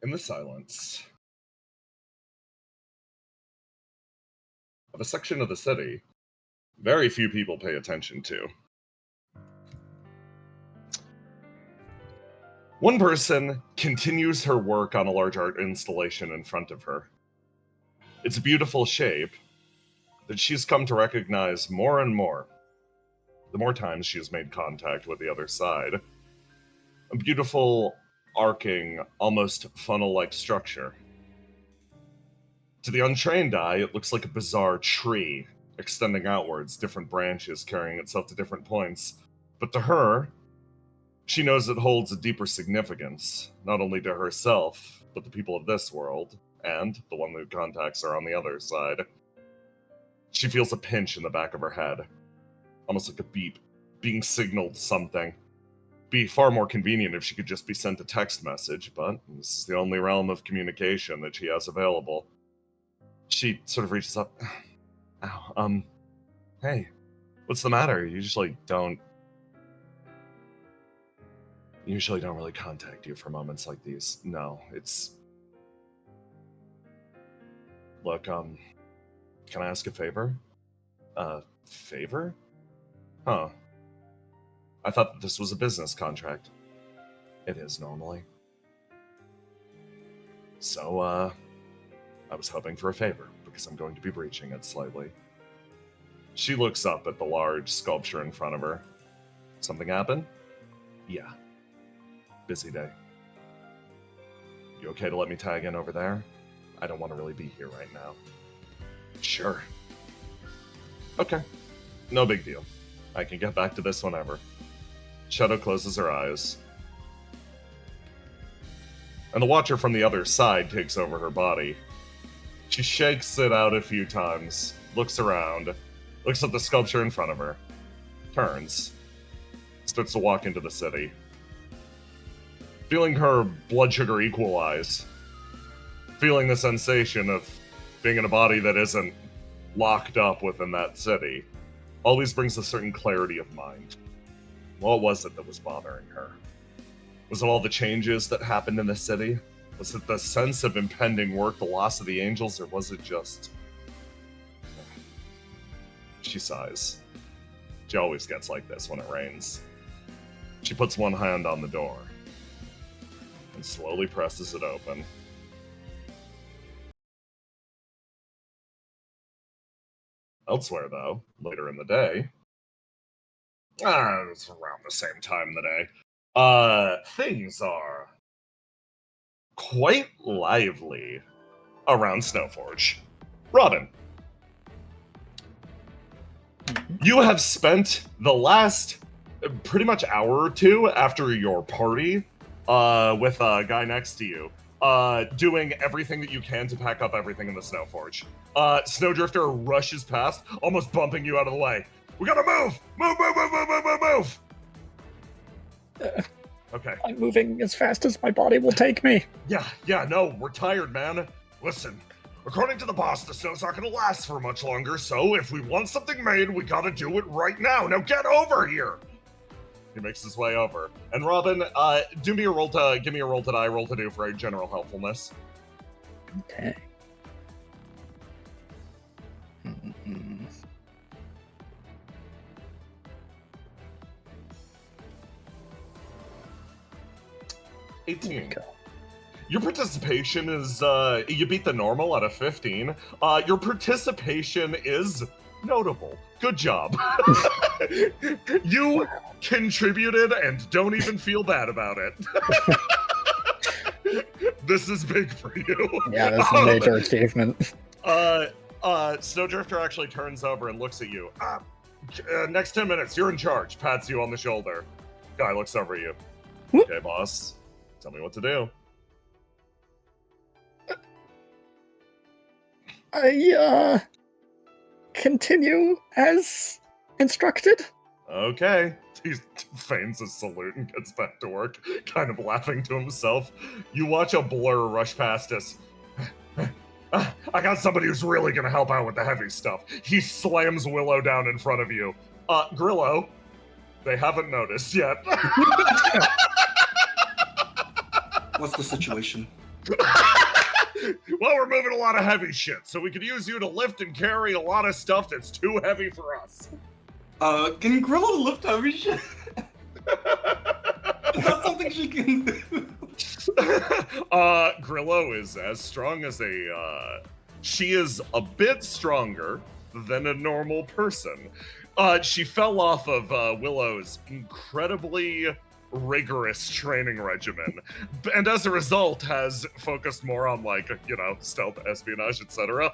In the silence of a section of the city very few people pay attention to. One person continues her work on a large art installation in front of her. It's a beautiful shape that she's come to recognize more and more, the more times she has made contact with the other side. A beautiful, arcing, almost funnel-like structure. To the untrained eye, it looks like a bizarre tree, extending outwards, different branches carrying itself to different points. But to her, she knows it holds a deeper significance, not only to herself, but the people of this world, and the one who contacts her on the other side. She feels a pinch in the back of her head, almost like a beep, being signaled something. Be far more convenient if she could just be sent a text message, but this is the only realm of communication that she has available. She sort of reaches up. Ow, hey, what's the matter? Usually don't really contact you for moments like these. No, it's... Look, can I ask a favor? Favor? Huh. I thought that this was a business contract. It is normally. So, I was hoping for a favor, because I'm going to be breaching it slightly. She looks up at the large sculpture in front of her. Something happened? Yeah. Busy day. You okay to let me tag in over there? I don't want to really be here right now. Sure. Okay. No big deal. I can get back to this whenever. Shadow closes her eyes. And the Watcher from the other side takes over her body. She shakes it out a few times, looks around, looks at the sculpture in front of her, turns, starts to walk into the city. Feeling her blood sugar equalize, feeling the sensation of being in a body that isn't locked up within that city, always brings a certain clarity of mind. What was it that was bothering her? Was it all the changes that happened in the city? Was it the sense of impending work, the loss of the angels, or was it just... She sighs. She always gets like this when it rains. She puts one hand on the door and slowly presses it open. Elsewhere, though, later in the day, it's around the same time in the day, things are quite lively around Snowforge. Robin, you have spent the last pretty much hour or two after your party with a guy next to you, doing everything that you can to pack up everything in the Snowforge. Snowdrifter rushes past, almost bumping you out of the way. We gotta move! Move! Okay. I'm moving as fast as my body will take me. Yeah, no, we're tired, man. Listen, according to the boss, the snow's not gonna last for much longer, so if we want something made, we gotta do it right now. Now get over here! He makes his way over. And Robin, give me a roll to die, roll to do for a general helpfulness. Okay. 18. Your participation is, you beat the normal out of 15. Your participation is notable. Good job. You contributed and don't even feel bad about it. This is big for you. Yeah, that's a major achievement. Snowdrifter actually turns over and looks at you. Next 10 minutes, you're in charge. Pats you on the shoulder. Guy looks over at you. Okay, boss. Tell me what to do. I, continue as instructed. Okay. He feigns a salute and gets back to work, kind of laughing to himself. You watch a blur rush past us. I got somebody who's really gonna help out with the heavy stuff. He slams Willow down in front of you. Grillo, they haven't noticed yet. What's the situation? Well, we're moving a lot of heavy shit, so we could use you to lift and carry a lot of stuff that's too heavy for us. Can Grillo lift heavy shit? Is that something she can do? Grillo is as strong as she is a bit stronger than a normal person. She fell off of Willow's incredibly rigorous training regimen, and as a result has focused more on, like, you know, stealth, espionage, etc.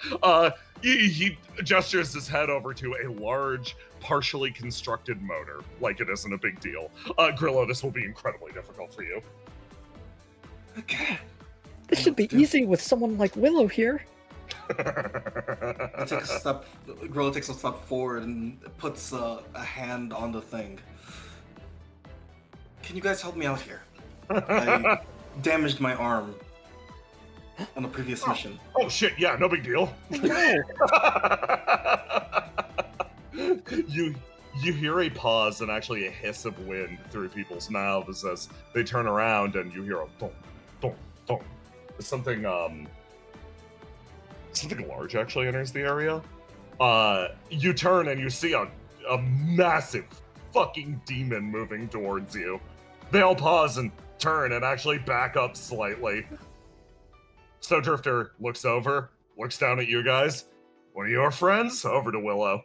He gestures his head over to a large, partially constructed motor, like it isn't a big deal. Grillo, this will be incredibly difficult for you. Okay. This should be easy with someone like Willow here. Grillo takes a step forward and puts a hand on the thing. Can you guys help me out here? I damaged my arm on the previous mission. Oh shit, yeah, no big deal. You hear a pause and actually a hiss of wind through people's mouths as they turn around, and you hear a thump, thump, thump. Something large actually enters the area. You turn and you see a massive fucking demon moving towards you. They all pause and turn and actually back up slightly. Snowdrifter looks over, looks down at you guys. One of your friends? Over to Willow.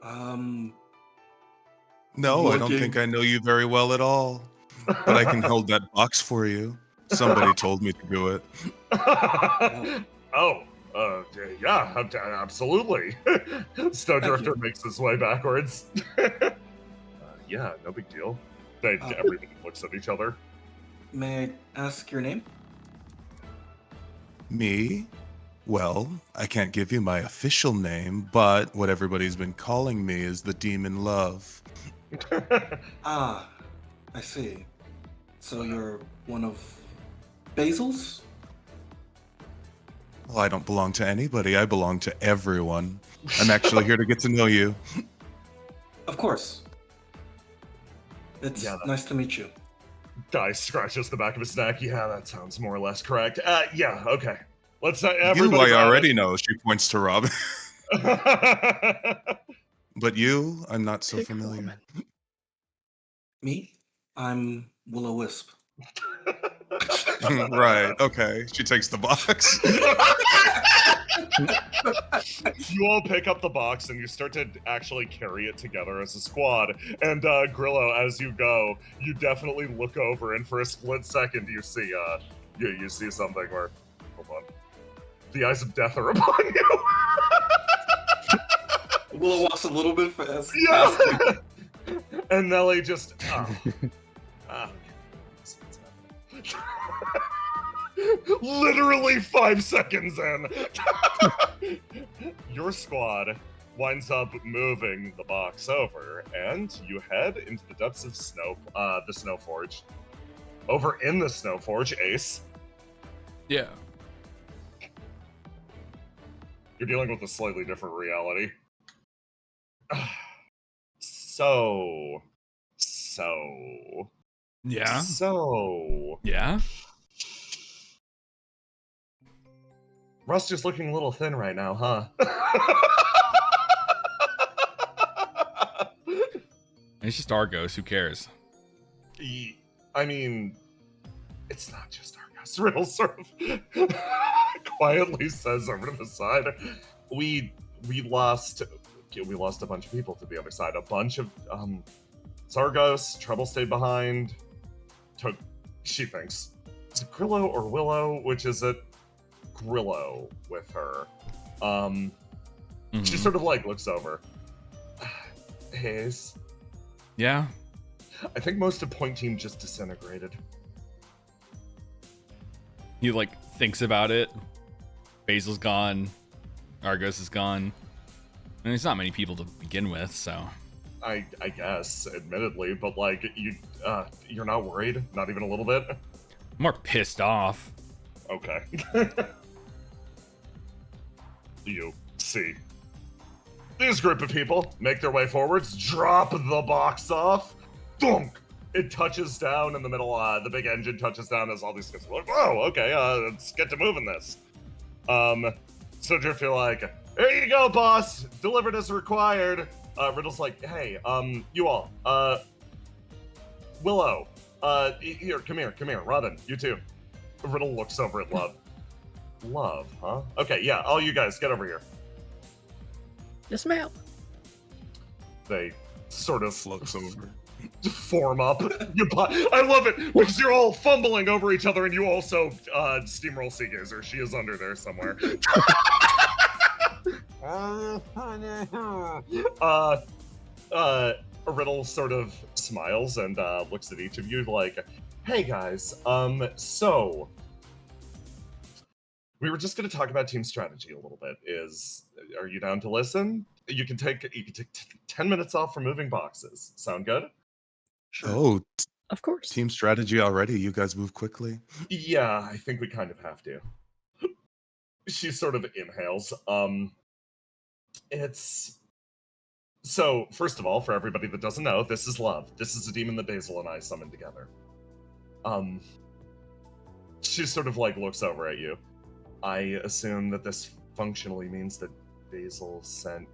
No, I don't think I know you very well at all. But I can hold that box for you. Somebody told me to do it. Yeah, absolutely. Snowdrifter makes his way backwards. Yeah, no big deal. Everybody looks at each other. May I ask your name? Me? Well, I can't give you my official name, but what everybody's been calling me is the Demon Love. Ah, I see. So you're one of Basil's? Well, I don't belong to anybody. I belong to everyone. I'm actually here to get to know you. Of course. It's nice to meet you. Guy scratches the back of his neck. Yeah, that sounds more or less correct. Yeah, okay. Let's not. You, I already know. She points to Robin. But you, I'm not so familiar. Me? I'm Will-O-Wisp. Right, okay. She takes the box. You all pick up the box and you start to actually carry it together as a squad. And Grillo, as you go, you definitely look over, and for a split second you see you see something where, hold on, the eyes of death are upon you. Willow walks a little bit fast. Yeah. And Nelly just literally 5 seconds in. Your squad winds up moving the box over, and you head into the depths of the Snow Forge. Over in the Snow Forge, Ace. Yeah. You're dealing with a slightly different reality. So. Yeah. So. Yeah. Rust is looking a little thin right now, huh? It's just Argos. Who cares? I mean, it's not just Argos. Riddle sort of quietly says over to the side, we lost a bunch of people to the other side. A bunch of Zargos. Treble stayed behind. She thinks, is it Grillo or Willow? Which is it? Grillo with her. She sort of like looks over. Hayes. Yeah. I think most of Point Team just disintegrated. He like thinks about it. Basil's gone. Argos is gone. And there's not many people to begin with, so. I guess, admittedly, but like you're not worried? Not even a little bit? I'm more pissed off. Okay. You see this group of people make their way forwards, drop the box off, thunk, it touches down in the middle. The big engine touches down as all these guys are like, whoa, okay, let's get to moving this. So Drift, you're like, here you go, boss. Delivered as required. Riddle's like, hey, you all, Willow, here, come here, Robin, you too. Riddle looks over at Love. Love, huh? Okay, yeah, all you guys, get over here. Yes, ma'am. They sort of Floats over. form up. I love it because you're all fumbling over each other, and you also steamroll Seagazer. She is under there somewhere. Riddle sort of smiles and looks at each of you like, "Hey guys, so we were just going to talk about team strategy a little bit. Are you down to listen? You can take 10 minutes off from moving boxes. Sound good?" Sure. Oh, Of course. team strategy already. You guys move quickly. Yeah, I think we kind of have to. She sort of inhales. It's so. First of all, for everybody that doesn't know, this is Love. This is a demon that Basil and I summoned together. She sort of like looks over at you. I assume that this functionally means that Basil sent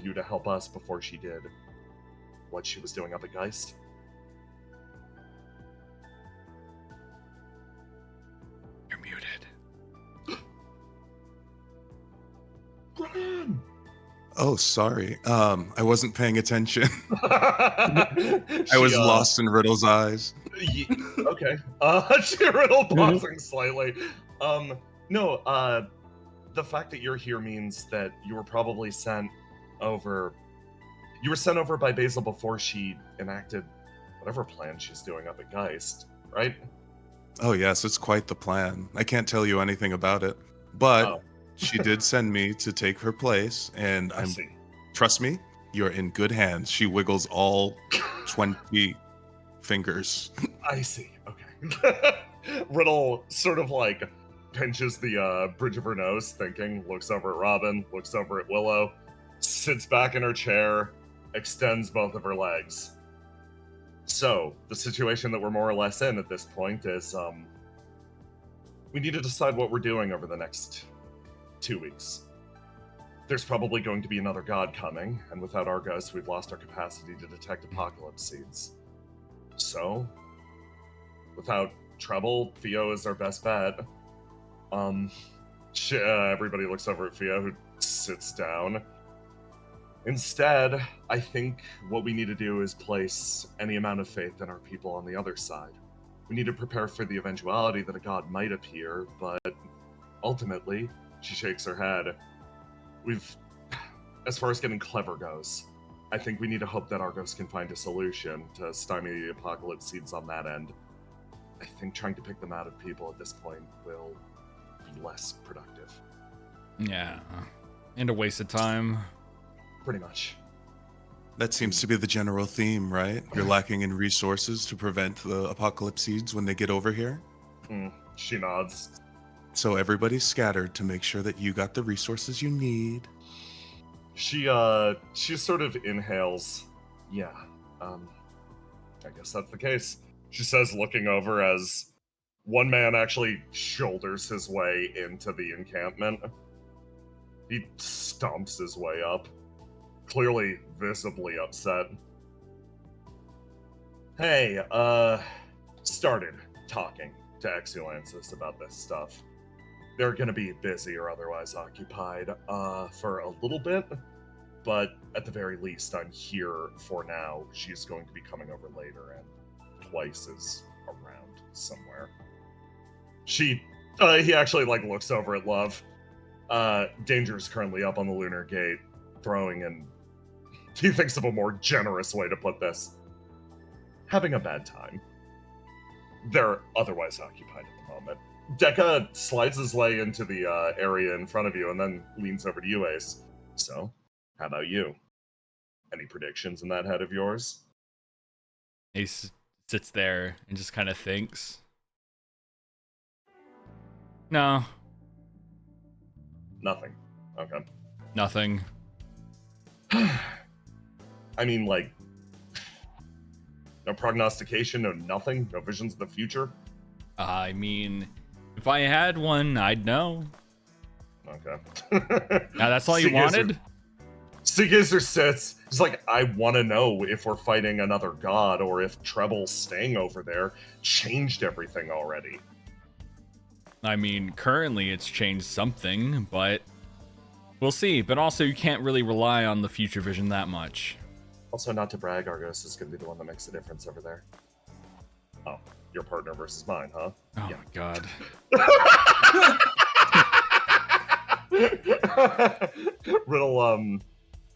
you to help us before she did what she was doing up at Geist. You're muted. Brian! Oh, sorry. I wasn't paying attention. I She, was lost in Riddle's eyes. Okay. She Riddle pausing slightly. No, the fact that you're here means that you were probably sent over. You were sent over by Basil before she enacted whatever plan she's doing up at Geist, right? Oh, yes, it's quite the plan. I can't tell you anything about it, but she did send me to take her place, and I see. trust me, you're in good hands. She wiggles all 20 fingers. I see. Okay. Riddle sort of like pinches the bridge of her nose, thinking, looks over at Robin, looks over at Willow, sits back in her chair, extends both of her legs. So, the situation that we're more or less in at this point is we need to decide what we're doing over the next 2 weeks. There's probably going to be another god coming, and without Argos, we've lost our capacity to detect apocalypse seeds. So, without trouble, Theo is our best bet. Everybody looks over at Theo, who sits down. Instead, I think what we need to do is place any amount of faith in our people on the other side. We need to prepare for the eventuality that a god might appear, but ultimately, she shakes her head. As far as getting clever goes, I think we need to hope that Argos can find a solution to stymie the apocalypse seeds on that end. I think trying to pick them out of people at this point will be less productive. Yeah. And a waste of time. Pretty much. That seems to be the general theme, right? You're lacking in resources to prevent the apocalypse seeds when they get over here. She nods. So everybody's scattered to make sure that you got the resources you need. She sort of inhales. Yeah, I guess that's the case. She says, looking over as one man actually shoulders his way into the encampment. He stomps his way up, clearly visibly upset. Hey, started talking to Exulances about this stuff. They're gonna be busy or otherwise occupied, for a little bit, but at the very least, I'm here for now. She's going to be coming over later, and Twice is around somewhere. He actually, like, looks over at Love. Danger's currently up on the Lunar Gate, throwing in, he thinks of a more generous way to put this, having a bad time. They're otherwise occupied at the moment. Dekka slides his way into the area in front of you and then leans over to you, Ace. So, how about you? Any predictions in that head of yours? Ace sits there and just kind of thinks. No. Nothing. Okay. Nothing. I mean, like, No prognostication, no nothing, no visions of the future? I mean, if I had one, I'd know. Okay. Now that's all you wanted? Seagazer sits. He's like, I want to know if we're fighting another god or if Treble staying over there changed everything already. I mean, currently it's changed something, but we'll see. But also, you can't really rely on the future vision that much. Also, not to brag, Argos is going to be the one that makes the difference over there. Oh, your partner versus mine, huh? Oh my god.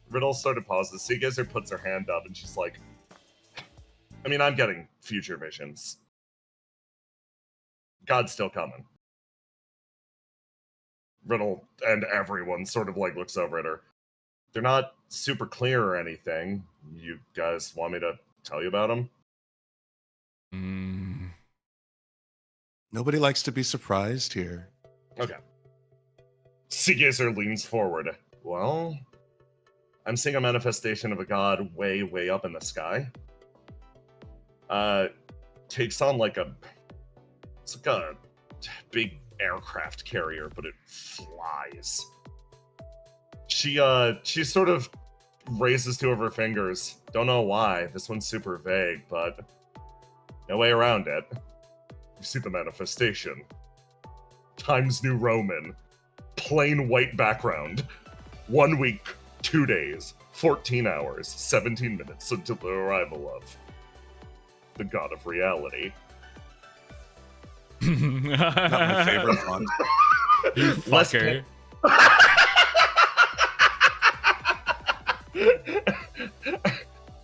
Riddle sort of pauses. Seagazer puts her hand up and she's like, I mean, I'm getting future visions. God's still coming. Riddle and everyone sort of like looks over at her. They're not super clear or anything. You guys want me to tell you about them? Nobody likes to be surprised here. Okay. Seagazer leans forward. Well, I'm seeing a manifestation of a god way, way up in the sky. Takes on it's like a big aircraft carrier, but it flies. She sort of raises two of her fingers. Don't know why. This one's super vague, but no way around it. You see the manifestation. Times New Roman. Plain white background. 1 week, 2 days, 14 hours, 17 minutes until the arrival of the god of reality. Not my favorite font. You fucker.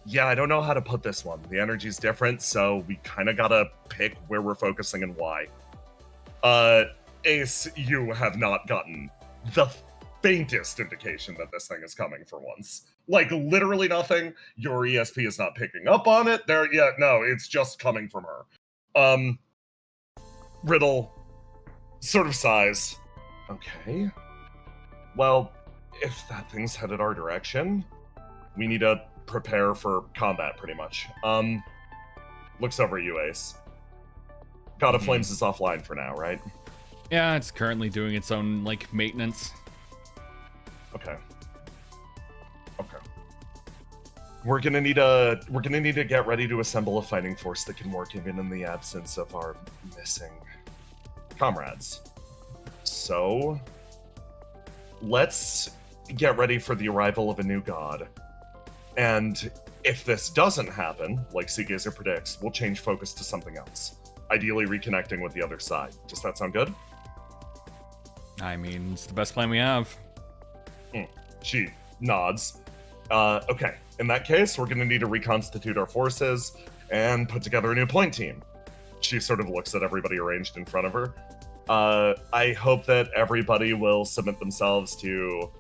Yeah, I don't know how to put this one. The energy's different, so we kind of gotta pick where we're focusing and why. Ace, you have not gotten the faintest indication that this thing is coming for once. Like, literally nothing. Your ESP is not picking up on it. No, it's just coming from her. Riddle sort of sighs. Okay. Well, if that thing's headed our direction, we need to prepare for combat, pretty much. Looks over at you, Ace. God of Flames is offline for now, right? Yeah, it's currently doing its own, maintenance. Okay. We're gonna need to get ready to assemble a fighting force that can work even in the absence of our missing comrades. So, let's get ready for the arrival of a new god. And if this doesn't happen, like Seagazer predicts, we'll change focus to something else. Ideally reconnecting with the other side. Does that sound good? I mean, it's the best plan we have. She nods. Okay, in that case, we're going to need to reconstitute our forces and put together a new point team. She sort of looks at everybody arranged in front of her. I hope that everybody will submit themselves to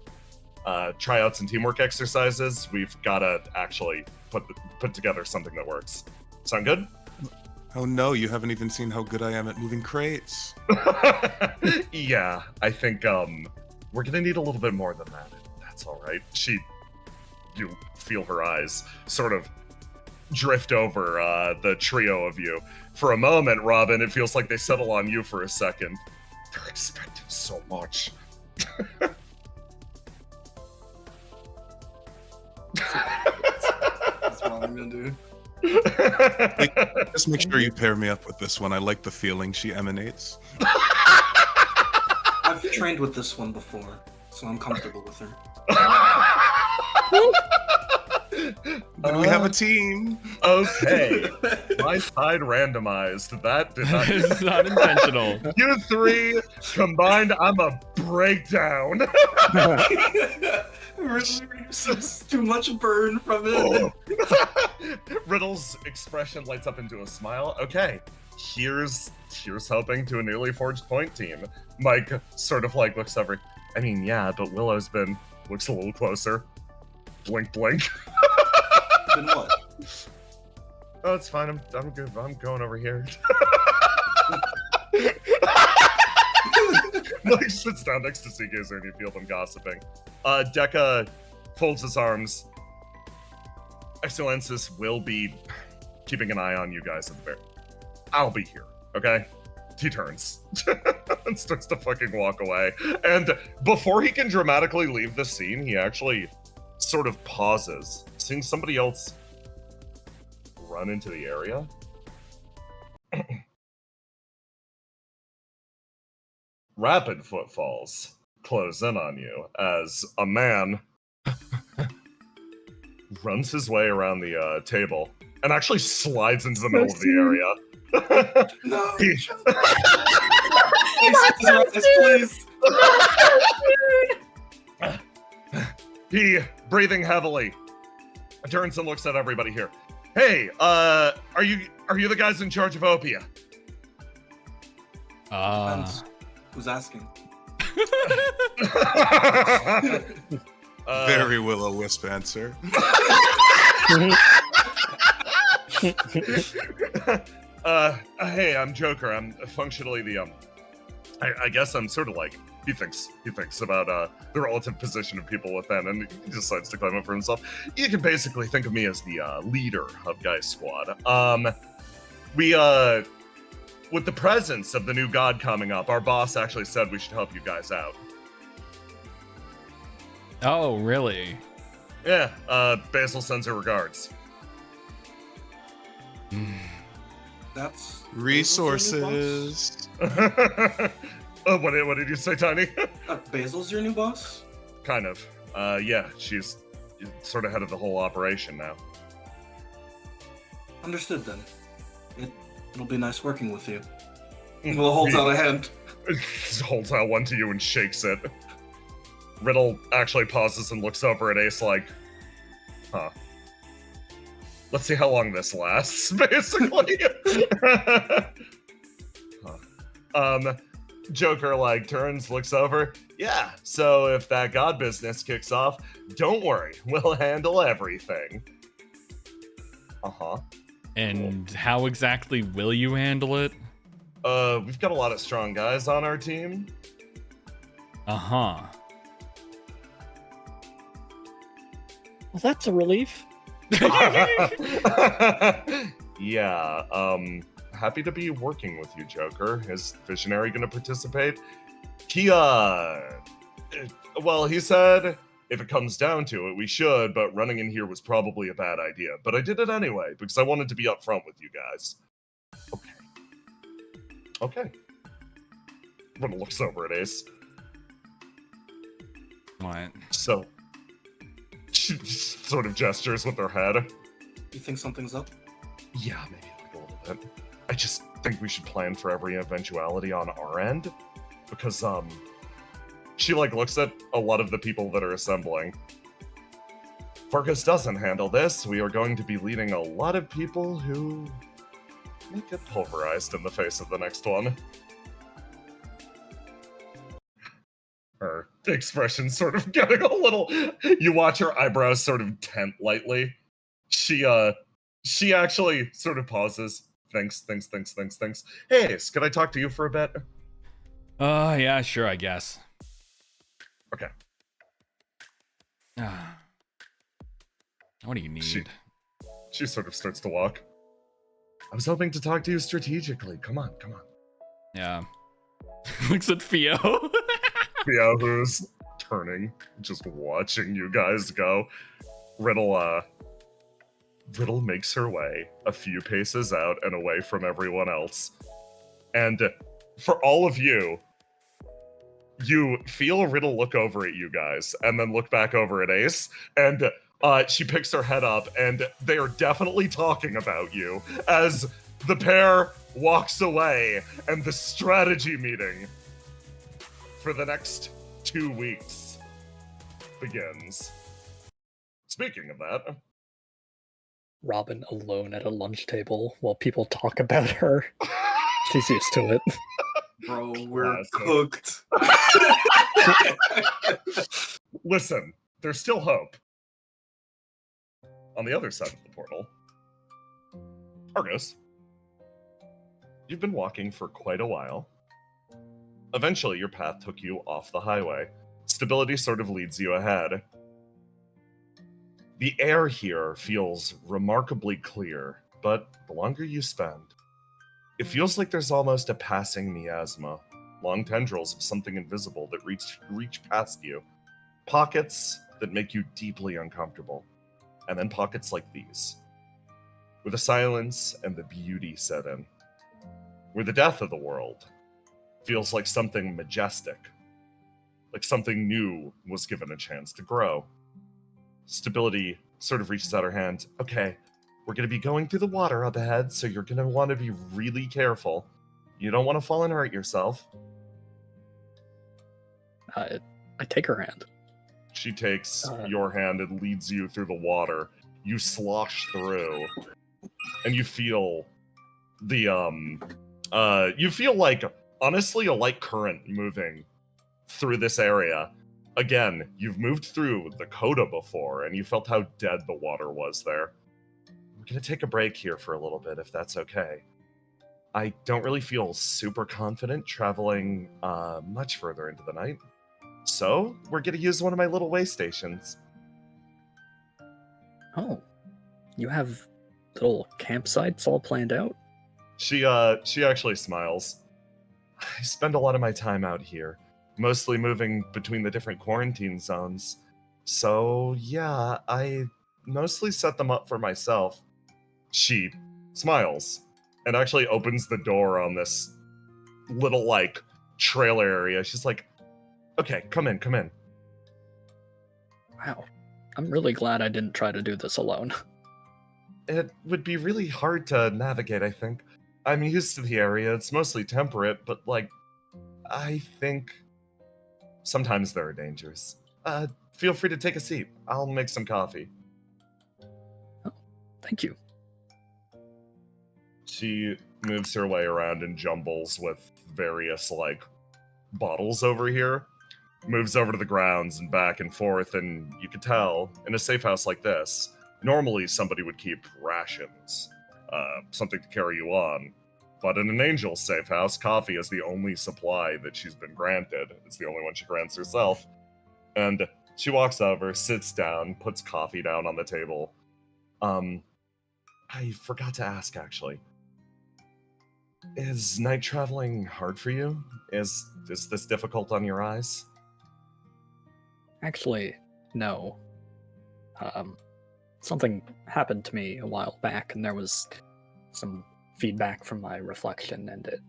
tryouts and teamwork exercises. We've got to actually put together something that works. Sound good? Oh no, you haven't even seen how good I am at moving crates. Yeah, I think we're gonna need a little bit more than that. That's all right. You feel her eyes sort of drift over the trio of you. For a moment, Robin, it feels like they settle on you for a second. They're expecting so much. That's what I'm gonna do. Just make sure you pair me up with this one. I like the feeling she emanates. I've trained with this one before, so I'm comfortable with her. Then we have a team. Okay. My side randomized. That did not. It's not intentional. You three combined, I'm a breakdown. It's too much burn from it. Riddle's expression lights up into a smile. Okay, here's hoping to a newly forged point team. Mike sort of looks over. I mean, yeah, but Willow's looks a little closer. Blink, blink. Then what? Oh, it's fine. I'm good. I'm going over here. Mike sits down next to Seagazer and you feel them gossiping. Deca folds his arms. Excellensis will be keeping an eye on you guys at the bear. I'll be here, okay? He turns and starts to fucking walk away. And before he can dramatically leave the scene, he actually sort of pauses, seeing somebody else run into the area. Rapid footfalls close in on you as a man runs his way around the table and actually slides into the middle of the area. No. He- Please. He, breathing heavily, turns and looks at everybody here. Hey, are you the guys in charge of OPIA? Depends. Who's asking? Very will-o-wisp answer. Hey, I'm Joker. I'm functionally the I guess I'm sort of like he thinks about the relative position of people within, and he decides to claim it for himself. You can basically think of me as the leader of Guy's squad. We with the presence of the new god coming up, our boss actually said we should help you guys out. Oh, really? Yeah, Basil sends her regards. That's Resources. What did you say, Tiny? Basil's your new boss? Kind of. Yeah, she's sort of head of the whole operation now. Understood then. It'll be nice working with you. Will holds out a hand. Holds out one to you and shakes it. Riddle actually pauses and looks over at Ace like, huh. Let's see how long this lasts, basically. Joker like turns, looks over. Yeah, so if that god business kicks off, don't worry, we'll handle everything. Uh-huh. And how exactly will you handle it? We've got a lot of strong guys on our team. Uh-huh. Well, that's a relief. Yeah, happy to be working with you, Joker. Is Visionary gonna participate? He, well, he said if it comes down to it, we should, but running in here was probably a bad idea. But I did it anyway, because I wanted to be upfront with you guys. Okay. Riddle looks over at Ace. What? So, she sort of gestures with her head. You think something's up? Yeah, maybe like a little bit. I just think we should plan for every eventuality on our end. Because, she, like, looks at a lot of the people that are assembling. If Farkas doesn't handle this, we are going to be leading a lot of people who might get pulverized in the face of the next one. Her expression sort of getting a little... You watch her eyebrows sort of tent lightly. She actually sort of pauses. Thinks. Hey, Ace, could I talk to you for a bit? Yeah, sure, I guess. Okay. What do you need? She sort of starts to walk. I was hoping to talk to you strategically. Come on. Yeah. Looks at Theo. Theo, who's turning, just watching you guys go. Riddle makes her way a few paces out and away from everyone else. And for all of you, you feel Riddle look over at you guys and then look back over at Ace, and she picks her head up, and they are definitely talking about you as the pair walks away, and the strategy meeting for the next 2 weeks begins. Speaking of that... Robin alone at a lunch table while people talk about her. She's used to it. Bro, we're Classic. cooked. Listen, there's still hope. On the other side of the portal, Argus, you've been walking for quite a while. Eventually, your path took you off the highway. Stability sort of leads you ahead. The air here feels remarkably clear but the longer you spend, it feels like there's almost a passing miasma, long tendrils of something invisible that reach past you, pockets that make you deeply uncomfortable, and then pockets like these, where the silence and the beauty set in, where the death of the world feels like something majestic, like something new was given a chance to grow. Stability sort of reaches out her hand. Okay, we're going to be going through the water up ahead, so you're going to want to be really careful. You don't want to fall and hurt yourself. I take her hand. She takes your hand and leads you through the water. You slosh through, and you feel you feel like, honestly, a light current moving through this area. Again, you've moved through the Coda before, and you felt how dead the water was there. We're going to take a break here for a little bit, if that's okay. I don't really feel super confident traveling much further into the night, so we're going to use one of my little way stations. Oh, you have little campsites all planned out? She actually smiles. I spend a lot of my time out here, mostly moving between the different quarantine zones. So, yeah, I mostly set them up for myself. She smiles and actually opens the door on this little, like, trailer area. She's like, okay, come in, come in. Wow. I'm really glad I didn't try to do this alone. It would be really hard to navigate, I think. I'm used to the area. It's mostly temperate, but, like, I think sometimes there are dangers. Feel free to take a seat. I'll make some coffee. Oh, thank you. She moves her way around and jumbles with various, like, bottles over here. Moves over to the grounds and back and forth, and you could tell, in a safe house like this, normally somebody would keep rations, something to carry you on. But in an Angel's safe house, coffee is the only supply that she's been granted. It's the only one she grants herself. And she walks over, sits down, puts coffee down on the table. I forgot to ask, actually. Is night traveling hard for you? Is this difficult on your eyes? Actually, no. Something happened to me a while back, and there was some feedback from my reflection, and it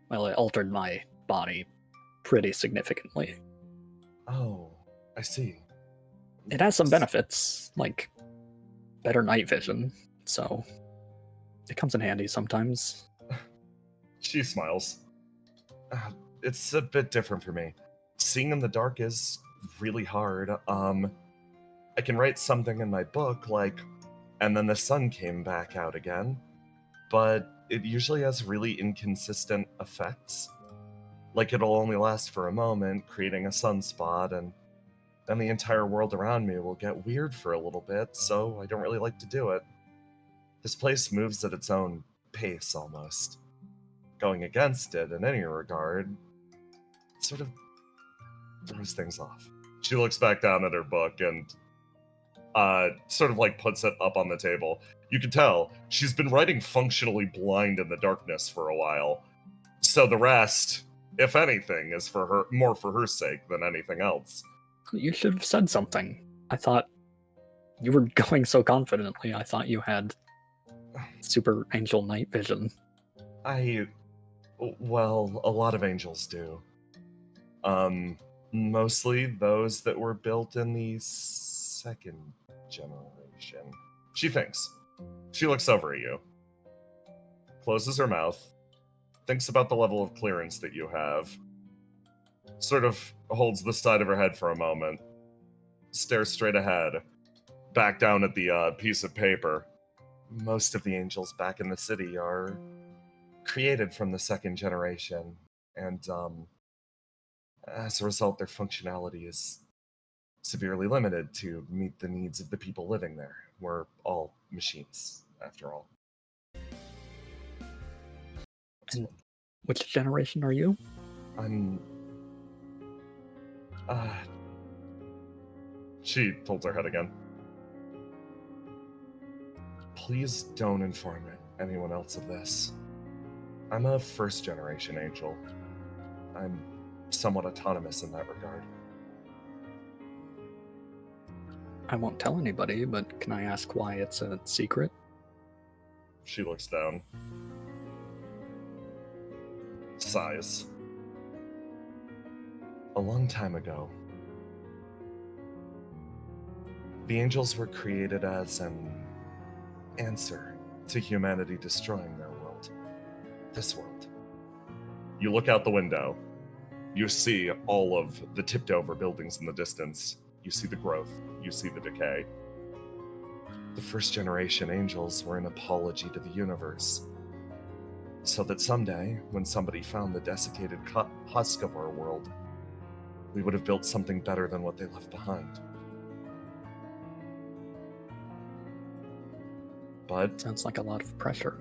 altered my body pretty significantly. Oh, I see. It has some benefits, like better night vision, so it comes in handy sometimes. She smiles. It's a bit different for me. Seeing in the dark is really hard. I can write something in my book, like, and then the sun came back out again, but it usually has really inconsistent effects. Like, it'll only last for a moment, creating a sunspot, and then the entire world around me will get weird for a little bit, so I don't really like to do it. This place moves at its own pace, almost. Going against it in any regard sort of throws things off. She looks back down at her book and sort of like puts it up on the table. You can tell she's been writing functionally blind in the darkness for a while. So the rest, if anything, is for her, more for her sake than anything else. You should have said something. I thought you were going so confidently. I thought you had super angel night vision. Well, a lot of angels do. Mostly those that were built in the second generation. She thinks. She looks over at you. Closes her mouth. Thinks about the level of clearance that you have. Sort of holds the side of her head for a moment. Stares straight ahead. Back down at the piece of paper. Most of the angels back in the city are created from the second generation. And, as a result, their functionality is severely limited to meet the needs of the people living there. We're all machines, after all. And which generation are you? I'm... She holds her head again. Please don't inform anyone else of this. I'm a first-generation angel. I'm somewhat autonomous in that regard. I won't tell anybody, but can I ask why it's a secret? She looks down. Sighs. A long time ago, the angels were created as an answer to humanity destroying their world. This world. You look out the window. You see all of the tipped over buildings in the distance. You see the growth. You see the decay. The first generation angels were an apology to the universe. So that someday, when somebody found the desiccated husk of our world, we would have built something better than what they left behind. But Sounds like a lot of pressure.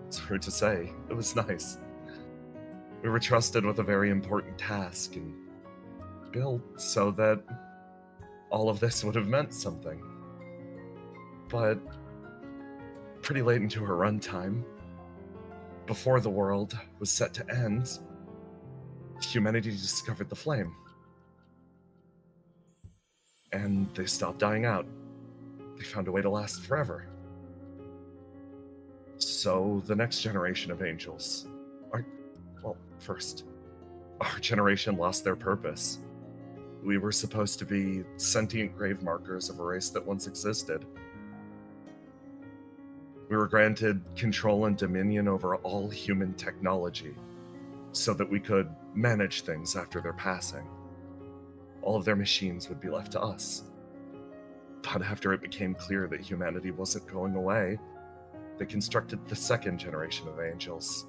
it's rude to say, it was nice. We were trusted with a very important task and built so that all of this would have meant something. But pretty late into her runtime, before the world was set to end, humanity discovered the flame. And they stopped dying out. They found a way to last forever. So the next generation of angels, first, our generation lost their purpose. We were supposed to be sentient grave markers of a race that once existed. We were granted control and dominion over all human technology so that we could manage things after their passing. All of their machines would be left to us. But after it became clear that humanity wasn't going away, they constructed the second generation of angels.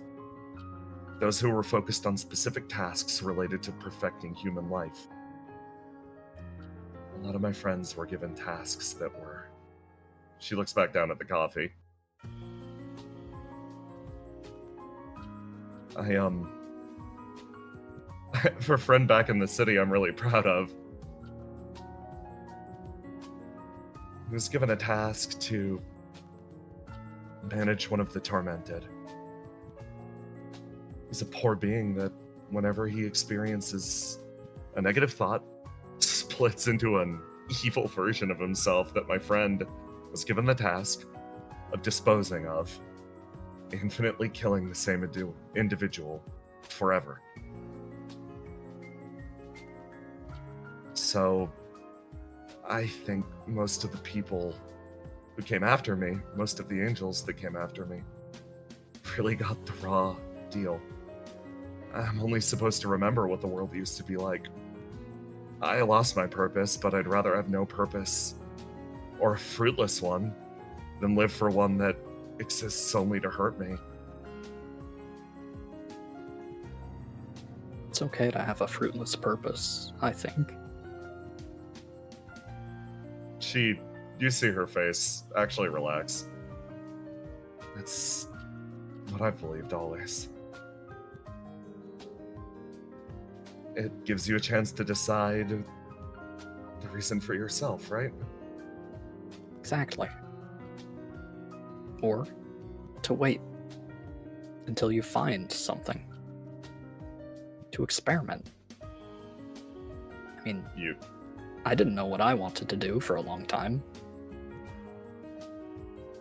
Those who were focused on specific tasks related to perfecting human life. A lot of my friends were given tasks that were... She looks back down at the coffee. I have a friend back in the city I'm really proud of. He was given a task to manage one of the tormented. He's a poor being that whenever he experiences a negative thought, splits into an evil version of himself that my friend was given the task of disposing of, infinitely killing the same individual forever. So, I think most of the people who came after me, most of the angels that came after me, really got the raw deal. I'm only supposed to remember what the world used to be like. I lost my purpose, but I'd rather have no purpose, or a fruitless one, than live for one that exists only to hurt me. It's okay to have a fruitless purpose, I think. You see her face actually relax. That's what I've believed always. It gives you a chance to decide the reason for yourself, right? Exactly. Or to wait until you find something. To experiment. I mean, I didn't know what I wanted to do for a long time.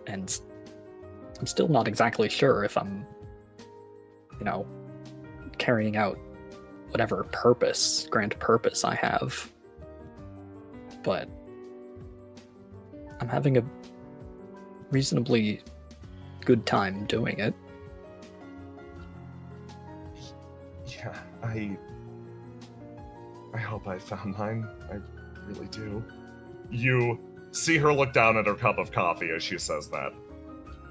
And I'm still not exactly sure if I'm, carrying out whatever grand purpose I have. But I'm having a reasonably good time doing it. Yeah, I hope I found mine. I really do. You see her look down at her cup of coffee as she says that.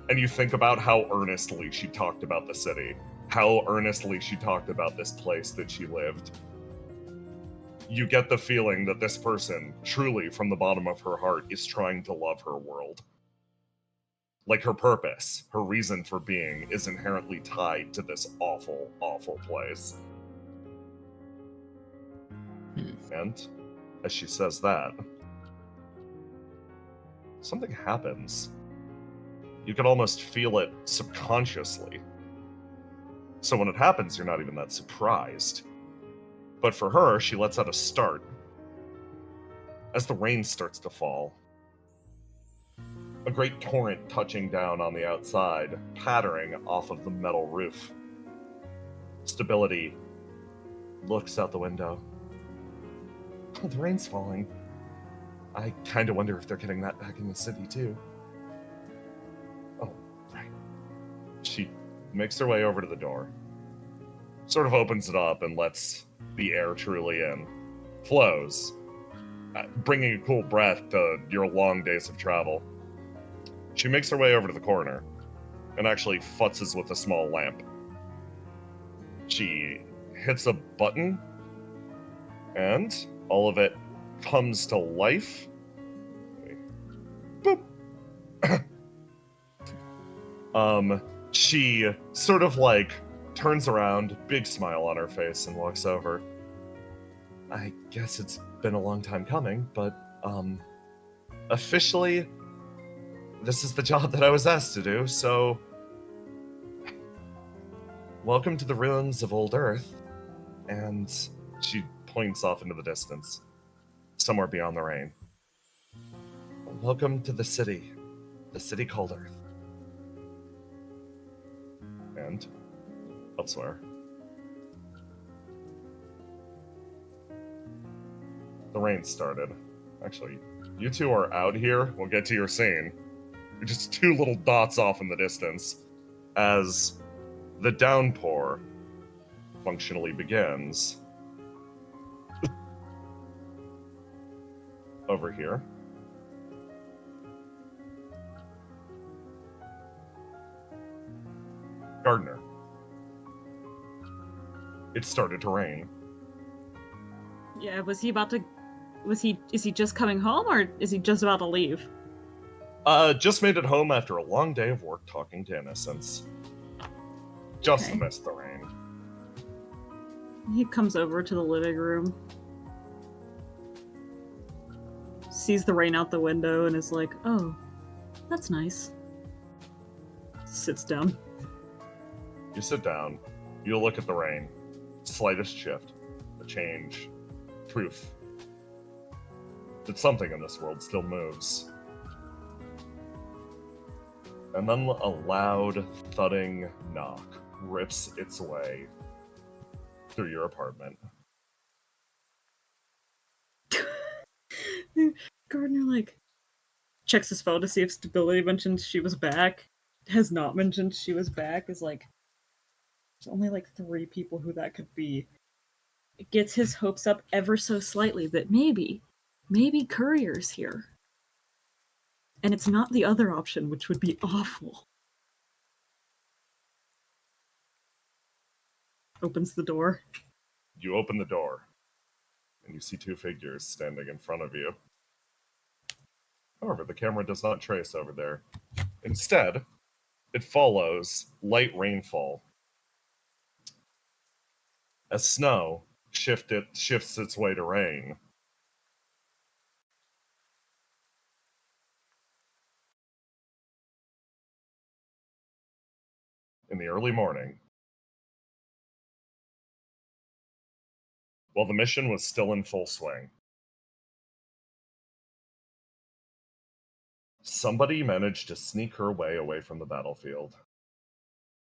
And you think about how earnestly she talked about the city, how earnestly she talked about this place that she lived. You get the feeling that this person, truly from the bottom of her heart, is trying to love her world. Like her purpose, her reason for being, is inherently tied to this awful, awful place. And as she says that, something happens. You can almost feel it subconsciously. So when it happens, you're not even that surprised. But for her, she lets out a start as the rain starts to fall. A great torrent touching down on the outside, pattering off of the metal roof. Stability looks out the window. Oh, the rain's falling. I kind of wonder if they're getting that back in the city, too. Oh, right. She makes her way over to the door, sort of opens it up and lets the air truly in. Flows, bringing a cool breath to your long days of travel. She makes her way over to the corner and actually futzes with a small lamp. She hits a button, and all of it comes to life. Boop. She sort of like turns around, big smile on her face, and walks over. I guess it's been a long time coming, but, officially, this is the job that I was asked to do, so welcome to the ruins of Old Earth. And she points off into the distance, somewhere beyond the rain. Welcome to the city called Earth. And elsewhere. The rain started. Actually, you two are out here. We'll get to your scene. You're just two little dots off in the distance as the downpour functionally begins. Over here. Gardner. It started to rain. Yeah, is he just coming home, or is he just about to leave? Just made it home after a long day of work talking to innocents. Just Okay. missed the rain. He comes over to the living room, sees the rain out the window, and is like, oh, that's nice. Sits down. You sit down. You look at the rain. Slightest shift. A change. Proof that something in this world still moves. And then a loud, thudding knock rips its way through your apartment. Gardner, like, checks his phone to see if Stability mentioned she was back. Has not mentioned she was back. Is like, there's only like 3 people who that could be. It gets his hopes up ever so slightly that maybe Courier's here. And it's not the other option, which would be awful. Opens the door. You open the door, and you see 2 figures standing in front of you. However, the camera does not trace over there. Instead, it follows light rainfall. As snow shifts its way to rain. In the early morning, while the mission was still in full swing, somebody managed to sneak her way away from the battlefield.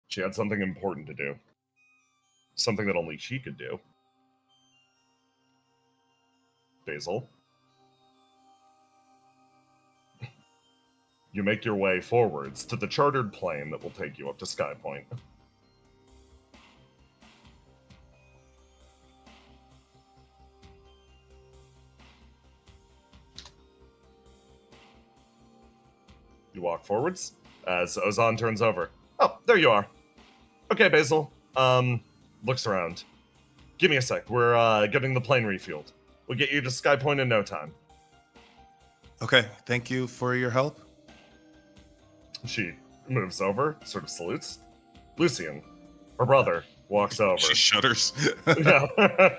She had something important to do. Something that only she could do. Basil. You make your way forwards to the chartered plane that will take you up to Skypoint. You walk forwards as Ozan turns over. Oh, there you are. Okay, Basil. Looks around. Give me a sec. We're getting the plane refueled. We'll get you to Skypoint in no time. Okay, thank you for your help. She moves over, sort of salutes. Lucian, her brother, walks over. She shudders. Yeah.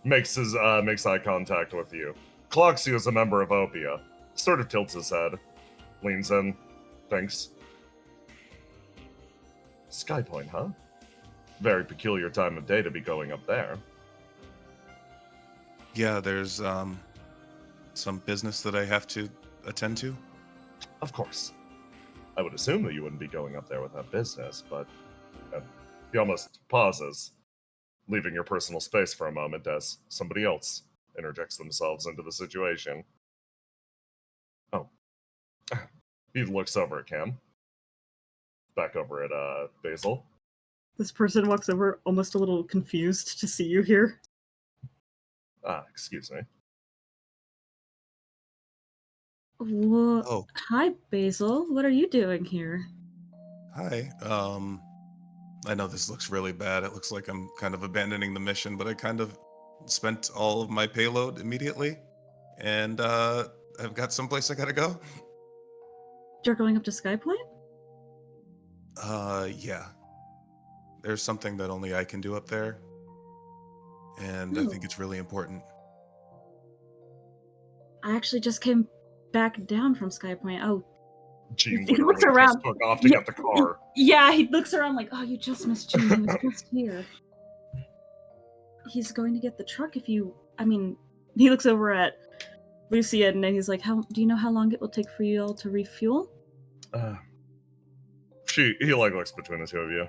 makes eye contact with you. Clocks you as a member of OPIA. Sort of tilts his head. Leans in. Thanks. Skypoint, huh? Very peculiar time of day to be going up there. Yeah, there's some business that I have to attend to. Of course. I would assume that you wouldn't be going up there without business, but he almost pauses, leaving your personal space for a moment as somebody else interjects themselves into the situation. Oh. He looks over at Cam. Back over at Basil. This person walks over, almost a little confused to see you here. Excuse me. Well, Oh, hi, Basil. What are you doing here? hi. I know this looks really bad. It looks like I'm kind of abandoning the mission, but I kind of spent all of my payload immediately, and I've got someplace I gotta go. You're going up to Skypoint? Yeah. There's something that only I can do up there, and I think Oh. it's really important. I actually just came back down from Skypoint. Oh, Jean he looks literally just around. took off to Yeah, get the car. Yeah, he looks around like, oh, you just missed Gene. He was just here. He's going to get the truck if you. I mean, he looks over at Lucy and he's like, "How do you know how long it will take for you all to refuel?" He like looks between the two of you.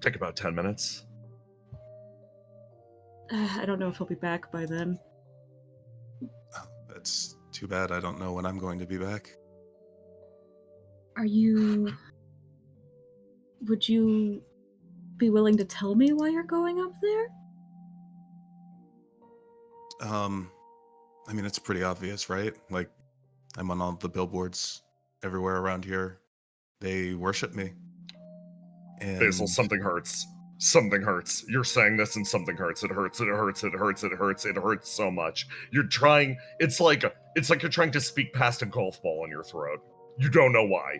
Take about 10 minutes. I don't know if he'll be back by then. Oh, that's too bad. I don't know when I'm going to be back. Are you? Would you be willing to tell me why you're going up there? I mean, it's pretty obvious, right? Like, I'm on all the billboards everywhere around here. They worship me. And Basil, something hurts. Something hurts. You're saying this and something hurts. It hurts. It hurts. It hurts. It hurts. It hurts so much. You're trying. It's like you're trying to speak past a golf ball in your throat. You don't know why.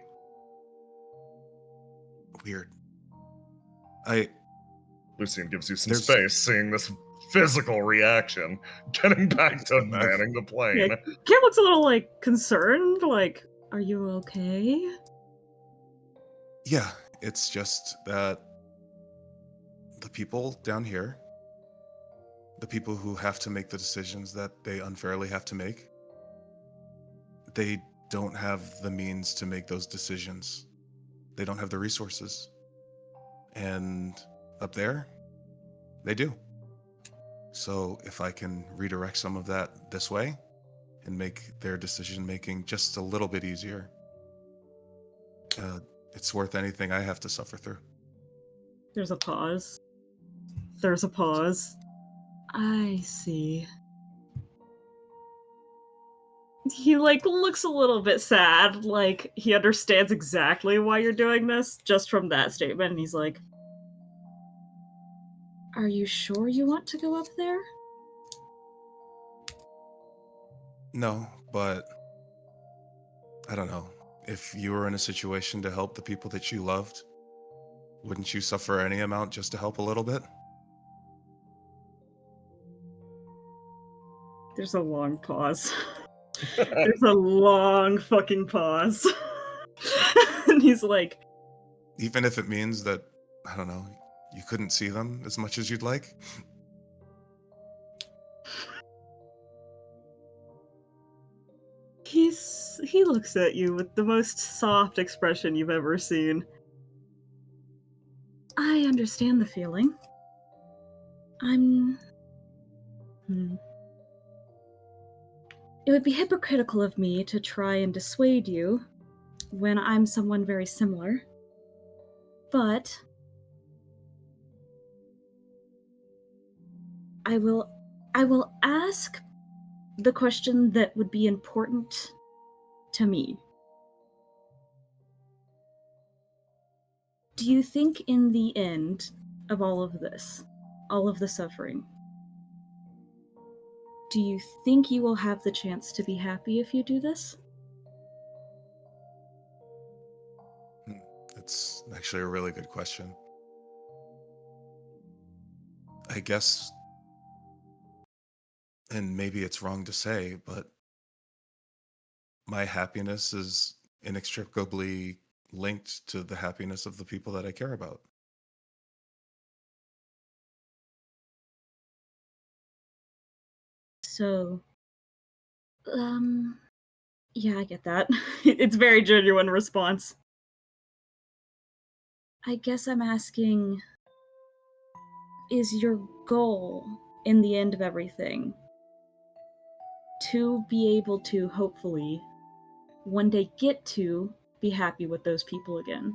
weird. Lucian gives you some There's- space, seeing this physical reaction, getting back to manning the plane. Yeah, Cam looks a little like concerned. Like, are you okay? Yeah, it's just that the people down here, the people who have to make the decisions that they unfairly have to make, they don't have the means to make those decisions. They don't have the resources. And up there, they do. So if I can redirect some of that this way and make their decision making just a little bit easier, it's worth anything I have to suffer through. There's a pause. There's a pause. I see. He like looks a little bit sad, like he understands exactly why you're doing this just from that statement, and he's like, "Are you sure you want to go up there?" No, but I don't know. If you were in a situation to help the people that you loved, wouldn't you suffer any amount just to help a little bit? There's a long pause. There's a long fucking pause. And he's like, Even if it means that, I don't know, you couldn't see them as much as you'd like? he looks at you with the most soft expression you've ever seen. I understand the feeling. It would be hypocritical of me to try and dissuade you when I'm someone very similar. But I will ask the question that would be important to me. Do you think in the end of all of this, all of the suffering, do you think you will have the chance to be happy if you do this? That's actually a really good question. I guess and maybe it's wrong to say, but my happiness is inextricably linked to the happiness of the people that I care about. So, yeah, I get that. It's a very genuine response. I guess I'm asking, is your goal in the end of everything to be able to hopefully one day get to be happy with those people again?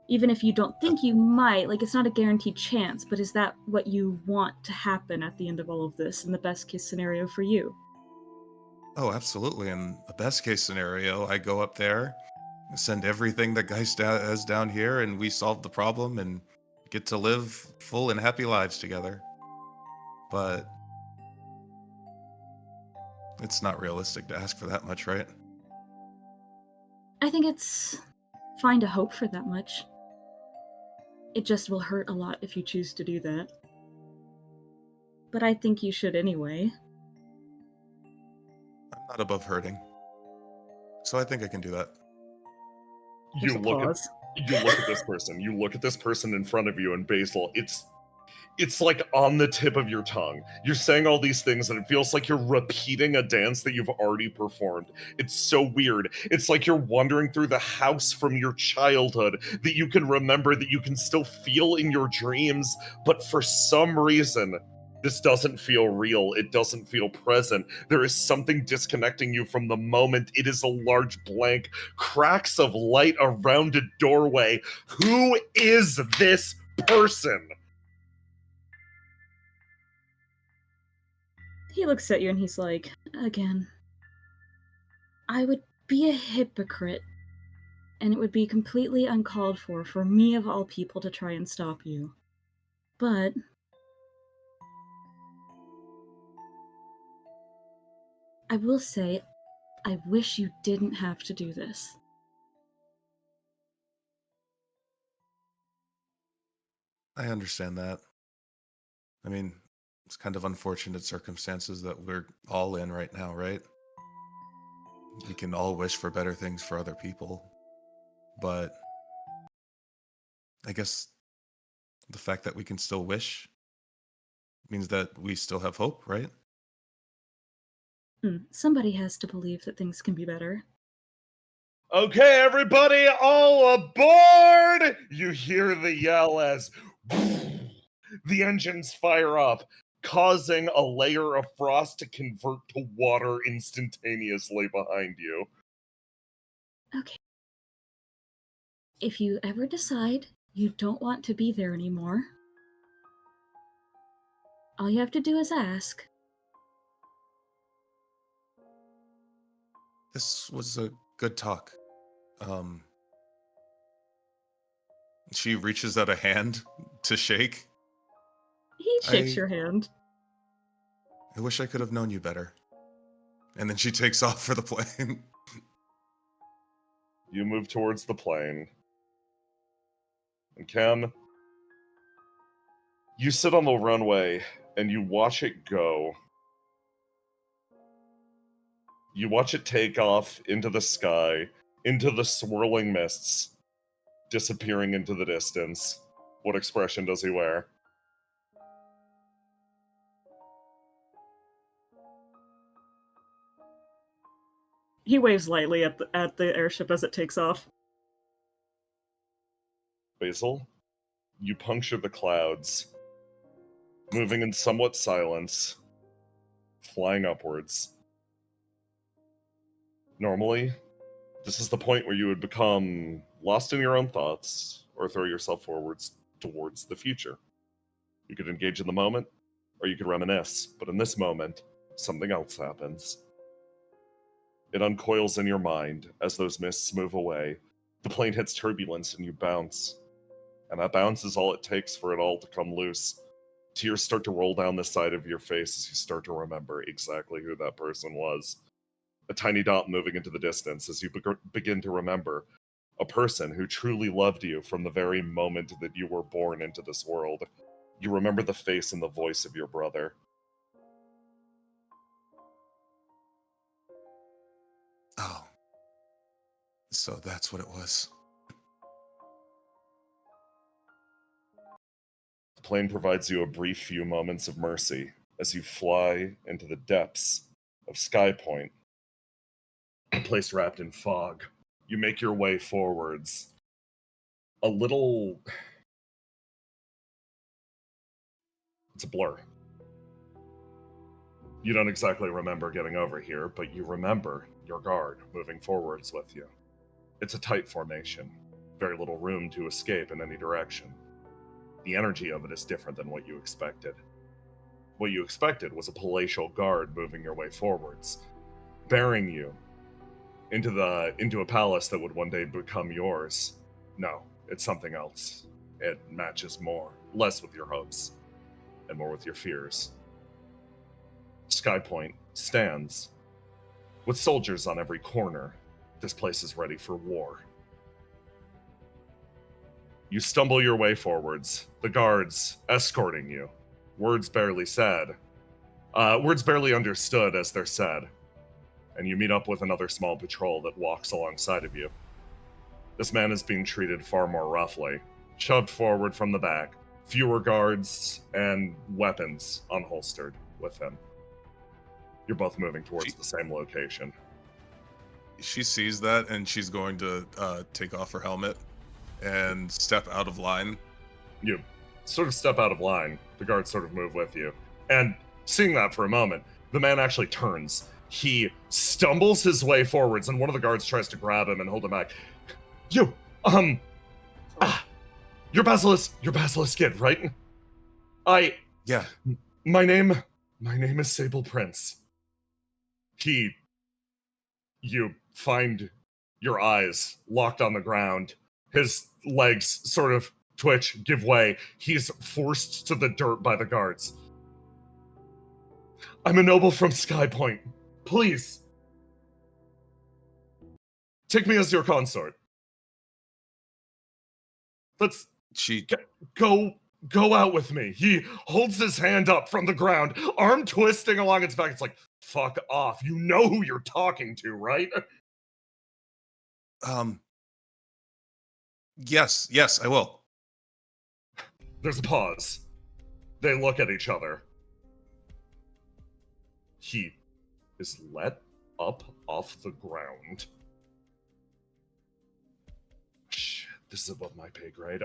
Even if you don't think you might, like, it's not a guaranteed chance, but is that what you want to happen at the end of all of this in the best case scenario for you? Oh, absolutely. In the best case scenario, I go up there, send everything that has down here, and we solve the problem and get to live full and happy lives together. But it's not realistic to ask for that much, right? I think it's fine to hope for that much. It just will hurt a lot if you choose to do that. But I think you should anyway. I'm not above hurting. So I think I can do that. There's You a look at pause. this person. You look at this person in front of you, and Basil, it's like on the tip of your tongue. You're saying all these things, and it feels like you're repeating a dance that you've already performed. It's so weird. It's like you're wandering through the house from your childhood that you can remember, that you can still feel in your dreams, but for some reason, this doesn't feel real. It doesn't feel present. There is something disconnecting you from the moment. It is a large blank. Cracks of light around a doorway. Who is this person? He looks at you and he's like, again, I would be a hypocrite, and it would be completely uncalled for me of all people to try and stop you. But I will say, I wish you didn't have to do this. I understand that. I mean, it's kind of unfortunate circumstances that we're all in right now, right? We can all wish for better things for other people. But I guess the fact that we can still wish means that we still have hope, right? Somebody has to believe that things can be better. Okay, everybody, all aboard! You hear the yell as the engines fire up, causing a layer of frost to convert to water instantaneously behind you. Okay. If you ever decide you don't want to be there anymore, all you have to do is ask. This was a good talk. She reaches out a hand to shake. He shakes I your hand. wish I could have known you better. And then she takes off for the plane. You move towards the plane. And Ken, you sit on the runway and you watch it go. You watch it take off into the sky, into the swirling mists, disappearing into the distance. What expression does he wear? He waves lightly at the airship as it takes off. Basil, you puncture the clouds, moving in somewhat silence, flying upwards. Normally, this is the point where you would become lost in your own thoughts or throw yourself forwards towards the future. You could engage in the moment, or you could reminisce, but in this moment, something else happens. It uncoils in your mind as those mists move away. The plane hits turbulence and you bounce. And that bounce is all it takes for it all to come loose. Tears start to roll down the side of your face as you start to remember exactly who that person was. A tiny dot moving into the distance as you begin to remember a person who truly loved you from the very moment that you were born into this world. You remember the face and the voice of your brother. Oh. So that's what it was. The plane provides you a brief few moments of mercy as you fly into the depths of Sky Point, a place wrapped in fog. You make your way forwards. A little... It's a blur. You don't exactly remember getting over here, but you remember your guard moving forwards with you. It's a tight formation. Very little room to escape in any direction. The energy of it is different than what you expected. What you expected was a palatial guard moving your way forwards, bearing you into a palace that would one day become yours. No, it's something else. It matches less with your hopes, and more with your fears. Sky Point stands with soldiers on every corner. This place is ready for war. You stumble your way forwards, the guards escorting you. Words barely said. Words barely understood as they're said. And you meet up with another small patrol that walks alongside of you. This man is being treated far more roughly, shoved forward from the back, fewer guards and weapons unholstered with him. You're both moving towards the same location. She sees that, and she's going to take off her helmet and step out of line. You sort of step out of line. The guards sort of move with you. And seeing that for a moment, the man actually turns. He stumbles his way forwards, and one of the guards tries to grab him and hold him back. You're Basilisk Kid, right? Yeah. My name is Sable Prince. You find your eyes locked on the ground. His legs sort of twitch, give way. He's forced to the dirt by the guards. I'm a noble from Sky Point. Please. Take me as your consort. Let's go out with me. He holds his hand up from the ground, arm twisting along its back. It's like, fuck off. You know who you're talking to, right? Yes, I will. There's a pause. They look at each other. He is let up off the ground. Shit, this is above my pay grade.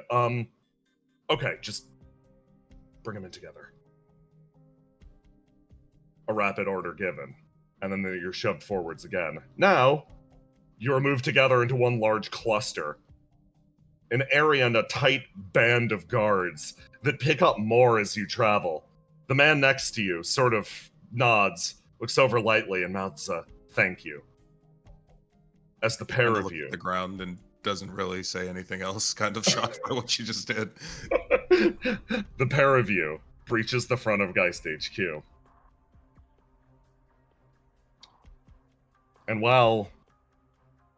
Okay, just bring them in together. A rapid order given, and then you're shoved forwards again. Now, you're moved together into one large cluster. An area and a tight band of guards that pick up more as you travel. The man next to you sort of nods, looks over lightly, and mouths a thank you. As the pair of you... At the ground and doesn't really say anything else, kind of shocked by what she just did. The pair of you breaches the front of Geist HQ. And while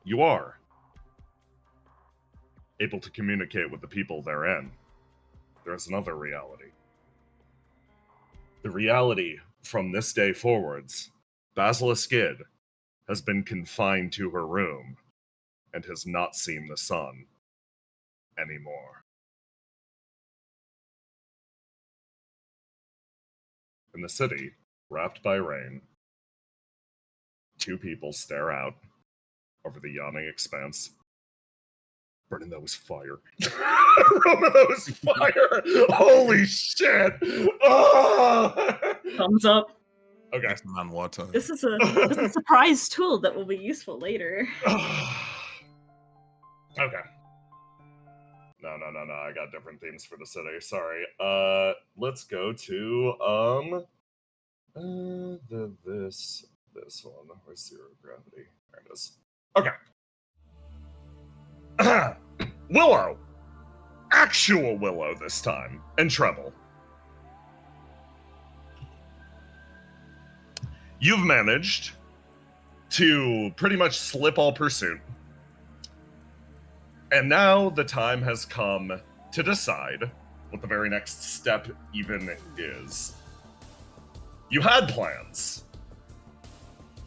you are able to communicate with the people therein, there's another reality. The reality from this day forwards, Basilisk Kid has been confined to her room and has not seen the sun anymore. In the city, wrapped by rain, two people stare out over the yawning expanse. Brennan, that was fire. Roman, that was fire! Holy shit! Oh! Thumbs up. Okay. That's non-water. This is a surprise tool that will be useful later. Okay. No. I got different themes for the city. Sorry. Let's go to this one. Where's zero gravity? There it is. Okay. Willow. Actual Willow this time. And Treble. You've managed to pretty much slip all pursuit. And now the time has come to decide what the very next step even is. You had plans.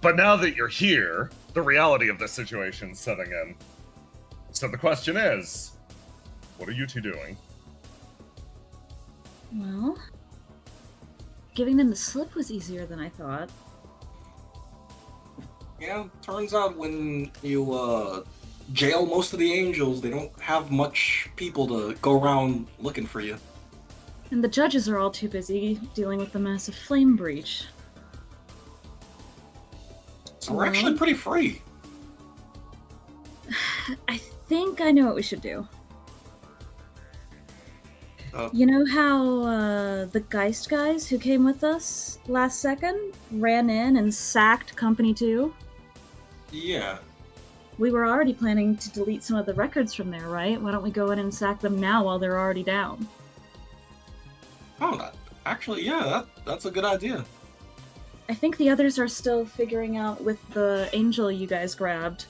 But now that you're here, the reality of the situation's setting in. So the question is, what are you two doing? Well, giving them the slip was easier than I thought. Yeah, turns out when you jail most of the angels, they don't have much people to go around looking for you. And the judges are all too busy dealing with the massive flame breach. So we're actually pretty free. I think I know what we should do. Uh, You know how the Geist guys who came with us last second ran in and sacked Company 2? Yeah. We were already planning to delete some of the records from there, right? Why don't we go in and sack them now while they're already down? Oh, actually, yeah, that's a good idea. I think the others are still figuring out with the angel you guys grabbed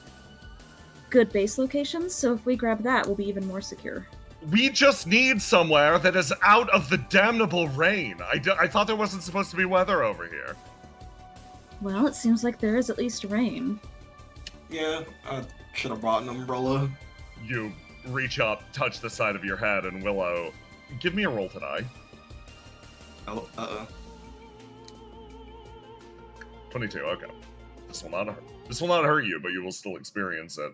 good base locations, so if we grab that, we'll be even more secure. We just need somewhere that is out of the damnable rain. I thought there wasn't supposed to be weather over here. Well, it seems like there is at least rain. Yeah, I should have brought an umbrella. You reach up, touch the side of your head, and Willow, give me a roll to die. Oh, 22, okay. This will not hurt you, but you will still experience it.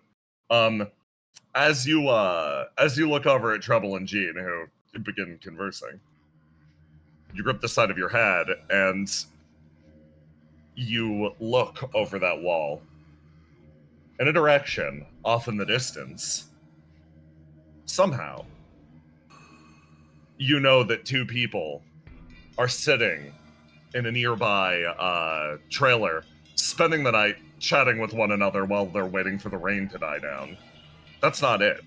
As you look over at Trouble and Jean, who begin conversing, you grip the side of your head and you look over that wall. In a direction, off in the distance, somehow, you know that two people are sitting in a nearby trailer, spending the night chatting with one another while they're waiting for the rain to die down. That's not it.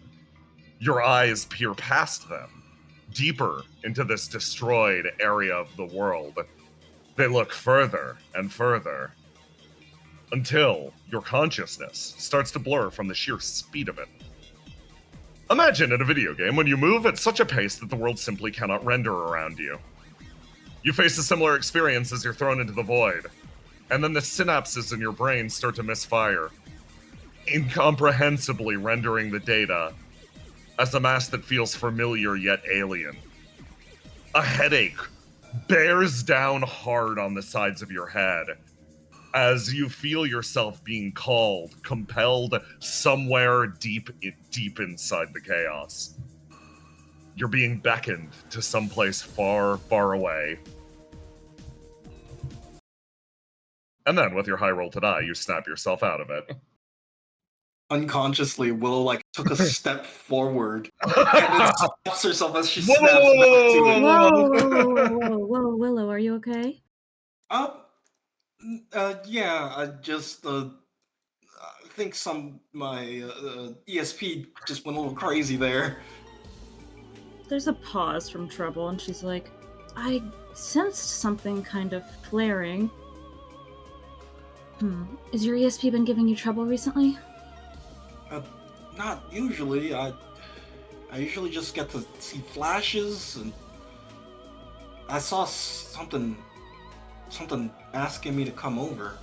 Your eyes peer past them, deeper into this destroyed area of the world. They look further and further, until your consciousness starts to blur from the sheer speed of it. Imagine in a video game when you move at such a pace that the world simply cannot render around you. You face a similar experience as you're thrown into the void, and then the synapses in your brain start to misfire, incomprehensibly rendering the data as a mass that feels familiar yet alien. A headache bears down hard on the sides of your head as you feel yourself being called, compelled somewhere deep inside the chaos. You're being beckoned to someplace far, far away. And then, with your high roll to die, you snap yourself out of it. Unconsciously, Willow took a step forward and then stops herself as she snaps back to it. Whoa, Willow, are you okay? Yeah, I just think my ESP just went a little crazy there. There's a pause from Trouble, and she's like, I sensed something kind of flaring. Has your ESP been giving you trouble recently? Not usually. I usually just get to see flashes, and I saw something asking me to come over.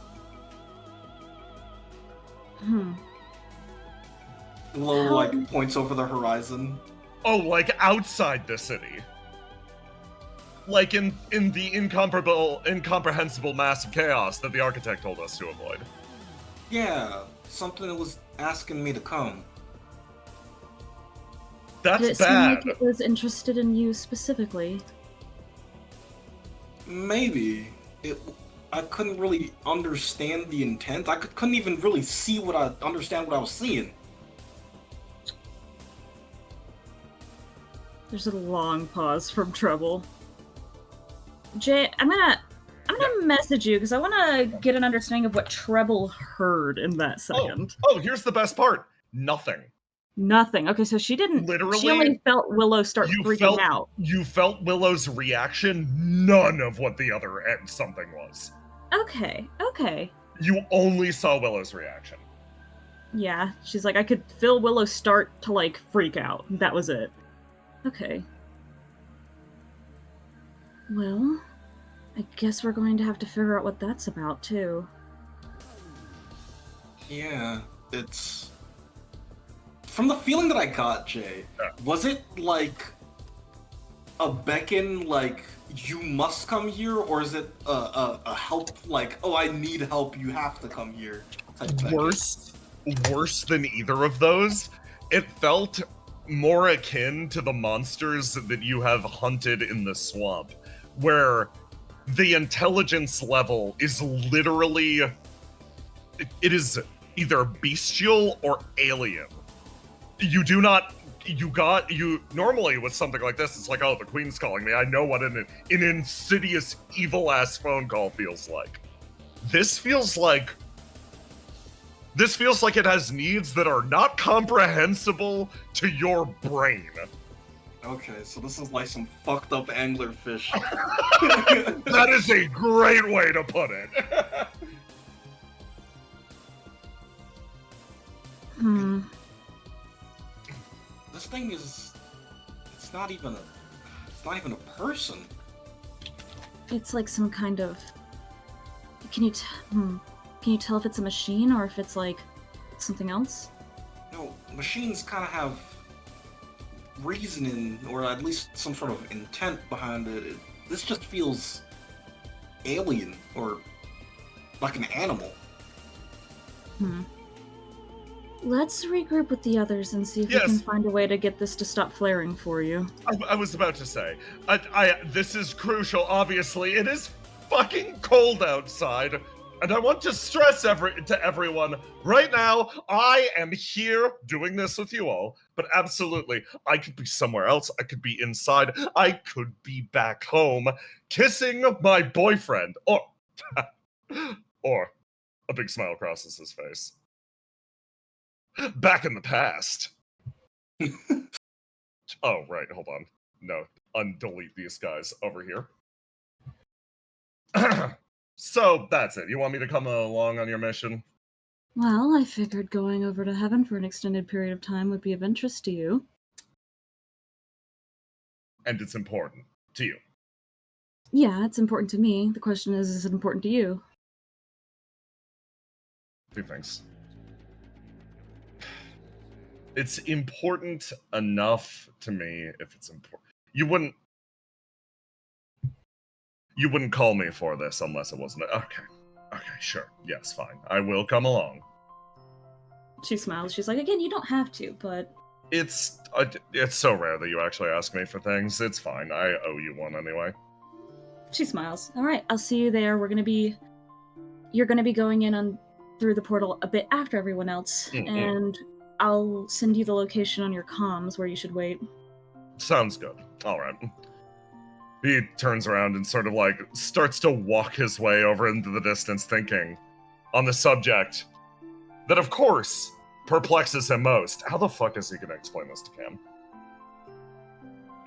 Willow points over the horizon. Oh, like outside the city. Like in the incomprehensible mass of chaos that the architect told us to avoid. Yeah, something that was asking me to come. That's Did it bad. seem like it was interested in you specifically? Maybe. I couldn't really understand the intent. I couldn't even really understand what I was seeing. There's a long pause from Trouble. Jay, I'm gonna message you because I want to get an understanding of what Treble heard in that second. Oh, here's the best part. Nothing. Nothing. Okay, so she didn't. Literally, she only felt Willow start freaking out. You felt Willow's reaction. None of what the other end something was. Okay. You only saw Willow's reaction. Yeah, she's like, I could feel Willow start to freak out. That was it. Okay. Well, I guess we're going to have to figure out what that's about, too. Yeah, it's... From the feeling that I got, Jay, was it like a beckon, like, you must come here, or is it a help, like, oh, I need help, you have to come here type beckon? Worse than either of those. It felt more akin to the monsters that you have hunted in the swamp, where the intelligence level is literally... It is either bestial or alien. You do not... Normally with something like this, it's like, oh, the queen's calling me. I know what an insidious, evil-ass phone call feels like. This feels like it has needs that are not comprehensible to your brain. Okay, so this is like some fucked up anglerfish. That is a great way to put it. This thing is... It's not even a person. It's like some kind of... Can you tell if it's a machine or if it's like something else? No, machines kind of have reasoning, or at least some sort of intent behind it. This just feels alien, or like an animal. Let's regroup with the others and see if we can find a way to get this to stop flaring for you. I was about to say, this is crucial, obviously. It is fucking cold outside, and I want to stress to everyone, right now, I am here doing this with you all, but absolutely, I could be somewhere else, I could be inside, I could be back home, kissing my boyfriend, or a big smile crosses his face. Back in the past. Oh, right, hold on. No, undelete these guys over here. So, that's it. You want me to come along on your mission? Well, I figured going over to heaven for an extended period of time would be of interest to you. And it's important to you. Yeah, it's important to me. The question is it important to you? Two things. It's important enough to me if it's important. You wouldn't call me for this unless it wasn't. Okay, sure. Yes, fine. I will come along. She smiles. She's like, again, you don't have to, but... It's so rare that you actually ask me for things. It's fine. I owe you one anyway. She smiles. All right, I'll see you there. You're gonna be going in through the portal a bit after everyone else, and I'll send you the location on your comms where you should wait. Sounds good. All right. He turns around and sort of like starts to walk his way over into the distance, thinking on the subject that, of course, perplexes him most. How the fuck is he going to explain this to Cam?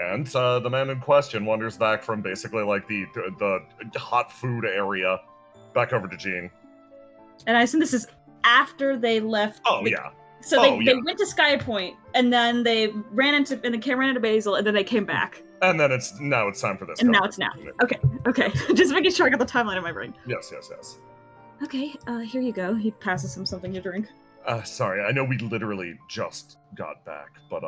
And the man in question wanders back from basically like the hot food area back over to Jean. And I assume this is after they left. Yeah. So they went to Skypoint, and then they ran into Basil, and then they came back. And then it's time for this. And now it's now. Okay. Just making sure I got the timeline in my brain. Yes. Okay, here you go. He passes him something to drink. Sorry, I know we literally just got back, but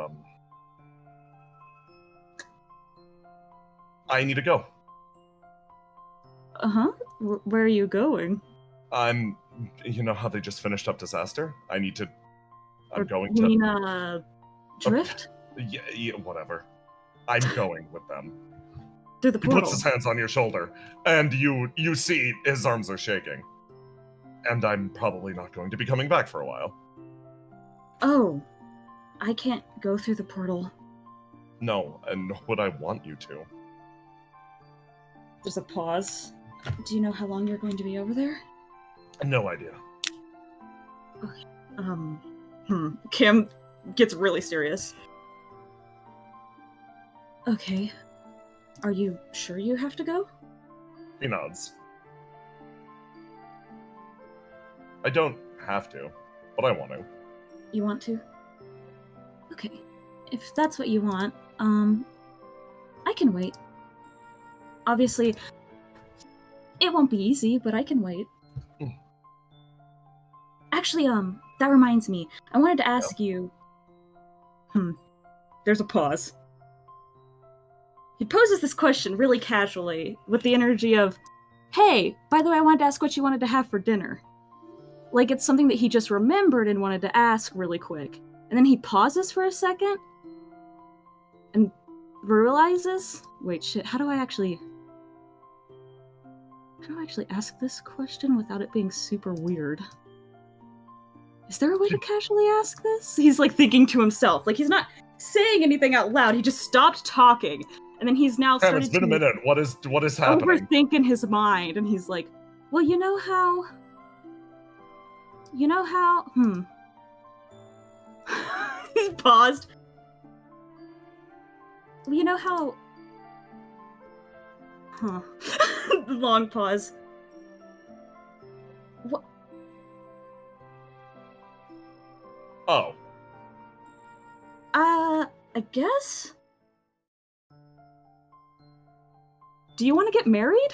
I need to go. Uh-huh. Where are you going? You know how they just finished up Disaster? I'm going to... You to... mean, Drift? Yeah, whatever. I'm going with them. Through the portal. He puts his hands on your shoulder, and you see his arms are shaking. And I'm probably not going to be coming back for a while. Oh. I can't go through the portal. No, and would I want you to? There's a pause. Do you know how long you're going to be over there? No idea. Okay. Kim gets really serious. Okay. Are you sure you have to go? He nods. I don't have to, but I want to. You want to? Okay. If that's what you want, I can wait. obviously, it won't be easy, but I can wait. Actually, that reminds me. I wanted to ask you... There's a pause. He poses this question really casually, with the energy of, hey, by the way, I wanted to ask what you wanted to have for dinner. Like it's something that he just remembered and wanted to ask really quick. And then he pauses for a second, and realizes, wait, shit, how do I actually ask this question without it being super weird? Is there a way to casually ask this? He's like thinking to himself. Like he's not saying anything out loud. He just stopped talking. And then he's now started it's been a minute. What is happening? Overthink in his mind. And he's like, well, you know how... He's paused. You know how... Long pause. What? Oh. I guess? Do you want to get married?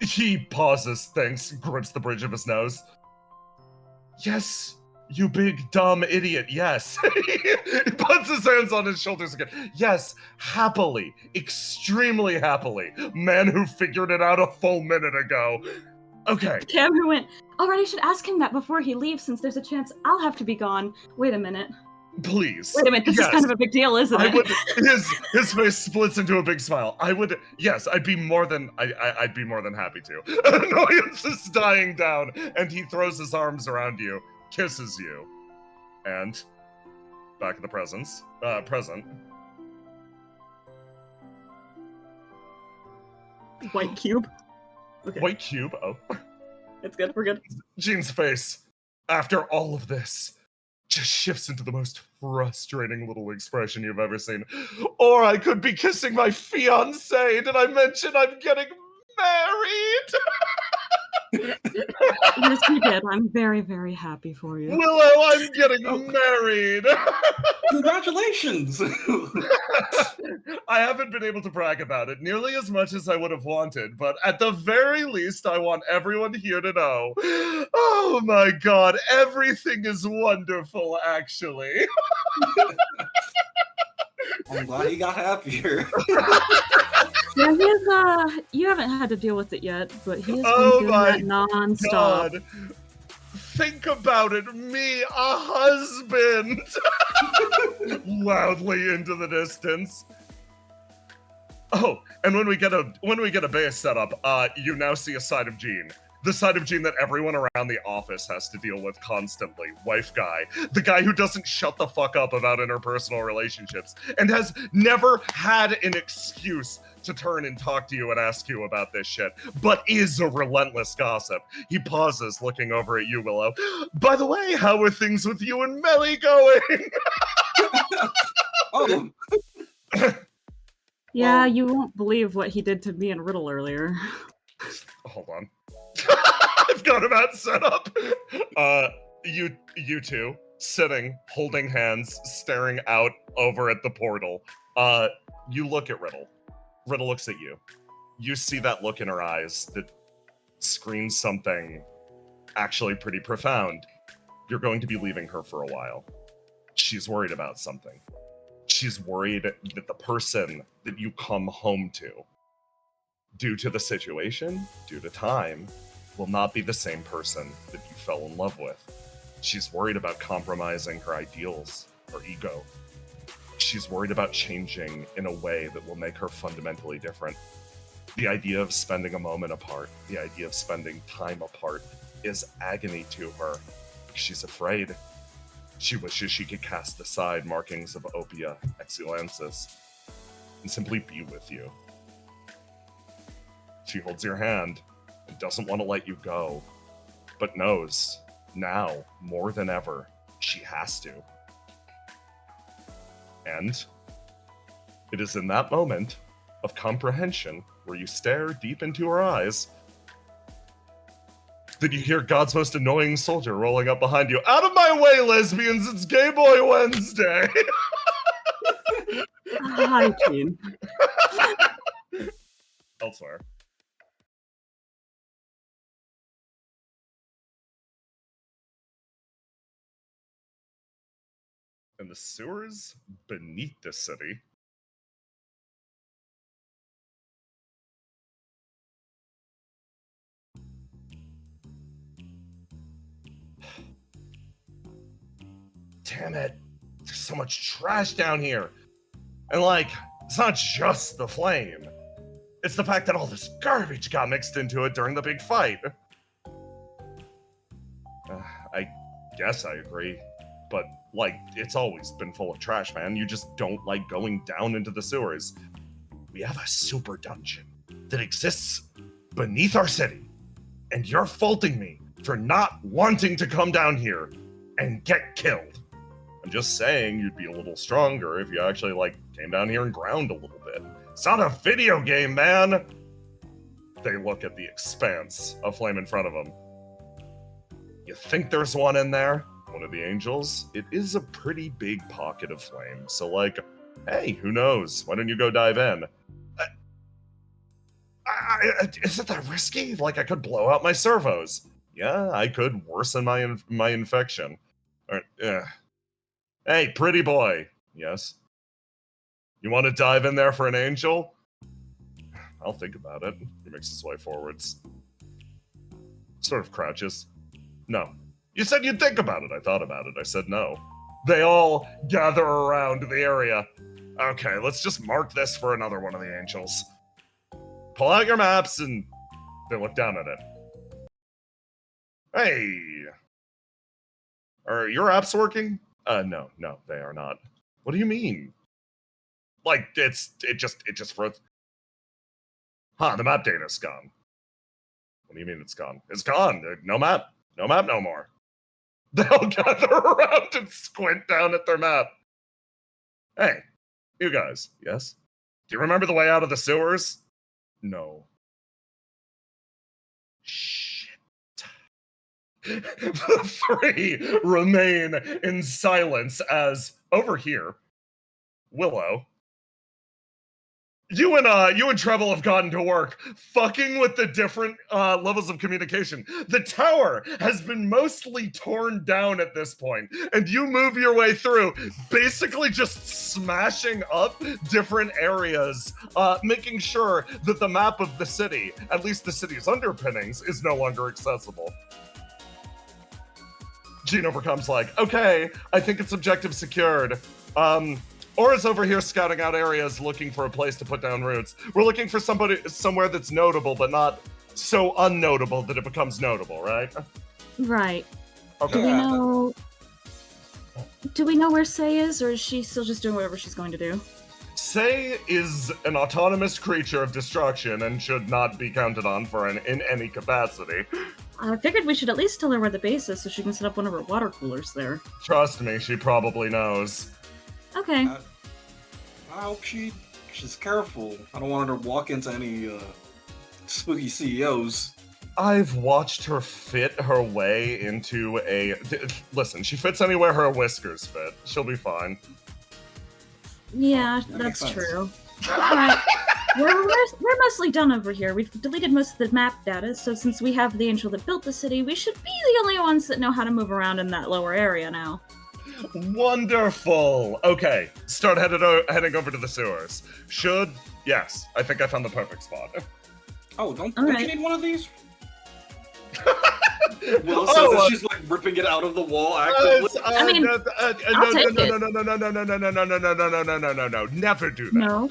He pauses, thinks, grunts the bridge of his nose. Yes, you big dumb idiot, yes. He puts his hands on his shoulders again. Yes, happily, extremely happily. Man who figured it out a full minute ago. Okay. Cameron went, alright, I should ask him that before he leaves since there's a chance I'll have to be gone. Wait a minute. Please. Wait a minute, this is kind of a big deal, isn't it? His face splits into a big smile. I'd be more than happy to. Annoyance is dying down, and he throws his arms around you, kisses you, and back in the present. White cube. Okay. White cube. Oh, it's good. We're good. Jean's face, after all of this, just shifts into the most frustrating little expression you've ever seen. Or I could be kissing my fiancé. Did I mention I'm getting married? Yes, you did. I'm very, very happy for you. Willow, I'm getting married. Congratulations. I haven't been able to brag about it nearly as much as I would have wanted, but at the very least, I want everyone here to know. Oh my god, everything is wonderful, actually. I'm glad you got happier. Yeah, you haven't had to deal with it yet, but he has been doing that nonstop. God. Think about it, me, a husband! Loudly into the distance. Oh, and when we get a base set up, you now see a side of Jean. The side of Jean that everyone around the office has to deal with constantly. Wife guy. The guy who doesn't shut the fuck up about interpersonal relationships and has never had an excuse to turn and talk to you and ask you about this shit, but is a relentless gossip. He pauses, looking over at you, Willow. By the way, how are things with you and Melly going? Oh. Yeah, Well, you won't believe what he did to me and Riddle earlier. Hold on. I've got him out set up. You two, sitting, holding hands, staring out over at the portal. You look at Riddle. Riddle looks at you. You see that look in her eyes that screams something actually pretty profound. You're going to be leaving her for a while. She's worried about something. She's worried that the person that you come home to, due to the situation, due to time, will not be the same person that you fell in love with. She's worried about compromising her ideals, her ego. She's worried about changing in a way that will make her fundamentally different. The idea of spending a moment apart, the idea of spending time apart, is agony to her. She's afraid. She wishes she could cast aside markings of OPIA, Exulansis, and simply be with you. She holds your hand and doesn't want to let you go, but knows, now, more than ever, she has to. And it is in that moment of comprehension, where you stare deep into her eyes, that you hear God's most annoying soldier rolling up behind you. Out of my way, lesbians! It's Gay Boy Wednesday! Hi, Jean. elsewhere. And the sewers beneath the city. Damn it. There's so much trash down here. And like, it's not just the flame. It's the fact that all this garbage got mixed into it during the big fight. I guess I agree. But, like, it's always been full of trash, man. You just don't like going down into the sewers. We have a super dungeon that exists beneath our city. And you're faulting me for not wanting to come down here and get killed. I'm just saying you'd be a little stronger if you actually, like, came down here and ground a little bit. It's not a video game, man! They look at the expanse of flame in front of them. You think there's one in there? One of the angels? It is a pretty big pocket of flame, so like, hey, who knows? Why don't you go dive in? Isn't that risky? Like, I could blow out my servos. Yeah, I could worsen my infection. Hey, pretty boy. Yes? You want to dive in there for an angel? I'll think about it. He makes his way forwards. Sort of crouches. No. You said you'd think about it. I thought about it. I said no. They all gather around the area. Okay, let's just mark this for another one of the angels. Pull out your maps and they look down at it. Hey! Are your apps working? No, they are not. What do you mean? Like, it just froze. Huh, the map data's gone. What do you mean it's gone? It's gone. No map. No map no more. They'll gather around and squint down at their map. Hey, you guys, yes? Do you remember the way out of the sewers? No. Shit. The three remain in silence as, over here, Willow, you and Treble have gotten to work fucking with the different levels of communication. The tower has been mostly torn down at this point, and you move your way through, basically just smashing up different areas, making sure that the map of the city, at least the city's underpinnings, is no longer accessible. Gene overcomes like, okay, I think it's objective secured. Aura's over here scouting out areas, looking for a place to put down roots. We're looking for somewhere that's notable, but not so unnotable that it becomes notable, right? Right. Okay. Do we know where Say is, or is she still just doing whatever she's going to do? Say is an autonomous creature of destruction and should not be counted on in any capacity. I figured we should at least tell her where the base is so she can set up one of her water coolers there. Trust me, she probably knows. Okay. I hope she's careful. I don't want her to walk into any spooky CEOs. I've watched her fit her way into a... Listen, she fits anywhere her whiskers fit. She'll be fine. Yeah, that's true. Alright. We're mostly done over here. We've deleted most of the map data, so since we have the angel that built the city, we should be the only ones that know how to move around in that lower area now. Wonderful. Okay, start heading over to the sewers. Yes, I think I found the perfect spot. Oh, don't right. you need one of these? Will says that she's like ripping it out of the wall actively. I'll take it. No. Never do that. No.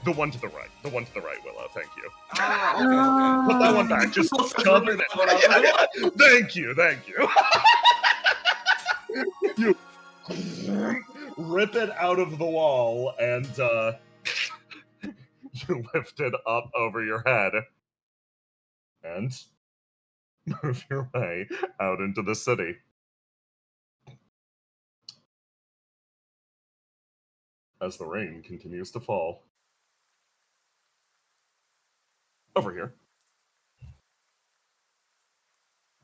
The one to the right. The one to the right, Willow. Thank you. Okay. Put that one back. Just shove it in. Thank you. You rip it out of the wall and you lift it up over your head and move your way out into the city. As the rain continues to fall. Over here.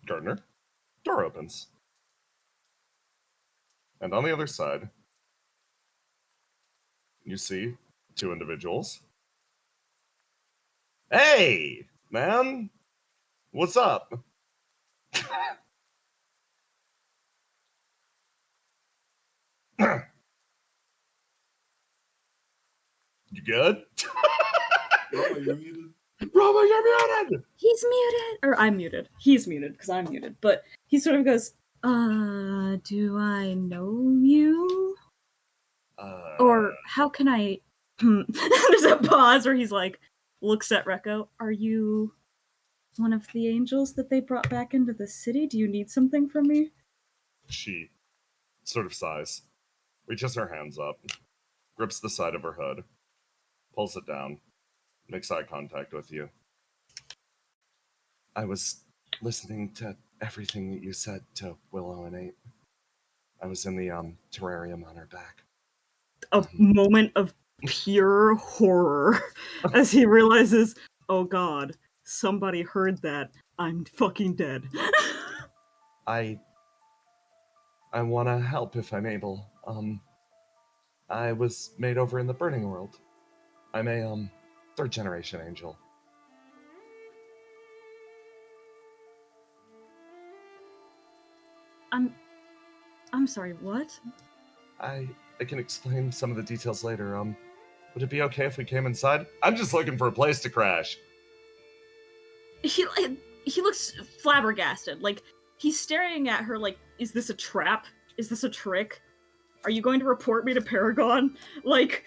Gardner. Door opens. And on the other side, you see two individuals. Hey, man. What's up? You good? Roma, you're muted. Roma, you're muted! He's muted, or I'm muted. He's muted because I'm muted. But he sort of goes, do I know you? Or how can I? There's a pause where he's like, looks at Rekko. Are you one of the angels that they brought back into the city? Do you need something from me? She sort of sighs, reaches her hands up, grips the side of her hood, pulls it down, makes eye contact with you. I was listening to everything that you said to Willow and Ape. I was in the terrarium on her back. A moment of pure horror as he realizes, oh god, somebody heard that. I'm fucking dead. I want to help if I'm able. I was made over in the burning world. I'm a third generation angel. I'm sorry, what? I can explain some of the details later. Would it be okay if we came inside? I'm just looking for a place to crash. He looks flabbergasted. Like, he's staring at her like, is this a trap? Is this a trick? Are you going to report me to Paragon? Like,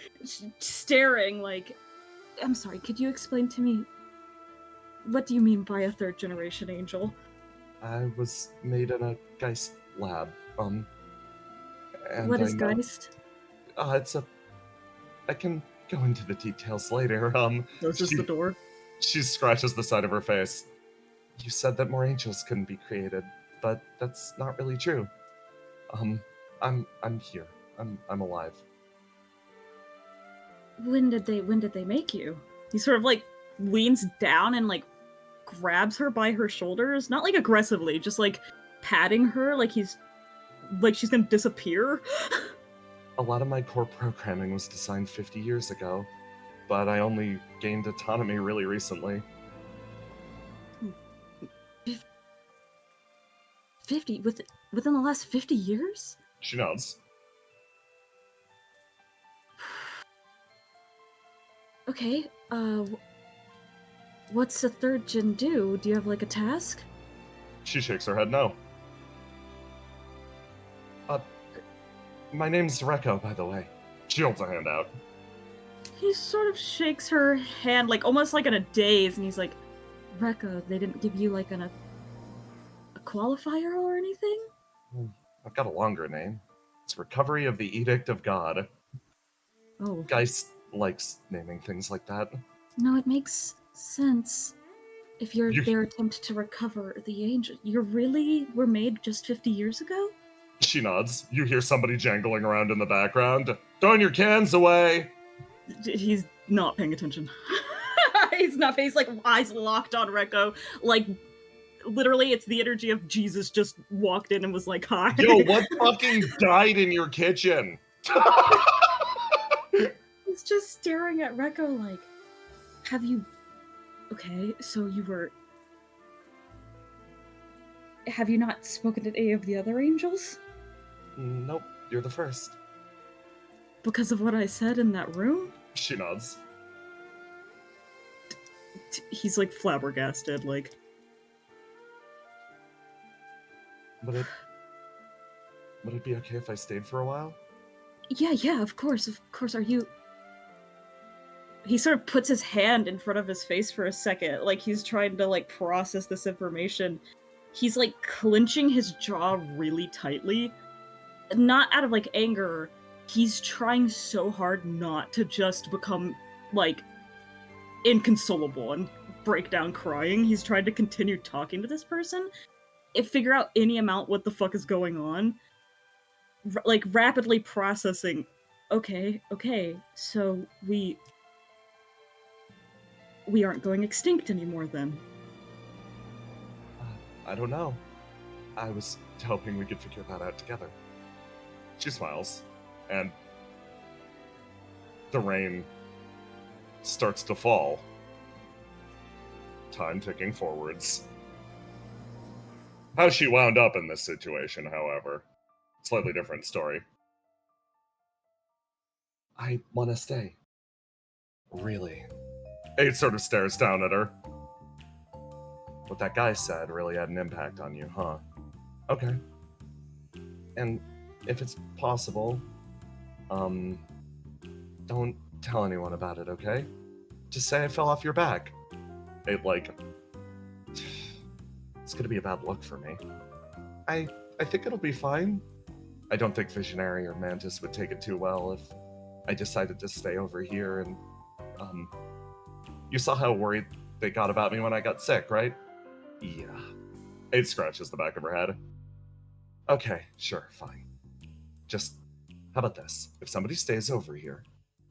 staring like, I'm sorry, could you explain to me, what do you mean by a third generation angel? I was made in a Geist lab. And What is I know, Geist? I can go into the details later. Closes the door. She scratches the side of her face. You said that more angels couldn't be created, but that's not really true. I'm here. I'm alive. When did they make you? He sort of like leans down and like grabs her by her shoulders, not like aggressively, just like patting her like she's gonna disappear. A lot of my core programming was designed 50 years ago, but I only gained autonomy really recently. 50 within the last 50 years? She nods. Okay, what's a third gen do? Do you have like a task? She shakes her head no. My name's Rekko, by the way. She holds a hand out. He sort of shakes her hand, like almost like in a daze, and he's like, Rekko, they didn't give you like a qualifier or anything? I've got a longer name. It's Recovery of the Edict of God. Oh. Geist likes naming things like that. No, it makes sense. If you're their attempt to recover the angel. You really were made just 50 years ago? She nods. You hear somebody jangling around in the background. Throwing your cans away! He's not paying attention. He's like eyes locked on Rekko. Like, literally, it's the energy of Jesus just walked in and was like, hi. Yo, what fucking died in your kitchen? He's just staring at Rekko like, have you... Okay, so you were... Have you not spoken to any of the other angels? Nope, you're the first. Because of what I said in that room? She nods. He's like flabbergasted, like... Would it be okay if I stayed for a while? Yeah, of course. Are you... He sort of puts his hand in front of his face for a second, like he's trying to like process this information. He's like clenching his jaw really tightly. Not out of like anger. He's trying so hard not to just become like inconsolable and break down crying. He's trying to continue talking to this person and figure out any amount what the fuck is going on. Like rapidly processing. Okay, so we aren't going extinct anymore then. I don't know. I was hoping we could figure that out together. She smiles, and the rain starts to fall. time ticking forwards. How she wound up in this situation, however, slightly different story. I want to stay. Really? 8 sort of stares down at her. What that guy said really had an impact on you, huh? Okay. And if it's possible, don't tell anyone about it, okay? Just say I fell off your back. It's gonna be a bad look for me. I think it'll be fine. I don't think Visionary or Mantis would take it too well if I decided to stay over here and, you saw how worried they got about me when I got sick, right? Yeah. 8 scratches the back of her head. Okay, sure, fine. Just, how about this? If somebody stays over here,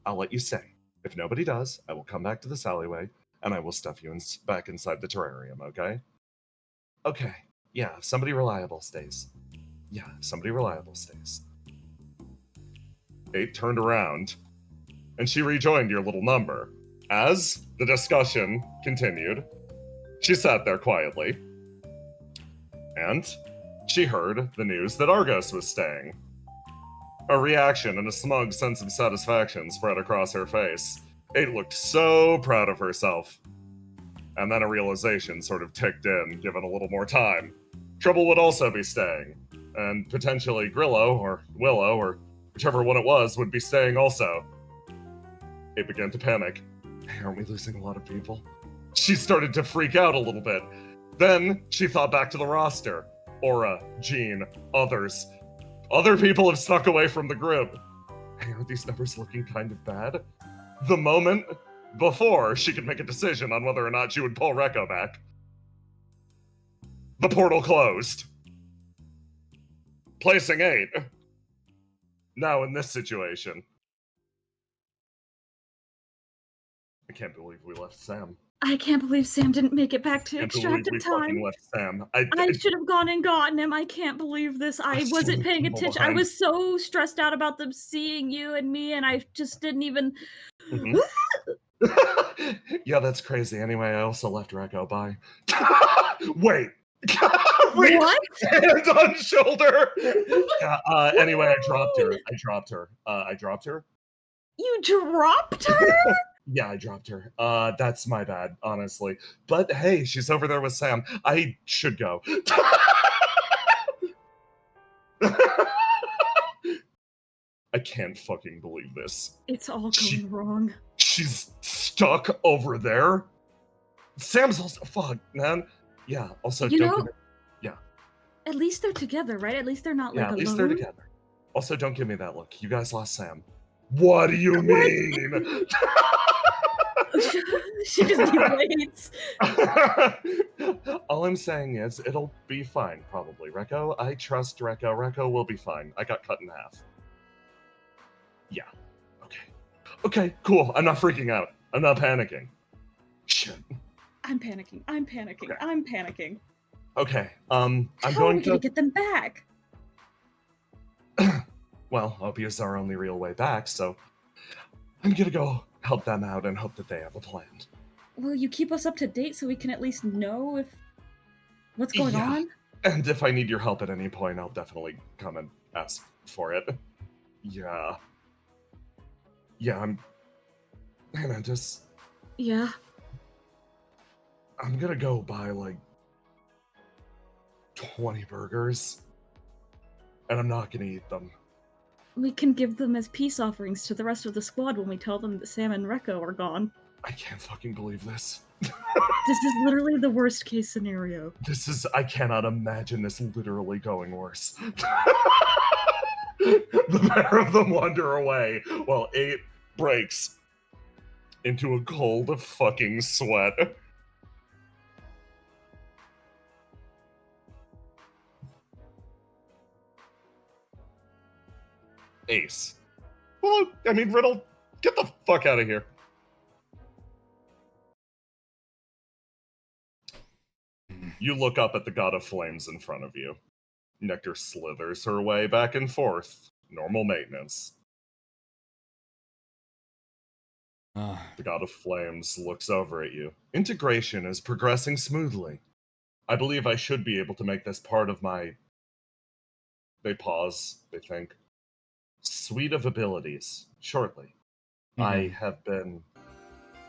I'll let you stay. If nobody does, I will come back to this alleyway, and I will stuff you back inside the terrarium, okay? Okay, yeah, if somebody reliable stays. Yeah, if somebody reliable stays. 8 turned around, and she rejoined your little number. As the discussion continued, she sat there quietly, and she heard the news that Argos was staying. A reaction and a smug sense of satisfaction spread across her face. 8 looked so proud of herself. And then a realization sort of ticked in, given a little more time. Trouble would also be staying, and potentially Grillo, or Willow, or whichever one it was, would be staying also. 8 began to panic. Hey, aren't we losing a lot of people? She started to freak out a little bit. Then she thought back to the roster. Aura, Jean, others. Other people have snuck away from the group. Hey, aren't these numbers looking kind of bad? The moment before she could make a decision on whether or not she would pull Rekko back, the portal closed, placing 8 now in this situation. I can't believe we left Sam. I can't believe Sam didn't make it back to I can't believe extracted we time. fucking left Sam. I should have gone and gotten him. I can't believe this. I I'm wasn't so paying attention. I behind. was so stressed out about them seeing you and me, and I just didn't even. Mhm. Yeah, that's crazy. Anyway, I also left Rekko. Bye. Wait. Reach What? hand on shoulder. Yeah, anyway, I dropped her. You dropped her? Yeah, I dropped her. That's my bad, honestly. But hey, she's over there with Sam. I should go. I can't fucking believe this. It's all She- going wrong. She's stuck over there. Sam's also fuck, man. Yeah. Also, You don't know, give me, at least they're together, right? At least they're not yeah, like at least alone. they're together. Also, don't give me that look. You guys lost Sam. What do you mean? She just deflates. All I'm saying is it'll be fine, probably. Rekko, I trust Rekko. Rekko will be fine. I got cut in half. Yeah. Okay. Okay, cool. I'm not freaking out. I'm not panicking. Shit. I'm panicking. Okay. I'm panicking. Okay. I'm How are going we gonna to. get them back? Well, OPIA is our only real way back, so I'm gonna go help them out and hope that they have a plan. Will you keep us up to date so we can at least know if what's going Yeah. on? And if I need your help at any point, I'll definitely come and ask for it. Yeah. Yeah, Hey, Mantis, Yeah. I'm gonna go buy like 20 burgers, and I'm not gonna eat them. We can give them as peace offerings to the rest of the squad when we tell them that Sam and Rekko are gone. I can't fucking believe this. This is literally the worst case scenario. I cannot imagine this literally going worse. The pair of them wander away while 8 breaks into a cold fucking sweat. Ace. Well, I mean, Riddle, get the fuck out of here. You look up at the God of Flames in front of you. Nectar slithers her way back and forth. Normal maintenance. The God of Flames looks over at you. Integration is progressing smoothly. I believe I should be able to make this part of my... They pause, they think. Suite of abilities, shortly. I have been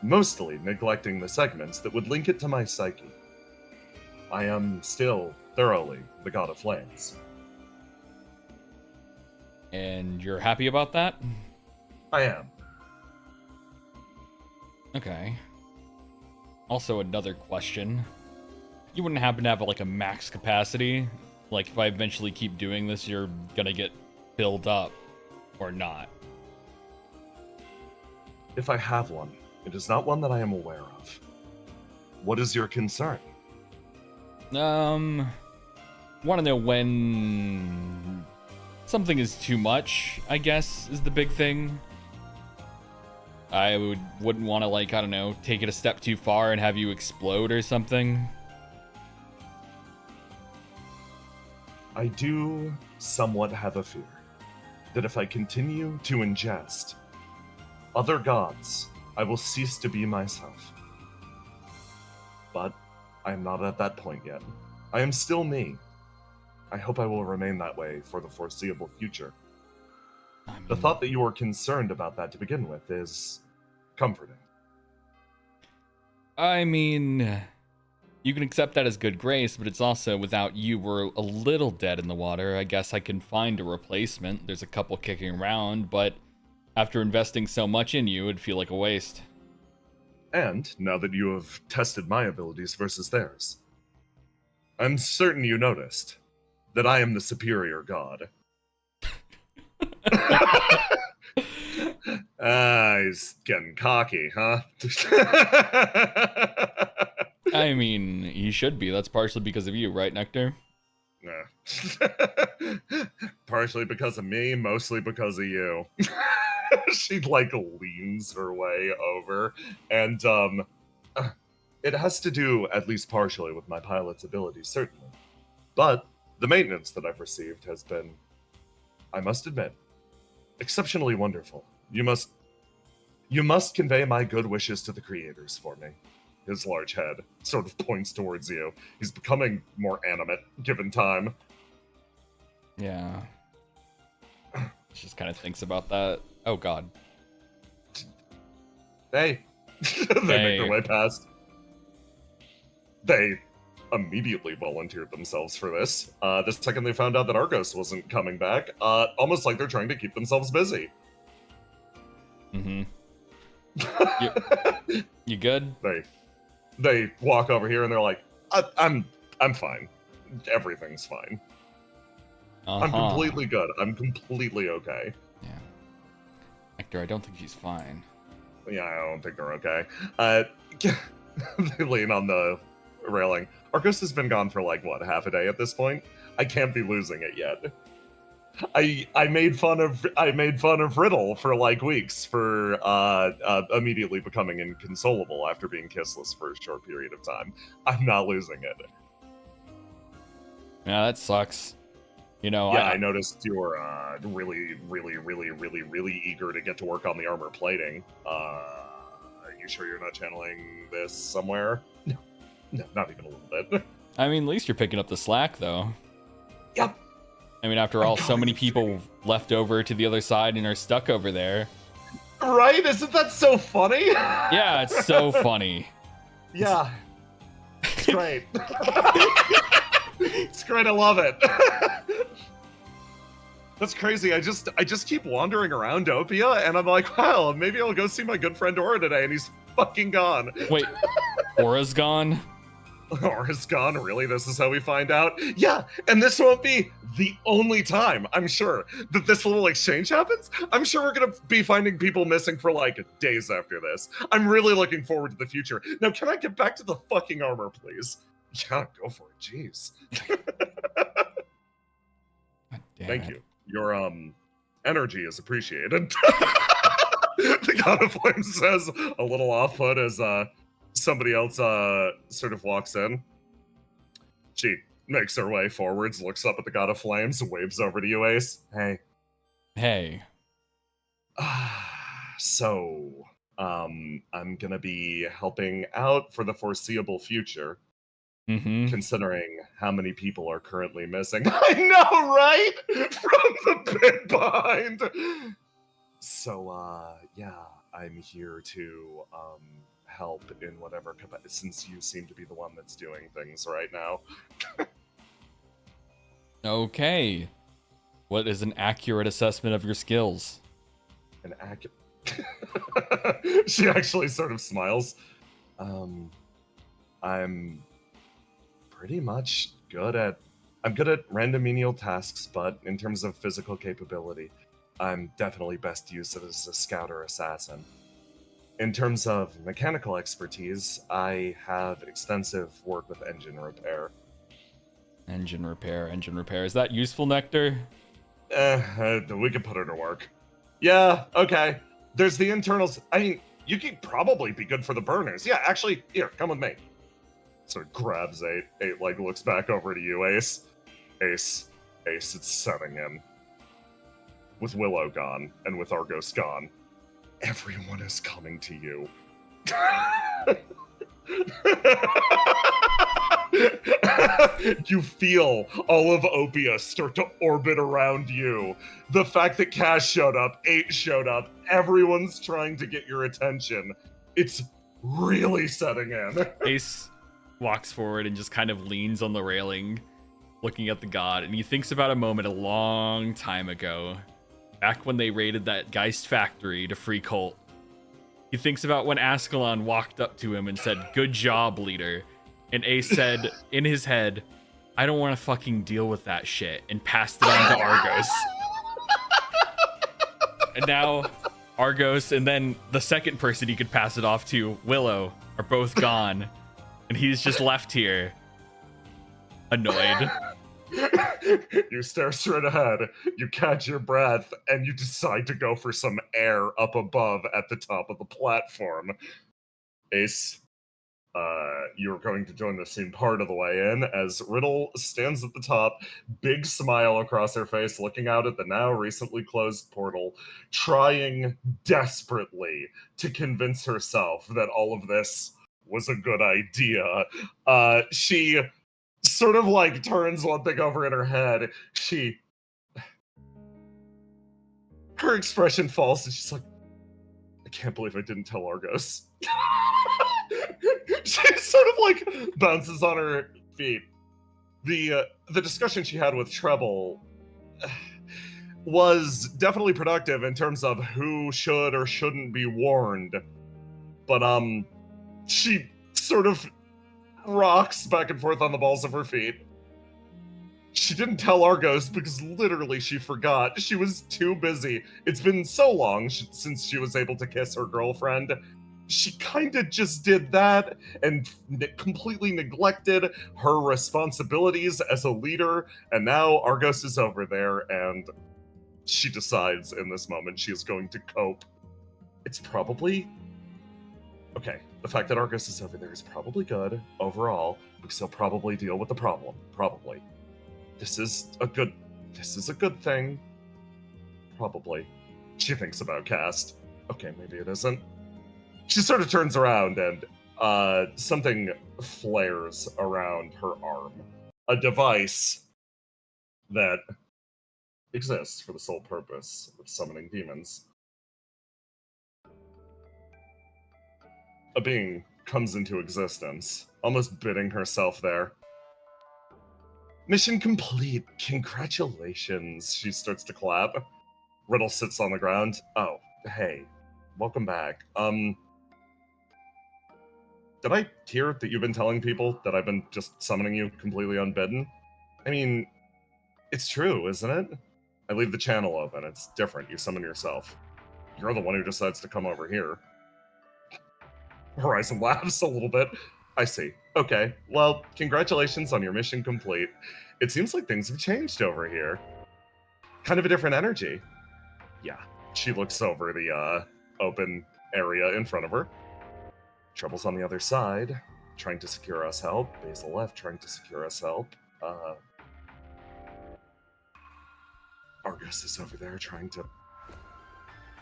mostly neglecting the segments that would link it to my psyche. I am still thoroughly the God of Flames. And you're happy about that? I am. Okay. Also, another question. You wouldn't happen to have like a max capacity? Like if I eventually keep doing this, you're gonna get filled up or not? If I have one, it is not one that I am aware of. What is your concern? Want to know when something is too much, I guess, is the big thing. I wouldn't want to, like, I don't know, take it a step too far and have you explode or something. I do somewhat have a fear that if I continue to ingest other gods, I will cease to be myself. But I am not at that point yet. I am still me. I hope I will remain that way for the foreseeable future. The thought that you are concerned about that to begin with is comforting. I mean, you can accept that as good grace, but it's also without you, we're a little dead in the water. I guess I can find a replacement. There's a couple kicking around, but after investing so much in you, it'd feel like a waste. And now that you have tested my abilities versus theirs, I'm certain you noticed that I am the superior god. He's getting cocky, huh? I mean, he should be. That's partially because of you, right, Nectar? Nah. Partially because of me, mostly because of you. She, like, leans her way over, and, it has to do, at least partially, with my pilot's abilities, certainly. But the maintenance that I've received has been, I must admit, exceptionally wonderful. You must convey my good wishes to the creators for me. His large head sort of points towards you. He's becoming more animate, given time. Yeah. Just kind of thinks about that. Oh, God. Hey. They make their way past. They immediately volunteered themselves for this. The second they found out that Argos wasn't coming back, almost like they're trying to keep themselves busy. Mm-hmm. You good? They walk over here and they're like, I'm fine. Everything's fine. I'm completely good. I'm completely okay. Yeah. Hector, I don't think she's fine. Yeah, I don't think they're okay. They lean on the railing. Arcos has been gone for like, what, half a day at this point? I can't be losing it yet. I made fun of Riddle for like weeks for immediately becoming inconsolable after being kissless for a short period of time. I'm not losing it. Yeah, that sucks. You know, yeah, I noticed you were really eager to get to work on the armor plating. Are you sure you're not channeling this somewhere? No, not even a little bit. I mean, at least you're picking up the slack, though. Yep. I mean, after all, so many people left over to the other side and are stuck over there. Right? Isn't that so funny? Yeah, it's so funny. Yeah. It's great. It's great. I love it. That's crazy. I just keep wandering around OPIA, and I'm like, wow, maybe I'll go see my good friend Aura today, and he's fucking gone. Wait, Aura's gone? Aura's gone? Really? This is how we find out? Yeah, and this won't be the only time, I'm sure, that this little exchange happens. I'm sure we're gonna be finding people missing for, like, days after this. I'm really looking forward to the future. Now, can I get back to the fucking armor, please? Yeah, go for it. Jeez. Thank you. Your, energy is appreciated. The God of Flame says, a little off-put as, somebody else sort of walks in. She makes her way forwards, looks up at the God of Flames, waves over to you, Ace. Hey. Hey. So, I'm gonna be helping out for the foreseeable future, considering how many people are currently missing. I know, right? From the pit behind. So, yeah, I'm here to help in whatever capacity, since you seem to be the one that's doing things right now. Okay. What is an accurate assessment of your skills? An accurate. She actually sort of smiles. I'm pretty much good at. I'm good at random menial tasks, but in terms of physical capability, I'm definitely best used as a scout or assassin. In terms of mechanical expertise, I have extensive work with engine repair. Engine repair. Is that useful, Nectar? We could put her to work. Yeah, okay. There's the internals. I mean, you could probably be good for the burners. Yeah, actually, here, come with me. Sort of grabs Eight, like, looks back over to you, Ace. Ace, it's setting in. With Willow gone, and with Argos gone, everyone is coming to you. You feel all of OPIA start to orbit around you. The fact that Cash showed up, 8 showed up, everyone's trying to get your attention. It's really setting in. Ace walks forward and just kind of leans on the railing, looking at the god, and he thinks about a moment a long time ago, back when they raided that Geist factory to free Colt. He thinks about when Ascalon walked up to him and said, "Good job, leader." And Ace said, in his head, "I don't want to fucking deal with that shit," and passed it on to Argos. And now Argos and then the second person he could pass it off to, Willow, are both gone. And he's just left here, annoyed. You stare straight ahead, you catch your breath, and you decide to go for some air up above at the top of the platform. Ace, you're going to join the scene part of the way in as Riddle stands at the top, big smile across her face, looking out at the now recently closed portal, trying desperately to convince herself that all of this was a good idea. She sort of like turns one thing over in her head. Her expression falls and she's like, I can't believe I didn't tell Argos. She sort of like bounces on her feet. The discussion she had with Treble was definitely productive in terms of who should or shouldn't be warned. But she sort of rocks back and forth on the balls of her feet. She didn't tell Argos because literally she forgot. She was too busy. It's been so long since she was able to kiss her girlfriend. She kind of just did that and completely neglected her responsibilities as a leader. And now Argos is over there and she decides in this moment she is going to cope. It's probably... Okay, the fact that Argos is over there is probably good overall because he'll probably deal with the problem. Probably. This is a good thing. Probably. She thinks about Cast. Okay, maybe it isn't. She sort of turns around and something flares around her arm. A device that exists for the sole purpose of summoning demons. A being comes into existence, almost bidding herself there. Mission complete. Congratulations. She starts to clap. Riddle sits on the ground. Oh, hey. Welcome back. Did I hear that you've been telling people that I've been just summoning you completely unbidden? I mean, it's true, isn't it? I leave the channel open. It's different. You summon yourself. You're the one who decides to come over here. Horizon laughs a little bit. I see. Okay. Well, congratulations on your mission complete. It seems like things have changed over here. Kind of a different energy. Yeah. She looks over the open area in front of her. Trouble's on the other side, trying to secure us help. Basil left, trying to secure us help. Argus is over there trying to...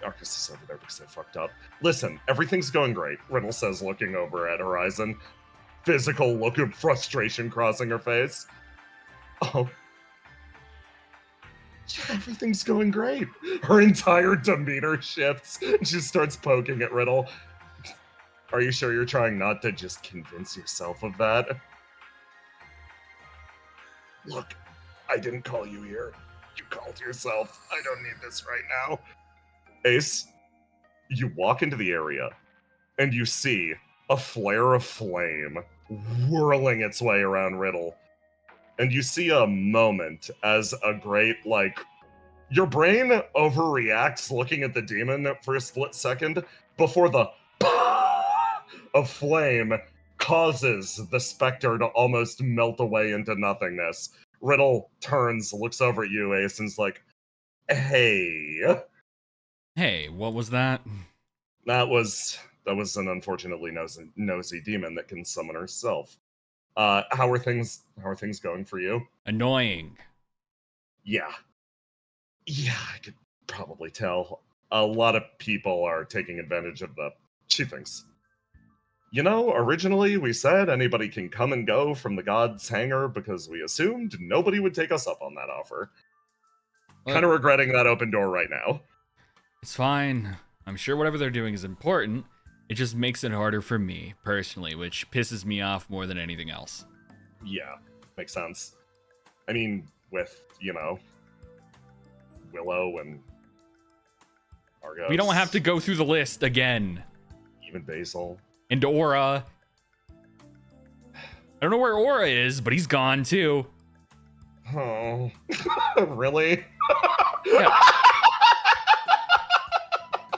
Arcus is over there because I fucked up. Listen, everything's going great, Riddle says, looking over at Horizon. Physical look of frustration crossing her face. Oh. Yeah, everything's going great. Her entire demeanor shifts. She starts poking at Riddle. Are you sure you're trying not to just convince yourself of that? Look, I didn't call you here. You called yourself. I don't need this right now. Ace, you walk into the area, and you see a flare of flame whirling its way around Riddle. And you see a moment as a great, your brain overreacts looking at the demon for a split second before the of flame causes the specter to almost melt away into nothingness. Riddle turns, looks over at you, Ace, and's like, hey. Hey, what was that? That was an unfortunately nosy demon that can summon herself. How are things going for you? Annoying. Yeah, I could probably tell. A lot of people are taking advantage of the chiefings. You know, originally we said anybody can come and go from the God's Hangar because we assumed nobody would take us up on that offer. Kind of regretting that open door right now. It's fine. I'm sure whatever they're doing is important. It just makes it harder for me, personally, which pisses me off more than anything else. Yeah, makes sense. I mean, with, Willow and Argos. We don't have to go through the list again. Even Basil. And Aura. I don't know where Aura is, but he's gone too. Oh, really?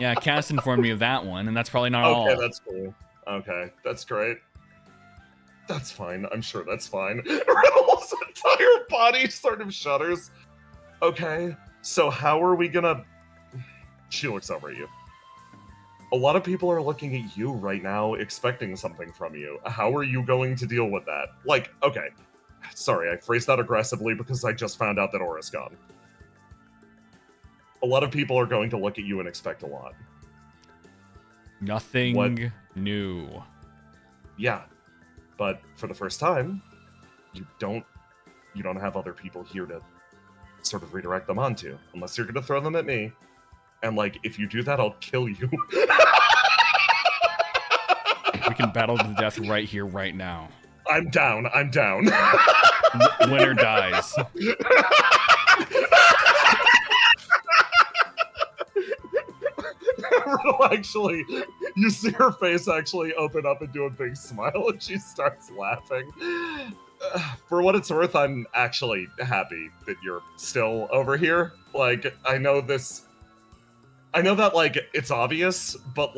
Yeah, Cass informed me of that one, and that's probably not all. Okay, that's cool. Okay, that's great. That's fine. I'm sure that's fine. Riddle's entire body sort of shudders. Okay, so how are we gonna... She looks over at you. A lot of people are looking at you right now, expecting something from you. How are you going to deal with that? Okay. Sorry, I phrased that aggressively because I just found out that Aura's gone. A lot of people are going to look at you and expect a lot. Nothing new. Yeah, but for the first time, you don't have other people here to sort of redirect them onto, unless you're going to throw them at me. And, if you do that, I'll kill you. We can battle to the death right here, right now. I'm down. Winner dies. Actually, you see her face actually open up and do a big smile, and she starts laughing. For what it's worth, I'm actually happy that you're still over here. I know that, it's obvious, but,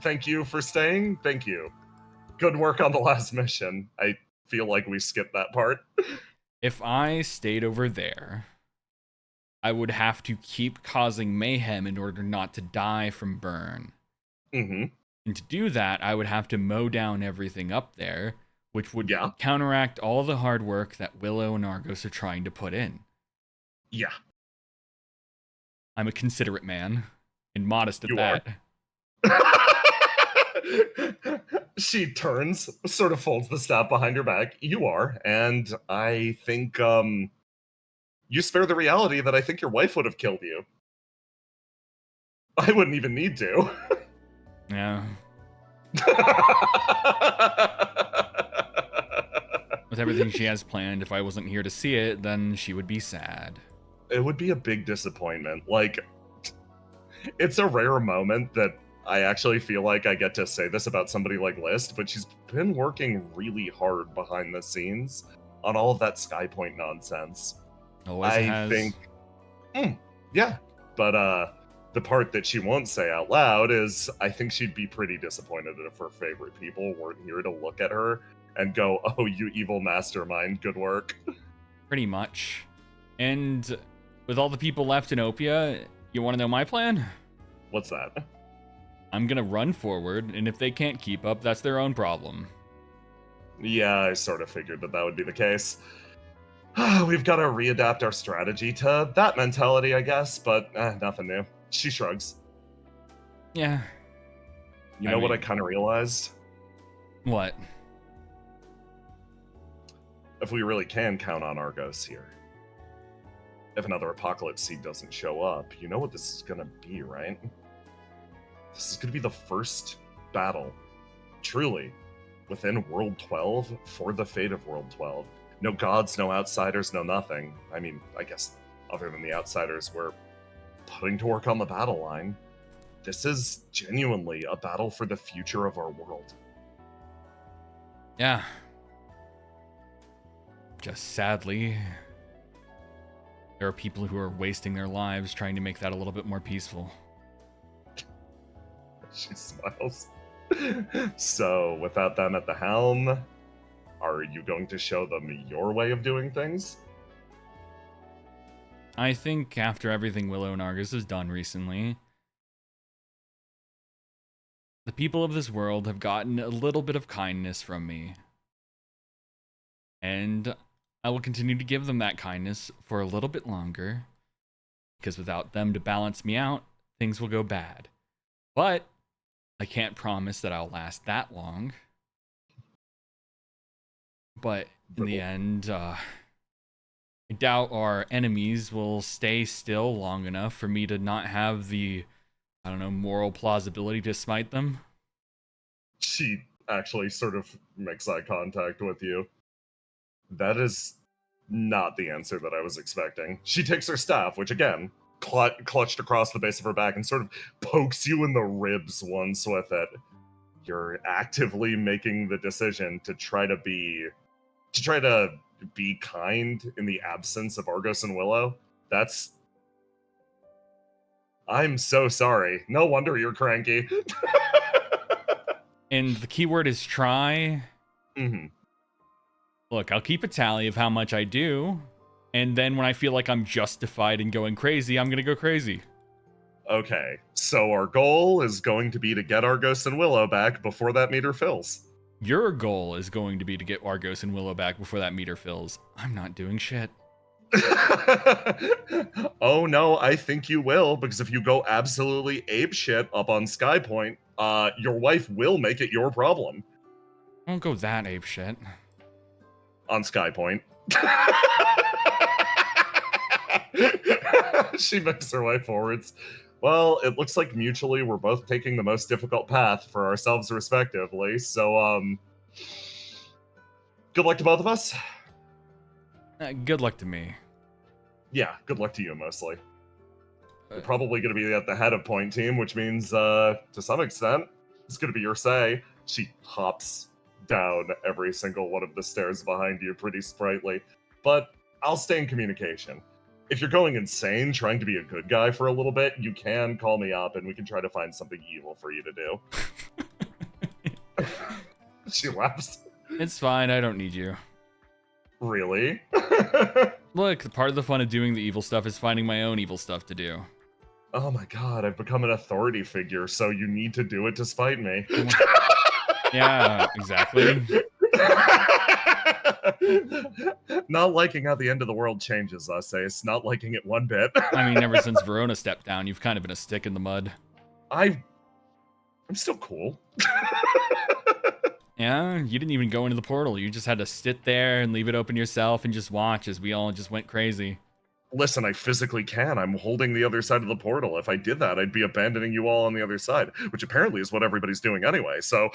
thank you for staying. Thank you. Good work on the last mission. I feel like we skipped that part. If I stayed over there, I would have to keep causing mayhem in order not to die from burn. Mm-hmm. And to do that, I would have to mow down everything up there, which would Yeah. counteract all the hard work that Willow and Argos are trying to put in. Yeah. I'm a considerate man, and modest at You that. She turns, sort of folds the staff behind her back. You are, and I think, you spare the reality that I think your wife would have killed you. I wouldn't even need to. Yeah. With everything she has planned, if I wasn't here to see it, then she would be sad. It would be a big disappointment. It's a rare moment that I actually feel like I get to say this about somebody like List, but she's been working really hard behind the scenes on all of that Skypoint nonsense. Always has. Yeah. But the part that she won't say out loud is I think she'd be pretty disappointed if her favorite people weren't here to look at her and go, oh, you evil mastermind, good work. Pretty much. And with all the people left in OPIA, you want to know my plan? What's that? I'm going to run forward, and if they can't keep up, that's their own problem. Yeah, I sort of figured that would be the case. We've got to readapt our strategy to that mentality, I guess, but nothing new. She shrugs. Yeah. You know what I kind of realized? What? If we really can count on Argos here, if another apocalypse seed doesn't show up, you know what this is gonna be, right? This is gonna be the first battle, truly, within World 12 for the fate of World 12. No gods, no outsiders, no nothing. I mean, I guess other than the outsiders we're putting to work on the battle line. This is genuinely a battle for the future of our world. Yeah. Just sadly, there are people who are wasting their lives trying to make that a little bit more peaceful. She smiles. So, without them at the helm, are you going to show them your way of doing things? I think after everything Willow and Argus has done recently, the people of this world have gotten a little bit of kindness from me. And I will continue to give them that kindness for a little bit longer, because without them to balance me out, things will go bad. But I can't promise that I'll last that long. But in the end, I doubt our enemies will stay still long enough for me to not have the, I don't know, moral plausibility to smite them. She actually sort of makes eye contact with you. That is not the answer that I was expecting. She takes her staff, which again, clutched across the base of her back, and sort of pokes you in the ribs once with it. You're actively making the decision to try to be kind in the absence of Argos and Willow. That's... I'm so sorry. No wonder you're cranky. And the keyword is try. Mm-hmm. Look, I'll keep a tally of how much I do, and then when I feel like I'm justified in going crazy, I'm gonna go crazy. Okay, so our goal is going to be to get Argos and Willow back before that meter fills. Your goal is going to be to get Argos and Willow back before that meter fills. I'm not doing shit. Oh no, I think you will, because if you go absolutely apeshit up on Skypoint, your wife will make it your problem. I won't go that ape shit. On Skypoint. She makes her way forwards. Well, it looks like mutually we're both taking the most difficult path for ourselves respectively, so, good luck to both of us. Good luck to me. Yeah, good luck to you, mostly. You're probably going to be at the head of point team, which means, to some extent, it's going to be your say. She hops down every single one of the stairs behind you pretty sprightly. But I'll stay in communication. If you're going insane trying to be a good guy for a little bit, you can call me up and we can try to find something evil for you to do. She laughs. It's fine, I don't need you. Really? Look, part of the fun of doing the evil stuff is finding my own evil stuff to do. Oh my god, I've become an authority figure, so you need to do it to spite me. Yeah, exactly. Not liking how the end of the world changes us, Ace. Not liking it one bit. I mean, ever since Verona stepped down, you've kind of been a stick in the mud. I'm still cool. Yeah, you didn't even go into the portal. You just had to sit there and leave it open yourself and just watch as we all just went crazy. Listen, I physically can. I'm holding the other side of the portal. If I did that, I'd be abandoning you all on the other side, which apparently is what everybody's doing anyway. So,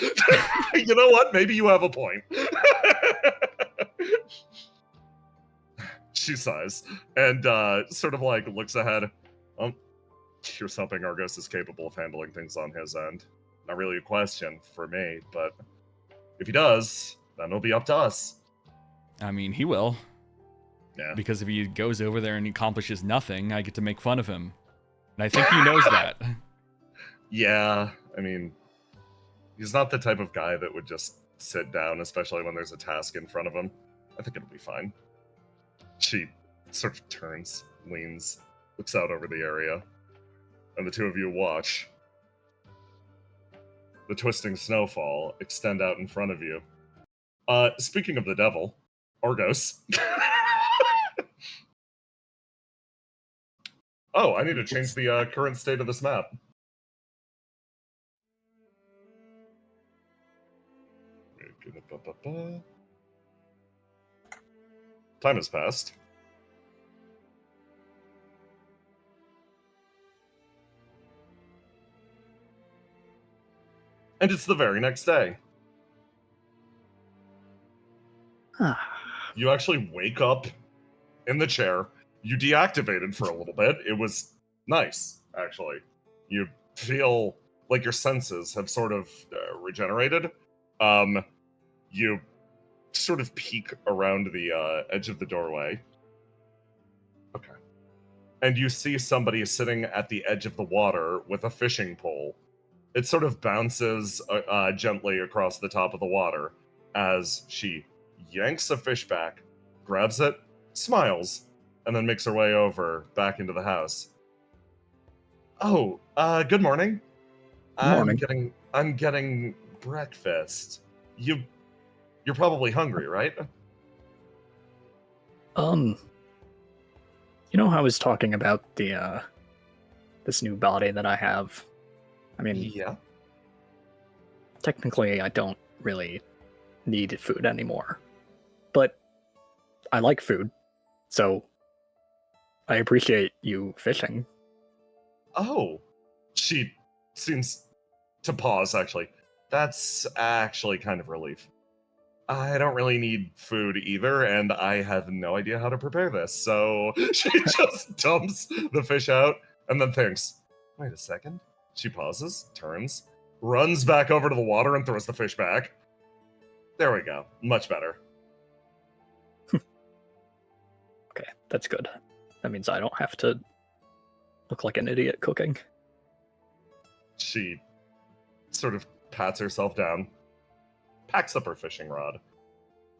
you know what? Maybe you have a point. She sighs and sort of like looks ahead. Here's hoping Argos is capable of handling things on his end. Not really a question for me, but if he does, then it'll be up to us. I mean, he will. Yeah. Because if he goes over there and accomplishes nothing, I get to make fun of him. And I think he knows that. Yeah, I mean, he's not the type of guy that would just sit down, especially when there's a task in front of him. I think it'll be fine. She sort of turns, leans, looks out over the area, and the two of you watch the twisting snowfall extend out in front of you. Speaking of the devil, Argos. Oh, I need to change the current state of this map. Time has passed. And it's the very next day. You actually wake up in the chair. You deactivated for a little bit. It was nice, actually. You feel like your senses have sort of regenerated. You sort of peek around the edge of the doorway. Okay. And you see somebody sitting at the edge of the water with a fishing pole. It sort of bounces gently across the top of the water as she yanks a fish back, grabs it, smiles, and then makes her way over back into the house. Oh, good morning. Morning. I'm getting breakfast. You're probably hungry, right? You know how I was talking about the this new body that I have? I mean, Yeah. technically I don't really need food anymore. But I like food, so I appreciate you fishing. Oh. She seems to pause, actually. That's actually kind of relief. I don't really need food either, and I have no idea how to prepare this. So she just dumps the fish out and then thinks, wait a second. She pauses, turns, runs back over to the water and throws the fish back. There we go. Much better. Okay, that's good. That means I don't have to look like an idiot cooking. She sort of pats herself down, packs up her fishing rod,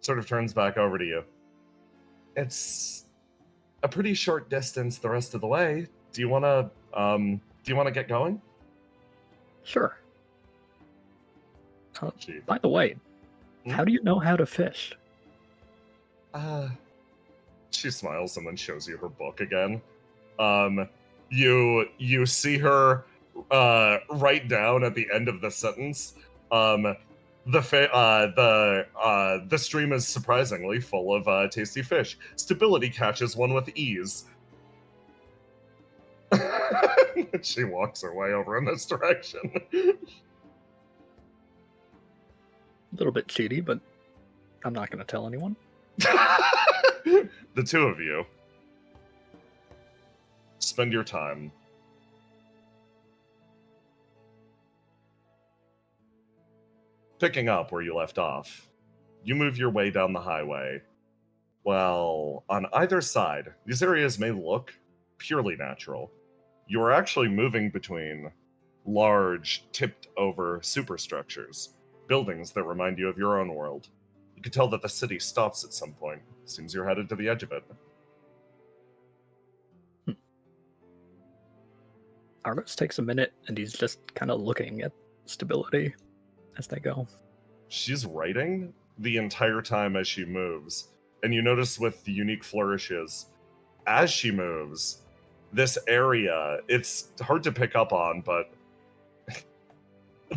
sort of turns back over to you. It's a pretty short distance the rest of the way. Do you wanna get going? Sure. She By the way, Hmm? how do you know how to fish? She smiles and then shows you her book again. You see her write down at the end of the sentence. The stream is surprisingly full of tasty fish. Stability catches one with ease. She walks her way over in this direction. A little bit cheaty, but I'm not going to tell anyone. The two of you spend your time picking up where you left off. You move your way down the highway. Well, on either side, these areas may look purely natural. You are actually moving between large, tipped over superstructures, buildings that remind you of your own world. You can tell that the city stops at some point. Seems you're headed to the edge of it. Argos takes a minute and he's just kind of looking at stability as they go. She's writing the entire time as she moves, and you notice with the unique flourishes, as she moves, this area, it's hard to pick up on, but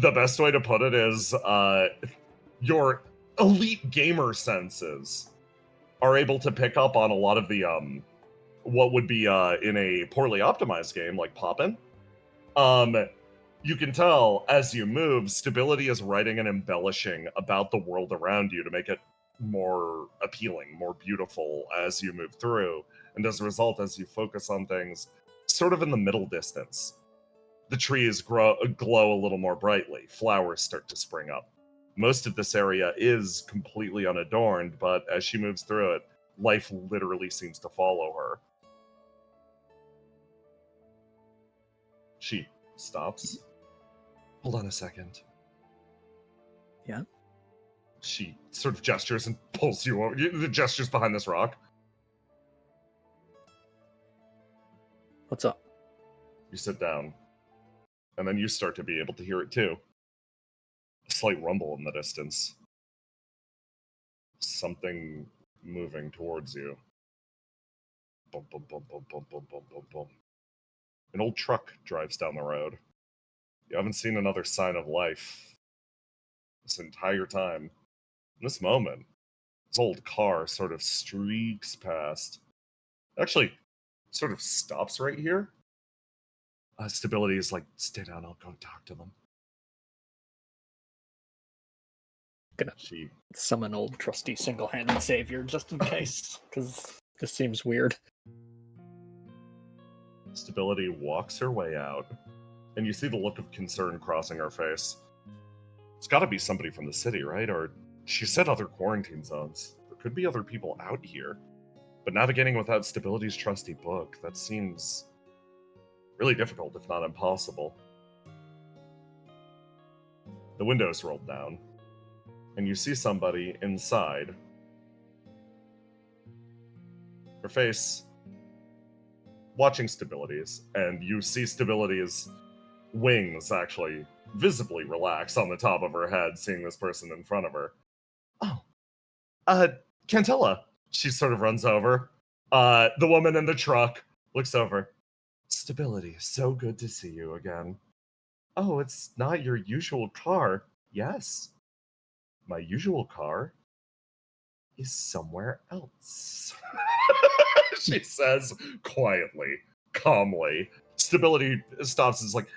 the best way to put it is your elite gamer senses are able to pick up on a lot of the what would be in a poorly optimized game like Poppin'. You can tell as you move, stability is writing and embellishing about the world around you to make it more appealing, more beautiful as you move through. And as a result, as you focus on things sort of in the middle distance, the trees glow a little more brightly. Flowers start to spring up. Most of this area is completely unadorned, but as she moves through it, life literally seems to follow her. She stops. Hold on a second. Yeah? She sort of gestures and pulls you over. The gestures behind this rock. What's up? You sit down. And then you start to be able to hear it too. A slight rumble in the distance. Something moving towards you. Boom, boom, boom, boom, boom, boom, boom, boom, boom. An old truck drives down the road. You haven't seen another sign of life this entire time. In this moment, this old car sort of streaks past. Actually, sort of stops right here. Stability is like, stay down, I'll go talk to them. Gonna summon old trusty single-handed savior just in case, because this seems weird. Stability walks her way out, and you see the look of concern crossing her face. It's gotta be somebody from the city, right? Or she said other quarantine zones. There could be other people out here. But navigating without Stability's trusty book, that seems really difficult, if not impossible. The window's rolled down, and you see somebody inside. Her face watching Stability's, and you see Stability's wings actually visibly relax on the top of her head, seeing this person in front of her. Oh, Cantella. She sort of runs over. The woman in the truck looks over. Stability, so good to see you again. Oh, it's not your usual car. Yes. My usual car is somewhere else. She says quietly, calmly. Stability stops and is like,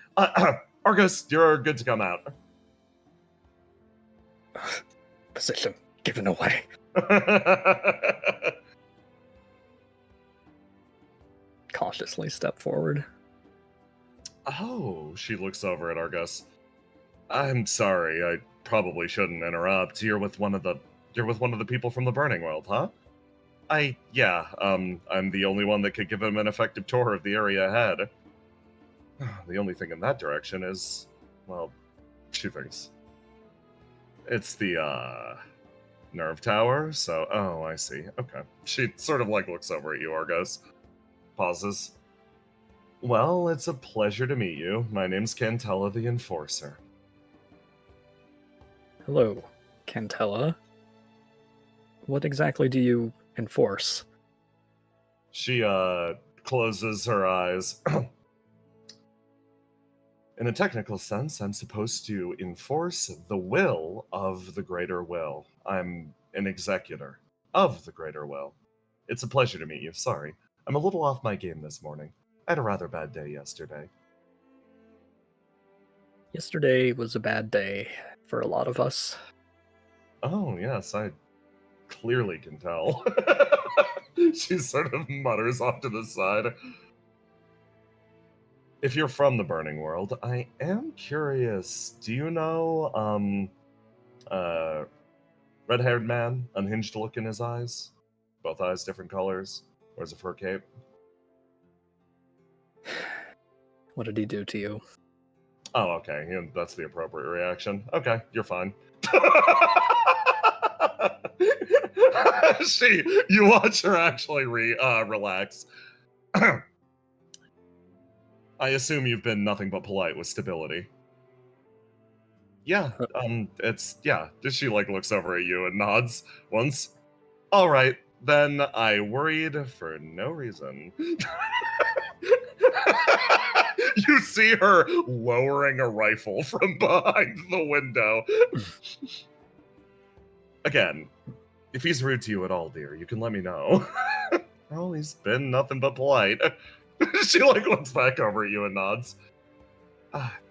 Argus, you're good to come out. Position given away. Cautiously step forward. Oh, she looks over at Argus. I'm sorry, I probably shouldn't interrupt. You're with one of the people from the Burning World, huh? I'm the only one that could give him an effective tour of the area ahead. The only thing in that direction is, well, two things. It's the, nerve tower, so, oh, I see. Okay. She sort of, like, looks over at you, Argus. Pauses. Well, it's a pleasure to meet you. My name's Cantella the Enforcer. Hello, Cantella. What exactly do you enforce? She, closes her eyes. In a technical sense, I'm supposed to enforce the will of the greater will. I'm an executor of the greater will. It's a pleasure to meet you. Sorry. I'm a little off my game this morning. I had a rather bad day yesterday. Yesterday was a bad day for a lot of us. Oh, yes, I clearly can tell. She sort of mutters off to the side. If you're from the Burning World, I am curious, do you know, red-haired man, unhinged look in his eyes? Both eyes different colors, wears a fur cape. What did he do to you? Oh, okay, yeah, that's the appropriate reaction. Okay, you're fine. You watch her actually relax. I assume you've been nothing but polite with Stability. Yeah, she like looks over at you and nods once. All right, then I worried for no reason. You see her lowering a rifle from behind the window. Again, if he's rude to you at all, dear, you can let me know. Oh, he's been nothing but polite. She like looks back over at you and nods.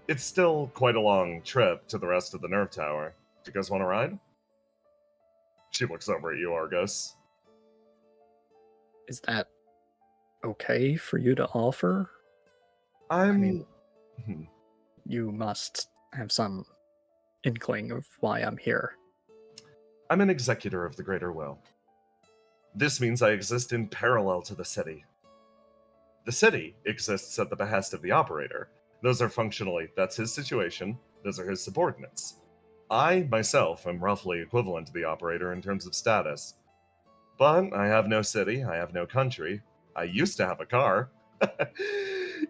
It's still quite a long trip to the rest of the nerve tower. Do you guys want to ride? She looks over at you, Argus. Is that okay for you to offer? I mean, you must have some inkling of why I'm here. I'm an executor of the greater will. This means I exist in parallel to the city. The city exists at the behest of the operator. Those are functionally, that's his situation, those are his subordinates. I, myself, am roughly equivalent to the operator in terms of status. But I have no city, I have no country. I used to have a car.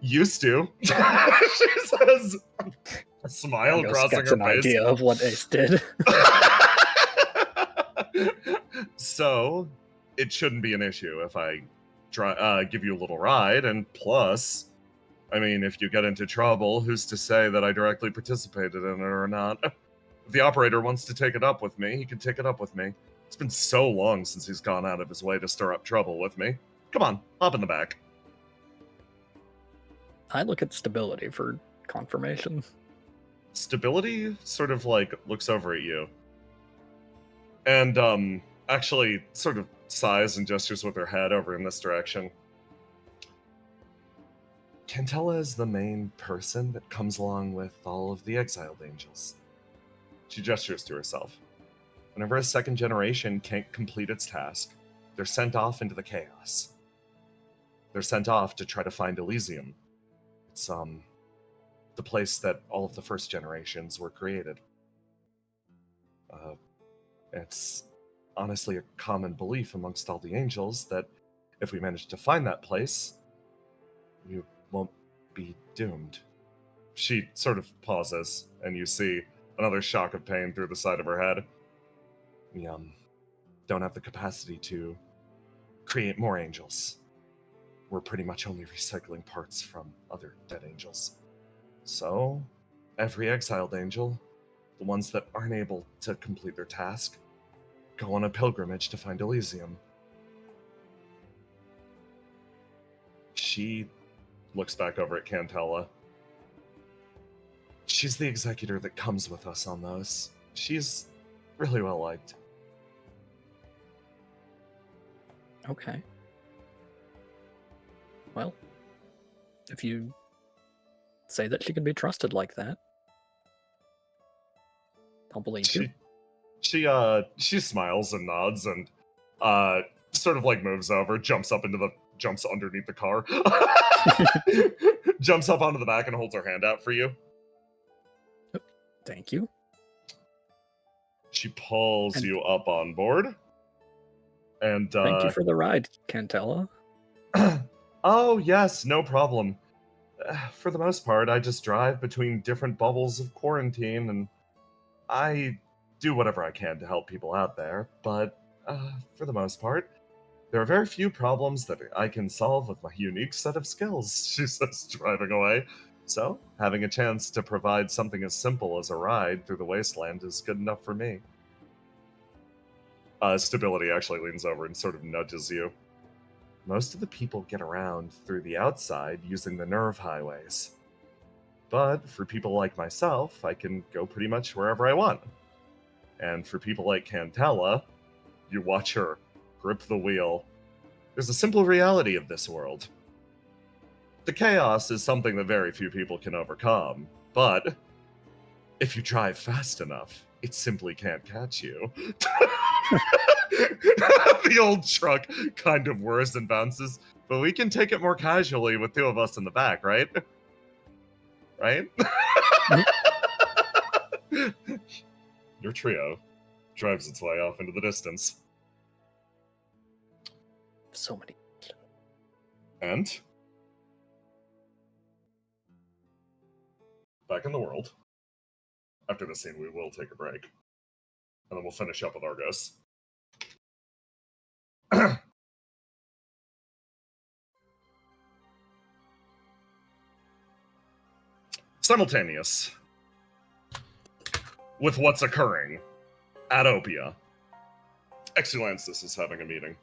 Used to. She says, a smile crossing her an face. Idea of what Ace did. So, it shouldn't be an issue if I give you a little ride, and plus, I mean, if you get into trouble, who's to say that I directly participated in it or not? If the operator wants to take it up with me, he can take it up with me. It's been so long since he's gone out of his way to stir up trouble with me. Come on, hop in the back. I look at stability for confirmation. Stability sort of like looks over at you. And actually sort of sighs and gestures with her head over in this direction. Cantella is the main person that comes along with all of the exiled angels. She gestures to herself. Whenever a second generation can't complete its task, they're sent off into the chaos. They're sent off to try to find Elysium. It's the place that all of the first generations were created. It's honestly a common belief amongst all the angels that if we manage to find that place, you won't be doomed. She sort of pauses, and you see another shock of pain through the side of her head. We don't have the capacity to create more angels. We're pretty much only recycling parts from other dead angels. So, every exiled angel, the ones that aren't able to complete their task, go on a pilgrimage to find Elysium. She looks back over at Cantella. She's the executor that comes with us on those. She's really well liked. Okay. Well, if you say that she can be trusted like that, I'll believe you. She smiles and nods and sort of like moves over, jumps underneath the car, jumps up onto the back and holds her hand out for you. Thank you. She pulls you up on board. And thank you for the ride, Cantella. Oh, yes, no problem. For the most part, I just drive between different bubbles of quarantine, and I do whatever I can to help people out there, but for the most part, there are very few problems that I can solve with my unique set of skills, she says, driving away. So, having a chance to provide something as simple as a ride through the wasteland is good enough for me. Stability actually leans over and sort of nudges you. Most of the people get around through the outside using the nerve highways. But for people like myself, I can go pretty much wherever I want. And for people like Cantella, you watch her grip the wheel. There's a simple reality of this world. The chaos is something that very few people can overcome, but if you drive fast enough, it simply can't catch you. The old truck kind of whirs and bounces, but we can take it more casually with two of us in the back, right? Right? Your trio drives its way off into the distance. So many. And back in the world. After this scene, we will take a break. And then we'll finish up with Argos. Simultaneous with what's occurring at OPIA, Exulansis is having a meeting.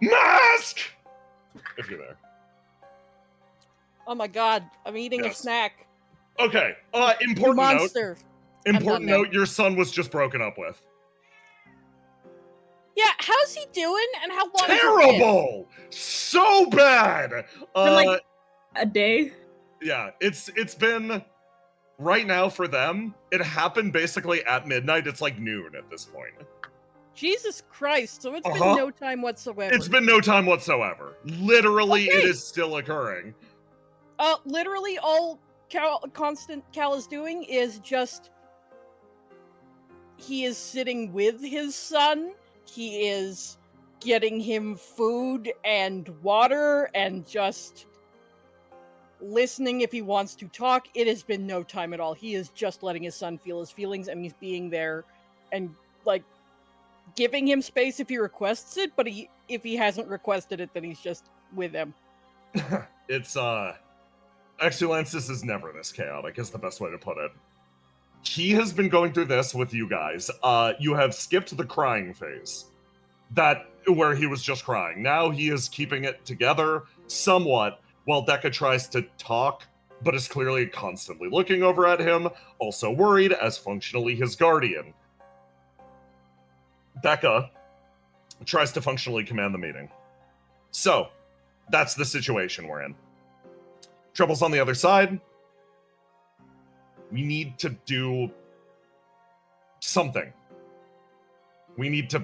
Mask! If you're there. Oh my god, I'm eating a Yes. snack. Okay, You important note. monster. Important I'm done note, your son was just broken up with. Yeah, how's he doing and how long has it been? Terrible! So bad! Been like a day. Yeah, it's been right now for them. It happened basically at midnight. It's like noon at this point. Jesus Christ, so it's been Uh-huh. no time whatsoever. It's been no time whatsoever. Literally, Okay. It is still occurring. Literally all Cal is doing is just he is sitting with his son. He is getting him food and water and just listening if he wants to talk. It has been no time at all. He is just letting his son feel his feelings, and he's being there and like giving him space if he requests it, but if he hasn't requested it, then he's just with him. It's Exulansis is never this chaotic, is the best way to put it. He has been going through this with you guys. You have skipped the crying phase. Where he was just crying. Now he is keeping it together somewhat while Dekka tries to talk, but is clearly constantly looking over at him, also worried as functionally his guardian. Dekka tries to functionally command the meeting. So, that's the situation we're in. Trouble's on the other side. We need to do something. We need to...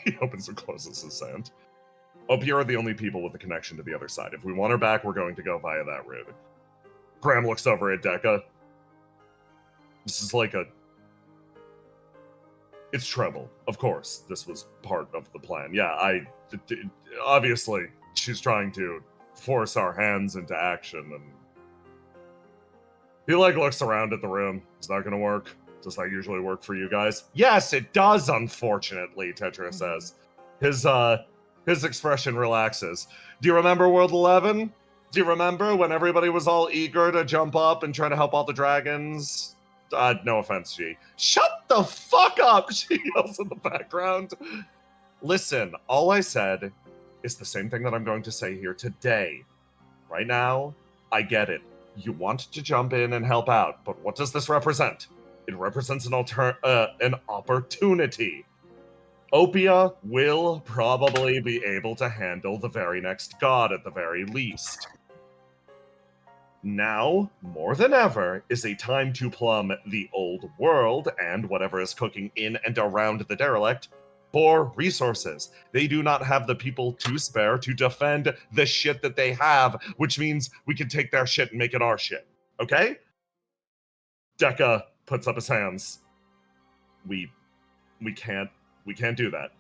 He opens and closes his hand. OPIA are the only people with a connection to the other side. If we want her back, we're going to go via that route. Graham looks over at Dekka. This is like a... It's trouble, of course. This was part of the plan. Yeah, obviously, she's trying to force our hands into action, and he looks around at the room. Is that gonna work? Does that usually work for you guys? Yes, it does, unfortunately, Tetra says. His expression relaxes. Do you remember World 11? Do you remember when everybody was all eager to jump up and try to help all the dragons? No offense, G. Shut the fuck up, she yells in the background. Listen, all I said is the same thing that I'm going to say here today. Right now, I get it. You want to jump in and help out, but what does this represent? It represents an opportunity. OPIA will probably be able to handle the very next god at the very least. Now, more than ever, is a time to plumb the old world and whatever is cooking in and around the derelict for resources. They do not have the people to spare to defend the shit that they have, which means we can take their shit and make it our shit. Okay? Dekka puts up his hands. We can't do that.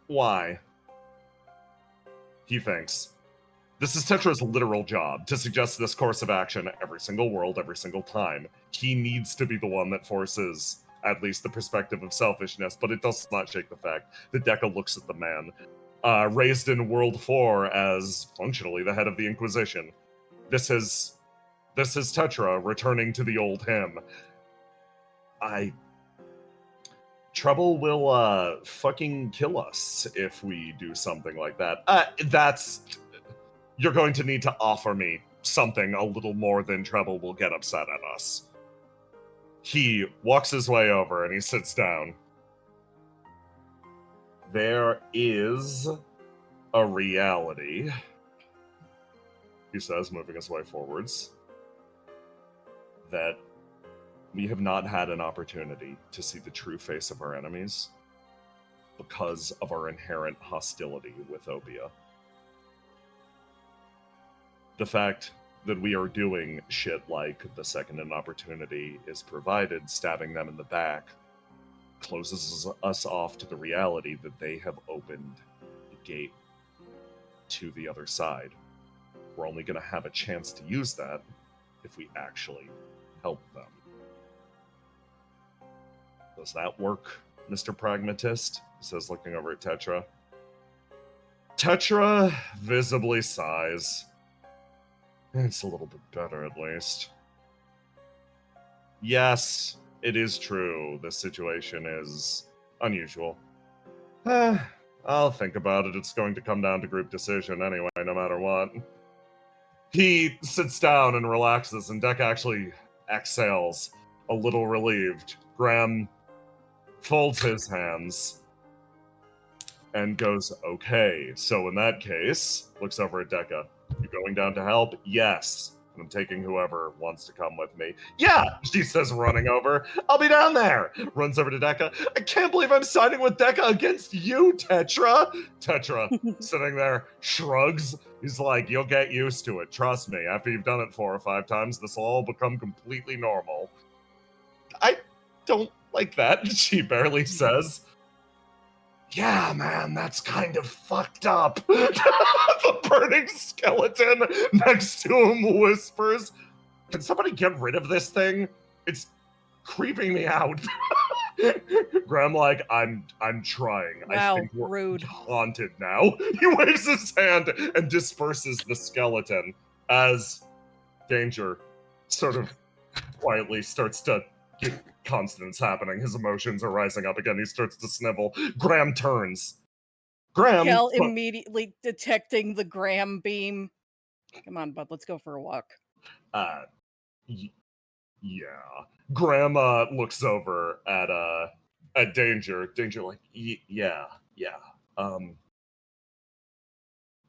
Why? He thinks. This is Tetra's literal job, to suggest this course of action every single world, every single time. He needs to be the one that forces at least the perspective of selfishness, but it does not shake the fact that Dekka looks at the man, raised in World 4 as functionally the head of the Inquisition. This is Tetra returning to the old him. Trouble will fucking kill us if we do something like that. You're going to need to offer me something a little more than Trouble will get upset at us. He walks his way over and he sits down. There is a reality, he says, moving his way forwards, that we have not had an opportunity to see the true face of our enemies because of our inherent hostility with OPIA. The fact that we are doing shit like the second an opportunity is provided, stabbing them in the back, closes us off to the reality that they have opened the gate to the other side. We're only going to have a chance to use that if we actually help them. Does that work, Mr. Pragmatist? He says, looking over at Tetra. Tetra visibly sighs. It's a little bit better, at least. Yes, it is true. This situation is unusual. I'll think about it. It's going to come down to group decision anyway, no matter what. He sits down and relaxes, and Dekka actually exhales, a little relieved. Graham folds his hands and goes, okay. So in that case, looks over at Dekka. You going down to help? Yes. And I'm taking whoever wants to come with me. Yeah, she says, running over. I'll be down there. Runs over to Dekka. I can't believe I'm siding with Dekka against you, Tetra. Tetra, sitting there, shrugs. He's like, you'll get used to it. Trust me. After you've done it 4 or 5 times, this will all become completely normal. I don't like that, she barely says. Yeah, man, that's kind of fucked up. The burning skeleton next to him whispers, can somebody get rid of this thing? It's creeping me out. Graham like, I'm trying. Wow, I think we're rude. haunted now. He waves his hand and disperses the skeleton. as Danger sort of quietly starts to get consonants happening. His emotions are rising up again. He starts to snivel. Graham turns. Graham. Cal immediately detecting the Graham beam. Come on, bud, let's go for a walk. Yeah. Graham looks over at Danger. Danger like, yeah.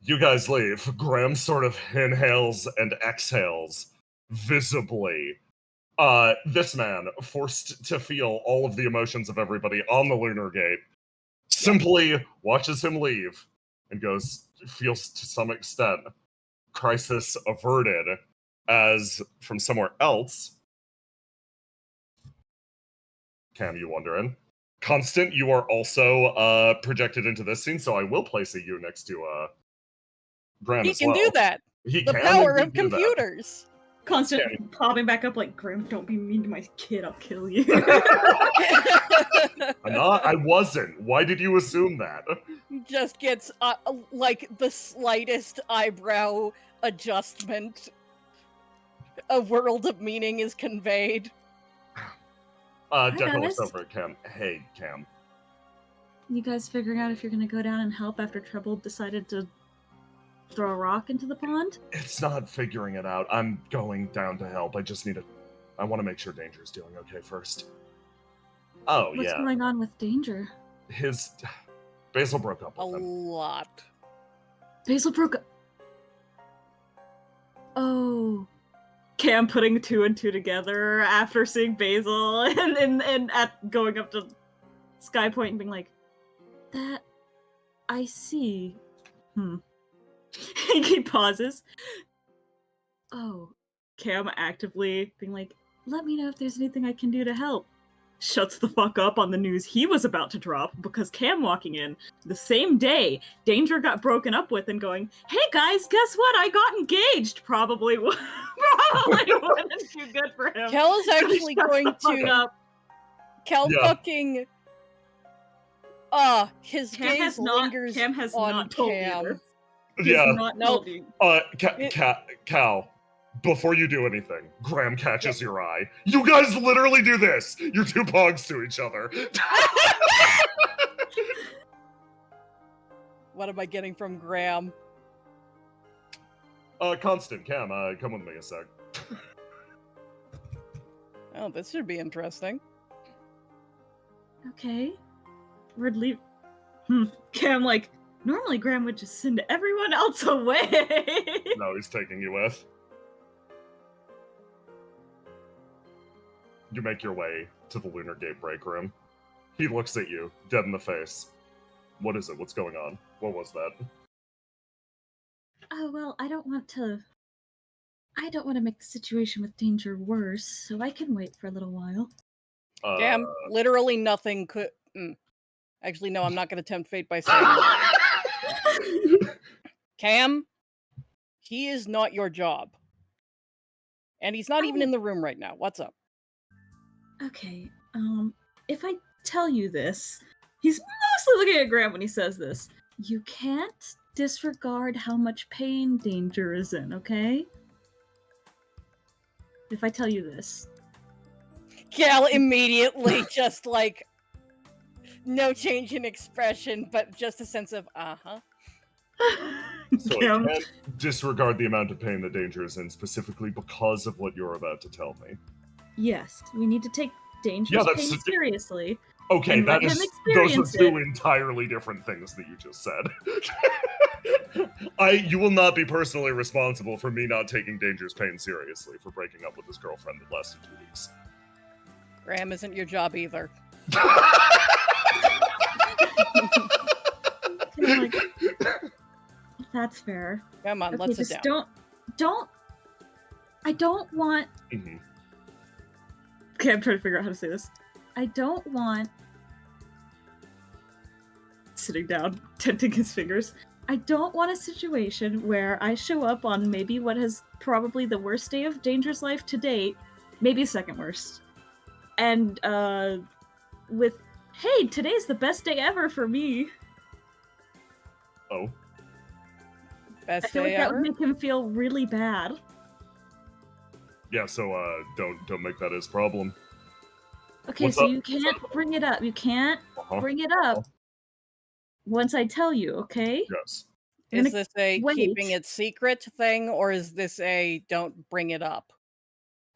You guys leave. Graham sort of inhales and exhales visibly. This man, forced to feel all of the emotions of everybody on the Lunar Gate, simply watches him leave and feels to some extent crisis averted, as from somewhere else. Cam, you wondering? Constant, you are also projected into this scene, so I will place a you next to Graham He as can well. do that. He The can power indeed of do that. computers. Constant popping back up like, Graham, don't be mean to my kid, I'll kill you. I wasn't. Why did you assume that? Just gets like the slightest eyebrow adjustment. A world of meaning is conveyed. Decker looks guys. over at Cam. Hey, Cam. You guys figuring out if you're gonna go down and help after Trouble decided to throw a rock into the pond? It's not figuring it out. I'm going down to help. I want to make sure Danger's doing okay first. Oh, What's yeah. going on with Danger? Basil broke up A with him. lot. Basil broke up. Oh. Cam putting 2 and 2 together after seeing Basil and at going up to Sky Point and being like, that I see. He pauses. Oh. Cam actively being like, let me know if there's anything I can do to help. Shuts the fuck up on the news he was about to drop because Cam walking in the same day Danger got broken up with and going, hey guys, guess what? I got engaged. Probably wouldn't do good for him. Kel is actually going to Kel Yeah. fucking his Cam gaze lingers Cam has on not told Cam. you this. He Yeah. has not told you. Cal, before you do anything, Graham catches your eye. You guys literally do this. You're two pogs to each other. What am I getting from Graham? Constant, Cam, come with me a sec. Oh, this should be interesting. Okay. Where'd leave? Cam like, normally Graham would just send everyone else away. No, he's taking you with. You make your way to the Lunar Gate break room. He looks at you, dead in the face. What is it? What's going on? What was that? Oh, well, I don't want to make the situation with Danger worse, so I can wait for a little while. Cam, literally nothing could... Actually, no, I'm not going to tempt fate by saying that. Cam, he is not your job. And he's not even in the room right now. What's up? Okay, if I tell you this, he's mostly looking at Graham when he says this. You can't disregard how much pain Danger is in, okay? If I tell you this. Cal immediately just like, no change in expression, but just a sense of, uh-huh. So I can't disregard the amount of pain that Danger is in specifically because of what you're about to tell me. Yes, we need to take Danger's pain seriously. Okay, and those are two entirely different things that you just said. You will not be personally responsible for me not taking Danger's pain seriously for breaking up with his girlfriend that lasted 2 weeks. Graham isn't your job either. Like, that's fair. Come on, let's sit down. I don't want... Mm-hmm. Okay, I'm trying to figure out how to say this. I don't want... Sitting down, tenting his fingers. I don't want a situation where I show up on maybe what is probably the worst day of Danger's life to date, maybe second worst, and with, hey, today's the best day ever for me. Oh. Best I feel day like that ever. would make him feel really bad. Yeah, so don't make that his problem. Okay, What's so up? you can't bring it up. You can't Uh-huh. bring it up once I tell you, okay? Yes. I'm Is gonna this a wait. keeping it secret thing, or is this a don't bring it up?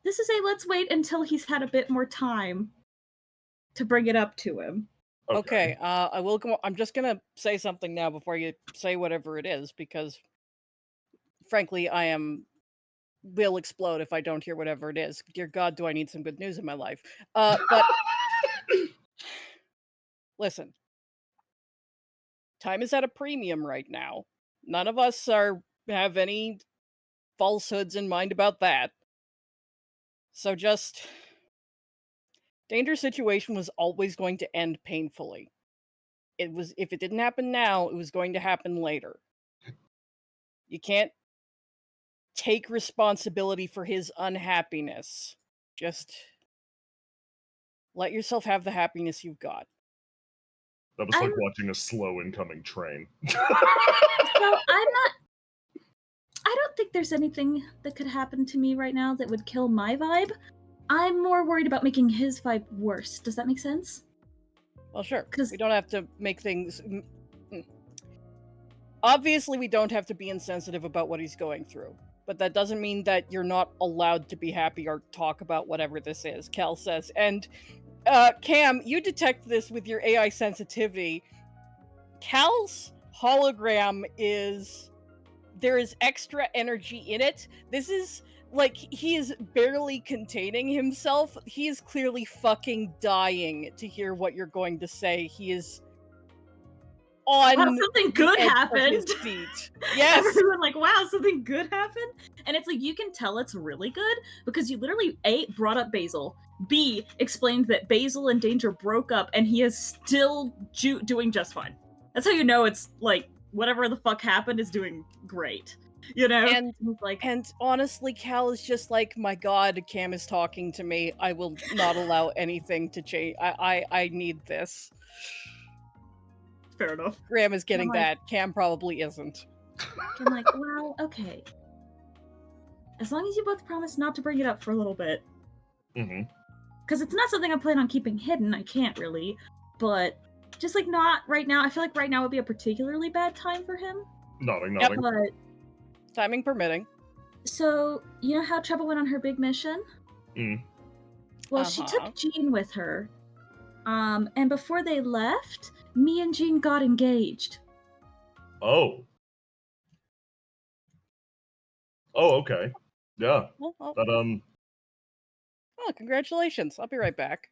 This is a let's wait until he's had a bit more time to bring it up to him. Okay, I will go. I'm just gonna say something now before you say whatever it is, because frankly, will explode if I don't hear whatever it is. Dear God, do I need some good news in my life? But listen, time is at a premium right now. None of us have any falsehoods in mind about that. So just danger situation was always going to end painfully. It was if it didn't happen now, it was going to happen later. You can't take responsibility for his unhappiness. Just let yourself have the happiness you've got. That was like I'm- watching a slow incoming train. So I don't think there's anything that could happen to me right now that would kill my vibe. I'm more worried about making his vibe worse. Does that make sense? Well, sure. 'Cause- We don't have to make things. Obviously, we don't have to be insensitive about what he's going through. But that doesn't mean that you're not allowed to be happy or talk about whatever this is, Cal says. And Cam, you detect this with your AI sensitivity. Cal's hologram there is extra energy in it. This is like he is barely containing himself. He is clearly fucking dying to hear what you're going to say. He is on Wow, something good the edge of happened. his seat. Yes. Everyone like, wow, something good happened? And it's like, you can tell it's really good because you literally, A, brought up Basil, B, explained that Basil and Danger broke up and he is still doing just fine. That's how you know it's like, whatever the fuck happened is doing great. You know? And it's like, And honestly, Cal is just like, my God, Cam is talking to me. I will not allow anything to change. I need this. fair enough. Graham is getting I'm like- that. Cam probably isn't. I'm like, well, okay. As long as you both promise not to bring it up for a little bit. Mm-hmm. Because it's not something I plan on keeping hidden. I can't really. But just like not right now. I feel like right now would be a particularly bad time for him. Nodding. But Timing permitting. so you know how Trouble went on her big mission? Mm. Well, she Uh-huh. took Jean with her. And before they left, me and Jean got engaged. Oh. Oh, okay. Yeah. Oh, That congratulations. I'll be right back.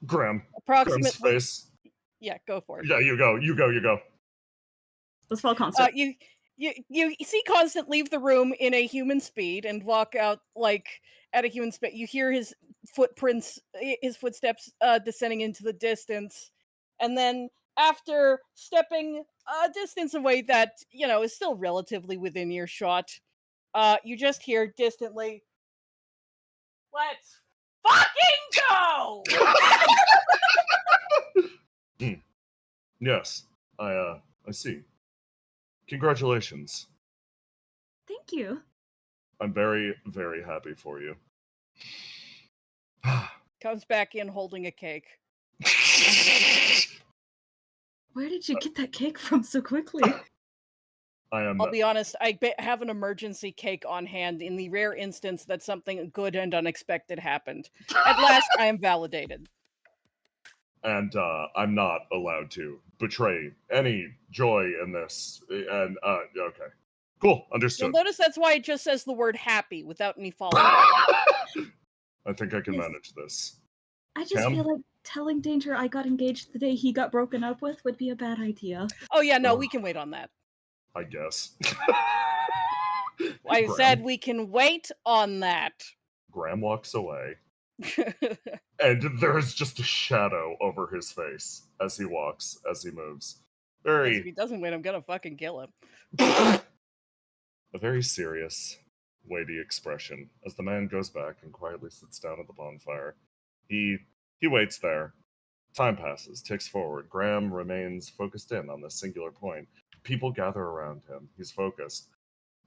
Graham's Approximately. face. Yeah, go for it. Yeah, you go. Let's follow concept. You see Constant leave the room in a human speed and walk out like at a human speed. You hear his footsteps descending into the distance, and then after stepping a distance away that is still relatively within earshot, you just hear distantly, "Let's fucking go!" Yes. I see. Congratulations. Thank you. I'm very, very happy for you. Comes back in holding a cake. Where did you get that cake from so quickly? I'll be honest, I have an emergency cake on hand in the rare instance that something good and unexpected happened. At last, I am validated. And I'm not allowed to betray any joy in this. And okay, cool, You'll understood. notice that's why it just says the word happy without any follow-up. I think I can Yes. manage this. I just Cam? feel like telling Danger I got engaged the day he got broken up with would be a bad idea. Oh yeah, no, we can wait on that. I guess. I Graham- said we can wait on that. Graham walks away, and there's just a shadow over his face as he walks, as he moves. If he doesn't win, I'm gonna fucking kill him. A very serious, weighty expression as the man goes back and quietly sits down at the bonfire. He waits there Time passes, ticks forward. Graham remains focused in on this singular point. People gather around him. He's focused.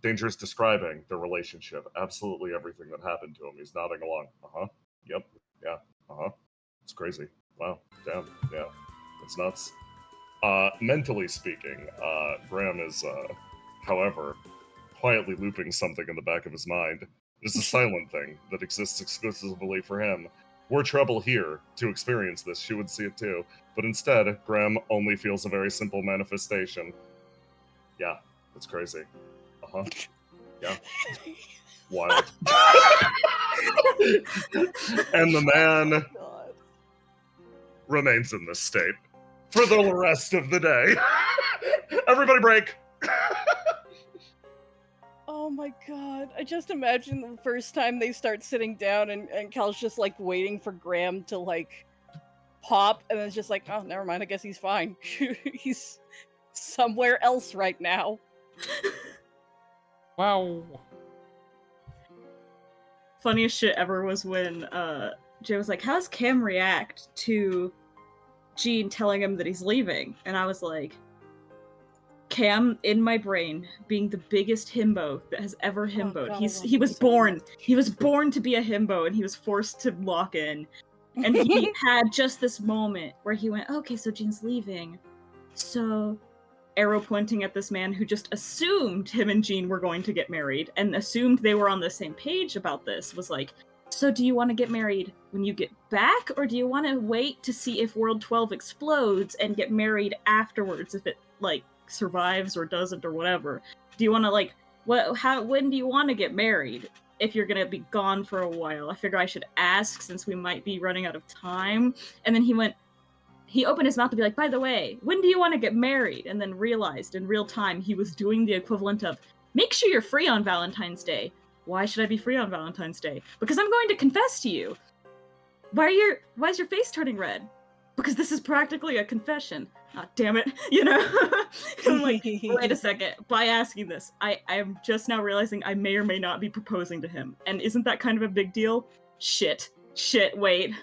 Danger's describing the relationship, absolutely everything that happened to him. He's nodding along. Uh-huh. Yep. Yeah. Uh-huh. It's crazy. Wow. Damn. Yeah. It's nuts. Mentally speaking, Graham is, however, quietly looping something in the back of his mind. It's a silent thing that exists exclusively for him. Were Treble here to experience this, she would see it too. But instead, Graham only feels a very simple manifestation. Yeah, it's crazy. Uh-huh. Yeah. Wild. And the man remains in this state for the rest of the day. Everybody break! Oh my god. I just imagine the first time they start sitting down and Cal's just like waiting for Graham to like pop and then it's just like, oh, never mind, I guess he's fine. He's somewhere else right now. Wow. Funniest shit ever was when Jay was like, how does Cam react to Gene telling him that he's leaving? And I was like, Cam, in my brain, being the biggest himbo that has ever himboed. He was born to be a himbo, and he was forced to lock in. And he had just this moment where he went, okay, so Gene's leaving. So, arrow pointing at this man who just assumed him and Gene were going to get married, and assumed they were on the same page about this, was like, so do you want to get married when you get back, or do you want to wait to see if World 12 explodes and get married afterwards, if it, like, survives or doesn't or whatever? Do you want to, like, when do you want to get married if you're gonna be gone for a while? I figure I should ask since we might be running out of time. And then he opened his mouth to be like, by the way, when do you want to get married? And then realized in real time he was doing the equivalent of, make sure you're free on Valentine's Day. Why should I be free on Valentine's Day? Because I'm going to confess to you. Why is your face turning red? Because this is practically a confession. Ah, damn it. You know? I'm like, wait a second. By asking this, I'm just now realizing I may or may not be proposing to him. And isn't that kind of a big deal? Shit, wait.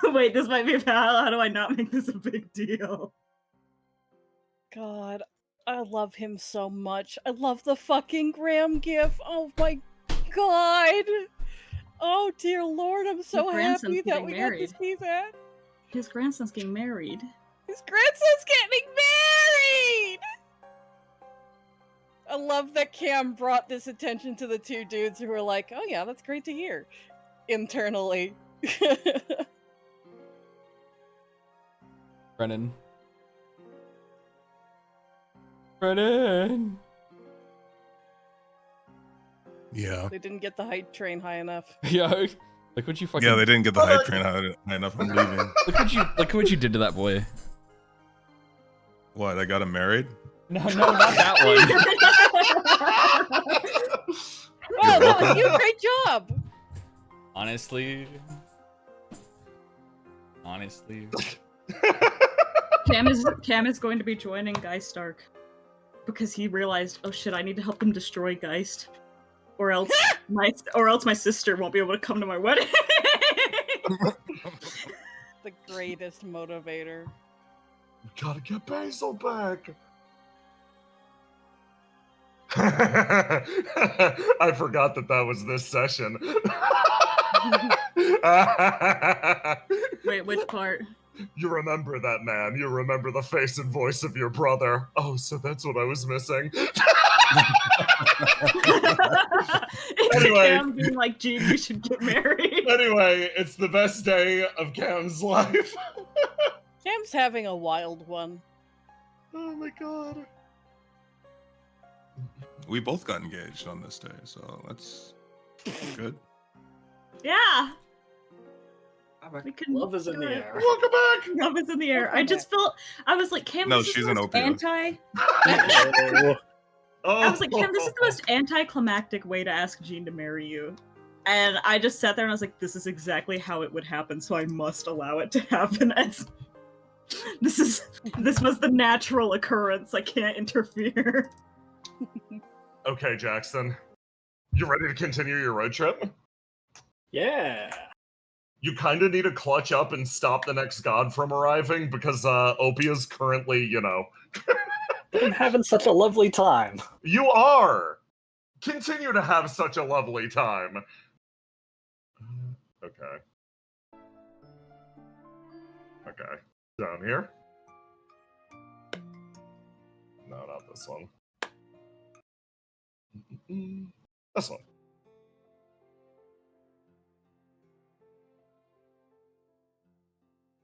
Wait, this might be how do I not make this a big deal? God, I love him so much. I love the fucking Graham gif. Oh my god. Oh dear lord, I'm so happy that we got to see that. His grandson's getting married. His grandson's getting married! I love that Cam brought this attention to the two dudes who were like, oh yeah, that's great to hear. Internally. Brennan. Yeah. They didn't get the hype train high enough. Yeah. Look what you fucking. Yeah, they didn't get the hype train high enough. I'm leaving. Look what you did to that boy. What? I got him married? No, not that one. Oh, that was you. Great job. Honestly. Cam is going to be joining Geist Stark because he realized, oh shit, I need to help them destroy Geist, or else my sister won't be able to come to my wedding. The greatest motivator. We gotta get Basil back. I forgot that was this session. Wait, which part? You remember that man. You remember the face and voice of your brother. Oh, so that's what I was missing. Anyway, Cam being like, Gene, we should get married. Anyway, it's the best day of Cam's life. Cam's having a wild one. Oh my god. We both got engaged on this day, so that's good. Yeah. Love is in the air. Welcome back. Love is in the air. I just felt, I was like, Cam, No, this is she's the an most OPIA. I was like, Cam, this is the most anticlimactic way to ask Gene to marry you. And I just sat there and I was like, this is exactly how it would happen, so I must allow it to happen. This was the natural occurrence. I can't interfere. Okay, Jackson. You ready to continue your road trip? Yeah. You kind of need to clutch up and stop the next god from arriving because Opia's currently, But I'm having such a lovely time. You are! Continue to have such a lovely time. Okay. Okay. Down here? No, not this one. This one.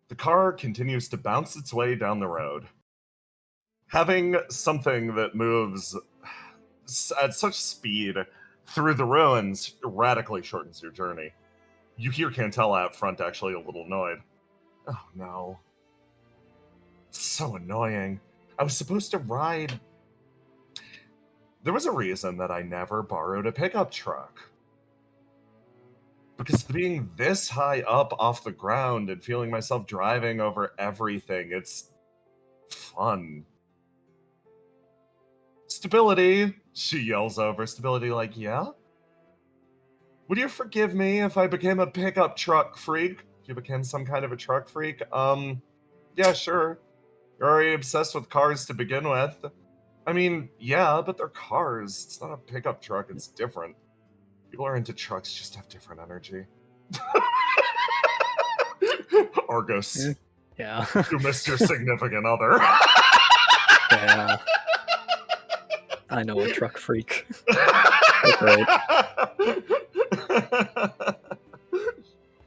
The car continues to bounce its way down the road. Having something that moves at such speed through the ruins radically shortens your journey. You hear Cantella out front actually a little annoyed. Oh no. So annoying. I was supposed to ride. There was a reason that I never borrowed a pickup truck. Because being this high up off the ground and feeling myself driving over everything, it's fun. Stability, she yells over. Stability like, yeah? Would you forgive me if I became a pickup truck freak? If you became some kind of a truck freak? Yeah, sure. You're already obsessed with cars to begin with. I mean, yeah, but they're cars. It's not a pickup truck, it's different. People are into trucks, just have different energy. Argos, Yeah. you missed your significant other. Yeah. I know a truck freak. Right.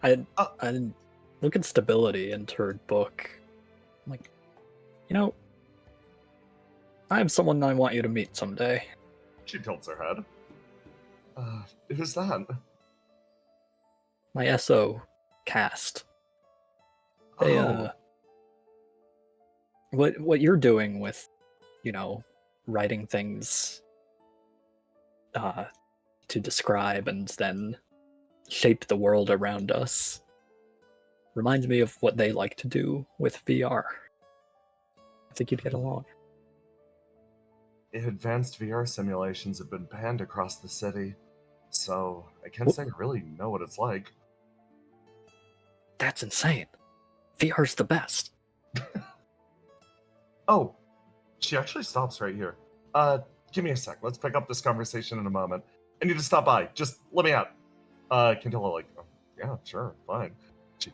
I look at Stability in her book. I'm like, I have someone I want you to meet someday. She tilts her head. Who's that? My SO cast. They what you're doing with, writing things to describe and then shape the world around us reminds me of what they like to do with VR. I think you'd get along. Advanced VR simulations have been banned across the city, so I can't say I really know what it's like. That's insane. VR's the best. Oh, she actually stops right here. Give me a sec. Let's pick up this conversation in a moment. I need to stop by. Just let me out. Cantilla like, oh, yeah, sure, fine. She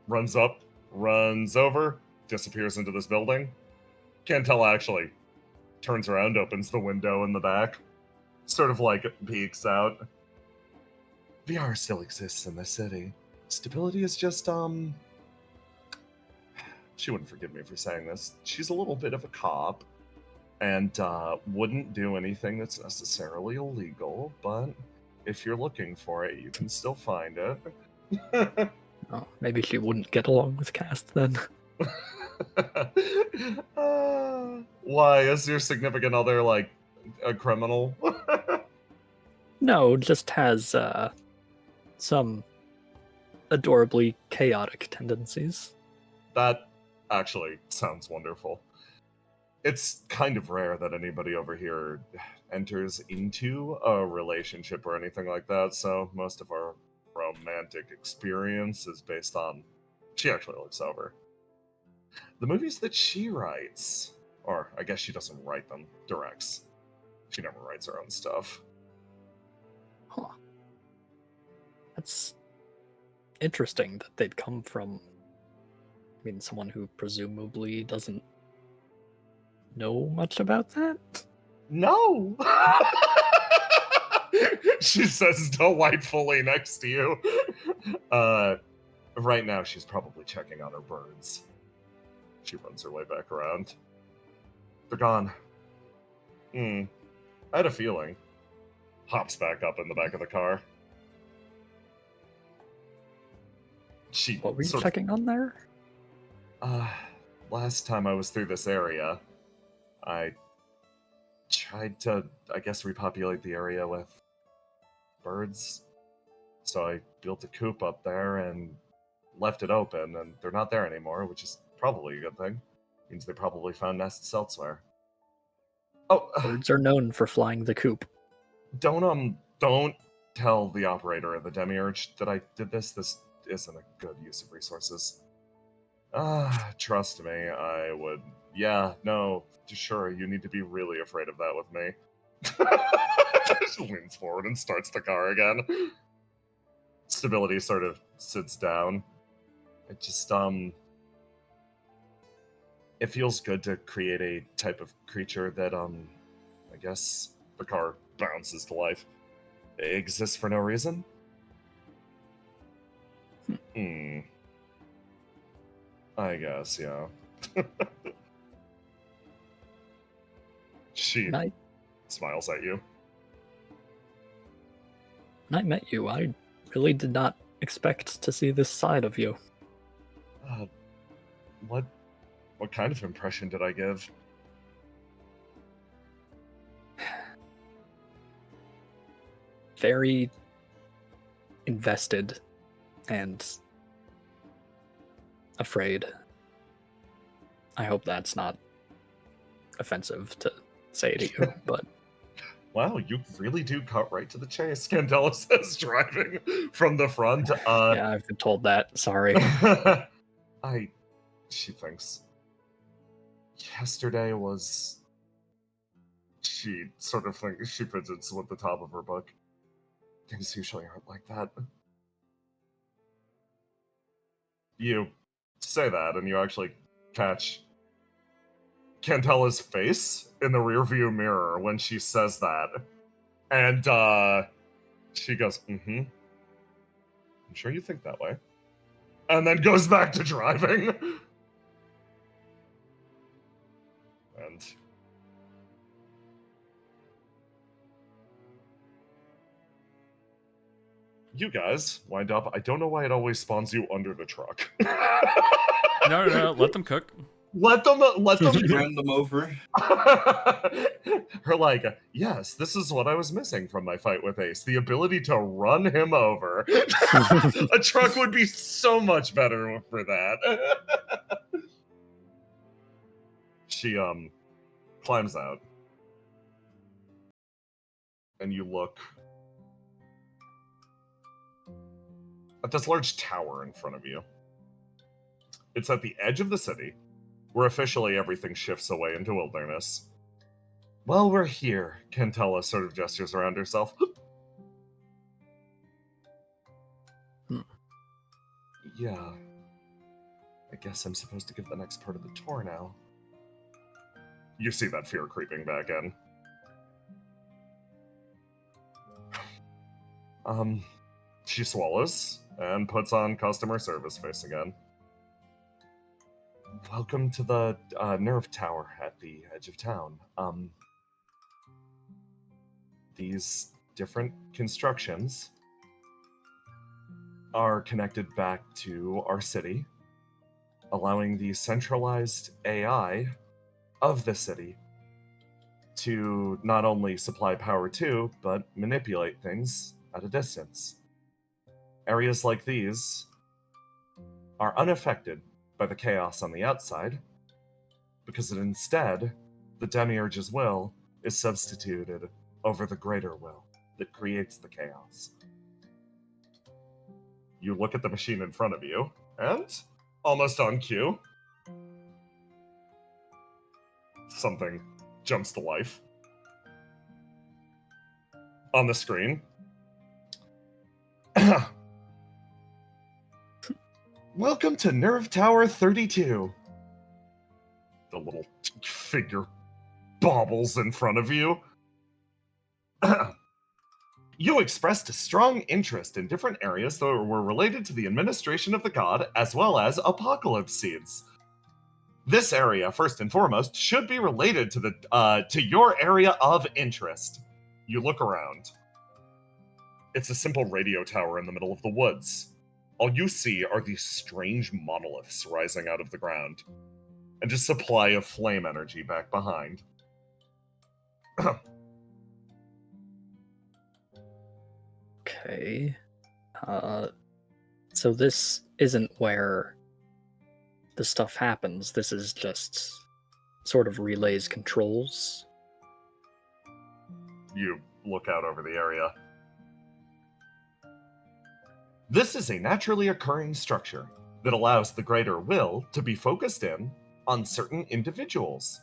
runs up, runs over, disappears into this building. Cantilla actually turns around, opens the window in the back, sort of like peeks out. VR still exists in the city. Stability is just, she wouldn't forgive me for saying this. She's a little bit of a cop and wouldn't do anything that's necessarily illegal, but if you're looking for it, you can still find it. Oh, maybe she wouldn't get along with Cast then. Why? Is your significant other like a criminal? No, just has some adorably chaotic tendencies. That actually sounds wonderful. It's kind of rare that anybody over here enters into a relationship or anything like that, so most of our romantic experience is based on... She actually looks over. The movies that she writes, or I guess she doesn't write them, directs. She never writes her own stuff. Huh. That's interesting that they'd come from, someone who presumably doesn't know much about that? No! She says delightfully next to you. Right now she's probably checking on her birds. She runs her way back around. They're gone. I had a feeling. Hops back up in the back of the car. What were you checking on there? Last time I was through this area, I tried to, I guess, repopulate the area with birds. So I built a coop up there and left it open, and they're not there anymore, which is probably a good thing. Means they probably found nests elsewhere. Oh, birds are known for flying the coop. Don't tell the operator of the demiurge that I did this. This isn't a good use of resources. Trust me, I would. Yeah, no, sure, you need to be really afraid of that with me. She leans forward and starts the car again. Stability sort of sits down. It just, it feels good to create a type of creature that, I guess the car bounces to life. It exists for no reason? I guess, yeah. She smiles at you. When I met you, I really did not expect to see this side of you. What kind of impression did I give? Very invested and afraid. I hope that's not offensive to say to you, but... Wow, you really do cut right to the chase, Candela says, driving from the front. Yeah, I've been told that. Sorry. She thinks. Yesterday was... She sort of thinks, she fidgets with the top of her book. Things usually aren't like that. You say that, and you actually catch Candela's face in the rearview mirror when she says that. And, she goes, I'm sure you think that way. And then goes back to driving. And... you guys wind up... I don't know why it always spawns you under the truck. No, let them cook. Let them Ran them over. Her like, yes, this is what I was missing from my fight with Ace. The ability to run him over. A truck would be so much better for that. She climbs out. And you look at this large tower in front of you. It's at the edge of the city, where officially everything shifts away into wilderness. Well, we're here, Cantella sort of gestures around herself. Yeah. I guess I'm supposed to give the next part of the tour now. You see that fear creeping back in. She swallows and puts on customer service face again. Welcome to the nerve tower at the edge of town. These different constructions are connected back to our city, allowing the centralized AI of the city to not only supply power to, but manipulate things at a distance. Areas like these are unaffected by the chaos on the outside, because instead, the Demiurge's will is substituted over the greater will that creates the chaos. You look at the machine in front of you, and, almost on cue, something jumps to life. On the screen. Welcome to Nerve Tower 32. The little figure bobbles in front of you. You expressed a strong interest in different areas that were related to the administration of the god, as well as apocalypse seeds. This area, first and foremost, should be related to to your area of interest. You look around. It's a simple radio tower in the middle of the woods. All you see are these strange monoliths rising out of the ground, and a supply of flame energy back behind. Okay. So this isn't where the stuff happens. This is just sort of relays controls. You look out over the area. This is a naturally occurring structure that allows the greater will to be focused in on certain individuals.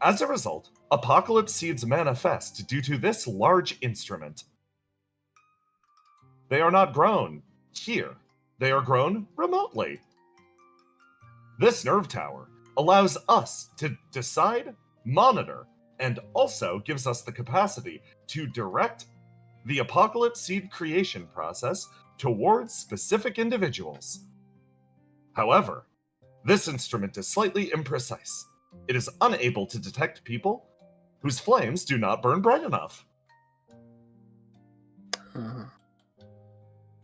As a result, apocalypse seeds manifest due to this large instrument. They are not grown here, they are grown remotely. This nerve tower allows us to decide, monitor, and also gives us the capacity to direct the apocalypse seed creation process towards specific individuals. However, this instrument is slightly imprecise. It is unable to detect people whose flames do not burn bright enough.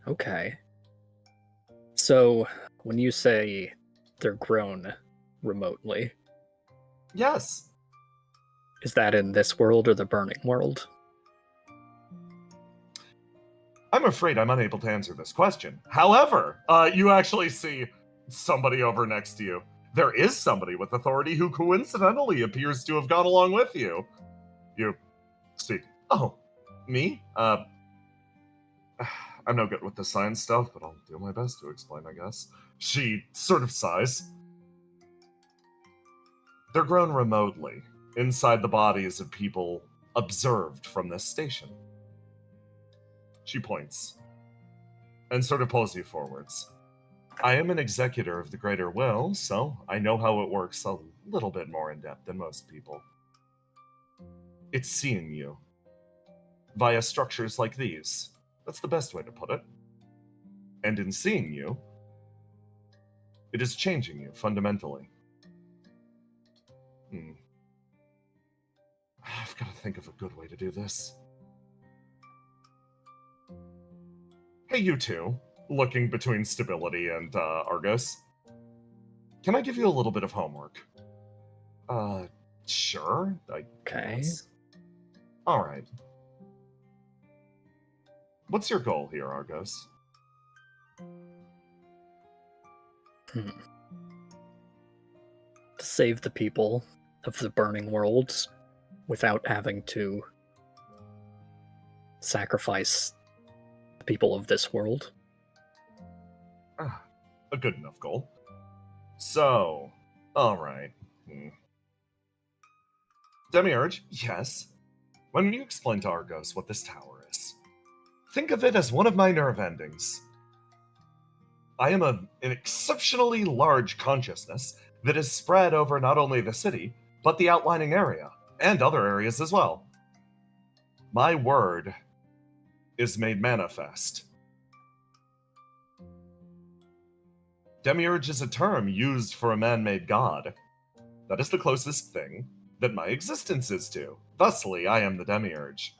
Okay. So, when you say they're grown remotely, Yes, is that in this world or the burning world? I'm afraid I'm unable to answer this question. However, you actually see somebody over next to you. There is somebody with authority who coincidentally appears to have gone along with you. You see, oh, me? I'm no good with the science stuff, but I'll do my best to explain, I guess. She sort of sighs. They're grown remotely, inside the bodies of people observed from this station. She points and sort of pulls you forwards. I am an executor of the Greater Will, so I know how it works a little bit more in depth than most people. It's seeing you via structures like these. That's the best way to put it. And in seeing you, it is changing you fundamentally. I've got to think of a good way to do this. Hey, you two, looking between Stability and Argos. Can I give you a little bit of homework? Sure, I guess. All right. What's your goal here, Argos? To save the people of the burning worlds without having to sacrifice the people of this world. A good enough goal. So, alright. Demiurge, yes. When you explain to Argos what this tower is, think of it as one of my nerve endings. I am an exceptionally large consciousness that is spread over not only the city, but the outlining area, and other areas as well. My word is made manifest. Demiurge is a term used for a man-made god. That is the closest thing that my existence is to. Thusly, I am the Demiurge.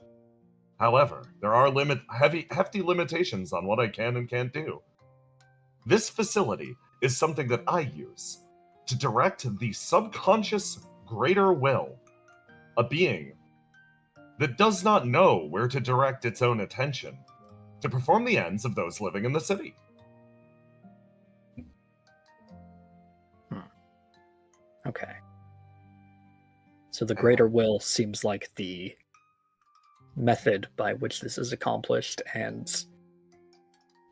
However, there are hefty limitations on what I can and can't do. This facility is something that I use to direct the subconscious greater will, a being that does not know where to direct its own attention, to perform the ends of those living in the city. Okay. So the greater will seems like the method by which this is accomplished, and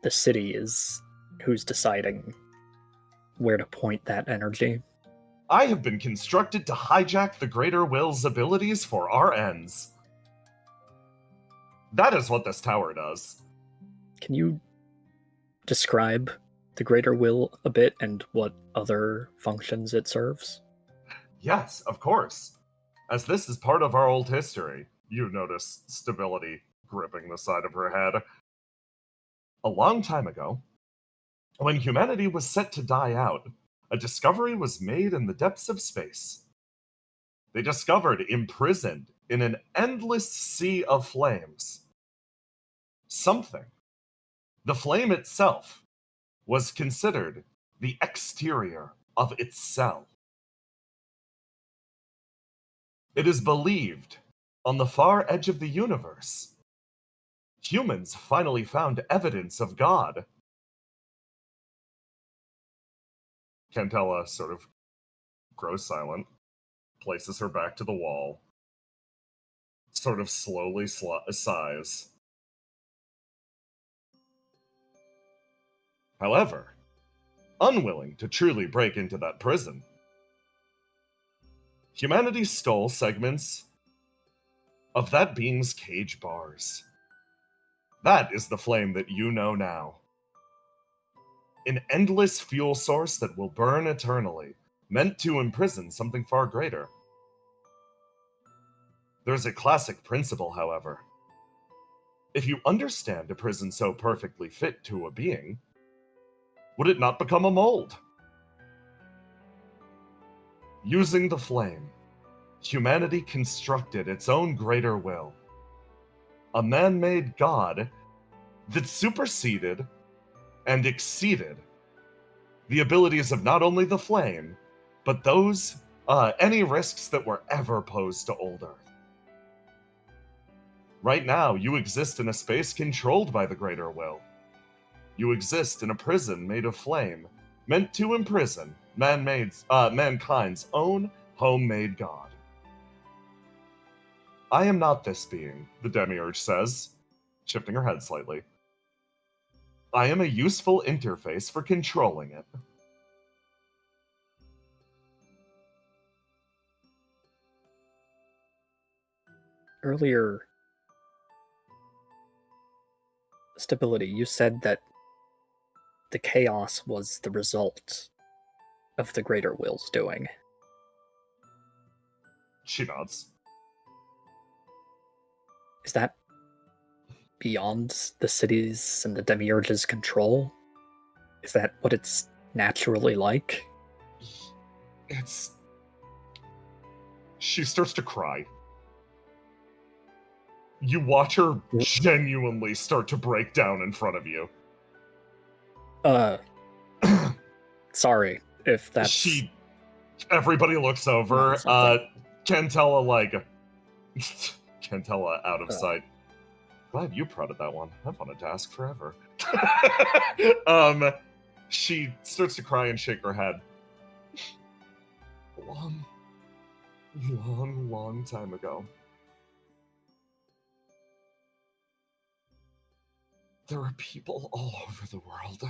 the city is who's deciding where to point that energy. I have been constructed to hijack the greater will's abilities for our ends. That is what this tower does. Can you describe the greater will a bit and what other functions it serves? Yes, of course. As this is part of our old history, you notice Stability gripping the side of her head. A long time ago, when humanity was set to die out, a discovery was made in the depths of space. They discovered, imprisoned in an endless sea of flames, something. The flame itself was considered the exterior of its cell. It is believed, on the far edge of the universe, humans finally found evidence of God. Cantella sort of grows silent, places her back to the wall, sort of slowly sighs. However, unwilling to truly break into that prison, humanity stole segments of that being's cage bars. That is the flame that you know now. An endless fuel source that will burn eternally, meant to imprison something far greater. There's a classic principle, however. If you understand a prison so perfectly fit to a being, would it not become a mold? Using the flame, humanity constructed its own greater will. A man-made god that superseded and exceeded the abilities of not only the flame, but any risks that were ever posed to Old Earth. Right now, you exist in a space controlled by the greater will. You exist in a prison made of flame, meant to imprison mankind's own homemade god. I am not this being, the demiurge says, shifting her head slightly. I am a useful interface for controlling it. Earlier, Stability, you said that the chaos was the result of the greater will's doing. She nods. Is that beyond the city's and the demiurge's control? Is that what it's naturally like? She starts to cry. You watch her genuinely start to break down in front of you. Sorry if that's... Everybody looks over. Cantella, Cantella out of sight. Glad you prodded that one. I've wanted to ask forever. She starts to cry and shake her head. Long time ago, there were people all over the world,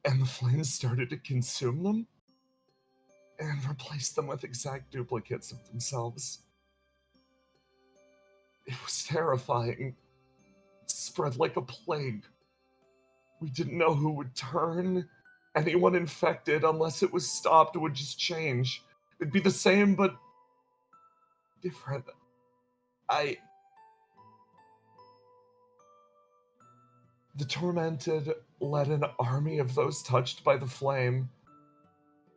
and the flames started to consume them and replace them with exact duplicates of themselves. It was terrifying. It spread like a plague. We didn't know who would turn. Anyone infected, unless it was stopped, would just change. It'd be the same, but different. The Tormented led an army of those touched by the flame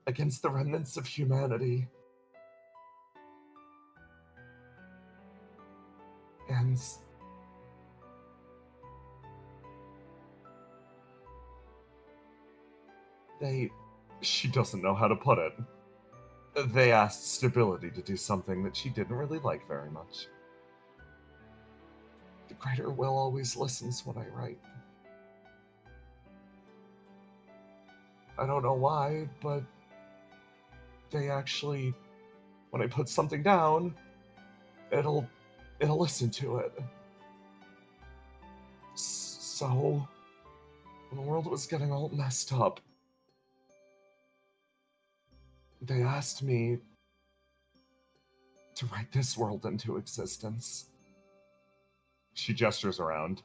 against the remnants of humanity. And she doesn't know how to put it. They asked Stability to do something that she didn't really like very much. The greater will always listens when I write. I don't know why, but they actually, when I put something down, it'll listen to it. So, when the world was getting all messed up, they asked me to write this world into existence. She gestures around.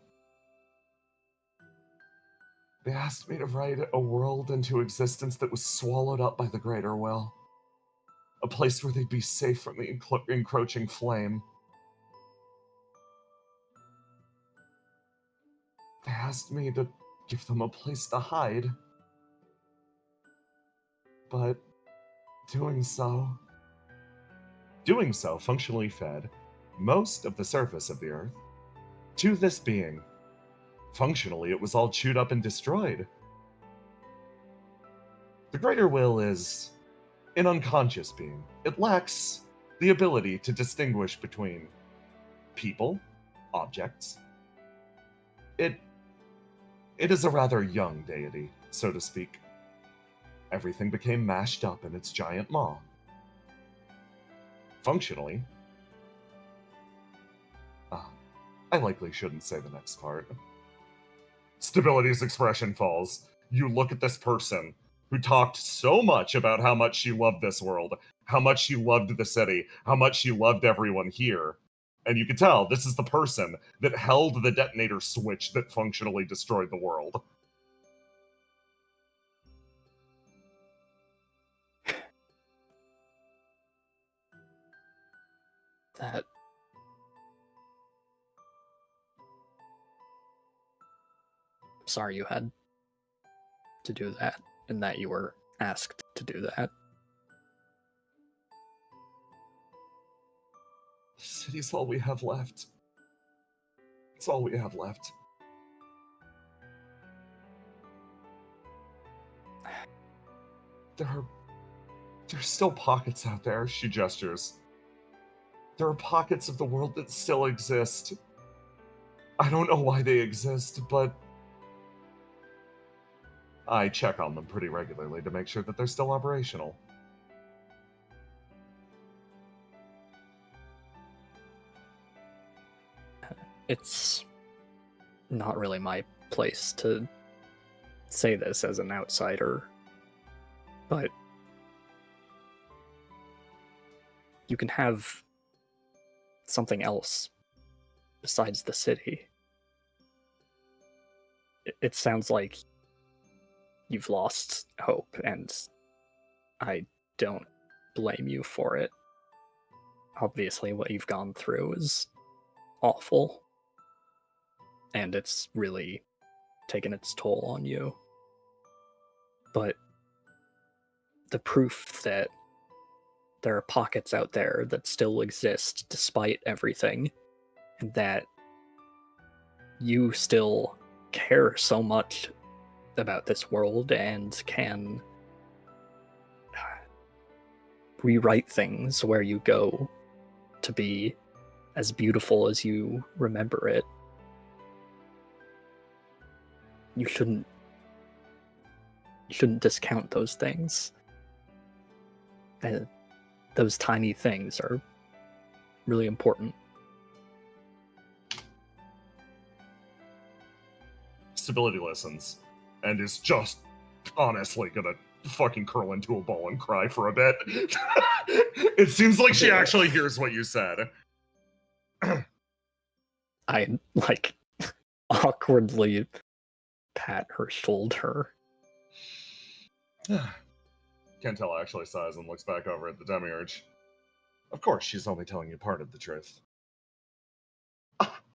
They asked me to write a world into existence that was swallowed up by the greater will. A place where they'd be safe from the encroaching flame. They asked me to give them a place to hide. But doing so functionally fed most of the surface of the Earth to this being. Functionally, it was all chewed up and destroyed. The greater will is an unconscious being. It lacks the ability to distinguish between people, objects. It is a rather young deity, so to speak. Everything became mashed up in its giant maw. Functionally, I likely shouldn't say the next part. Stability's expression falls. You look at this person who talked so much about how much she loved this world, how much she loved the city, how much she loved everyone here. And you can tell this is the person that held the detonator switch that functionally destroyed the world. That... I'm sorry you had to do that, and that you were asked to do that. The city's all we have left. It's all we have left. There's still pockets out there, she gestures. There are pockets of the world that still exist. I don't know why they exist, but I check on them pretty regularly to make sure that they're still operational. It's not really my place to say this as an outsider, but you can have something else besides the city. It sounds like you've lost hope, and I don't blame you for it. Obviously, what you've gone through is awful, and it's really taken its toll on you. But the proof that there are pockets out there that still exist despite everything, and that you still care so much about this world and can rewrite things where you go to be as beautiful as you remember it. You shouldn't discount those things. And those tiny things are really important. Stability listens, and is just honestly gonna fucking curl into a ball and cry for a bit. It seems like she actually hears what you said. I, like, awkwardly pat her shoulder. Cantel actually sighs and looks back over at the demiurge. Of course, she's only telling you part of the truth.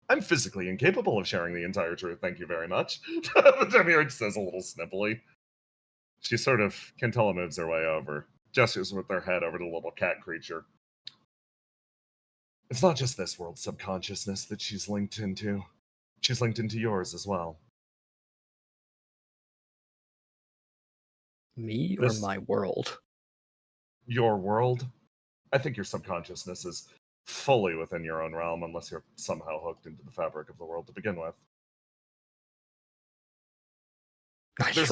I'm physically incapable of sharing the entire truth, thank you very much. The demiurge says a little snippily. She sort of, Cantella moves her way over, gestures with her head over to the little cat creature. It's not just this world's subconsciousness that she's linked into. She's linked into yours as well. Me or my world? Your world? I think your subconsciousness is fully within your own realm unless you're somehow hooked into the fabric of the world to begin with. There's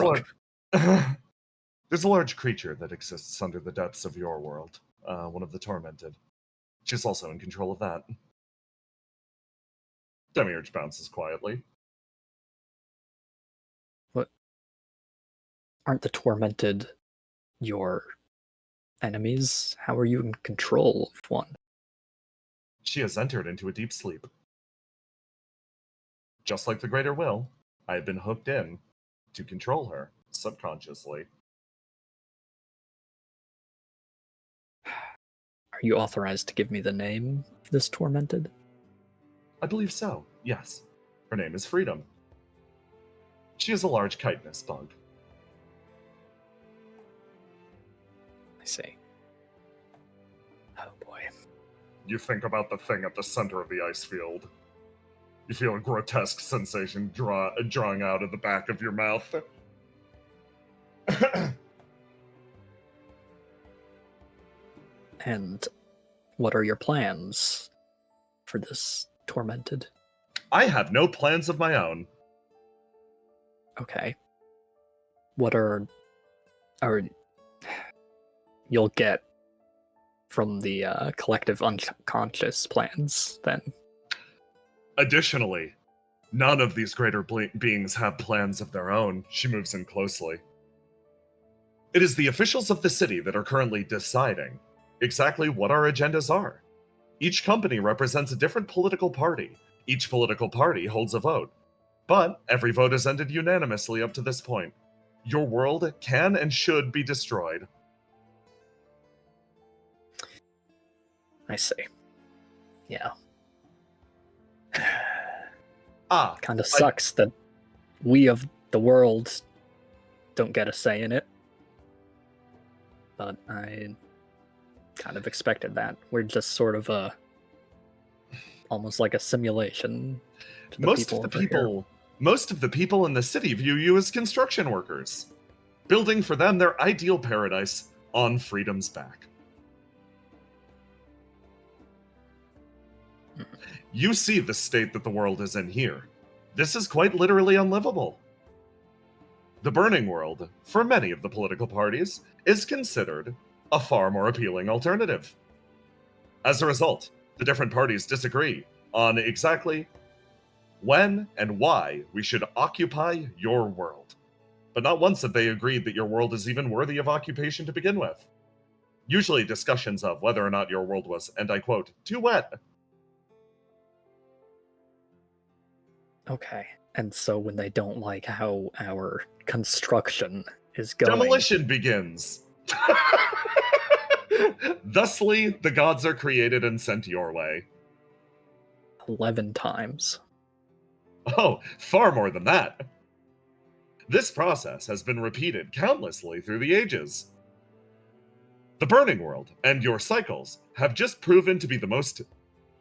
a large creature that exists under the depths of your world, one of the tormented. She's also in control of that. Demiurge bounces quietly. What? Aren't the tormented your enemies? How are you in control of one? She has entered into a deep sleep. Just like the Greater Will, I have been hooked in to control her, subconsciously. Are you authorized to give me the name of this tormented? I believe so, yes. Her name is Freedom. She is a large chitinous bug. I see. Oh boy. You think about the thing at the center of the ice field. You feel a grotesque sensation drawing out of the back of your mouth. And what are your plans for this tormented? I have no plans of my own. Okay. What are you'll get from the collective unconscious plans then? Additionally, None of these greater beings have plans of their own. She moves in closely. It is the officials of the city that are currently deciding exactly what our agendas are. Each company represents a different political party. Each political party holds a vote. But every vote has ended unanimously up to this point. Your world can and should be destroyed. I see. Yeah. Kind of I- sucks that we of the world don't get a say in it. But I kind of expected that. We're just sort of almost like a simulation to the Most people of the over here. most of the people in the city view you as construction workers, building for them their ideal paradise on freedom's back. You see the state that the world is in here. This is quite literally unlivable. The burning world, for many of the political parties, is considered a far more appealing alternative. As a result, the different parties disagree on exactly when and why we should occupy your world. But not once have they agreed that your world is even worthy of occupation to begin with. Usually discussions of whether or not your world was, and I quote, too wet. Okay. And so when they don't like how our construction is going, Demolition begins. Thusly, the gods are created and sent your way. 11 times. Oh, far more than that. This process has been repeated countlessly through the ages. The Burning World and your cycles have just proven to be the most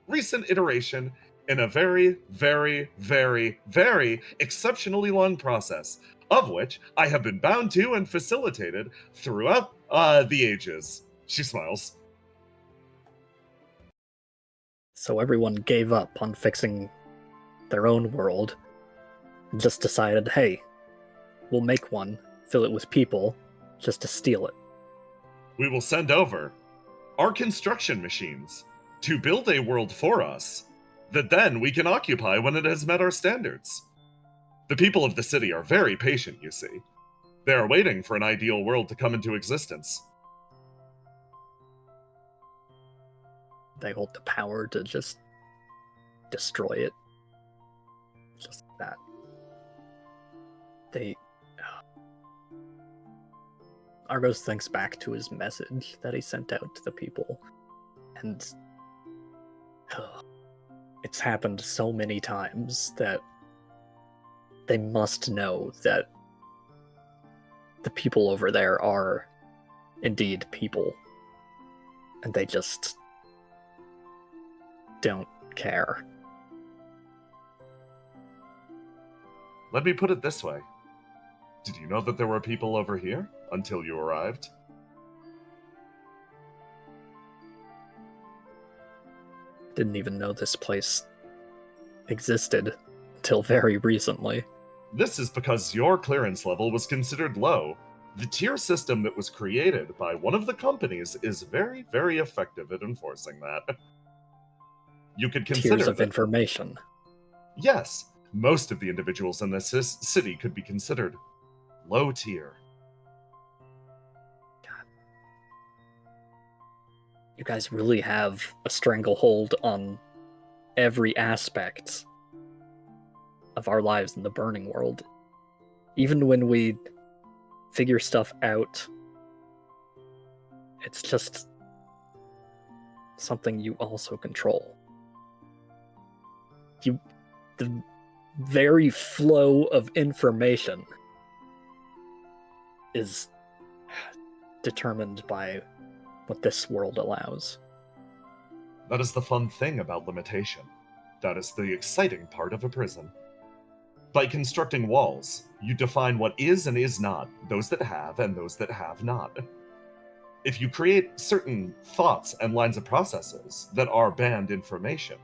recent iteration in a very, very, very, very exceptionally long process, of which I have been bound to and facilitated throughout the ages. She smiles. So everyone gave up on fixing their own world and just decided, hey, we'll make one, fill it with people, just to steal it. We will send over our construction machines to build a world for us that then we can occupy when it has met our standards. The people of the city are very patient, you see. They are waiting for an ideal world to come into existence. They hold the power to just destroy it. Just like that. Argos thinks back to his message that he sent out to the people, and it's happened so many times that they must know that the people over there are indeed people, and they just don't care. Let me put it this way. Did you know that there were people over here until you arrived? Didn't even know this place existed until very recently. This is because your clearance level was considered low. The tier system that was created by one of the companies is very, very effective at enforcing that. You could consider Tiers of that, information. yes, most of the individuals in this city could be considered low tier. You guys really have a stranglehold on every aspect of our lives in the burning world. Even when we figure stuff out, it's just something you also control. The very flow of information is determined by what this world allows. That is the fun thing about limitation. That is the exciting part of a prison. By constructing walls, you define what is and is not, those that have and those that have not. If you create certain thoughts and lines of processes that are banned information,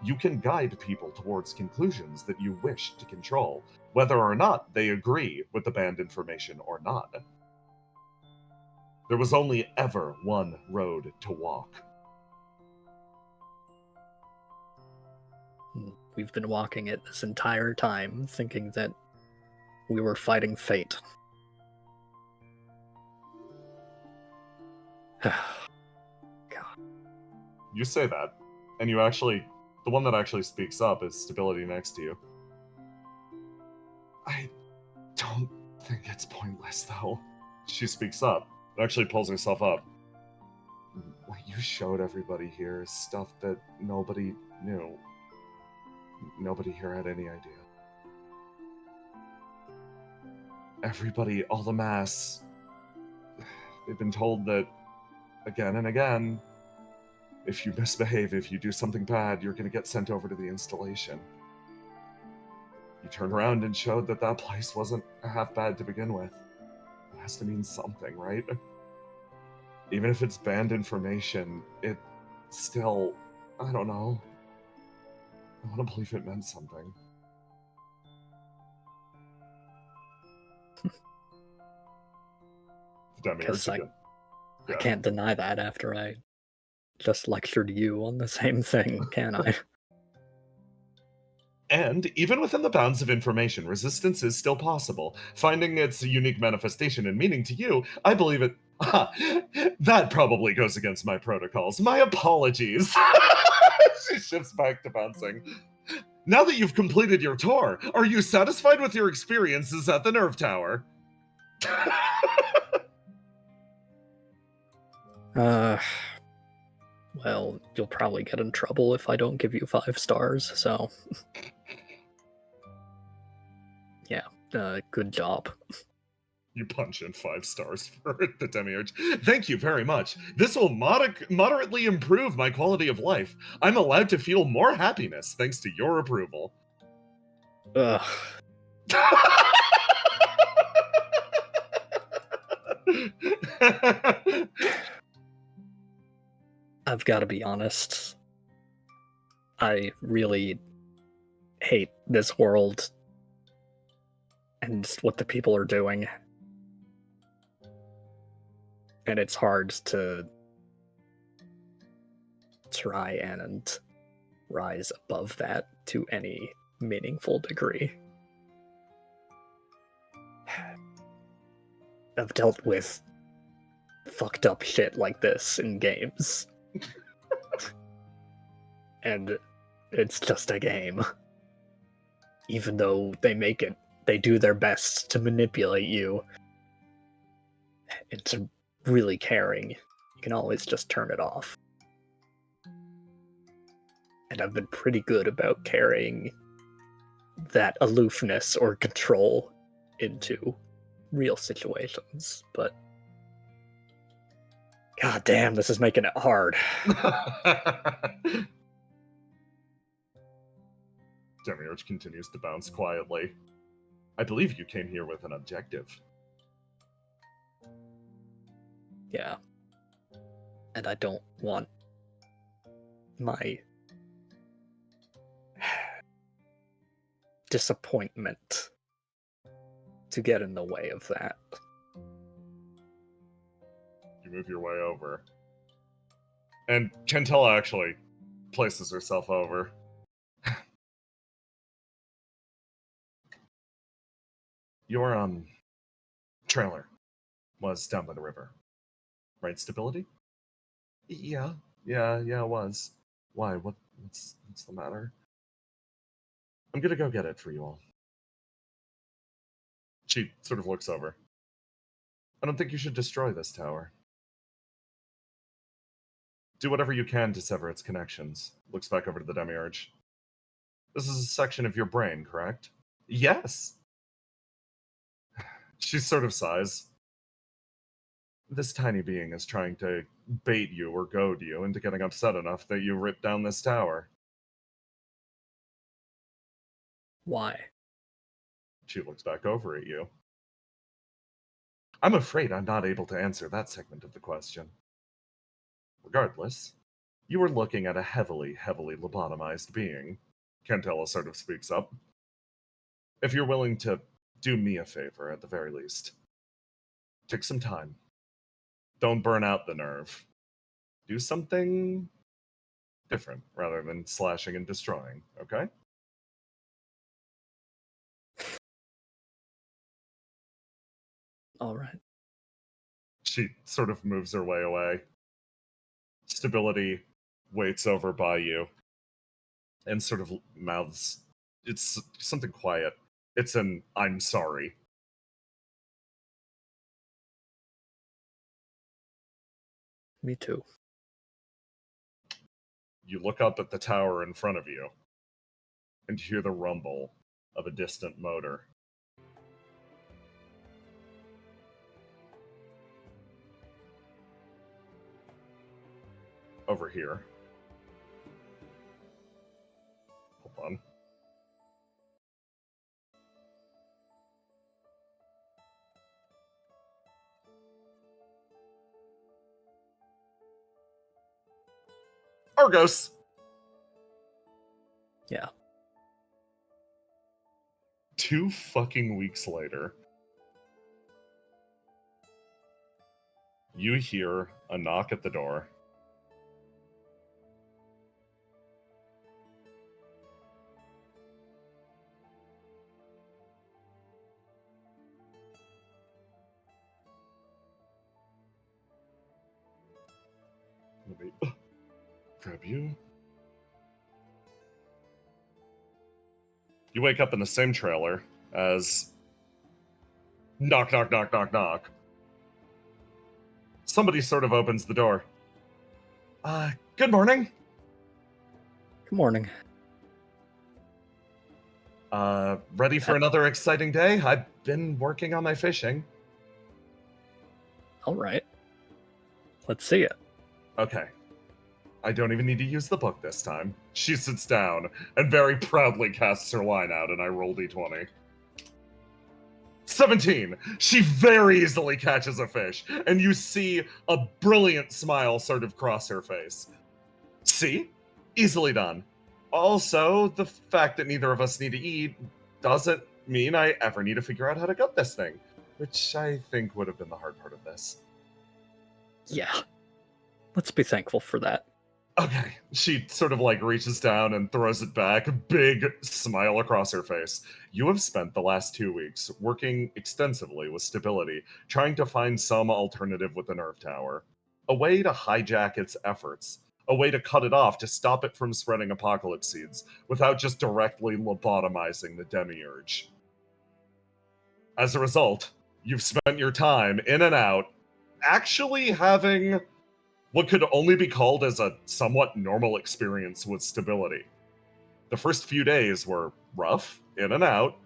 you can guide people towards conclusions that you wish to control, whether or not they agree with the banned information or not. There was only ever one road to walk. we've been walking it this entire time, thinking that we were fighting fate. God. You say that, and you actually, the one that actually speaks up is Stability next to you. I don't think it's pointless, though. She speaks up, actually pulls herself up. What you showed everybody here is stuff that nobody knew. Nobody here had any idea. Everybody, all the mass, they've been told that again and again, if you misbehave, if you do something bad, you're going to get sent over to the installation. You turned around and showed that that place wasn't half bad to begin with. It has to mean something, right? Even if it's banned information, it still, I don't know. I want to believe it meant something. Because I can't deny that after I just lectured you on the same thing, can I? And even within the bounds of information, resistance is still possible. Finding its unique manifestation and meaning to you, I believe it. That probably goes against my protocols. My apologies. She shifts back to bouncing. Now that you've completed your tour, are you satisfied with your experiences at the Nerve Tower? Well, you'll probably get in trouble if I don't give you 5 stars, so... Yeah, good job. You punch in 5 stars for the Demiurge. Thank you very much. This will moderately improve my quality of life. I'm allowed to feel more happiness thanks to your approval. Ugh. I've got to be honest. I really hate this world and what the people are doing. And it's hard to try and rise above that to any meaningful degree. I've dealt with fucked up shit like this in games. And it's just a game. Even though they do their best to manipulate you into really caring, you can always just turn it off. And I've been pretty good about carrying that aloofness or control into real situations, but god damn, this is making it hard. Demiurge continues to bounce quietly. I believe you came here with an objective. Yeah. And I don't want my disappointment to get in the way of that. You move your way over. And Kentella actually places herself over. Your, trailer was down by the river. Right, Stability? Yeah, it was. Why? What's the matter? I'm gonna go get it for you all. She sort of looks over. I don't think you should destroy this tower. Do whatever you can to sever its connections. Looks back over to the Demiurge. This is a section of your brain, correct? Yes! She sort of sighs. This tiny being is trying to bait you or goad you into getting upset enough that you rip down this tower. Why? She looks back over at you. I'm afraid I'm not able to answer that segment of the question. Regardless, you were looking at a heavily lobotomized being. Cantella sort of speaks up. If you're willing to do me a favor, at the very least, take some time. Don't burn out the nerve. Do something different rather than slashing and destroying, okay? All right. She sort of moves her way away. Stability waits over by you and sort of mouths. It's something quiet. It's an "I'm sorry." Me too. You look up at the tower in front of you and hear the rumble of a distant motor. Over here. Hold on. Argos! Yeah. 2 fucking weeks later, you hear a knock at the door. Let me grab you. You wake up in the same trailer as knock, knock, knock, knock, knock. Somebody sort of opens the door. Good morning. Good morning. Ready for another exciting day? I've been working on my fishing. All right. Let's see it. Okay. I don't even need to use the book this time. She sits down and very proudly casts her line out, and I roll d20. 17! She very easily catches a fish, and you see a brilliant smile sort of cross her face. See? Easily done. Also, the fact that neither of us need to eat doesn't mean I ever need to figure out how to gut this thing, which I think would have been the hard part of this. Yeah. Let's be thankful for that. Okay. She sort of like reaches down and throws it back, big smile across her face. You have spent the last 2 weeks working extensively with Stability, trying to find some alternative with the nerve tower. A way to hijack its efforts. A way to cut it off, to stop it from spreading apocalypse seeds, without just directly lobotomizing the demiurge. As a result, you've spent your time in and out, actually having what could only be called as a somewhat normal experience with Stability. The first few days were rough, in and out.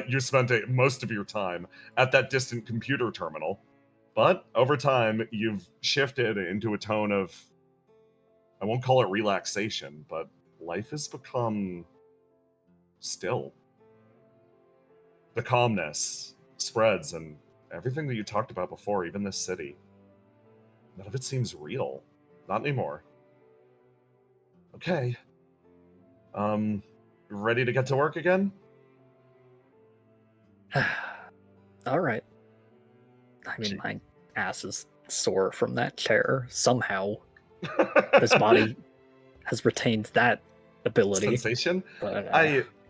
You spent most of your time at that distant computer terminal. But over time, you've shifted into a tone of, I won't call it relaxation, but life has become still. The calmness spreads, and everything that you talked about before, even this city, none of it seems real. Not anymore. Okay. Ready to get to work again? All right. I mean, my ass is sore from that chair. Somehow, this body has retained that ability. Sensation? But,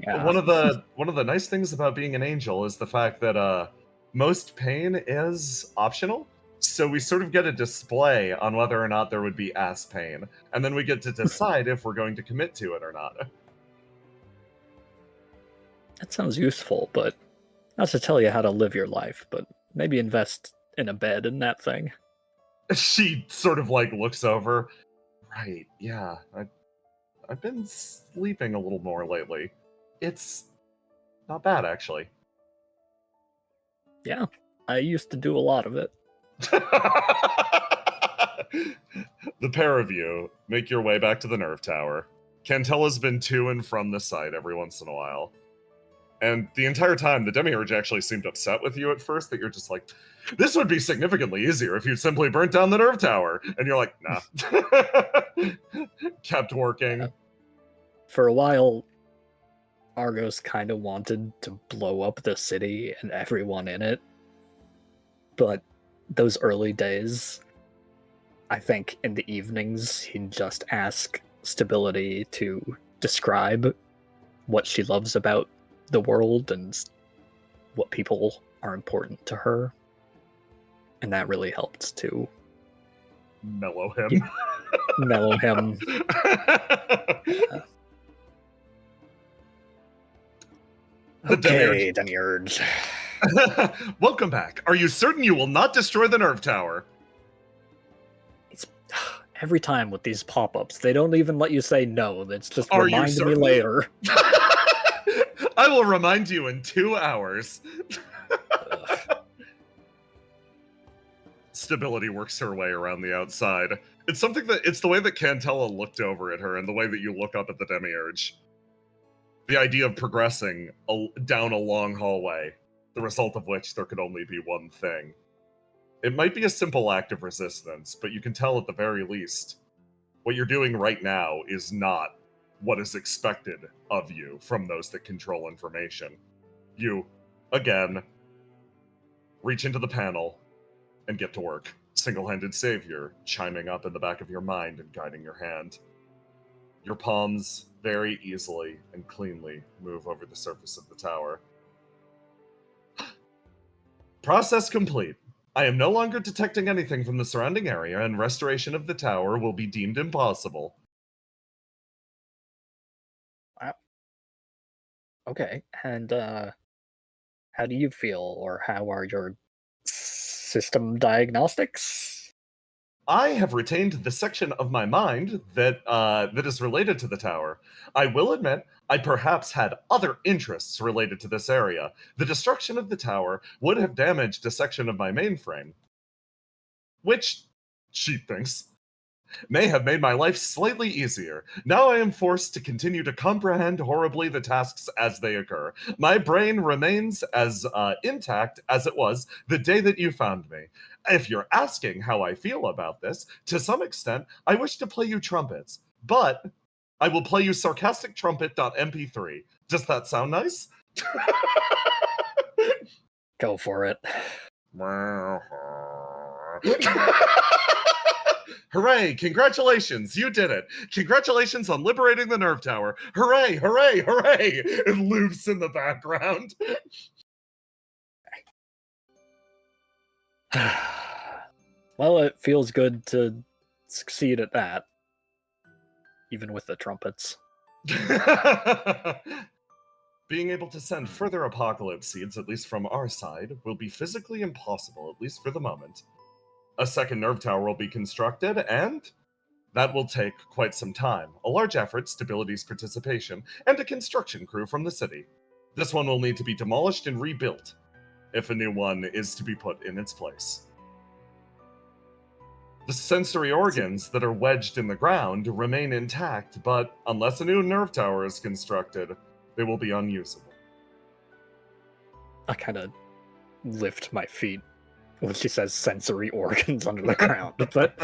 yeah. One of the nice things about being an angel is the fact that most pain is optional. So we sort of get a display on whether or not there would be ass pain, and then we get to decide if we're going to commit to it or not. That sounds useful, but not to tell you how to live your life, but maybe invest in a bed in that thing. She sort of like looks over. Right, yeah. I've been sleeping a little more lately. It's not bad, actually. Yeah, I used to do a lot of it. The pair of you make your way back to the nerve tower. Cantella's been to and from the site every once in a while. And the entire time, the demiurge actually seemed upset with you at first, that you're just like, this would be significantly easier if you'd simply burnt down the nerve tower. And you're like, nah. Kept working. Yeah. For a while, Argos kind of wanted to blow up the city and everyone in it. But those early days, I think in the evenings, he'd just ask Stability to describe what she loves about the world and what people are important to her. And that really helped to Mellow him. mellow him. The Okay, Demiurge. Welcome back. Are you certain you will not destroy the nerve tower? It's, every time with these pop-ups, they don't even let you say no. It's just Are you remind me certain? later. I will remind you in 2 hours. Stability works her way around the outside. It's the way that Cantella looked over at her and the way that you look up at the Demiurge. The idea of progressing down a long hallway, the result of which there could only be one thing. It might be a simple act of resistance, but you can tell at the very least, what you're doing right now is not what is expected of you from those that control information. You, again, reach into the panel and get to work. Single-handed savior chiming up in the back of your mind and guiding your hand. Your palms very easily and cleanly move over the surface of the tower. Process complete. I am no longer detecting anything from the surrounding area, and restoration of the tower will be deemed impossible. Okay, and how do you feel, or how are your system diagnostics? I have retained the section of my mind that is related to the tower. I will admit, I perhaps had other interests related to this area. The destruction of the tower would have damaged a section of my mainframe, which, she thinks, may have made my life slightly easier. Now I am forced to continue to comprehend horribly the tasks as they occur. My brain remains as intact as it was the day that you found me. If you're asking how I feel about this, to some extent, I wish to play you trumpets, but I will play you sarcastic trumpet.mp3. Does that sound nice? Go for it. Hooray! Congratulations! You did it! Congratulations on liberating the nerve tower! Hooray! Hooray! Hooray! It loops in the background. Well, it feels good to succeed at that, even with the trumpets. Being able to send further apocalypse seeds, at least from our side, will be physically impossible, at least for the moment. A second nerve tower will be constructed, and that will take quite some time. A large effort, stability's participation, and a construction crew from the city. This one will need to be demolished and rebuilt, if a new one is to be put in its place. The sensory organs that are wedged in the ground remain intact, but unless a new nerve tower is constructed, they will be unusable. I kind of lift my feet when she says sensory organs under the ground, but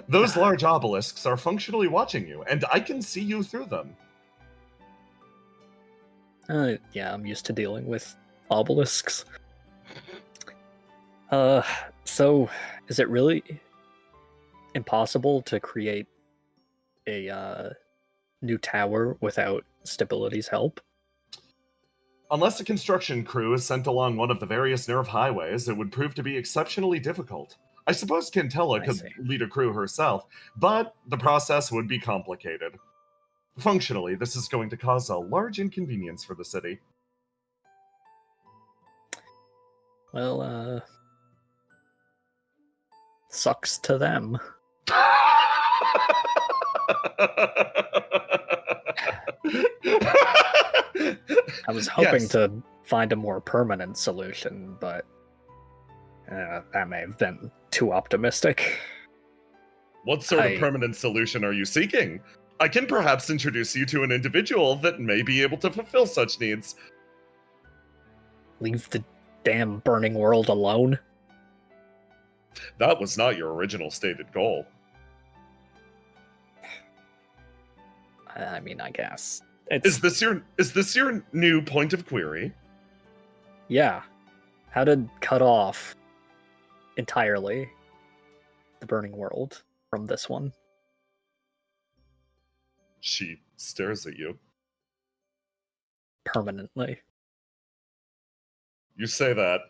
those large obelisks are functionally watching you, and I can see you through them. yeah, I'm used to dealing with obelisks. So is it really impossible to create a new tower without stability's help? Unless a construction crew is sent along one of the various nerve highways, it would prove to be exceptionally difficult. I suppose Cantella could lead a crew herself, but the process would be complicated. Functionally, this is going to cause a large inconvenience for the city. Well, sucks to them. I was hoping to find a more permanent solution, but that may have been too optimistic. What sort of permanent solution are you seeking? I can perhaps introduce you to an individual that may be able to fulfill such needs. Leave the damn burning world alone? That was not your original stated goal. I mean, I guess. Is this your new point of query? Yeah. How to cut off entirely the burning world from this one. She stares at you. Permanently. You say that,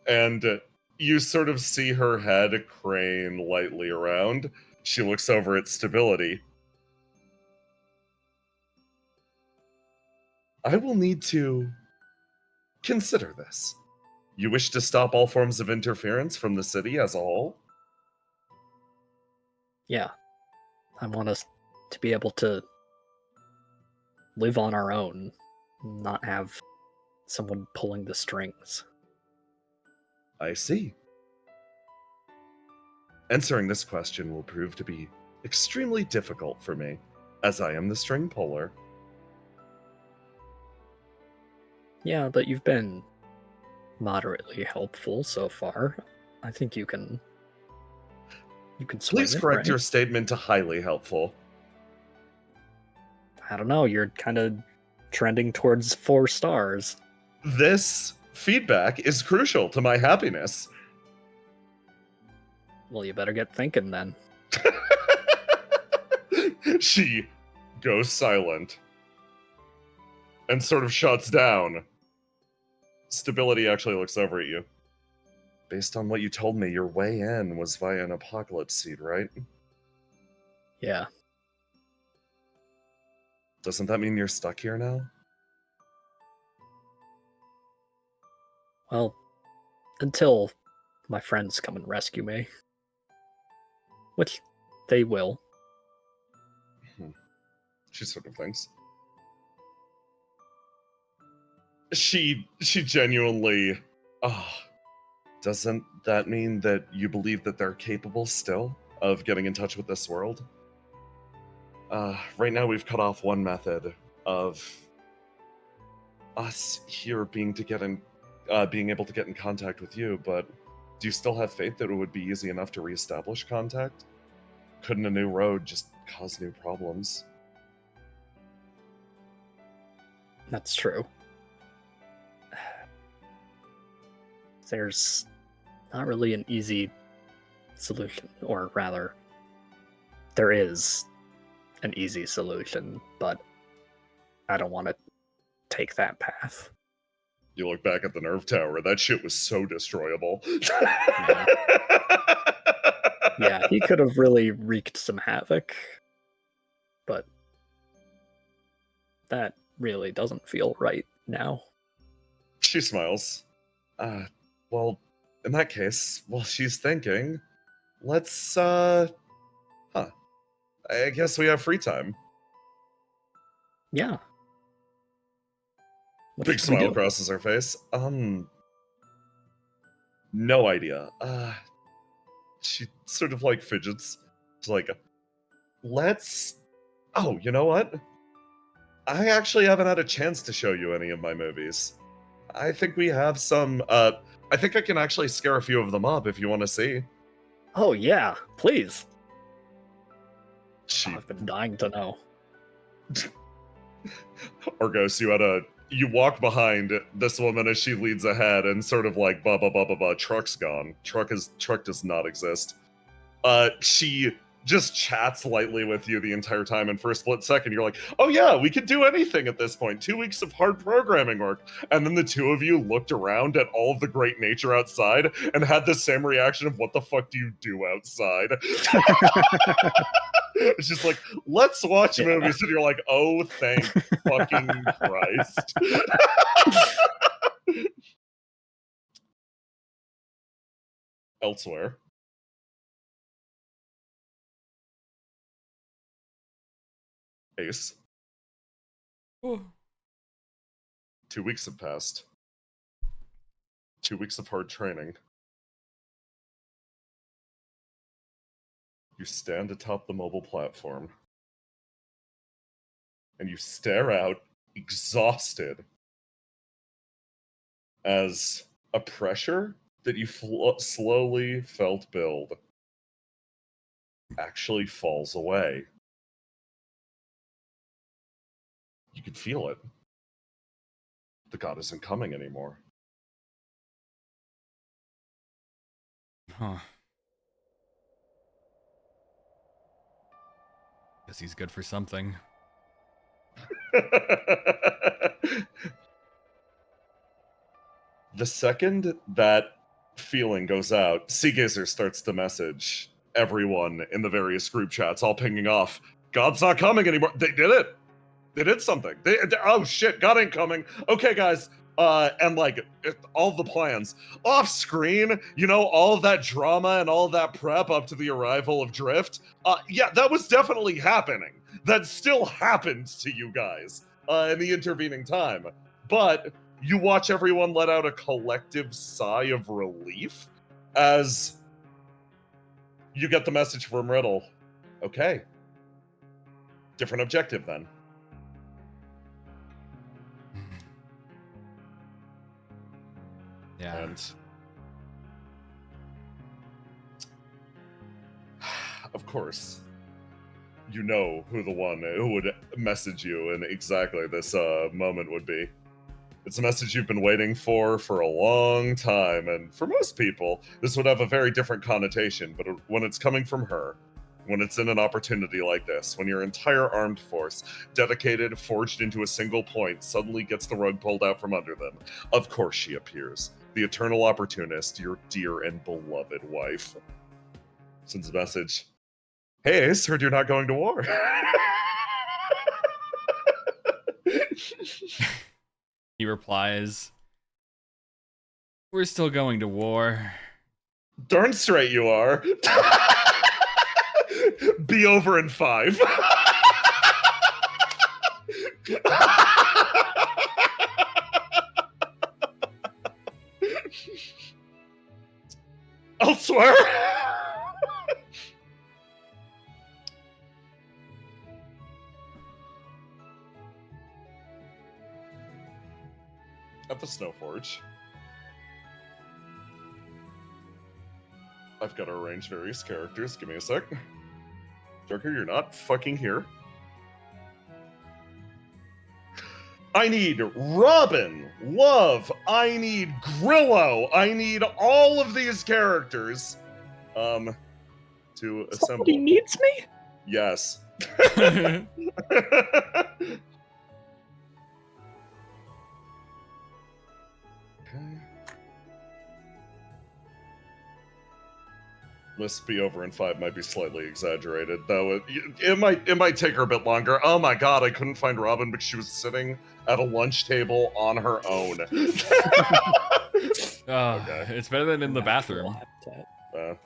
and You sort of see her head crane lightly around. She looks over at Stability. I will need to consider this. You wish to stop all forms of interference from the city as a whole? Yeah. I want us to be able to live on our own, not have someone pulling the strings. I see. Answering this question will prove to be extremely difficult for me, as I am the string puller. Yeah, but you've been moderately helpful so far. I think you can swing Please it, correct right? your statement to highly helpful. I don't know, you're kind of trending towards 4 stars. This feedback is crucial to my happiness. Well, you better get thinking then. She goes silent and sort of shuts down. Stability actually looks over at you. Based on what you told me, your way in was via an apocalypse seed, right? Yeah. Doesn't that mean you're stuck here now? Well, until my friends come and rescue me. Which they will. She sort of thinks. She genuinely... doesn't that mean that you believe that they're capable still of getting in touch with this world? Right now we've cut off one method of us here being able to get in contact with you, but do you still have faith that it would be easy enough to reestablish contact? Couldn't a new road just cause new problems? That's true. There's not really an easy solution, or rather, there is an easy solution, but I don't want to take that path. You look back at the nerve tower, that shit was so destroyable. Yeah, he could have really wreaked some havoc, but that really doesn't feel right now. She smiles. Well, in that case, while she's thinking, let's, I guess we have free time. Yeah. What Big should we smile do? crosses her face. No idea. She sort of like fidgets. She's like, oh, you know what? I actually haven't had a chance to show you any of my movies. I think we have some, I think I can actually scare a few of them up if you want to see. Oh yeah, please. She, I've been dying to know. Argos, you walk behind this woman as she leads ahead and sort of like, truck's gone. Truck does not exist. She just chats lightly with you the entire time, and for a split second you're like, oh yeah, we could do anything at this point. 2 weeks of hard programming work. And then the two of you looked around at all of the great nature outside and had the same reaction of, what the fuck do you do outside? It's just like, let's watch movies, and you're like, oh, thank fucking Christ. Elsewhere. Ace. 2 weeks have passed. 2 weeks of hard training. You stand atop the mobile platform. And you stare out, exhausted, as a pressure that you slowly felt build actually falls away. You could feel it. The god isn't coming anymore. Huh. Guess he's good for something. The second that feeling goes out, Seagazer starts to message everyone in the various group chats, all pinging off. God's not coming anymore. They did it. They did something. Oh shit, God ain't coming. Okay, guys. And like all the plans off screen, you know, all of that drama and all of that prep up to the arrival of Drift. Yeah, that was definitely happening. That still happened to you guys in the intervening time. But you watch everyone let out a collective sigh of relief as you get the message from Riddle. Okay. Different objective then. Yeah. And of course, you know who the one who would message you in exactly this moment would be. It's a message you've been waiting for a long time, and for most people, this would have a very different connotation, but when it's coming from her, when it's in an opportunity like this, when your entire armed force, dedicated, forged into a single point, suddenly gets the rug pulled out from under them, of course she appears. The eternal opportunist, your dear and beloved wife. Sends a message. Hey Ace, heard you're not going to war. He replies, we're still going to war. Darn straight you are. Be over in 5. Elsewhere. At the Snowforge. I've got to arrange various characters. Give me a sec. Joker, you're not fucking here. I need Robin, Love, I need Grillo, I need all of these characters to assemble. Somebody needs me? Yes. List be over in 5 might be slightly exaggerated, though it might take her a bit longer. Oh my god, I couldn't find Robin, but she was sitting at a lunch table on her own. Okay. It's better than in the bathroom. Oh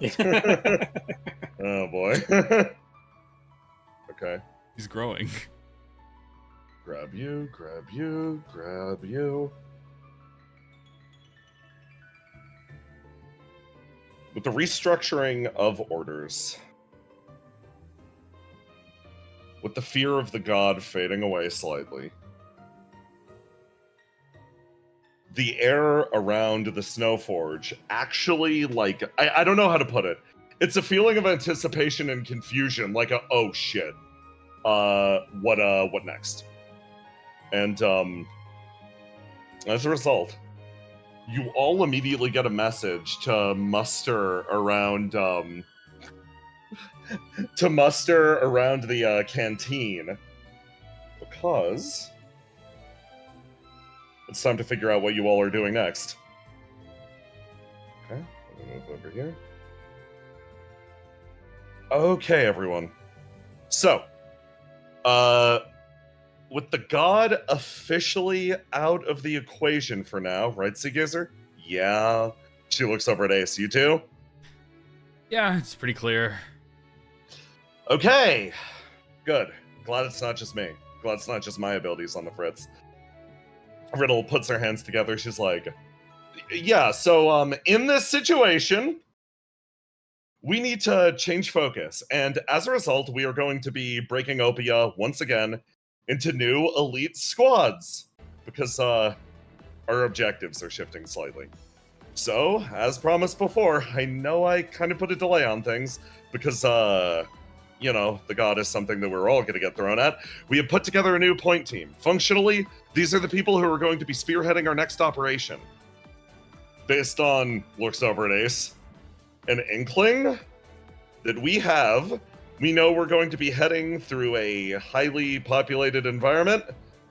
boy. Okay. He's growing. Grab you, grab you, grab you. With the restructuring of orders, with the fear of the god fading away slightly, the air around the Snowforge actually, like, I don't know how to put it. It's a feeling of anticipation and confusion, like a, oh shit, what next? And as a result, you all immediately get a message to muster around the canteen, because it's time to figure out what you all are doing next. Okay, I'm gonna move over here. Okay, everyone. So, with the god officially out of the equation for now, right, Seagazer? Yeah. She looks over at Ace. You too? Yeah, it's pretty clear. Okay. Good. Glad it's not just me. Glad it's not just my abilities on the fritz. Riddle puts her hands together. She's like, yeah, so in this situation, we need to change focus. And as a result, we are going to be breaking OPIA once again into new elite squads, because our objectives are shifting slightly. So, as promised before, I know I kind of put a delay on things, because, you know, the god is something that we're all going to get thrown at. We have put together a new point team. Functionally, these are the people who are going to be spearheading our next operation. Based on, looks over at Ace, an inkling that we know we're going to be heading through a highly populated environment,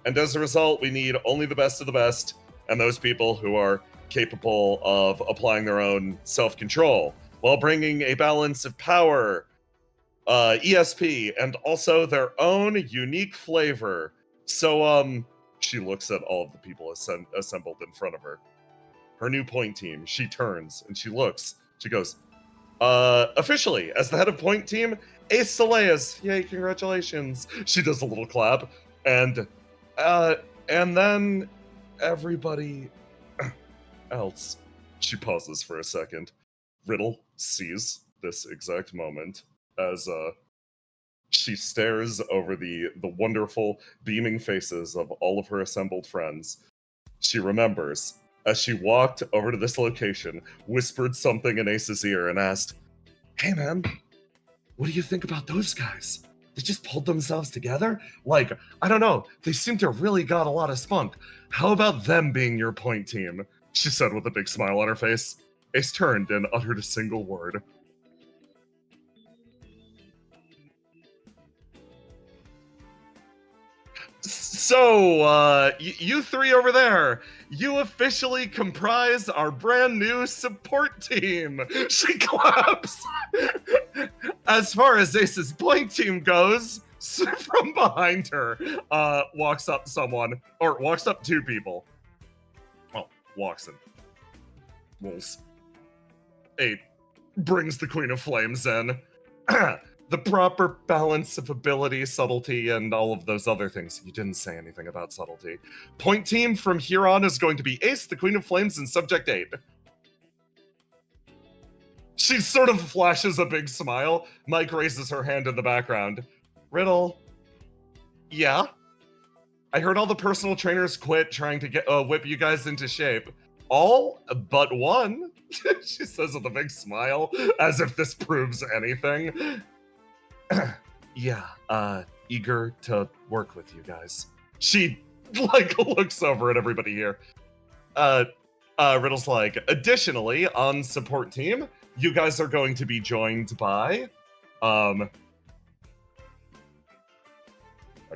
and as a result, we need only the best of the best, and those people who are capable of applying their own self-control while bringing a balance of power, ESP, and also their own unique flavor. So, she looks at all of the people assembled in front of her. Her new point team. She turns and she looks. She goes, officially, as the head of point team, Ace Saleas. Yay, congratulations. She does a little clap. And then everybody else. She pauses for a second. Riddle sees this exact moment as she stares over the wonderful beaming faces of all of her assembled friends. She remembers, as she walked over to this location, whispered something in Ace's ear and asked, "Hey man, what do you think about those guys? They just pulled themselves together? Like, I don't know, they seem to really got a lot of spunk. How about them being your point team?" She said with a big smile on her face. Ace turned and uttered a single word. So, you three over there, you officially comprise our brand new support team. She claps. As far as Ace's point team goes, from behind her, walks up two people. Oh, walks in. Rolls. 8. Brings the Queen of Flames in. The proper balance of ability, subtlety, and all of those other things. You didn't say anything about subtlety. Point team from here on is going to be Ace, the Queen of Flames, and Subject 8. She sort of flashes a big smile. Mike raises her hand in the background. Riddle. Yeah? I heard all the personal trainers quit trying to get whip you guys into shape. All but one, she says with a big smile, as if this proves anything. Yeah, eager to work with you guys. She, looks over at everybody here. Riddle's like, additionally, on support team, you guys are going to be joined by, I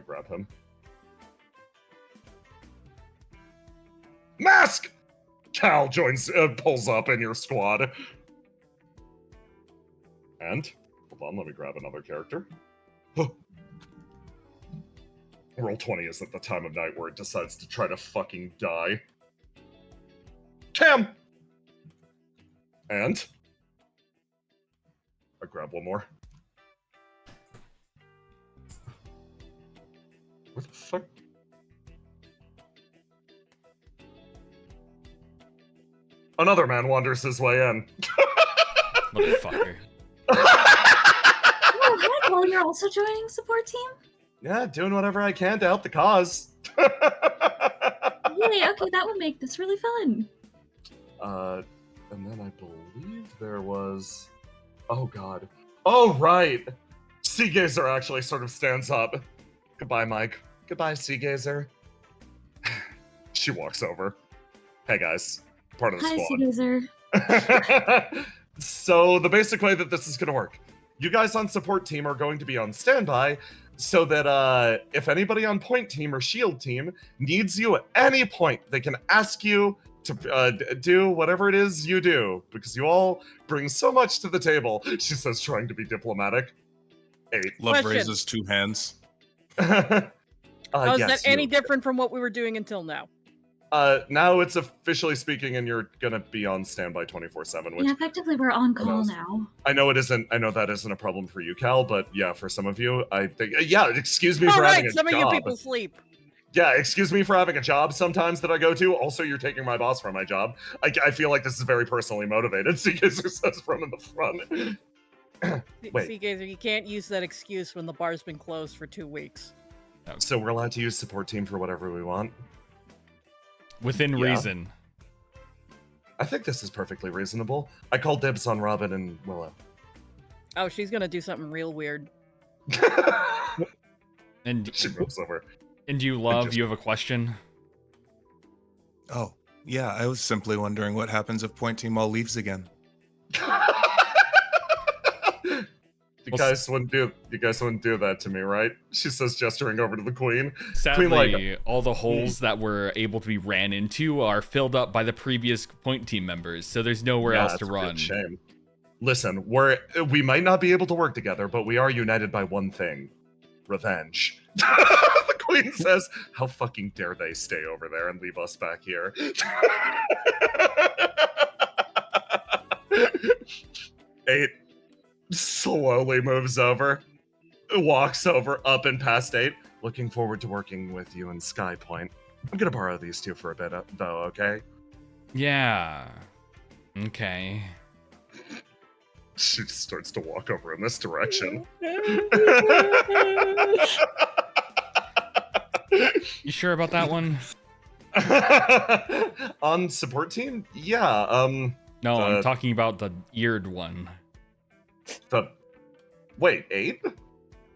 grab him. Mask! Cal joins, pulls up in your squad. And, hold on, let me grab another character. Roll 20 is at the time of night where it decides to try to fucking die. Cam! And, I grab one more. Where the fuck? Another man wanders his way in. Motherfucker. Oh, hi, Paul. You're also joining support team? Yeah, doing whatever I can to help the cause. Yay, okay, that would make this really fun. And then I believe there was... Oh, God. Oh, right! Seagazer actually sort of stands up. Goodbye, Mike. Goodbye, Seagazer. She walks over. Hey, guys. Part of the Hi, squad. Seagazer. So the basic way that this is going to work, you guys on support team are going to be on standby so that if anybody on point team or shield team needs you at any point, they can ask you to do whatever it is you do, because you all bring so much to the table, she says, trying to be diplomatic. 8. Love Question. raises 2 hands. How is yes, that any you- different from what we were doing until now? Now it's officially speaking, and you're gonna be on standby 24/7. Which Yeah, effectively, we're on call knows? now. I know it isn't. I know that isn't a problem for you, Cal. But yeah, for some of you, I think. Yeah, excuse me All for right, having a some job. of you people sleep. Yeah, excuse me for having a job sometimes that I go to. Also, you're taking my boss from my job. I feel like this is very personally motivated. Seagazer says from in the front. Wait. Seagazer, you can't use that excuse when the bar's been closed for 2 weeks. So we're allowed to use support team for whatever we want. Within Yeah. reason. I think this is perfectly reasonable. I call dibs on Robin and Willow. Oh, she's gonna do something real weird. And She moves over. and you love, you have a question? Oh, yeah, I was simply wondering what happens if point team all leaves again. You guys wouldn't do that to me, right? She says, gesturing over to the queen. Sadly, all the holes that were able to be ran into are filled up by the previous point team members, so there's nowhere else to it's a run. good shame. Listen, we might not be able to work together, but we are united by one thing: revenge. The queen says, "How fucking dare they stay over there and leave us back here?" 8 slowly moves over, walks over, up and past 8. Looking forward to working with you in Sky Point. I'm gonna borrow these two for a bit, though, okay? Yeah. Okay. She starts to walk over in this direction. You sure about that one? On support team? Yeah, No, I'm talking about the eared one. Wait, 8?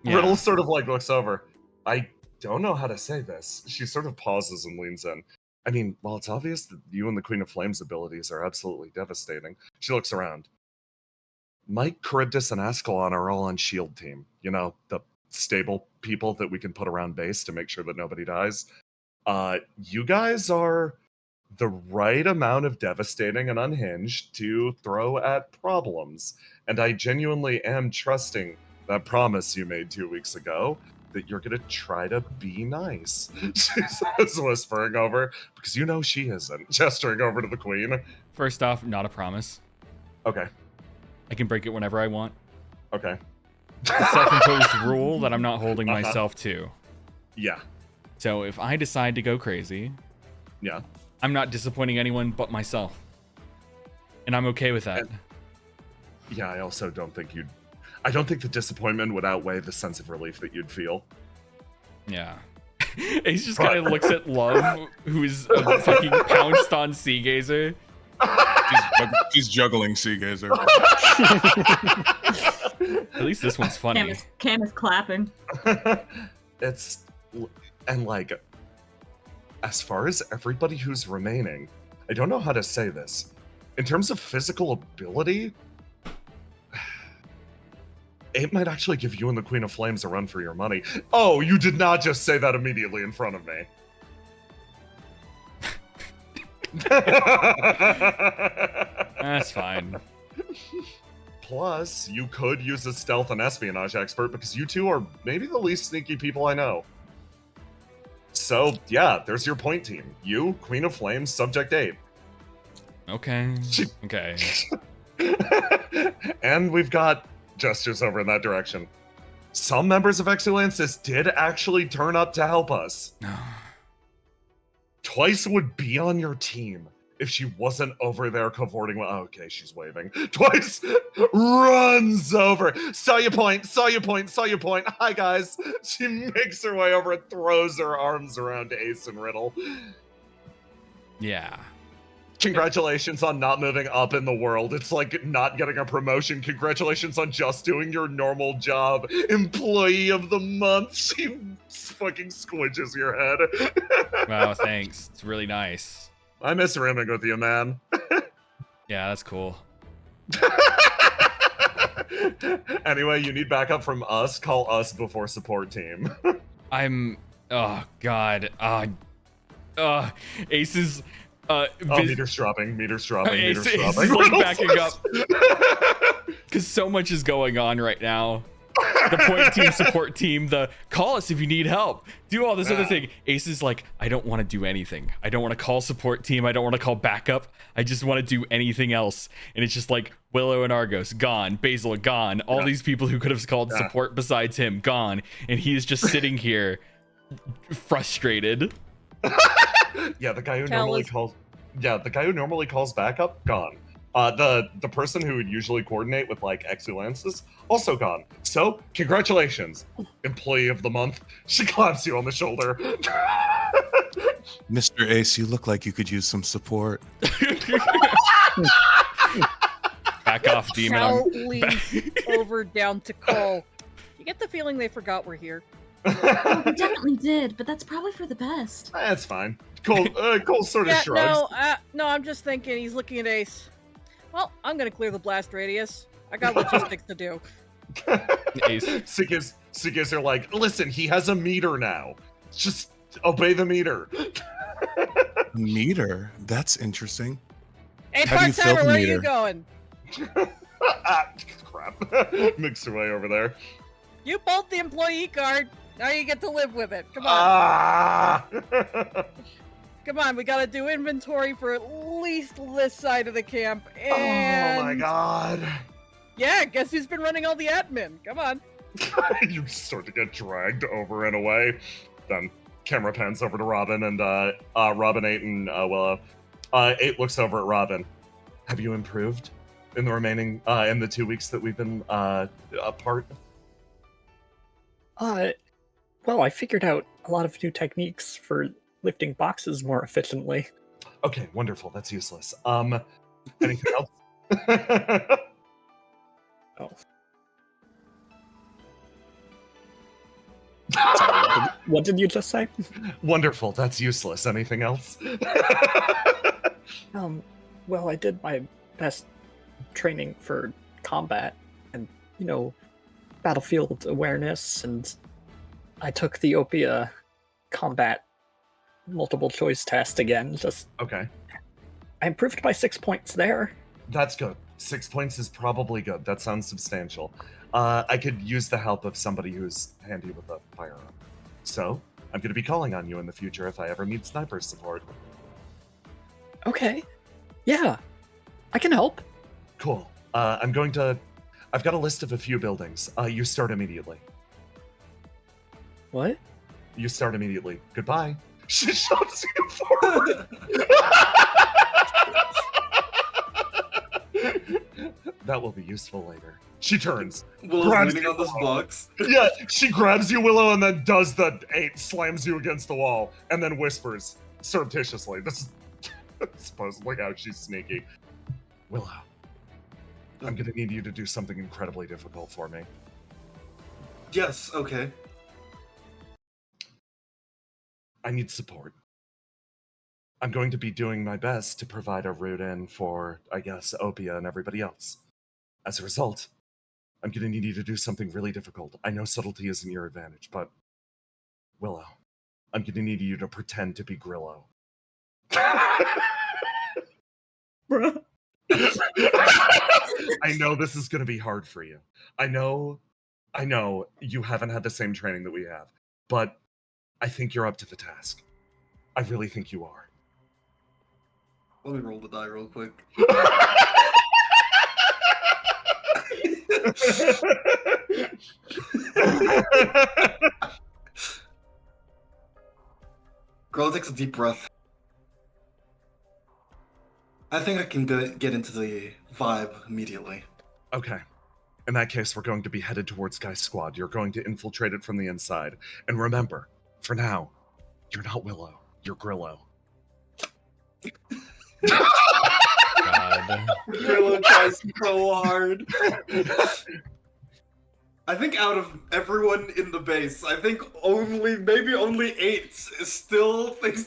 Yeah. Riddle sort of like looks over. I don't know how to say this. She sort of pauses and leans in. I mean, while it's obvious that you and the Queen of Flames abilities are absolutely devastating, she looks around. Mike, Charybdis, and Ascalon are all on shield team. You know, the stable people that we can put around base to make sure that nobody dies. You guys are the right amount of devastating and unhinged to throw at problems. And I genuinely am trusting that promise you made 2 weeks ago that you're going to try to be nice. She says, whispering over, because you know she isn't, gesturing over to the queen. First off, not a promise. Okay. I can break it whenever I want. Okay. It's a self-imposed rule that I'm not holding myself to. Yeah. So if I decide to go crazy, yeah, I'm not disappointing anyone but myself. And I'm okay with that. Yeah, I also don't think I don't think the disappointment would outweigh the sense of relief that you'd feel. Yeah. Ace just kind of looks at Love, who's fucking pounced on Sea Gazer. She's juggling Sea Gazer. At least this one's funny. Cam is clapping. And like, as far as everybody who's remaining, I don't know how to say this. In terms of physical ability, it might actually give you and the Queen of Flames a run for your money. Oh, you did not just say that immediately in front of me. That's fine. Plus, you could use a stealth and espionage expert because you two are maybe the least sneaky people I know. So, yeah, there's your point team. You, Queen of Flames, Subject 8. Okay. Okay. And we've got gestures over in that direction. Some members of Exulansis did actually turn up to help us. Twice would be on your team if she wasn't over there cavorting. Okay, she's waving. Twice runs over. Saw your point. Hi, guys. She makes her way over and throws her arms around Ace and Riddle. Yeah. Congratulations on not moving up in the world. It's like not getting a promotion. Congratulations on just doing your normal job. Employee of the month. She fucking squinches your head. Wow, thanks. It's really nice. I miss rimming with you, man. Yeah, that's cool. Anyway, you need backup from us. Call us before support team. Oh, God. Ace's... meters dropping. Ace is like backing up. Because so much is going on right now. The point team, support team, the call us if you need help, do all this other thing. Ace is like, I don't want to do anything. I don't want to call support team. I don't want to call backup. I just want to do anything else. And it's just like Willow and Argos, gone. Basil, gone. All these people who could have called support besides him, gone. And he is just sitting here frustrated. Yeah, the guy who normally calls backup, gone. The person who would usually coordinate with like Exulances, also gone. So, congratulations, employee of the month. She claps you on the shoulder. Mr. Ace, you look like you could use some support. Back off, demon. Sal leans over down to Cole. You get the feeling they forgot we're here. Oh, we definitely did, but that's probably for the best. That's fine. Cole sort of shrugs. No, I'm just thinking. He's looking at Ace. Well, I'm gonna clear the blast radius. I got logistics to do. Ace. Suki's are like, listen, he has a meter now. Just obey the meter. Meter? That's interesting. Hey, How do you fill part-timer, the where are meter? you going? Crap. Mixed away over there. You bought the employee card. Now you get to live with it. Come on. Ah! Come on, we gotta do inventory for at least this side of the camp. And... Oh my god. Yeah, guess who's been running all the admin? Come on. You start to get dragged over and away. Then camera pans over to Robin and Robin 8 and Willow. 8 looks over at Robin. Have you improved in the remaining in the 2 weeks that we've been apart? Well, I figured out a lot of new techniques for lifting boxes more efficiently. Okay, wonderful. That's useless. Anything else? Oh. Sorry, what did you just say? Wonderful. That's useless. Anything else? Well, I did my best training for combat and, battlefield awareness, and I took the OPIA combat multiple choice test again. Okay. I improved by 6 points there. That's good. 6 points is probably good. That sounds substantial. I could use the help of somebody who's handy with a firearm. So, I'm going to be calling on you in the future if I ever need sniper support. Okay. Yeah. I can help. Cool. I've got a list of a few buildings. You start immediately. What? You start immediately. Goodbye. She shoves you forward. That will be useful later. She turns. Willow's leaning on this box. Yeah, she grabs you, Willow, and then does the 8, slams you against the wall, and then whispers surreptitiously. This is supposedly how she's sneaky. Willow, I'm gonna need you to do something incredibly difficult for me. Yes, okay. I need support. I'm going to be doing my best to provide a route in for, I guess, OPIA and everybody else. As a result, I'm going to need you to do something really difficult. I know subtlety isn't your advantage, but Willow, I'm going to need you to pretend to be Grillo. Bruh. I know this is going to be hard for you. I know you haven't had the same training that we have, but I think you're up to the task. I really think you are. Let me roll the die real quick. Girl takes a deep breath. I think I can get into the vibe immediately. Okay. In that case, we're going to be headed towards Guy's squad. You're going to infiltrate it from the inside. And remember, for now, you're not Willow. You're Grillo. God. Grillo tries so hard. I think out of everyone in the base, I think maybe only 8 still thinks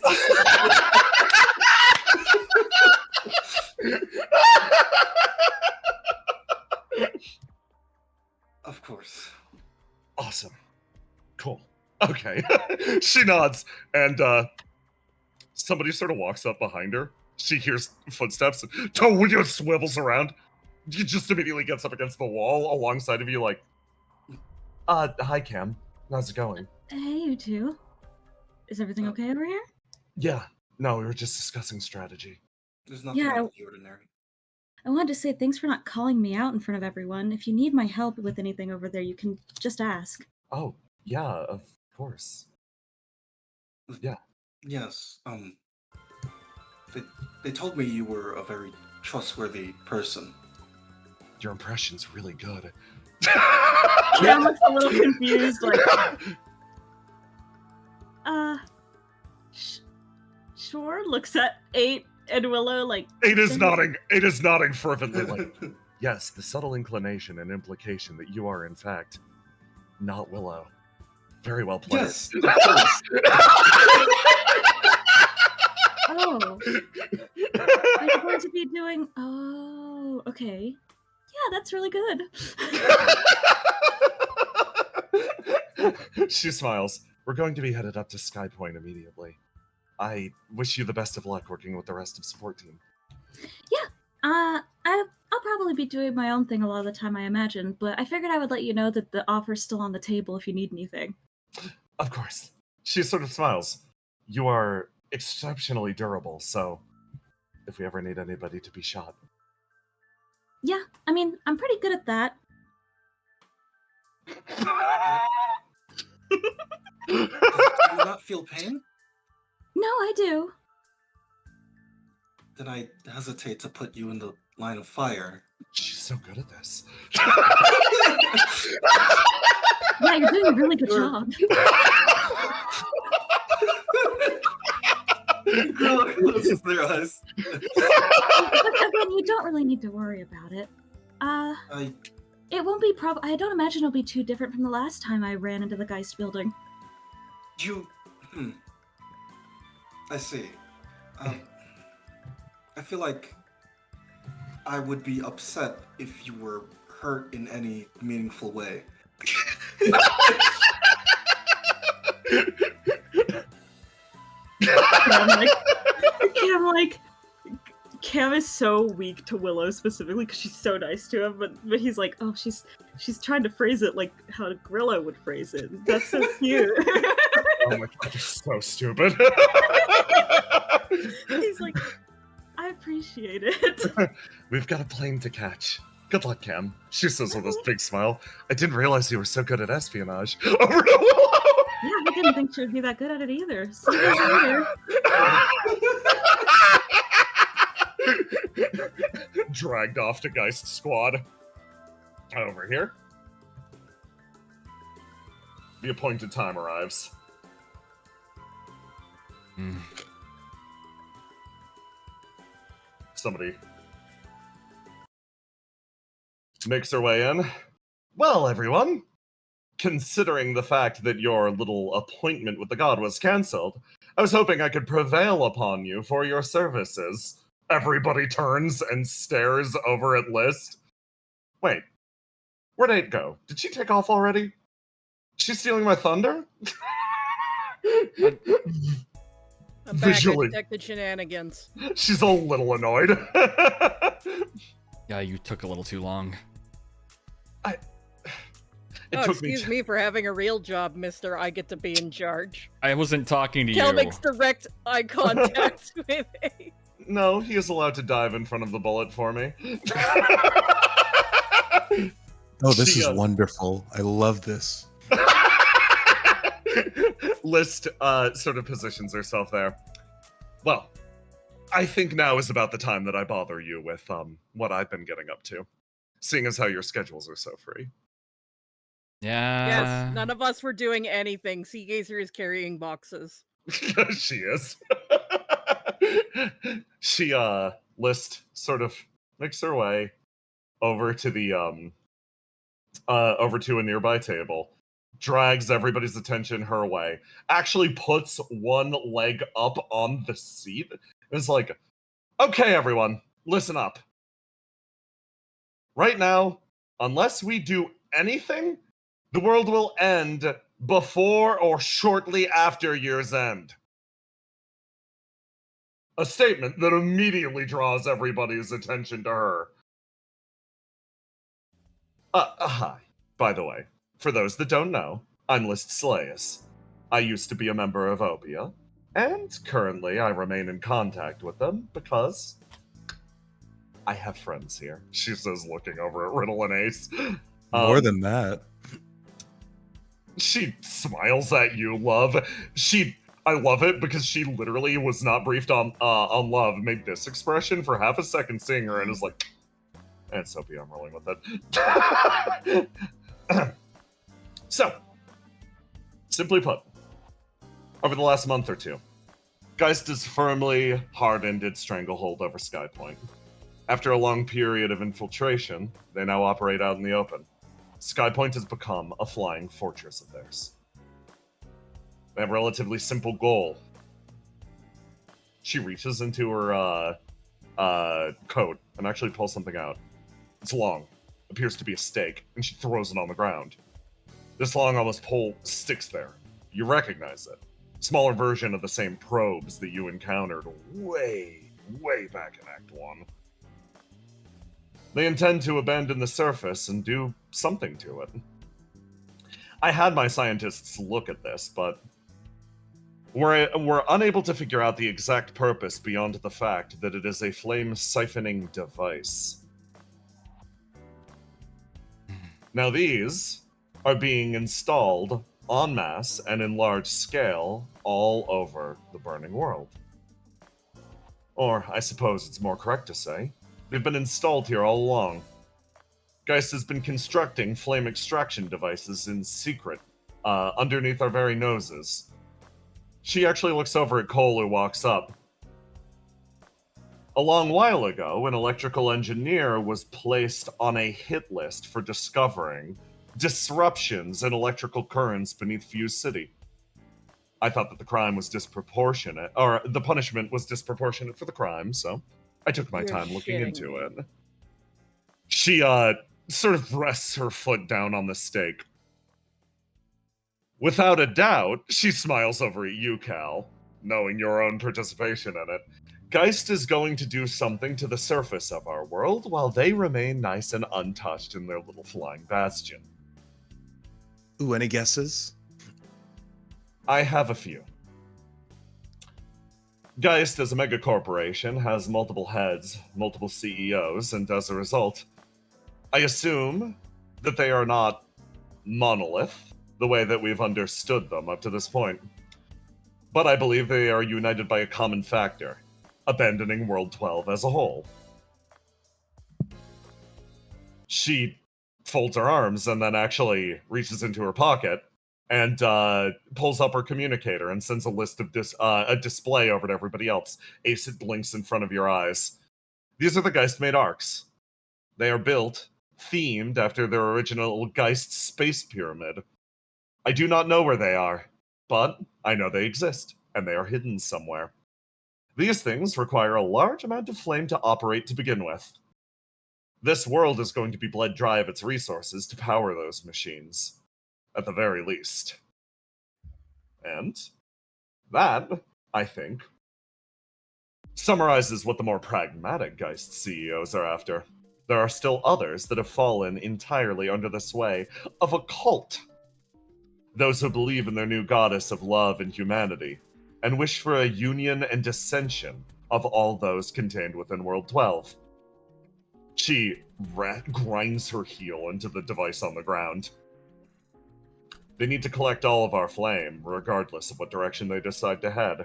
Of course. Awesome. Cool. Okay. She nods, and somebody sort of walks up behind her. She hears footsteps, and Toe swivels around. He just immediately gets up against the wall alongside of you, like, hi, Cam. How's it going? Hey, you two. Is everything okay over here? Yeah. No, we were just discussing strategy. There's nothing out of the ordinary. I wanted to say thanks for not calling me out in front of everyone. If you need my help with anything over there, you can just ask. Oh, yeah, of course. Yeah. Yes, they told me you were a very trustworthy person. Your impression's really good. Cam looks a little confused, like, sure, looks at 8 and Willow, like... 8 is nodding. 8 is nodding fervently, like, yes, the subtle inclination and implication that you are, in fact, not Willow. Very well played. Yes, of course. Oh. I'm going to be doing... Oh, okay. Yeah, that's really good. She smiles. We're going to be headed up to Sky Point immediately. I wish you the best of luck working with the rest of support team. Yeah, I'll probably be doing my own thing a lot of the time, I imagine, but I figured I would let you know that the offer's still on the table if you need anything. Of course. She sort of smiles. You are exceptionally durable, so if we ever need anybody to be shot. Yeah, I mean, I'm pretty good at that. Do you not feel pain? No, I do. Then I hesitate to put you in the line of fire. She's so good at this. Yeah, you're doing a really good job. Grilla closes their eyes. But again, you don't really need to worry about it. It won't be I don't imagine it'll be too different from the last time I ran into the Geist building. I see. I feel like I would be upset if you were hurt in any meaningful way. Cam is so weak to Willow specifically because she's so nice to him, but he's like, oh, she's trying to phrase it like how Grillo would phrase it. That's so cute. Oh my god, you're so stupid. He's like, I appreciate it. We've got a plane to catch. Good luck, Cam. She says with this big smile. I didn't realize you were so good at espionage. Over to Willow! Yeah, I didn't think she would be that good at it either. See you guys later. Dragged off to Geist Squad. Over here. The appointed time arrives. Somebody makes their way in. Well, everyone, considering the fact that your little appointment with the god was cancelled, I was hoping I could prevail upon you for your services. Everybody turns and stares over at List. Wait, where'd Eight go? Did she take off already? She's stealing my thunder? I'm back. Visually. I detected shenanigans. She's a little annoyed. Yeah, you took a little too long. Excuse me for having a real job, mister. I get to be in charge. I wasn't talking to Kel you. makes direct eye contact with me. No, he is allowed to dive in front of the bullet for me. Oh, this is wonderful. I love this. List sort of positions herself there. Well, I think now is about the time that I bother you with what I've been getting up to, seeing as how your schedules are so free. Yeah. Yes, none of us were doing anything. Sea Gazer is carrying boxes. She is. She List sort of makes her way over to the over to a nearby table, drags everybody's attention her way, actually puts one leg up on the seat, and is like, okay, everyone, listen up. Right now, unless we do anything, the world will end before or shortly after year's end. A statement that immediately draws everybody's attention to her. Hi, by the way. For those that don't know, I'm List Slayus. I used to be a member of OPIA, and currently I remain in contact with them because I have friends here. She says, looking over at Riddle and Ace. More than that. She smiles at you, Love. I love it because she literally was not briefed on Love, made this expression for half a second seeing her and is like, it's OPIA, I'm rolling with it. So, simply put, over the last month or two, Geist has firmly hardened its stranglehold over Sky Point. After a long period of infiltration, they now operate out in the open. Sky Point has become a flying fortress of theirs. They have a relatively simple goal. She reaches into her coat and actually pulls something out. It's long, appears to be a stake, and she throws it on the ground. This long, almost pole sticks there. You recognize it. Smaller version of the same probes that you encountered way, way back in Act 1. They intend to abandon the surface and do something to it. I had my scientists look at this, but we're unable to figure out the exact purpose beyond the fact that it is a flame-siphoning device. Now these are being installed en masse and in large scale all over the burning world. Or, I suppose it's more correct to say, they've been installed here all along. Geist has been constructing flame extraction devices in secret, underneath our very noses. She actually looks over at Cole, who walks up. A long while ago, an electrical engineer was placed on a hit list for discovering disruptions in electrical currents beneath Fuse City. I thought that the crime was disproportionate, or the punishment was disproportionate for the crime, so I took my time looking into it. She, sort of rests her foot down on the stake. Without a doubt, she smiles over at you, Cal, knowing your own participation in it. Geist is going to do something to the surface of our world while they remain nice and untouched in their little flying bastion. Ooh, any guesses? I have a few. Geist, as a megacorporation, has multiple heads, multiple CEOs, and as a result, I assume that they are not monolith, the way that we've understood them up to this point. But I believe they are united by a common factor, abandoning World 12 as a whole. She folds her arms and then actually reaches into her pocket and pulls up her communicator and sends a list of a display over to everybody else. Ace, it blinks in front of your eyes. These are the Geist-made arcs. They are built, themed after their original Geist space pyramid. I do not know where they are, but I know they exist, and they are hidden somewhere. These things require a large amount of flame to operate to begin with. This world is going to be bled dry of its resources to power those machines, at the very least. And that, I think, summarizes what the more pragmatic Geist CEOs are after. There are still others that have fallen entirely under the sway of a cult. Those who believe in their new goddess of love and humanity, and wish for a union and dissension of all those contained within World 12. She grinds her heel into the device on the ground. They need to collect all of our flame, regardless of what direction they decide to head.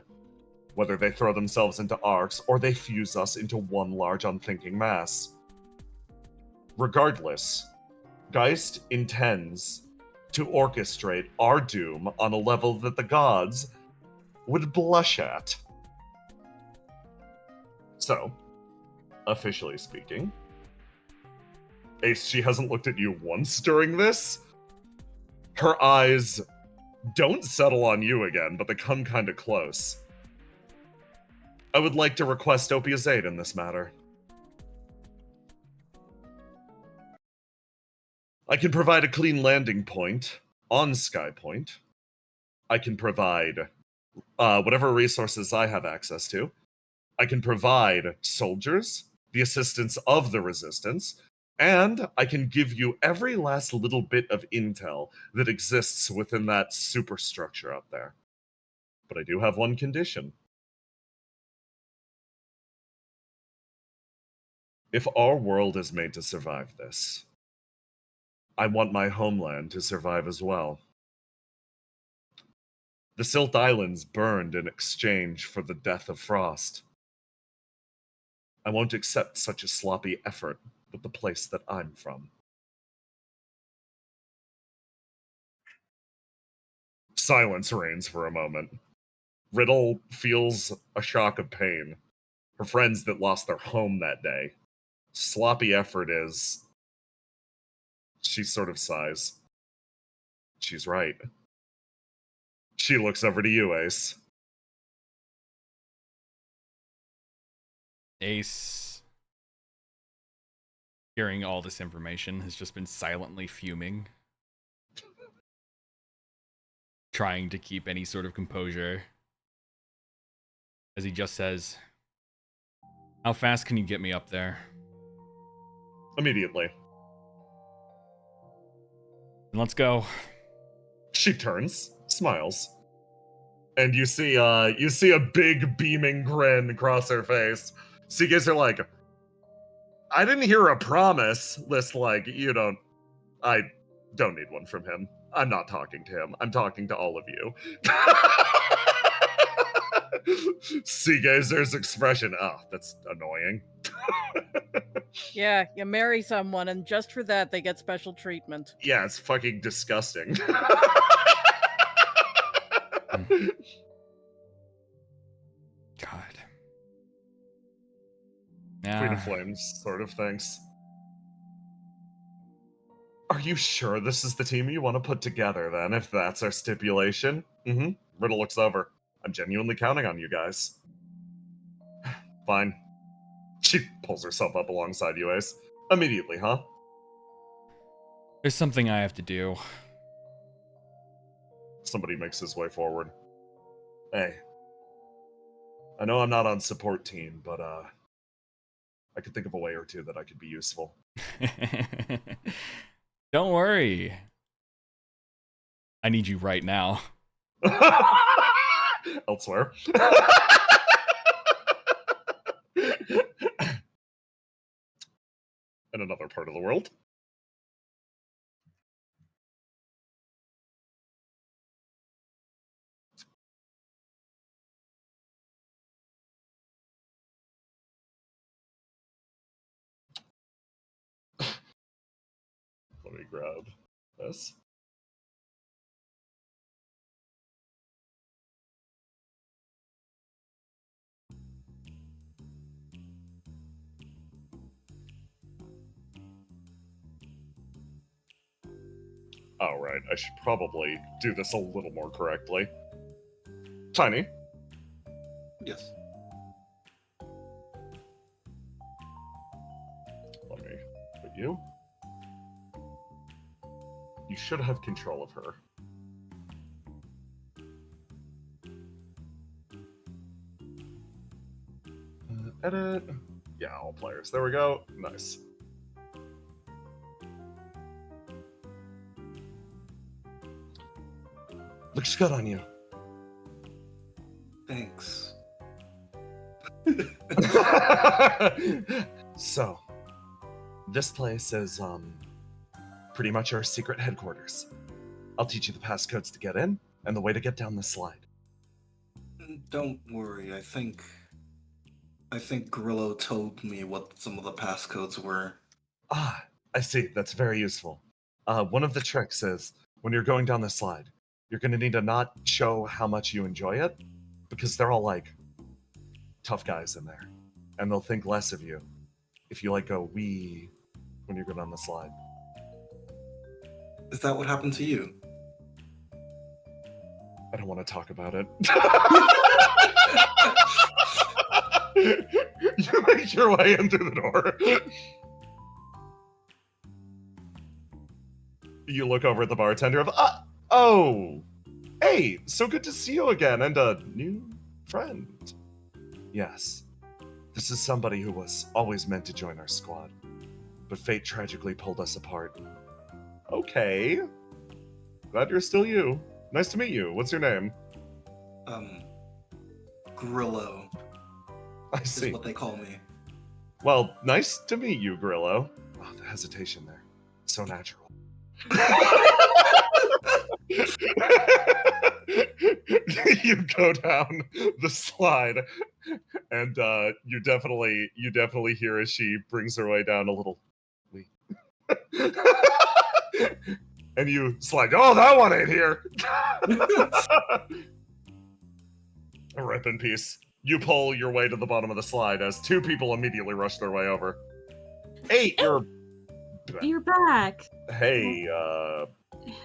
Whether they throw themselves into arcs, or they fuse us into one large unthinking mass. Regardless, Geist intends to orchestrate our doom on a level that the gods would blush at. So, officially speaking, Ace, she hasn't looked at you once during this. Her eyes don't settle on you again, but they come kind of close. I would like to request OPIA's aid in this matter. I can provide a clean landing point on Skypoint. I can provide whatever resources I have access to. I can provide soldiers, the assistance of the Resistance, and I can give you every last little bit of intel that exists within that superstructure up there. But I do have one condition. If our world is made to survive this, I want my homeland to survive as well. The Silt Islands burned in exchange for the death of Frost. I won't accept such a sloppy effort with the place that I'm from. Silence reigns for a moment. Riddle feels a shock of pain. Her friends that lost their home that day. Sloppy effort is... She sort of sighs. She's right. She looks over to you, Ace. Ace, hearing all this information, has just been silently fuming. trying to keep any sort of composure. As he just says, "How fast can you get me up there?" Immediately. Let's go. She turns, smiles, and you see a big beaming grin across her face. So you guys are like, I didn't hear a promise. List like, I don't need one from him. I'm not talking to him. I'm talking to all of you. Seagazer's expression, that's annoying. Yeah, you marry someone, and just for that, they get special treatment. Yeah, it's fucking disgusting. God. Queen of Flames sort of thinks, are you sure this is the team you want to put together, then, if that's our stipulation? Mm-hmm. Riddle looks over. I'm genuinely counting on you guys. Fine. She pulls herself up alongside you, Ace. Immediately, huh? There's something I have to do. Somebody makes his way forward. Hey. I know I'm not on support team, but, I could think of a way or two that I could be useful. Don't worry. I need you right now. Elsewhere. In another part of the world. Let me grab this. Oh, right. I should probably do this a little more correctly. Tiny. Yes. Let me put you. You should have control of her. Edit. Yeah, all players. There we go. Nice. Looks good on you. Thanks. So, this place is, pretty much our secret headquarters. I'll teach you the passcodes to get in, and the way to get down the slide. Don't worry, I think Grillo told me what some of the passcodes were. Ah, I see. That's very useful. One of the tricks is, when you're going down the slide, you're going to need to not show how much you enjoy it, because they're all, like, tough guys in there, and they'll think less of you if you, like, go wee when you go down the slide. Is that what happened to you? I don't want to talk about it. You make your way in through the door. You look over at the bartender of, oh, hey, so good to see you again, and a new friend. Yes, this is somebody who was always meant to join our squad, but fate tragically pulled us apart. Okay. Glad you're still you. Nice to meet you. What's your name? Grillo. I see. Is what they call me. Well, nice to meet you, Grillo. Oh, the hesitation there. So natural. You go down the slide, and you definitely hear as she brings her way down a little. And you slide. Oh, that one ain't here. Rip in peace. You pull your way to the bottom of the slide as two people immediately rush their way over. Hey, You're back. Hey,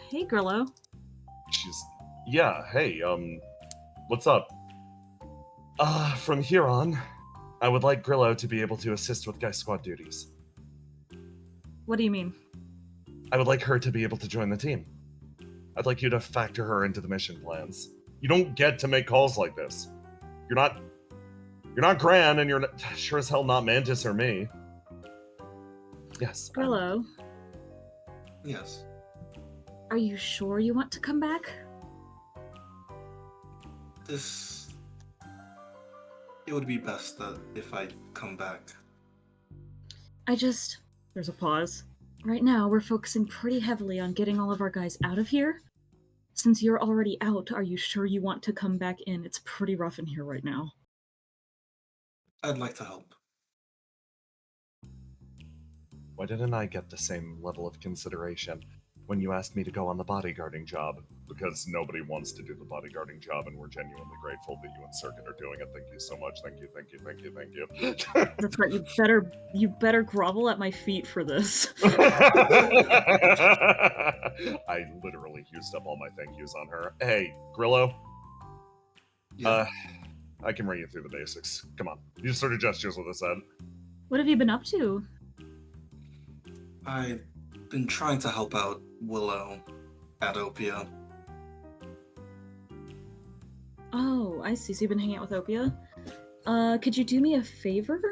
Hey, Grillo. Yeah, hey, what's up? From here on, I would like Grillo to be able to assist with Guy Squad duties. What do you mean? I would like her to be able to join the team. I'd like you to factor her into the mission plans. You don't get to make calls like this. You're not Gran, and you're not, sure as hell not Mantis or me. Yes. Hello. Yes. Are you sure you want to come back? It would be best that if I come back. There's a pause. Right now, we're focusing pretty heavily on getting all of our guys out of here. Since you're already out, are you sure you want to come back in? It's pretty rough in here right now. I'd like to help. Why didn't I get the same level of consideration when you asked me to go on the bodyguarding job? Because nobody wants to do the bodyguarding job, and we're genuinely grateful that you and Circuit are doing it. Thank you so much. Thank you, thank you, thank you, thank you. That's right. You better grovel at my feet for this. I literally used up all my thank yous on her. Hey, Grillo. Yeah. I can run you through the basics. Come on. These sort of gestures with a said. What have you been up to? I've been trying to help out Willow at OPIA. Oh, I see. So you've been hanging out with Opia? Could you do me a favor?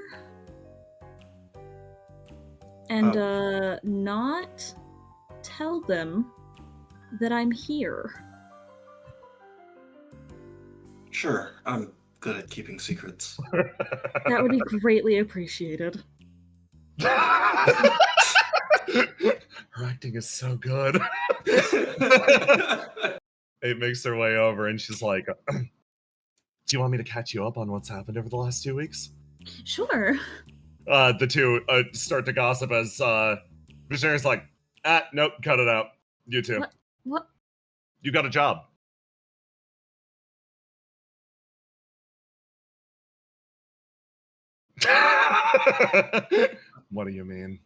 And, not tell them that I'm here. Sure, I'm good at keeping secrets. That would be greatly appreciated. Her acting is so good. It makes her way over and she's like, do you want me to catch you up on what's happened over the last 2 weeks? Sure. The two start to gossip as Visionary's like, nope, cut it out. You two. What? You got a job. What do you mean?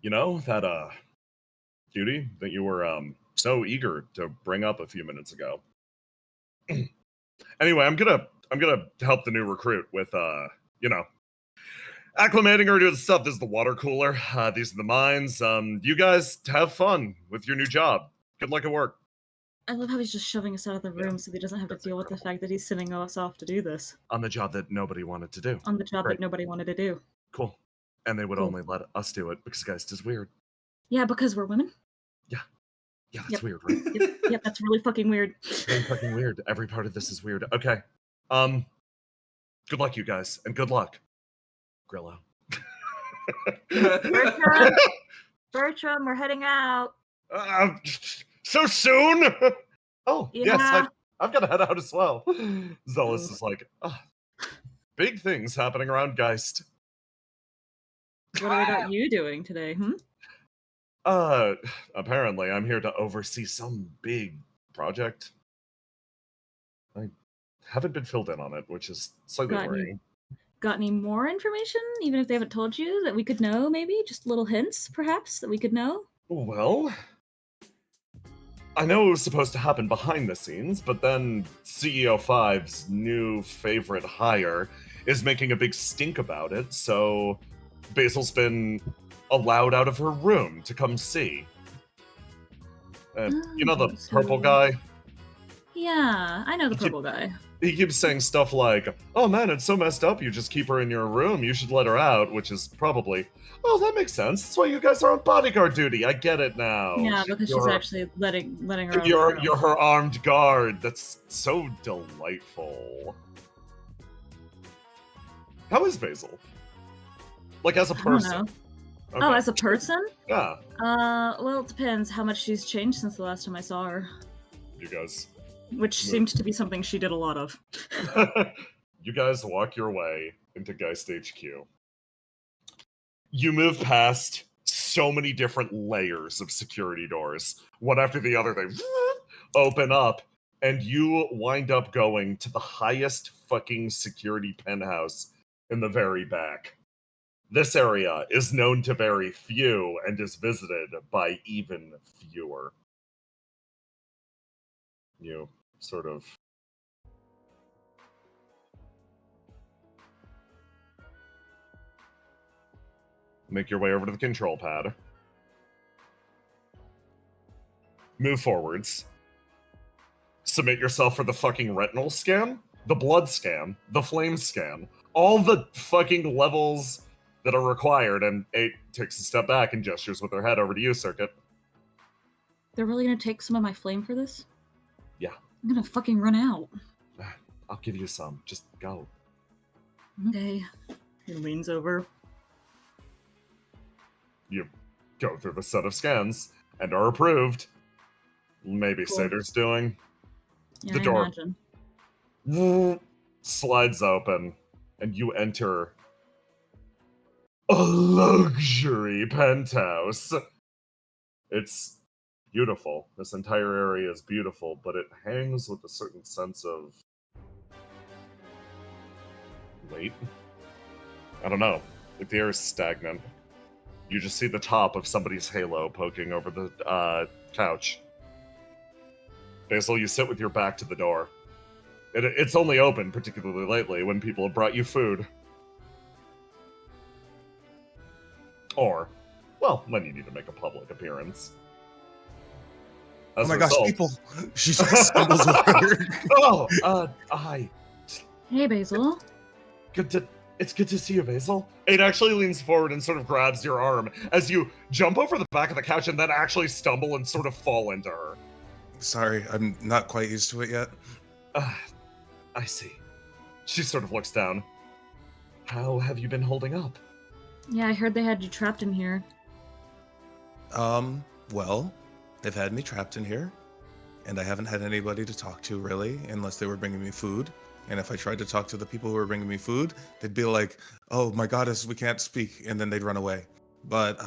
You know, that duty that you were so eager to bring up a few minutes ago. Anyway, I'm gonna help the new recruit with you know, acclimating her to the stuff. This is the water cooler. These are the mines. You guys have fun with your new job. Good luck at work. I love how he's just shoving us out of the room so he doesn't have to deal with the fact that he's sending us off to do this. On the job that nobody wanted to do. On the job that nobody wanted to do. Cool. And they would only let us do it because Geist is weird. Yeah, because we're women? Yeah, that's weird, right? Yep, that's really fucking weird. Really fucking weird. Every part of this is weird. Okay. Good luck, you guys, and good luck, Grillo. Bertram, we're heading out. So soon? Oh, Yeah. yes, I've got to head out as well. Zealous is like, big things happening around Geist. What about you doing today, Apparently I'm here to oversee some big project. I haven't been filled in on it, which is slightly worrying. Got any more information, even if they haven't told you, that we could know, maybe? Just little hints, perhaps, that we could know? Well, I know it was supposed to happen behind the scenes, but then CEO 5's new favorite hire is making a big stink about it, so Basil's been allowed out of her room to come see. You know the purple guy? Yeah, I know the purple guy. He keeps saying stuff like, oh man, it's so messed up, you just keep her in your room, you should let her out, which is probably, oh, that makes sense. That's why you guys are on bodyguard duty. I get it now. Yeah, because she's actually letting her out. You're her armed guard. That's so delightful. How is Basil? Like, as a person? I don't know. Okay. Oh, as a person? Yeah. Well, it depends how much she's changed since the last time I saw her. You guys... Which seemed to be something she did a lot of. You guys walk your way into Geist HQ. You move past so many different layers of security doors. One after the other, they open up, and you wind up going to the highest fucking security penthouse in the very back. This area is known to very few and is visited by even fewer. You sort of make your way over to the control pad. move forwards. Submit yourself for the fucking retinal scan, the blood scan, the flame scan, all the fucking levels that are required, and 8 takes a step back and gestures with her head over to you, Circuit. They're really gonna take some of my flame for this? Yeah. I'm gonna fucking run out. I'll give you some. Just go. Okay. He leans over. You go through the set of scans and are approved. Maybe Cool. Sater's doing. Yeah, The I door imagine. slides open, and you enter a luxury penthouse. It's beautiful. This entire area is beautiful, but it hangs with a certain sense of weight. I don't know. Like the air is stagnant. You just see the top of somebody's halo poking over the couch. Basil, you sit with your back to the door. It's only open, particularly lately, when people have brought you food. Or, well, when you need to make a public appearance. Oh As my a gosh, result- people! She stumbles with her. Hi. Hey, Basil. It's good to see you, Basil. It actually leans forward and sort of grabs your arm as you jump over the back of the couch and then actually stumble and sort of fall into her. Sorry, I'm not quite used to it yet. I see. She sort of looks down. How have you been holding up? Yeah, I heard they had you trapped in here. Well, they've had me trapped in here, and I haven't had anybody to talk to, really, unless they were bringing me food. And if I tried to talk to the people who were bringing me food, they'd be like, oh, my goddess, we can't speak, and then they'd run away. But,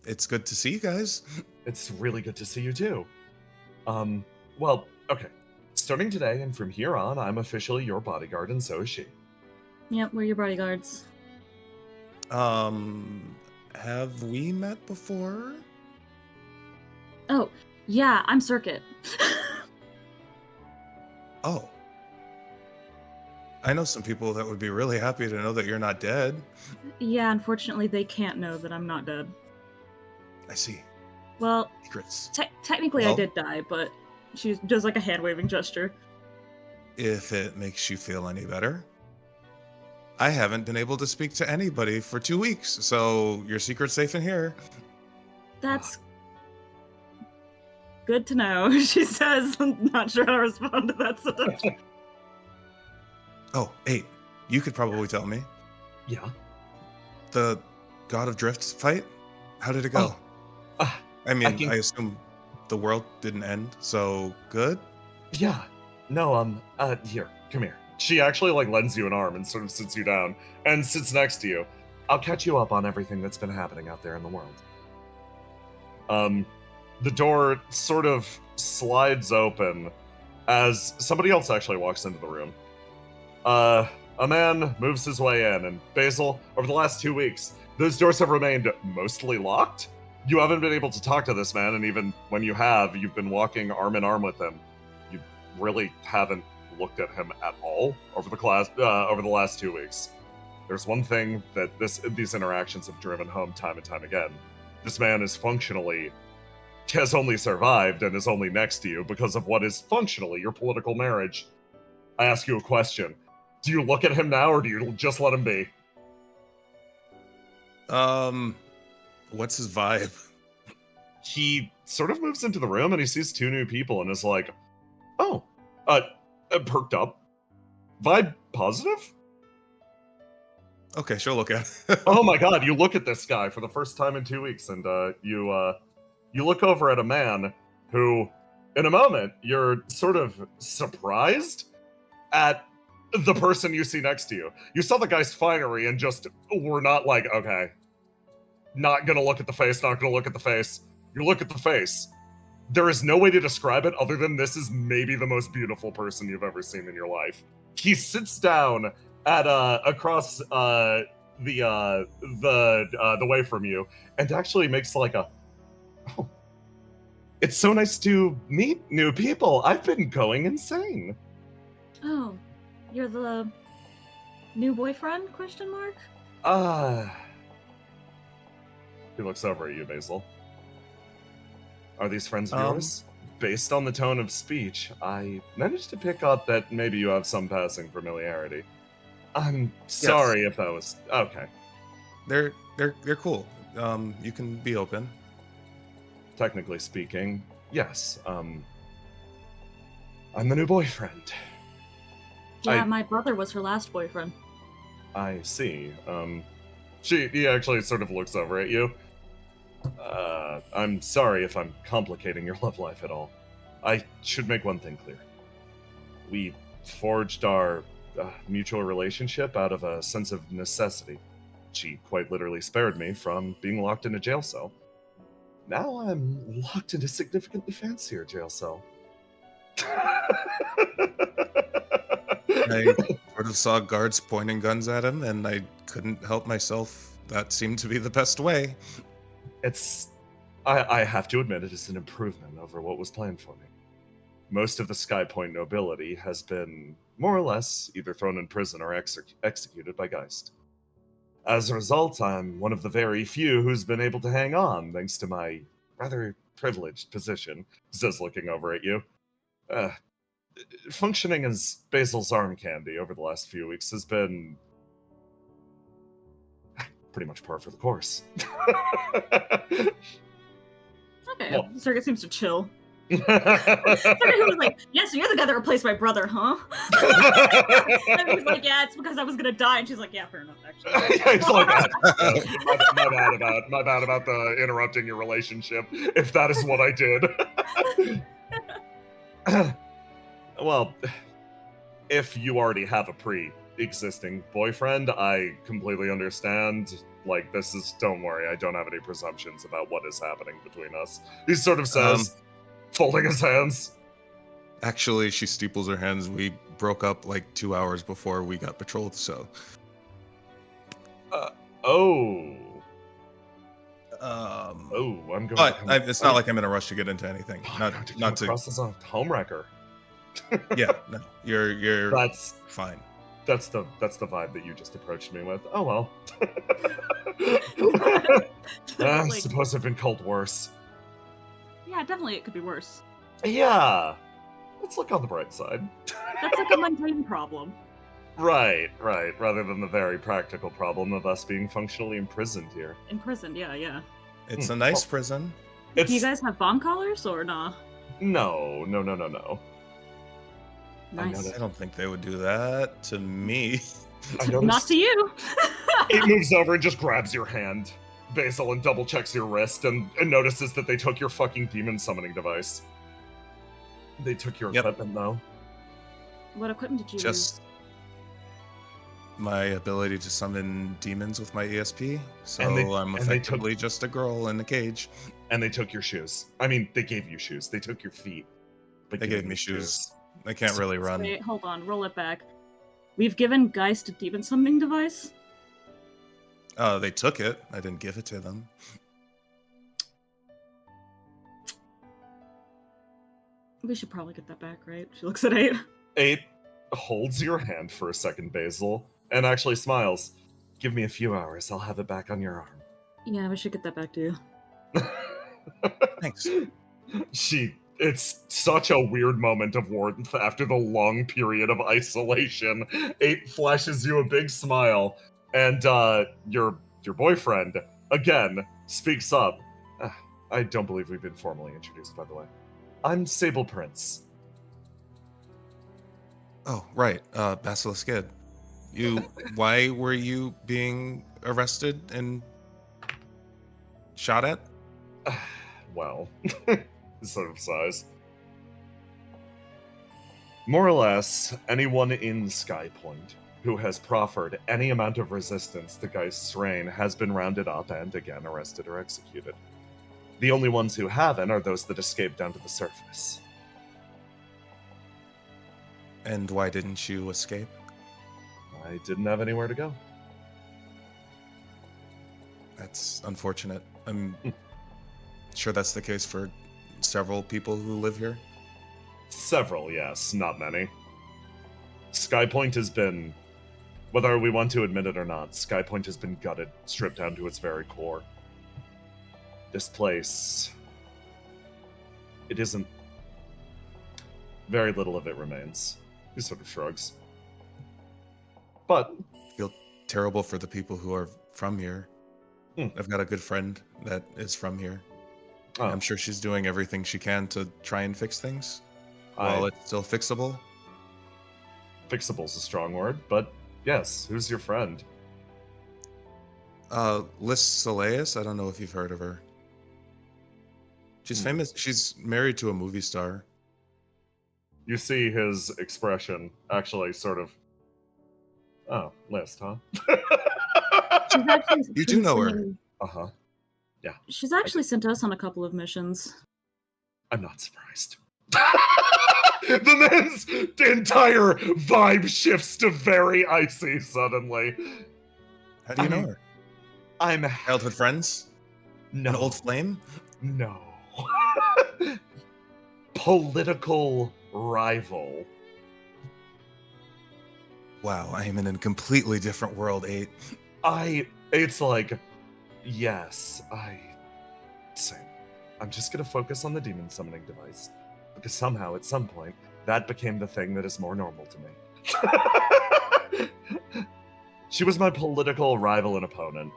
it's good to see you guys. It's really good to see you, too. Well, okay. Starting today and from here on, I'm officially your bodyguard, and so is she. Yep, we're your bodyguards. Have we met before? Oh, yeah, I'm Circuit. Oh. I know some people that would be really happy to know that you're not dead. Yeah, unfortunately, they can't know that I'm not dead. I see. Well, Secrets. Technically, Well? I did die, but she does like a hand-waving gesture. If it makes you feel any better. I haven't been able to speak to anybody for 2 weeks, so your secret's safe in here. That's good to know, she says. I'm not sure how to respond to that sentence. Oh, 8. You could probably tell me. Yeah? The God of Drift fight? How did it go? I mean, I assume the world didn't end, so good? Yeah. No, here, come here. She actually, lends you an arm and sort of sits you down and sits next to you. I'll catch you up on everything that's been happening out there in the world. The door sort of slides open as somebody else actually walks into the room. A man moves his way in, and Basil, over the last 2 weeks, those doors have remained mostly locked. You haven't been able to talk to this man, and even when you have, you've been walking arm in arm with him. You really haven't looked at him at all over the last 2 weeks. There's one thing that these interactions have driven home time and time again. This man has only survived and is only next to you because of what is functionally your political marriage. I ask you a question. Do you look at him now, or do you just let him be? What's his vibe? He sort of moves into the room and he sees 2 new people and is like, oh, perked up. Vibe positive? Okay, sure, look at it. Oh my god, you look at this guy for the first time in 2 weeks, and you look over at a man who, in a moment, you're sort of surprised at the person you see next to you. You saw the guy's finery and just were not like, okay, not gonna look at the face, not gonna look at the face. You look at the face. There is no way to describe it other than this is maybe the most beautiful person you've ever seen in your life. He sits down at across the way from you and actually makes oh, it's so nice to meet new people. I've been going insane. Oh, you're the new boyfriend? ? He looks over at you, Basil. Are these friends of yours? based on the tone of speech, I managed to pick up that maybe you have some passing familiarity. I'm sorry if that was okay. They're cool. You can be open. Technically speaking, yes. I'm the new boyfriend. Yeah, my brother was her last boyfriend. I see. He actually sort of looks over at you. I'm sorry if I'm complicating your love life at all. I should make one thing clear. We forged our mutual relationship out of a sense of necessity. She quite literally spared me from being locked in a jail cell. Now I'm locked in a significantly fancier jail cell. I sort of saw guards pointing guns at him, and I couldn't help myself. That seemed to be the best way. I have to admit, it is an improvement over what was planned for me. Most of the Skypoint nobility has been, more or less, either thrown in prison or executed by Geist. As a result, I'm one of the very few who's been able to hang on, thanks to my rather privileged position, says looking over at you. Functioning as Basil's arm candy over the last few weeks has been pretty much par for the course. Okay, Well. Sergey seems to chill. Sergey was like, yeah, so you're the guy that replaced my brother, huh? And he's like, yeah, it's because I was gonna die. And she's like, yeah, fair enough, actually. He's like, my bad about the interrupting your relationship, if that is what I did. Well, if you already have a pre-existing boyfriend, I completely understand. Like, don't worry, I don't have any presumptions about what is happening between us. He sort of says, folding his hands. Actually, she steeples her hands. We broke up like 2 hours before we got betrothed, so. I'm going. But it's not like I'm in a rush to get into anything. Not to. Cross as a homewrecker. Yeah, no, you're. That's fine. That's the vibe that you just approached me with. Oh well. I suppose I've been called worse. Yeah, definitely it could be worse. Yeah. Let's look on the bright side. That's like a mundane problem. Right. Rather than the very practical problem of us being functionally imprisoned here. Imprisoned, yeah. It's a nice prison. Do you guys have bomb collars or nah? No. Nice. I don't think they would do that to me. Not to you. He moves over and just grabs your hand, Basil, and double checks your wrist and notices that they took your fucking demon summoning device. They took your equipment, though. What equipment did you use? My ability to summon demons with my ESP. So I'm effectively just a girl in a cage. And they took your shoes. I mean, they gave you shoes. They took your feet. But they gave me shoes. I can't really run. Wait, hold on. Roll it back. We've given Geist a demon summoning device? They took it. I didn't give it to them. We should probably get that back, right? She looks at 8. 8 holds your hand for a second, Basil, and actually smiles. Give me a few hours. I'll have it back on your arm. Yeah, we should get that back to you. Thanks. It's such a weird moment of warmth after the long period of isolation. 8 flashes you a big smile, and your boyfriend, again, speaks up. I don't believe we've been formally introduced, by the way. I'm Sable Prince. Oh, right. Basilisk Kid. Why were you being arrested and shot at? Well, sort of size. More or less, anyone in Skypoint who has proffered any amount of resistance to Geist's reign has been rounded up and again arrested or executed. The only ones who haven't are those that escaped down to the surface. And why didn't you escape? I didn't have anywhere to go. That's unfortunate. I'm sure that's the case for several people who live here. Several, yes, not many. Skypoint has been, whether we want to admit it or not, Skypoint has been gutted, stripped down to its very core. This place, it isn't very little of it remains. He sort of shrugs. But Feel terrible for the people who are from here. I've got a good friend that is from here. oh, I'm sure she's doing everything she can to try and fix things while it's still fixable. Fixable's a strong word, but yes, who's your friend? Liz Soleus, I don't know if you've heard of her. She's famous. She's married to a movie star. You see his expression actually sort of. Oh, list, huh? She's actually You do know her. Uh-huh. Yeah. She's actually sent us on a couple of missions. I'm not surprised. The man's entire vibe shifts to very icy suddenly. How do you know her? I'm Childhood friends? no An old flame? no political rival. Wow, I am in a completely different world, 8. It's like, yes, same. I'm just gonna focus on the demon summoning device, because somehow, at some point, that became the thing that is more normal to me. She was my political rival and opponent.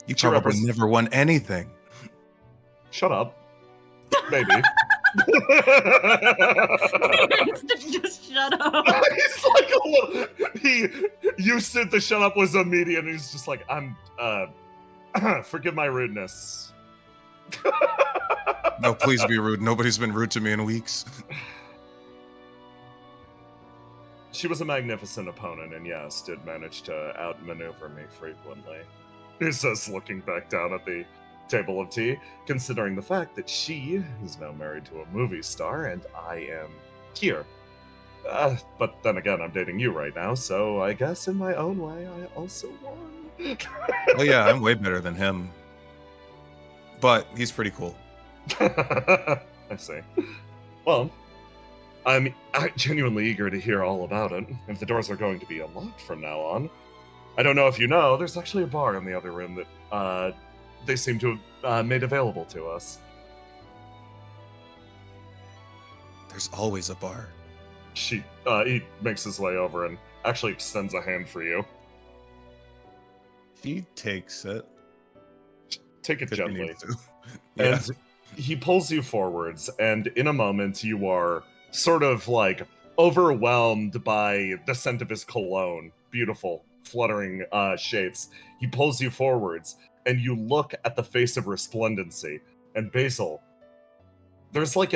You probably never won anything. Shut up. Maybe. Just shut up. He's like a little. You said the shut up was immediate, and he's just like, forgive my rudeness. No, please be rude. Nobody's been rude to me in weeks. She was a magnificent opponent, and yes, did manage to outmaneuver me frequently. He says, looking back down at the table of tea, considering the fact that she is now married to a movie star, and I am here. But then again, I'm dating you right now, so I guess in my own way, I also won. Oh yeah, I'm way better than him. But he's pretty cool. I see. Well, I'm genuinely eager to hear all about it. If the doors are going to be unlocked from now on, I don't know if you know, there's actually a bar in the other room that they seem to have made available to us. There's always a bar. He makes his way over and actually extends a hand for you. He takes it. Take it gently. Yeah. And he pulls you forwards, and in a moment you are sort of like overwhelmed by the scent of his cologne. Beautiful, fluttering shapes. He pulls you forwards, and you look at the face of resplendency. And Basil, there's like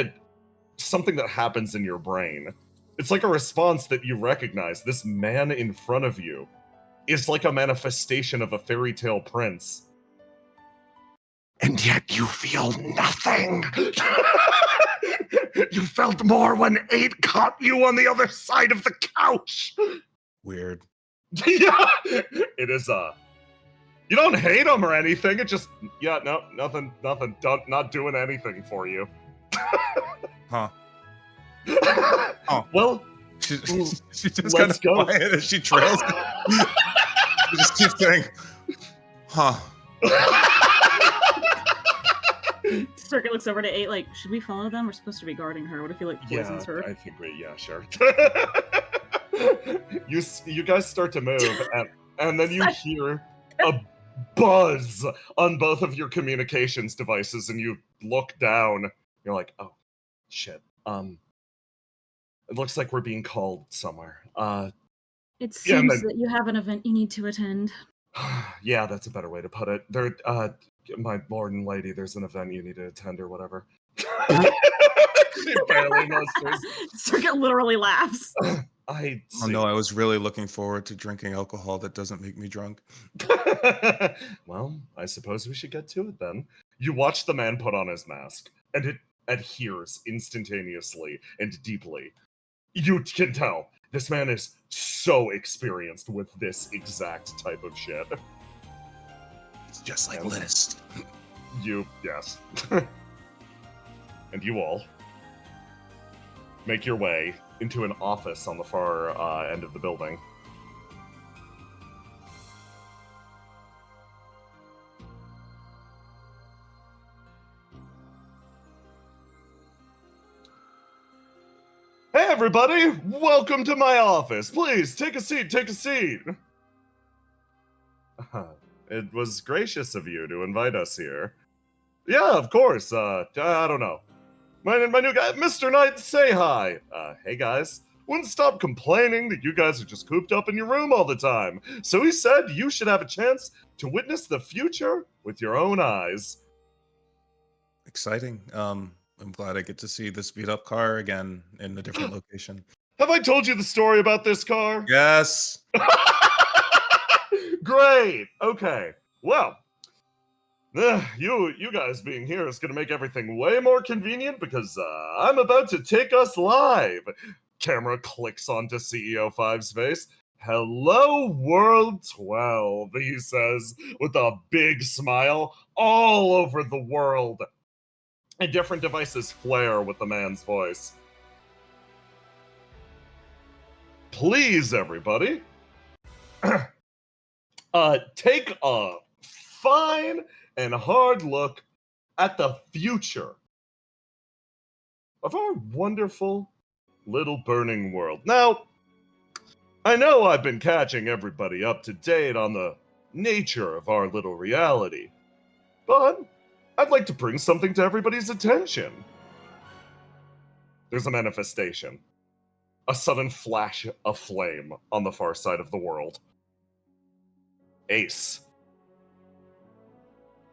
something that happens in your brain. It's like a response that you recognize. This man in front of you is like a manifestation of a fairy tale prince. And yet you feel nothing. You felt more when 8 caught you on the other side of the couch. Weird. Yeah, it is, you don't hate him or anything, it just, yeah, no, nothing, not doing anything for you. Huh. Oh. Well, she just kind of quiet as she trails. She just keeps saying, huh. Circuit looks over to 8 like, should we follow them? We're supposed to be guarding her. What if he like poisons her? I think yeah, sure. You guys start to move, and then you hear a buzz on both of your communications devices, and you look down. You're like, oh, shit. It looks like we're being called somewhere. It seems that you have an event you need to attend. Yeah, that's a better way to put it. My lord and lady, there's an event you need to attend or whatever. She barely musters. Circuit literally laughs. Oh no, I was really looking forward to drinking alcohol that doesn't make me drunk. Well, I suppose we should get to it then. You watch the man put on his mask, and it adheres instantaneously and deeply. You can tell this man is so experienced with this exact type of shit. It's just like List. Yes. And you all make your way into an office on the far end of the building. everybody, welcome to my office. Please, take a seat, take a seat. It was gracious of you to invite us here. Yeah, of course, I don't know. My new guy, Mr. Knight, say hi. Hey guys. Wouldn't stop complaining that you guys are just cooped up in your room all the time. So he said you should have a chance to witness the future with your own eyes. Exciting. I'm glad I get to see this beat up car again in a different location. Have I told you the story about this car? Yes. Great. Okay. Well, you guys being here is going to make everything way more convenient because I'm about to take us live. Camera clicks onto CEO 5's face. Hello, World 12, he says with a big smile all over the world. And different devices flare with the man's voice. Please, everybody, take a fine and hard look at the future of our wonderful little burning world. Now, I know I've been catching everybody up to date on the nature of our little reality, but I'd like to bring something to everybody's attention. There's a manifestation. A sudden flash of flame on the far side of the world. Ace.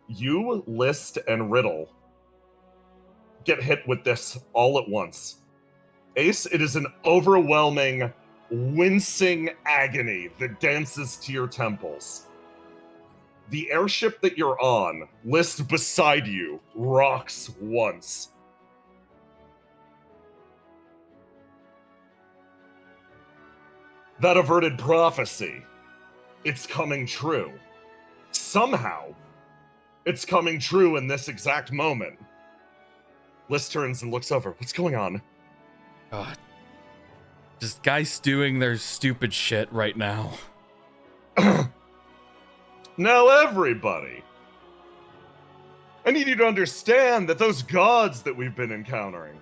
You, List, and Riddle get hit with this all at once. Ace, it is an overwhelming, wincing agony that dances to your temples. The airship that you're on, List beside you, rocks once. That averted prophecy, it's coming true. Somehow, it's coming true in this exact moment. Liz turns and looks over. What's going on? God. Just guys doing their stupid shit right now. Now, everybody, I need you to understand that those gods that we've been encountering,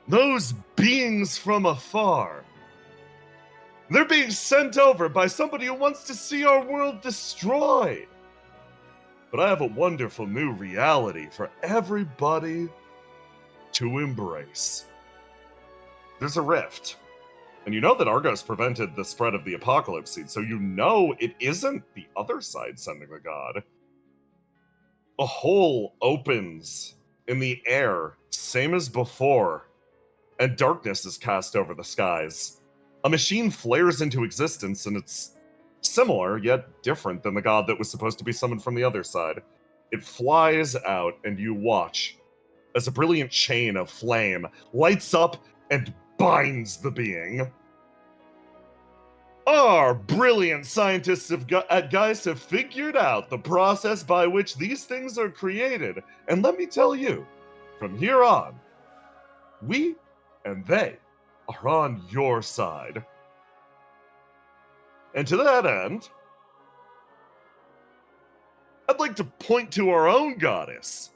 those beings from afar, they're being sent over by somebody who wants to see our world destroyed. But I have a wonderful new reality for everybody to embrace. There's a rift. And you know that Argos prevented the spread of the apocalypse seed, so you know it isn't the other side sending the god. A hole opens in the air, same as before, and darkness is cast over the skies. A machine flares into existence, and it's similar, yet different than the god that was supposed to be summoned from the other side. It flies out, and you watch as a brilliant chain of flame lights up and binds the being. Our brilliant scientists at Geist have figured out the process by which these things are created, and let me tell you, from here on, we and they are on your side. And to that end, I'd like to point to our own goddess,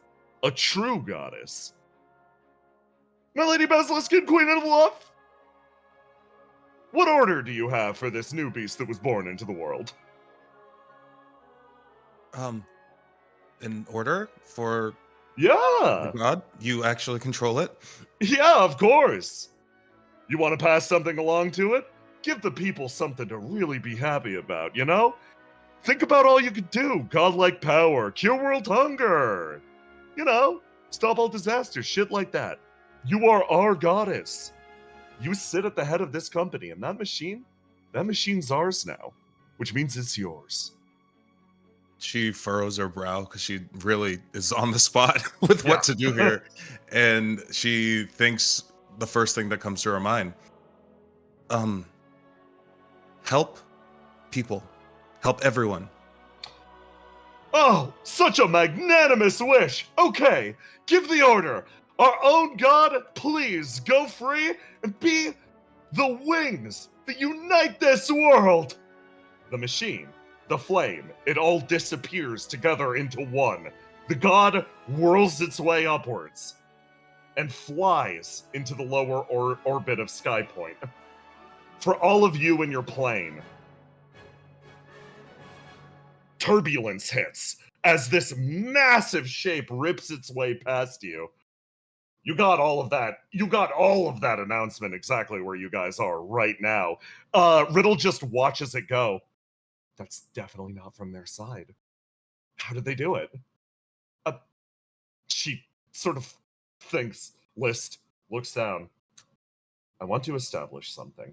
a true goddess. My Lady Basilisk, Queen of Love, what order do you have for this new beast that was born into the world? In order for Yeah. the god? You actually control it? Yeah, of course. You want to pass something along to it? Give the people something to really be happy about, you know? Think about all you could do. Godlike power, cure world hunger. You know, stop all disasters, shit like that. You are our goddess. You sit at the head of this company, and that machine's ours now, which means it's yours. She furrows her brow because she really is on the spot with what to do here. And she thinks the first thing that comes to her mind. Help people. Help everyone. Oh, such a magnanimous wish. Okay, give the order. Our own god, please go free and be the wings that unite this world. The machine, the flame, it all disappears together into one. The god whirls its way upwards. and flies into the lower orbit of Skypoint. For all of you in your plane, turbulence hits as this massive shape rips its way past you. You got all of that. You got all of that announcement exactly where you guys are right now. Riddle just watches it go. That's definitely not from their side. How did they do it? She sort of thinks, looks down. I want to establish something.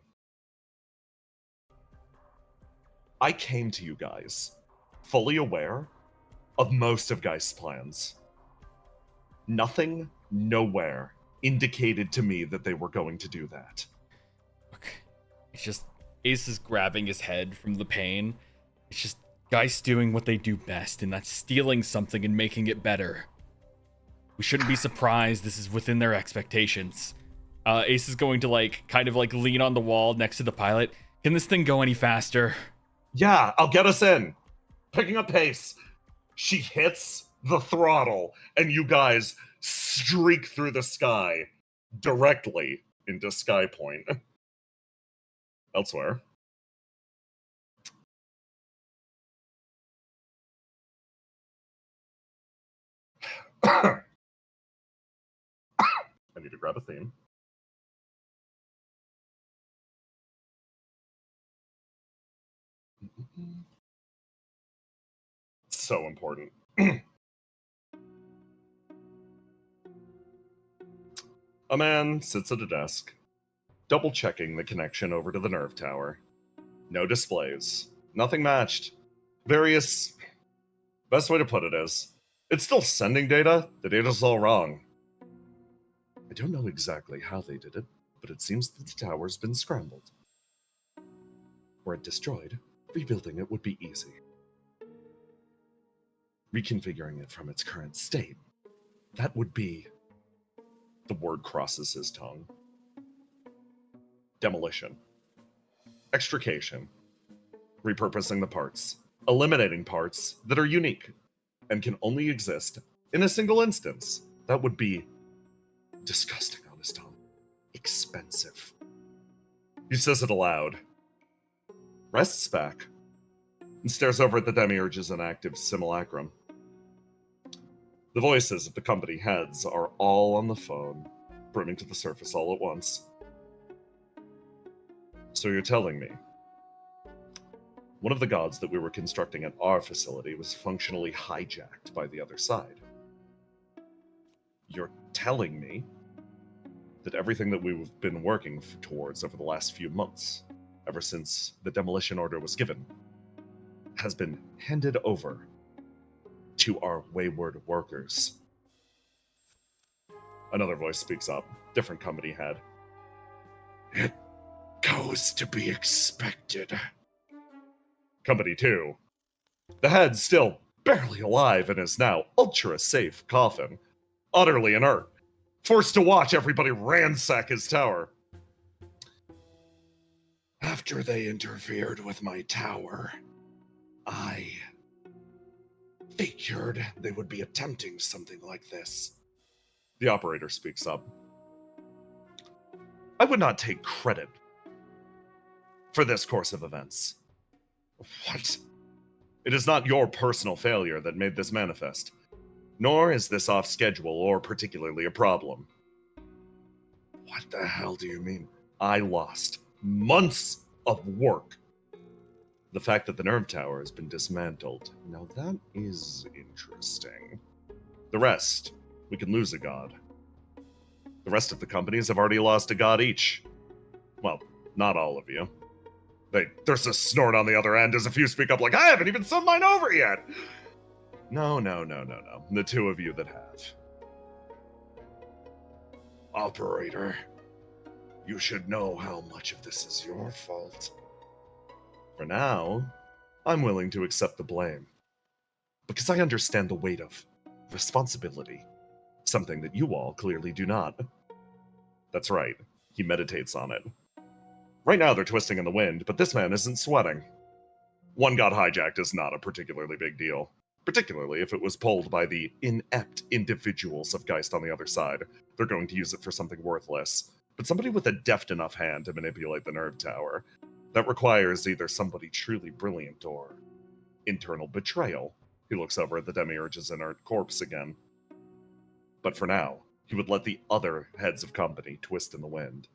I came to you guys fully aware of most of Geist's plans. Nothing, nowhere, indicated to me that they were going to do that. Okay. It's just, Ace is grabbing his head from the pain. It's just Geist doing what they do best, and that's stealing something and making it better. We shouldn't be surprised this is within their expectations. Ace is going to kind of lean on the wall next to the pilot. Can this thing go any faster? Yeah, I'll get us in. Picking up pace. She hits the throttle, and you guys streak through the sky directly into Skypoint. Elsewhere. I need to grab a theme. So important. A man sits at a desk, double-checking the connection over to the nerve tower. No displays. Nothing matched. Best way to put it is, it's still sending data. The data's all wrong. I don't know exactly how they did it, but it seems that the tower's been scrambled. Were it destroyed, rebuilding it would be easy. Reconfiguring it from its current state, that would be... The word crosses his tongue. Demolition. Extrication. Repurposing the parts. Eliminating parts that are unique and can only exist in a single instance. That would be disgusting on his tongue. Expensive. He says it aloud. Rests back and stares over at the demiurge's inactive simulacrum. The voices of the company heads are all on the phone, brimming to the surface all at once. So you're telling me one of the gods that we were constructing at our facility was functionally hijacked by the other side? You're telling me that everything that we've been working towards over the last few months, ever since the demolition order was given, has been handed over to our wayward workers? Another voice speaks up, different company head. It goes to be expected. Company 2. The head still barely alive in his now ultra-safe coffin, utterly inert, forced to watch everybody ransack his tower. After they interfered with my tower, I figured they would be attempting something like this. The operator speaks up. I would not take credit for this course of events. What? It is not your personal failure that made this manifest, nor is this off schedule or particularly a problem. What the hell do you mean? I lost months of work. The fact that the nerve tower has been dismantled, now that is interesting. The rest, we can lose a god. The rest of the companies have already lost a god each. Well, not all of you. There's a snort on the other end as a few speak up like, I haven't even sent mine over yet! No. The two of you that have. Operator, you should know how much of this is your fault. For now, I'm willing to accept the blame. Because I understand the weight of responsibility. Something that you all clearly do not. That's right, he meditates on it. Right now they're twisting in the wind, but this man isn't sweating. One got hijacked is not a particularly big deal. particularly if it was pulled by the inept individuals of Geist on the other side. They're going to use it for something worthless. But somebody with a deft enough hand to manipulate the nerve tower, that requires either somebody truly brilliant or internal betrayal. He looks over at the Demiurge's inert corpse again. But for now, he would let the other heads of company twist in the wind.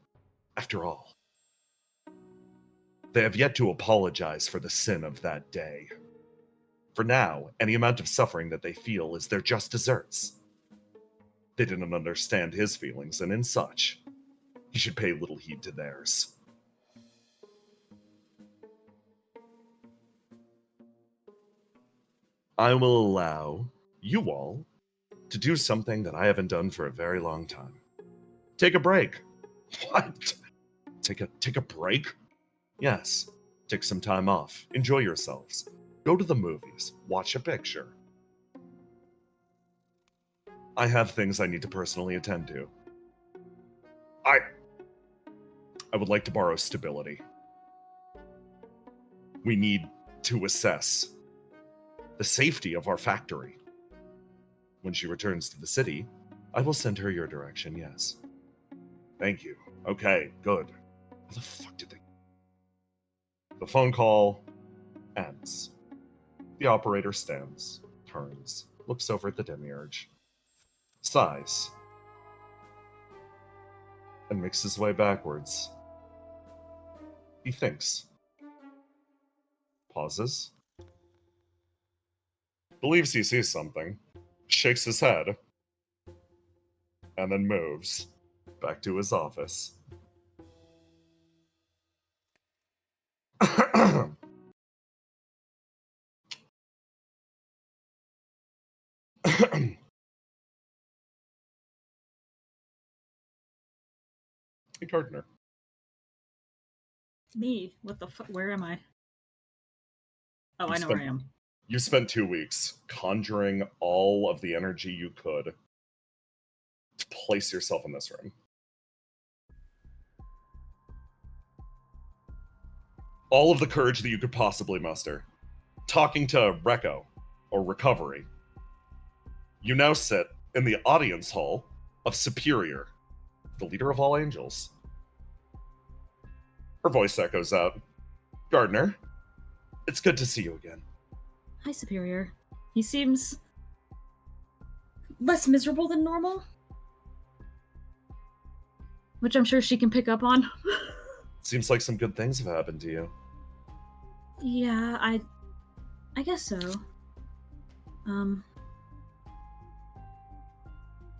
After all, they have yet to apologize for the sin of that day. For now, any amount of suffering that they feel is their just desserts. They didn't understand his feelings, and in such, he should pay little heed to theirs. I will allow you all to do something that I haven't done for a very long time. Take a break. What? Take a break? Yes. Take some time off. Enjoy yourselves. Go to the movies. Watch a picture. I have things I need to personally attend to. I would like to borrow stability. We need to assess the safety of our factory. When she returns to the city, I will send her your direction, yes. Thank you. Okay, good. How the fuck did they... The phone call ends. The operator stands, turns, looks over at the Demiurge, sighs, and makes his way backwards. He thinks. Pauses. Believes he sees something. Shakes his head. And then moves back to his office. Hey, Gardner. Me? What the fuck? Where am I? Oh, I know where I am. You spent 2 weeks conjuring all of the energy you could to place yourself in this room. All of the courage that you could possibly muster. Talking to Recco, or Recovery. You now sit in the audience hall of Superior, the leader of all angels. Her voice echoes out. Gardner, it's good to see you again. Hi, Superior. He seems less miserable than normal. Which I'm sure she can pick up on. Seems like some good things have happened to you. Yeah, I guess so.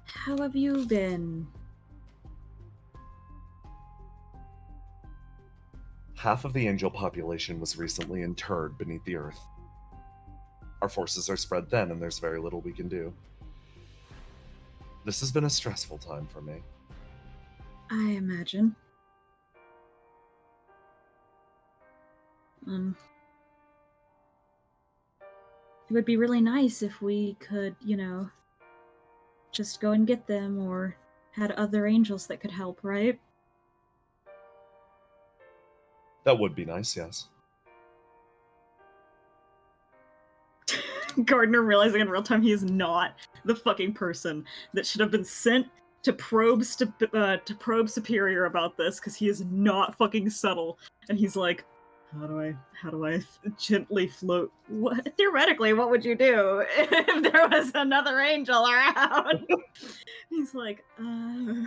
How have you been? Half of the angel population was recently interred beneath the earth. Our forces are spread thin, and there's very little we can do. This has been a stressful time for me. I imagine. It would be really nice if we could, just go and get them, or had other angels that could help, right? That would be nice, yes. Gardner realizing in real time he is not the fucking person that should have been sent to probe Superior about this, because he is not fucking subtle. And he's like, how do I gently float? Theoretically, what would you do if there was another angel around? He's like, do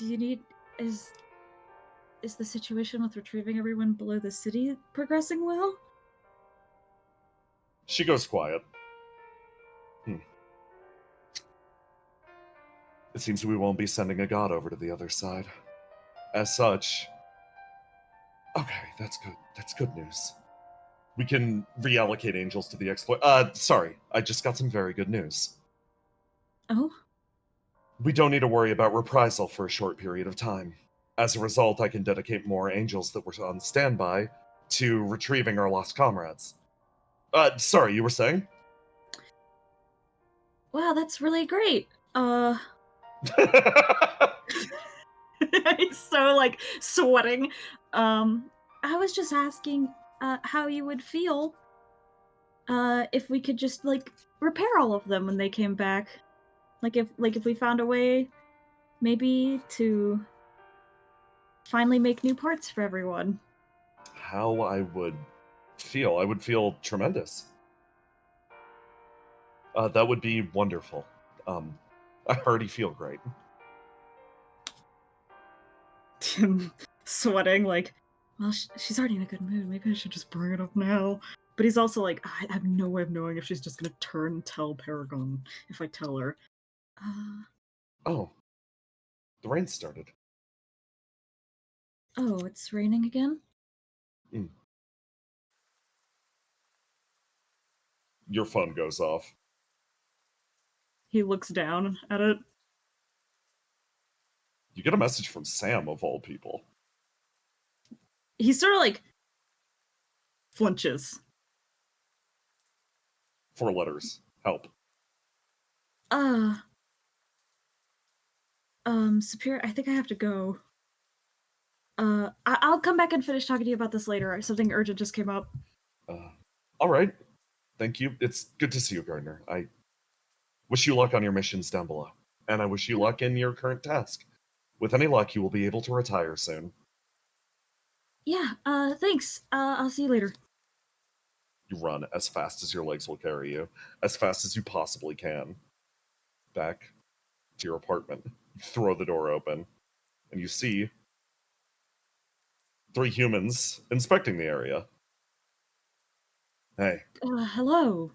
you need... Is the situation with retrieving everyone below the city progressing well? She goes quiet. It seems we won't be sending a god over to the other side. As such... Okay, that's good. That's good news. We can reallocate angels to the exploit... sorry. I just got some very good news. Oh? We don't need to worry about reprisal for a short period of time. As a result, I can dedicate more angels that were on standby to retrieving our lost comrades. Sorry, you were saying? Wow, that's really great. He's so, sweating. I was just asking, how you would feel if we could just, like, repair all of them when they came back. If we found a way, maybe, to finally make new parts for everyone. How I would feel? I would feel tremendous. That would be wonderful. I already feel great. Tim sweating, like, well, she's already in a good mood. Maybe I should just bring it up now. But he's also like, I have no way of knowing if she's just gonna turn and tell Paragon if I tell her. Oh, the rain started. Oh, it's raining again? Mm. Your phone goes off. He looks down at it. You get a message from Sam, of all people. He sort of, like, flinches. 4 letters. Help. Superior, I think I have to go. I'll come back and finish talking to you about this later. Something urgent just came up. All right. Thank you. It's good to see you, Gardner. I wish you luck on your missions down below. And I wish you luck in your current task. With any luck, you will be able to retire soon. Yeah, thanks. I'll see you later. You run as fast as your legs will carry you. As fast as you possibly can. Back to your apartment. You throw the door open. And you see 3 humans inspecting the area. Hey. Hello.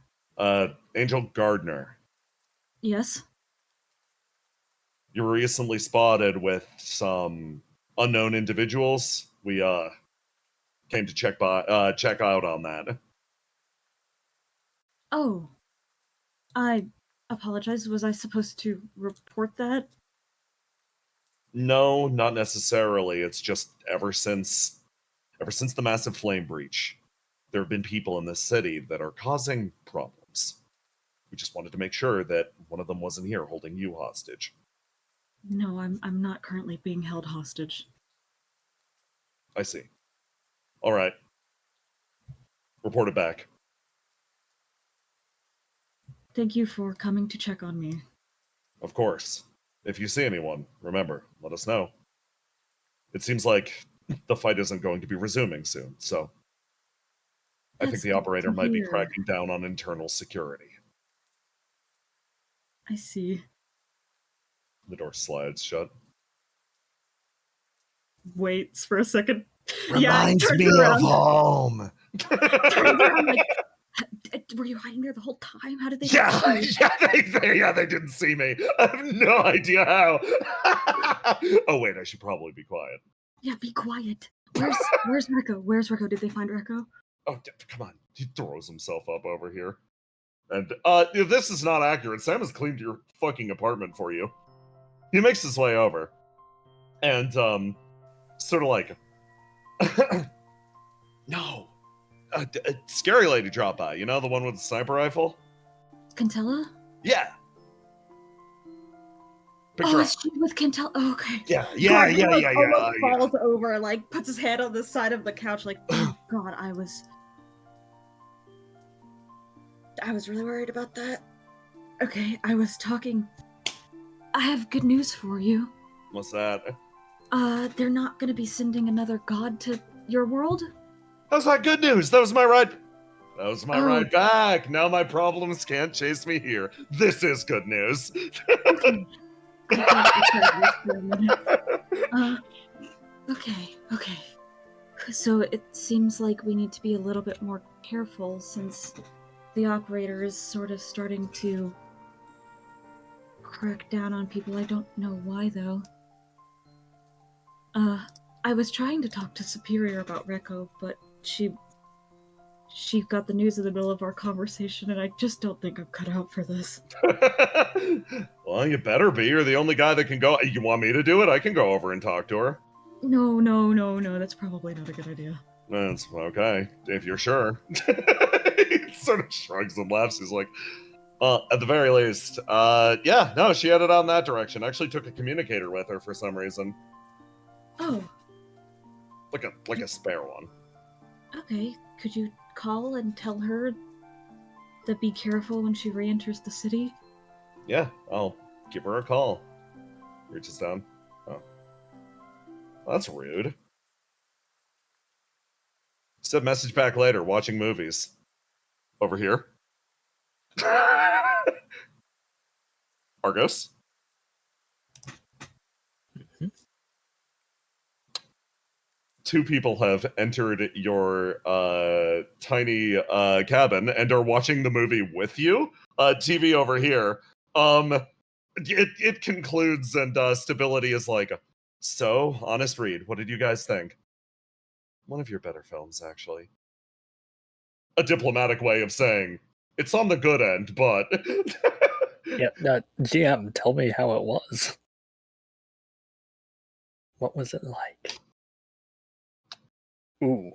Angel Gardner. Yes? You were recently spotted with some unknown individuals. We, came to check out on that. Oh. I apologize. Was I supposed to report that? No, not necessarily. It's just ever since the massive flame breach, there have been people in this city that are causing problems. We just wanted to make sure that one of them wasn't here holding you hostage. No, I'm not currently being held hostage. I see. All right. Report it back. Thank you for coming to check on me. Of course. If you see anyone, remember, let us know. It seems like the fight isn't going to be resuming soon, so I think the operator might be cracking down on internal security. I see. The door slides shut. Waits for a second. Reminds me of home. Turns around like, were you hiding there the whole time? How did they? They didn't see me. I have no idea how. Oh wait, I should probably be quiet. Yeah, be quiet. Where's Rico? Where's Rico? Did they find Rico? Oh, come on. He throws himself up over here. And this is not accurate. Sam has cleaned your fucking apartment for you. He makes his way over. And sort of like no. A scary lady dropped by, you know, the one with the sniper rifle? Cantella? Yeah. Oh, is she with Cantella? Oh, okay. Yeah. Almost falls over, like, puts his head on the side of the couch, like, oh god, I was really worried about that. Okay, I have good news for you. What's that? They're not gonna be sending another god to your world? How's that good news? That was my ride back. Now my problems can't chase me here. This is good news. Okay. Okay. So it seems like we need to be a little bit more careful since the operator is sort of starting to crack down on people. I don't know why, though. I was trying to talk to Superior about Reko, but she got the news in the middle of our conversation, and I just don't think I'm cut out for this. Well, you better be. You're the only guy that can go. You want me to do it? I can go over and talk to her. No. That's probably not a good idea. That's okay, if you're sure. He sort of shrugs and laughs. He's like, at the very least, yeah, no, she headed on that direction. Actually took a communicator with her for some reason. Oh. Like a spare one. Okay, could you call and tell her to be careful when she re-enters the city? Yeah, I'll give her a call. Reaches down. Oh. That's rude. Said message back later, watching movies. Over here. Argos? Mhm. Two people have entered your tiny cabin and are watching the movie with you. TV over here. It concludes, and Stability is like, so, honest read, what did you guys think? One of your better films, actually. A diplomatic way of saying, it's on the good end, but... Yeah, GM, tell me how it was. What was it like? Ooh.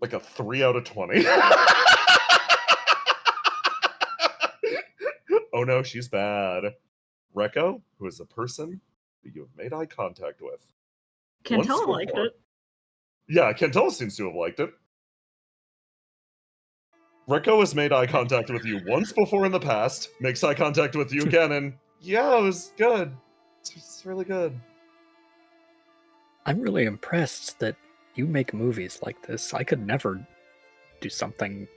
Like a 3 out of 20. Oh no, she's bad. Reko, who is a person that you have made eye contact with. Once Cantella liked before. it. Yeah, Cantella seems to have liked it. Reko has made eye contact with you once before in the past, makes eye contact with you again, and yeah, it was good. It's really good. I'm really impressed that you make movies like this. I could never do something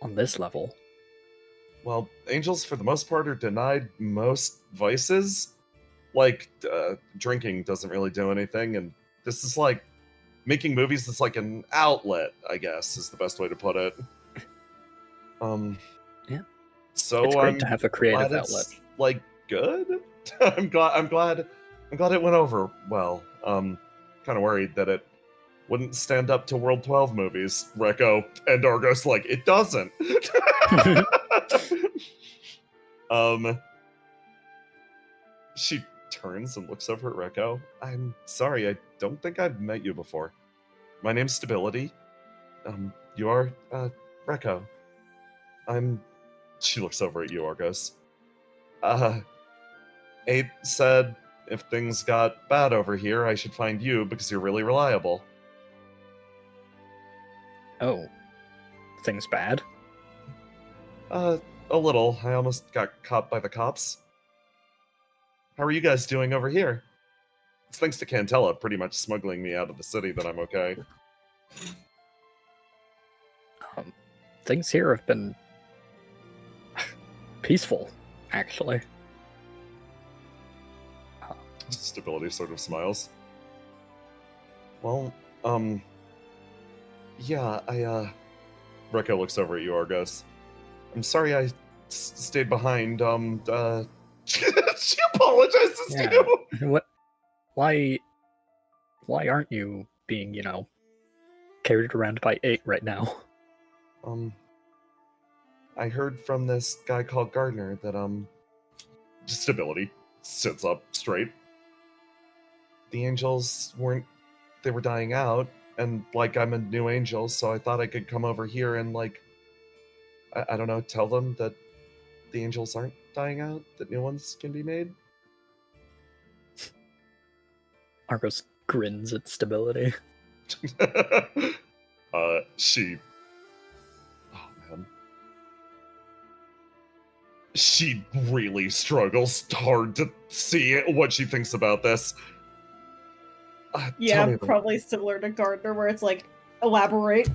on this level. Well, angels, for the most part, are denied most vices. Like, drinking doesn't really do anything, and this is like making movies that's like an outlet, I guess, is the best way to put it. Yeah. So It's great I'm to have a creative glad outlet. it's like good. I'm glad it went over well. Kind of worried that it wouldn't stand up to World 12 movies. Reko and Argos like it doesn't. She turns and looks over at Reko. I'm sorry, I don't think I've met you before. My name's Stability. You are, Reko. She looks over at you, Argos. Abe said if things got bad over here, I should find you because you're really reliable. Oh. Things bad? A little. I almost got caught by the cops. How are you guys doing over here? It's thanks to Cantella pretty much smuggling me out of the city that I'm okay. Things here have been peaceful, actually. Stability sort of smiles. Well, yeah, Reko looks over at you, Argos. I'm sorry I stayed behind, she apologizes to you! What? Why aren't you being, carried around by 8 right now? I heard from this guy called Gardner that, Stability sits up straight. The angels they were dying out, and, like, I'm a new angel, so I thought I could come over here and, like, I don't know, tell them that the angels aren't dying out, that new ones can be made. Argos grins at Stability. She... Oh, man. She really struggles hard to see what she thinks about this. Yeah, Tell me probably similar to Gardner, where it's like, elaborate.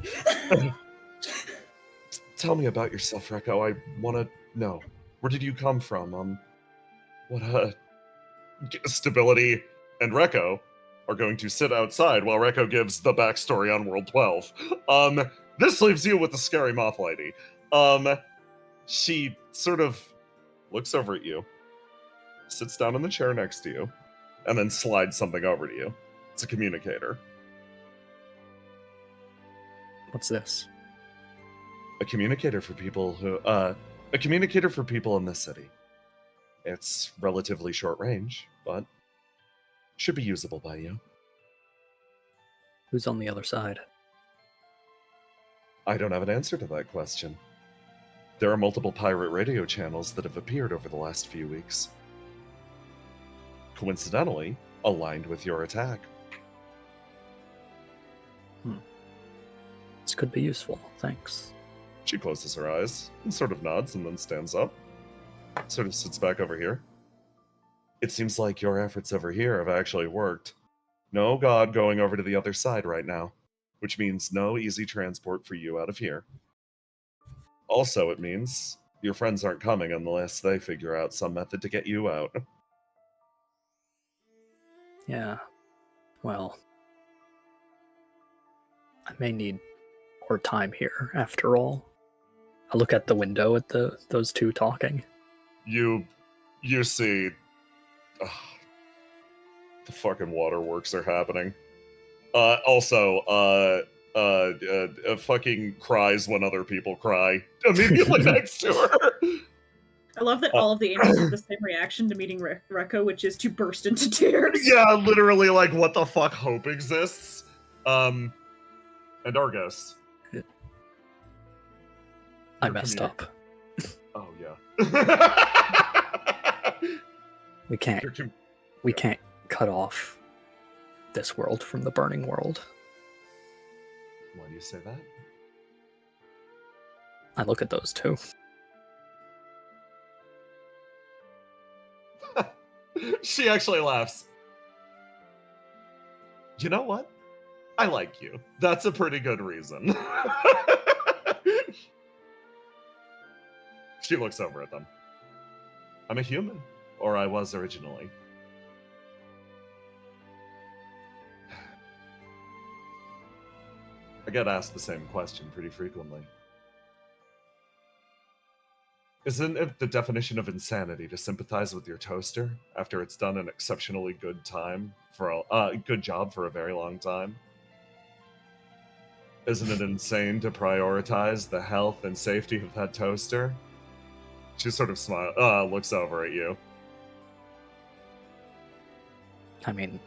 Tell me about yourself, Reko. I want to know. Where did you come from? Stability and Reko are going to sit outside while Reko gives the backstory on World 12. This leaves you with the scary moth lady. She sort of looks over at you, sits down in the chair next to you, and then slides something over to you. It's a communicator. What's this? A communicator for people in this city. It's relatively short range, but should be usable by you. Who's on the other side? I don't have an answer to that question. There are multiple pirate radio channels that have appeared over the last few weeks. Coincidentally, aligned with your attack. This could be useful, thanks. She closes her eyes and sort of nods and then stands up. Sort of sits back over here. It seems like your efforts over here have actually worked. No god going over to the other side right now, which means no easy transport for you out of here. Also, it means your friends aren't coming unless they figure out some method to get you out. Yeah. Well, I may need more time here, after all. I look at the window at those two talking. You see... the fucking waterworks are happening. Fucking cries when other people cry immediately next to her. I love that all of the angels have the same reaction to meeting Rekko, which is to burst into tears. Yeah, literally, like, what the fuck hope exists? And Argus. I messed up. Oh, yeah. We can't cut off this world from the burning world. Why do you say that? I look at those two. She actually laughs. You know what? I like you. That's a pretty good reason. She looks over at them. I'm a human, or I was originally. I get asked the same question pretty frequently. Isn't it the definition of insanity to sympathize with your toaster after it's done an exceptionally good good job for a very long time? Isn't it insane to prioritize the health and safety of that toaster? She sort of looks over at you. I mean,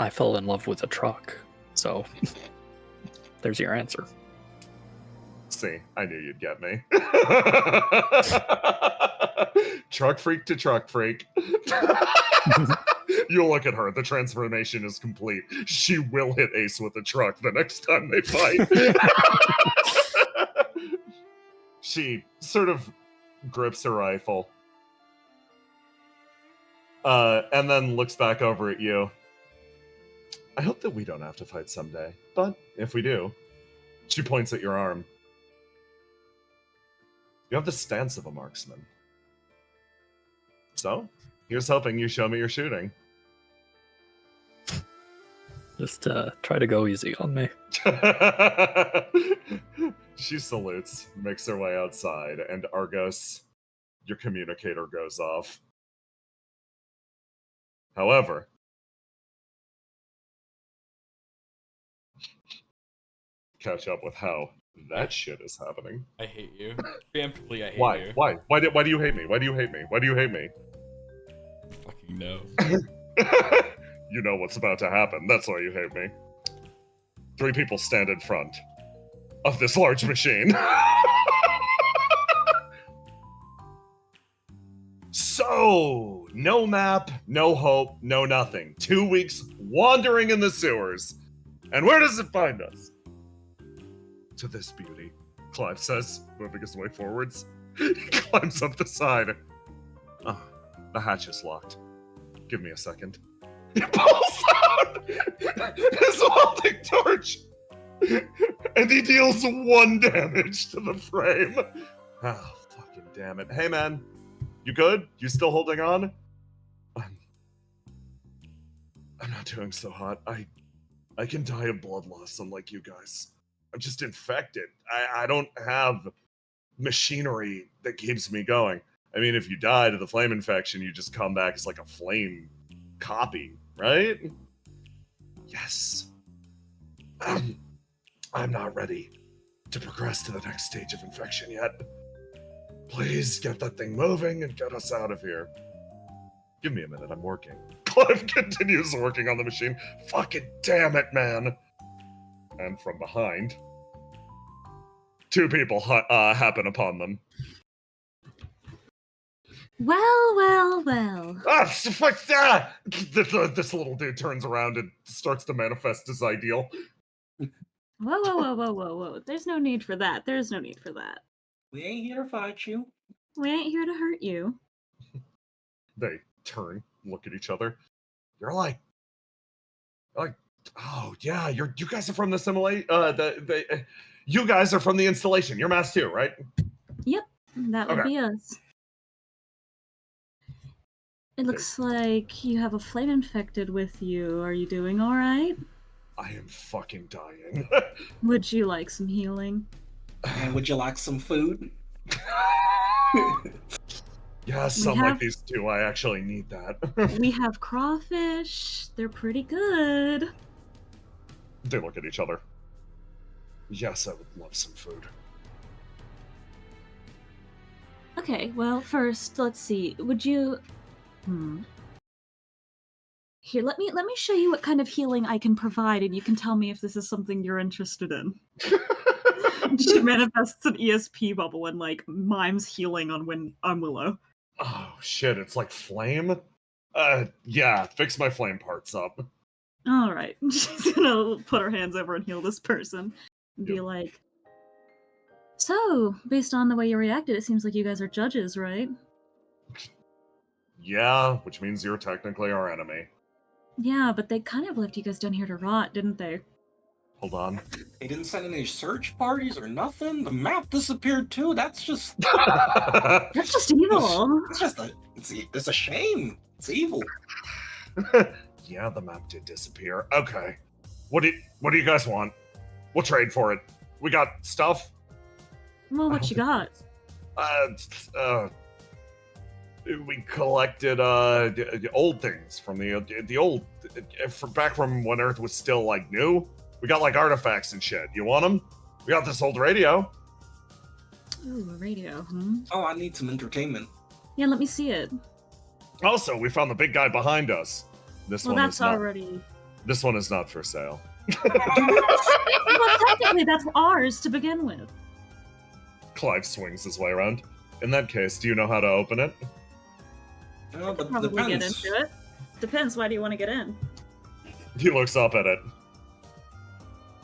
I fell in love with a truck, so there's your answer. See, I knew you'd get me. Truck freak to truck freak. You look at her, the transformation is complete. She will hit Ace with a truck the next time they fight. She sort of grips her rifle. And then looks back over at you. I hope that we don't have to fight someday, but if we do, she points at your arm. You have the stance of a marksman. So, here's hoping you show me your shooting. Just try to go easy on me. She salutes, makes her way outside, and Argus, your communicator goes off. However, catch up with how that shit is happening. I hate you. Preemptively, I hate Why? you. Why? Why do you hate me? Why do you hate me? Why do you hate me? Fucking no. You know what's about to happen. That's why you hate me. 3 people stand in front of this large machine. So, no map, no hope, no nothing. 2 weeks wandering in the sewers. And where does it find us? To this beauty, Clive says, moving his way forwards. He climbs up the side. Oh, the hatch is locked. Give me a second. He pulls out his welding torch, and he deals 1 damage to the frame. Oh, fucking damn it. Hey, man. You good? You still holding on? I'm not doing so hot. I can die of blood loss unlike you guys. I'm just infected. I don't have machinery that keeps me going. I mean, if you die to the flame infection, you just come back as like a flame copy, right? Yes. I'm not ready to progress to the next stage of infection yet. Please get that thing moving and get us out of here. Give me a minute, I'm working. Clive continues working on the machine. Fucking damn it, man. And from behind, 2 people happen upon them. Well. Ah, fuck that! This little dude turns around and starts to manifest his ideal. Whoa, whoa, whoa, whoa, whoa, whoa. There's no need for that. There's no need for that. We ain't here to fight you. We ain't here to hurt you. They turn, look at each other. You're like, oh yeah, you guys are from the simulation. You guys are from the installation. You're masked too, right? Yep, that would Okay. be us. It looks like you have a flame infected with you. Are you doing all right? I am fucking dying. Would you like some healing? And would you like some food? Yes, unlike these two, I actually need that. We have crawfish. They're pretty good. They look at each other. Yes, I would love some food. Okay, well, first, let's see. Would you... Here, let me show you what kind of healing I can provide, and you can tell me if this is something you're interested in. She manifests an ESP bubble and, like, mimes healing on Willow. Oh, shit, it's like flame? Yeah, fix my flame parts up. Alright. She's gonna put her hands over and heal this person. And be like, so, based on the way you reacted, it seems like you guys are judges, right? Yeah, which means you're technically our enemy. Yeah, but they kind of left you guys down here to rot, didn't they? Hold on. They didn't send any search parties or nothing. The map disappeared too. That's just That's just evil. It's a shame. It's evil. Yeah, the map did disappear. Okay. What do you guys want? We'll trade for it. We got stuff? Well, what you got? We collected the old things from the old back from when Earth was still like new. We got like artifacts and shit. You want them? We got this old radio. Ooh, a radio. Oh, I need some entertainment. Yeah, let me see it. Also, we found the big guy behind us. This one that's is not, already. This one is not for sale. Well, technically, that's ours to begin with. Clive swings his way around. In that case, do you know how to open it? But Probably depends. get into it. Depends. Why do you want to get in? He looks up at it.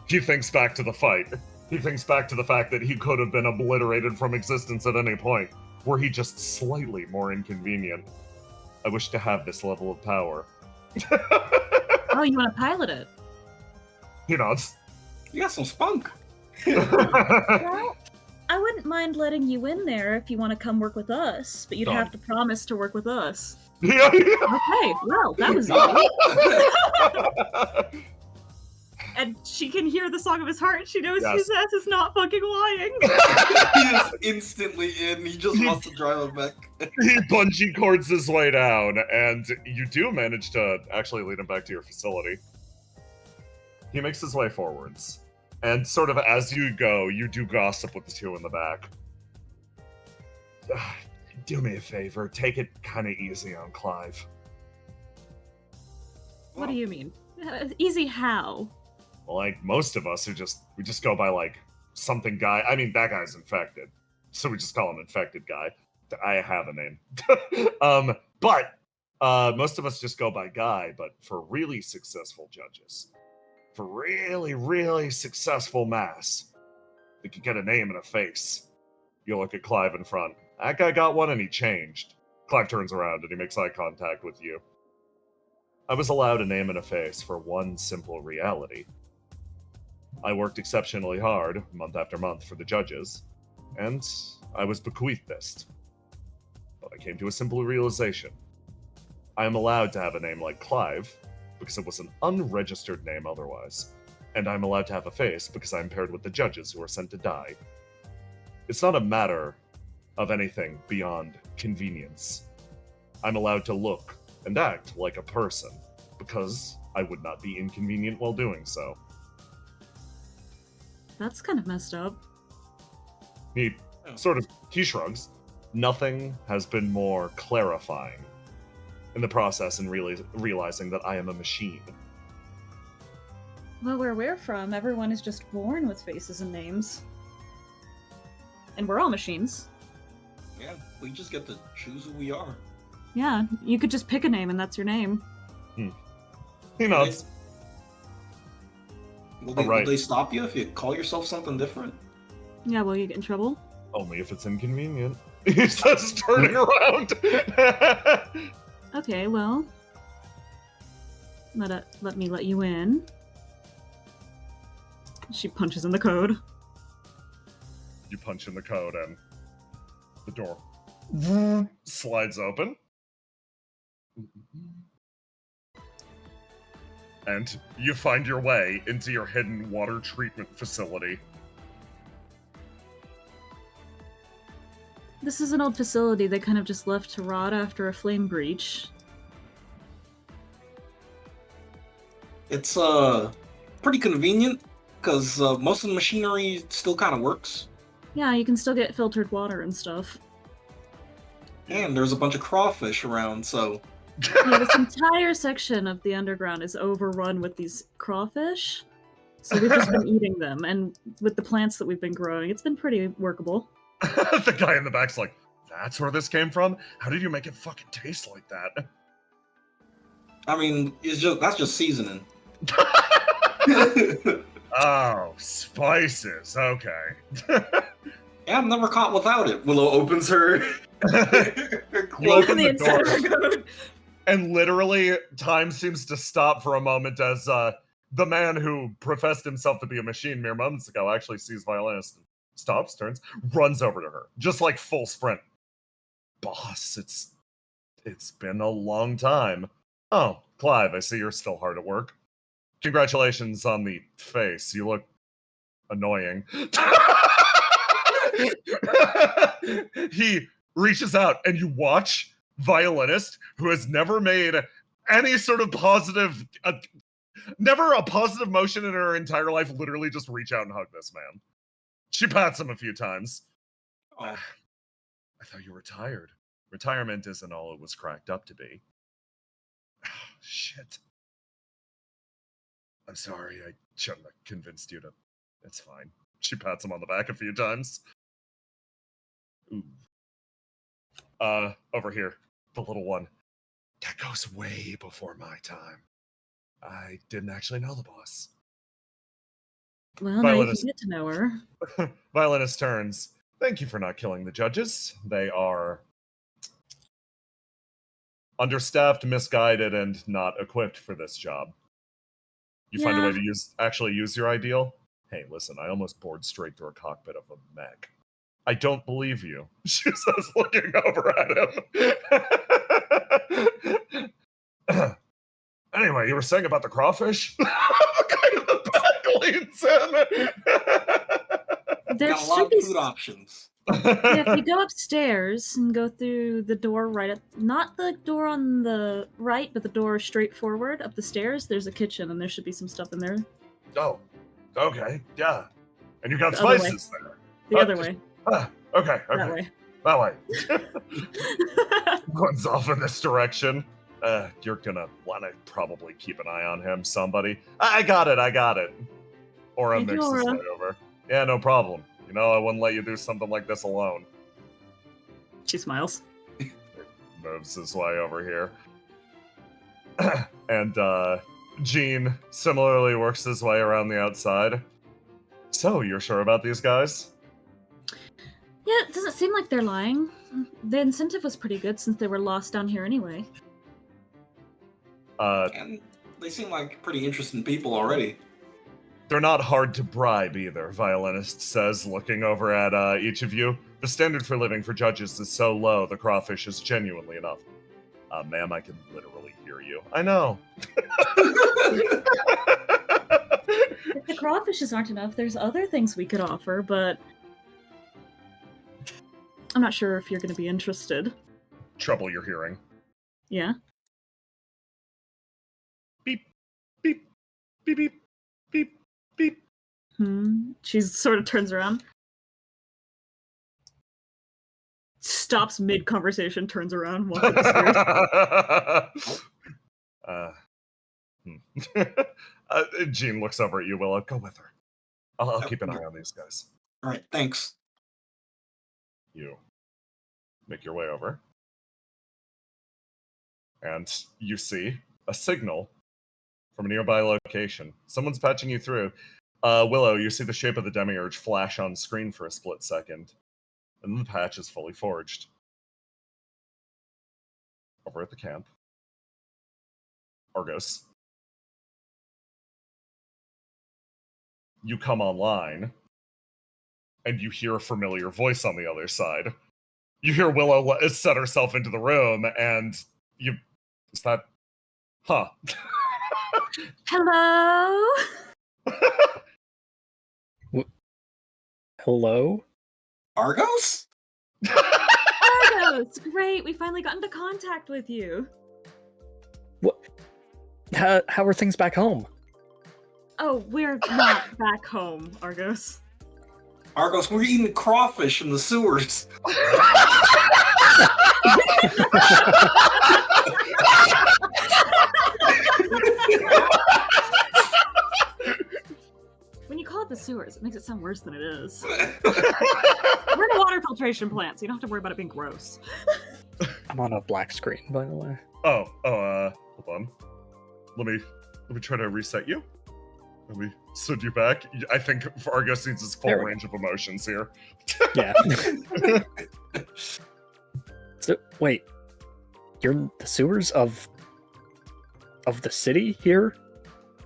He thinks back to the fight. He thinks back to the fact that he could have been obliterated from existence at any point, were he just slightly more inconvenient. I wish to have this level of power. Oh, you want to pilot it? He nods. You got some spunk. Well, I wouldn't mind letting you in there if you want to come work with us, but you'd Done. have to promise to work with us. Yeah. Okay, well, that was easy. And she can hear the song of his heart. She knows Yes. his ass is not fucking lying. He is instantly in. He just wants to drive it back. He bungee cords his way down, and you do manage to actually lead him back to your facility. He makes his way forwards, and sort of as you go, you do gossip with the two in the back. Do me a favor, take it kind of easy on Clive. What do you mean? Easy how? Like, most of us we just go by, like, something guy. I mean, that guy's infected, so we just call him Infected Guy. I have a name. But most of us just go by Guy, but for really successful judges, for really, really successful mass, they could get a name and a face. You look at Clive in front. That guy got one and he changed. Clive turns around and he makes eye contact with you. I was allowed a name and a face for one simple reality. I worked exceptionally hard, month after month, for the judges, and I was bequeathed this. But I came to a simple realization. I am allowed to have a name like Clive, because it was an unregistered name otherwise, and I'm allowed to have a face because I'm paired with the judges who are sent to die. It's not a matter of anything beyond convenience. I'm allowed to look and act like a person, because I would not be inconvenient while doing so. That's kind of messed up. He shrugs. Nothing has been more clarifying in the process and realizing that I am a machine. Well, where we're from, everyone is just born with faces and names. And we're all machines. Yeah, we just get to choose who we are. Yeah, you could just pick a name and that's your name. He nods. Will they stop you if you call yourself something different? Yeah, will you get in trouble? Only if it's inconvenient. He says, turning around. Okay, well, let me let you in. She punches in the code. You punch in the code and the door slides open. And you find your way into your hidden water treatment facility. This is an old facility they kind of just left to rot after a flame breach. It's pretty convenient because most of the machinery still kind of works. Yeah, you can still get filtered water and stuff. And there's a bunch of crawfish around, so... Yeah, this entire section of the underground is overrun with these crawfish. So we've just been eating them, and with the plants that we've been growing, it's been pretty workable. The guy in the back's like, that's where this came from? How did you make it fucking taste like that? I mean, that's just seasoning. Oh, spices. Okay. Yeah, I'm never caught without it. Willow opens her... You open the door, code. and literally time seems to stop for a moment as the man who professed himself to be a machine mere moments ago actually sees Violinist, stops, turns, runs over to her, just like full sprint. Boss, it's been a long time. Oh, Clive, I see you're still hard at work. Congratulations on the face. You look annoying. He reaches out and you watch Violinist, who has never made any sort of positive, never a positive motion in her entire life, literally just reach out and hug this man. She pats him a few times. Oh. I thought you were tired. Retirement isn't all it was cracked up to be. Shit. I'm sorry, I shouldn't have convinced you to... It's fine. She pats him on the back a few times. Ooh. Over here. The little one. That goes way before my time. I didn't actually know the boss. Well, now you can get to know her. Violinist turns. Thank you for not killing the judges. They are understaffed, misguided, and not equipped for this job. You find a way to actually use your ideal? Hey, listen, I almost bored straight through a cockpit of a mech. I don't believe you, she says, looking over at him. Anyway, you were saying about the crawfish? The guy in the back leans in. There Got a lot should of be food options. Yeah, if you go upstairs and go through the door right at, not the door on the right, but the door straight forward up the stairs, there's a kitchen and there should be some stuff in there. Oh, okay, yeah. And you got The other spices there. The other way. Okay. That way. That way. Runs off in this direction. You're gonna want to probably keep an eye on him, somebody. I got it. Aura Thank you, makes his Aura. way over. Yeah, no problem. You know, I wouldn't let you do something like this alone. She smiles. Moves his way over here. And Gene similarly works his way around the outside. So, you're sure about these guys? Yeah, it doesn't seem like they're lying. The incentive was pretty good since they were lost down here anyway. And they seem like pretty interesting people already. They're not hard to bribe either, Violinist says, looking over at each of you. The standard for living for judges is so low, the crawfish is genuinely enough. Ma'am, I can literally hear you. I know. If the crawfishes aren't enough, there's other things we could offer, but I'm not sure if you're going to be interested. Trouble you're hearing. Yeah? Beep, beep, beep, beep, beep, beep. She sort of turns around. Stops mid-conversation, turns around, walks up the stairs. Jean looks over at you, Willow. Go with her. I'll keep an eye on these guys. All right, thanks. You make your way over. And you see a signal from a nearby location. Someone's patching you through. Willow, you see the shape of the demiurge flash on screen for a split second. And then the patch is fully forged. Over at the camp. Argos. You come online, and you hear a familiar voice on the other side. You hear Willow set herself into the room, and you... Is that... Huh. Hello? Hello? Argos? Argos! Great, we finally got into contact with you. What? How are things back home? Oh, we're not back home, Argos. Argos, we're eating crawfish in the sewers. When you call it the sewers, it makes it sound worse than it is. We're in a water filtration plant, so you don't have to worry about it being gross. I'm on a black screen, by the way. Hold on. Let me try to reset you. Let me send you back. I think Argos needs his full range of emotions here. Yeah. So, wait. You're in the sewers of the city here?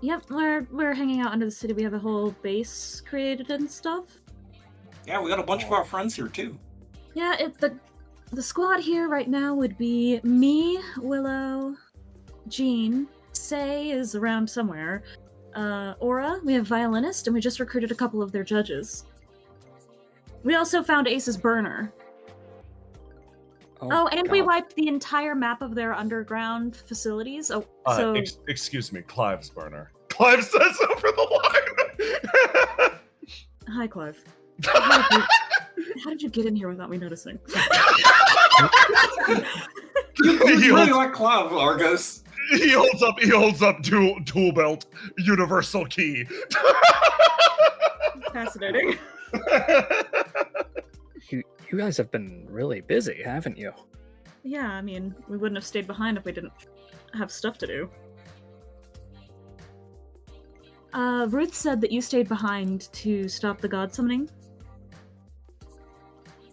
Yep, we're hanging out under the city. We have a whole base created and stuff. Yeah, we got a bunch of our friends here too. Yeah, the squad here right now would be me, Willow, Jean, Say is around somewhere, Aura, we have violinist, and we just recruited a couple of their judges. We also found Ace's burner. Oh, and we wiped the entire map of their underground facilities. Oh, so... excuse me, Clive's burner. Clive says over the line! Hi, Clive. How did you get in here without me noticing? You really like Clive, Argos. He holds up tool belt, universal key. Fascinating. You guys have been really busy, haven't you? Yeah, I mean, we wouldn't have stayed behind if we didn't have stuff to do. Ruth said that you stayed behind to stop the god summoning.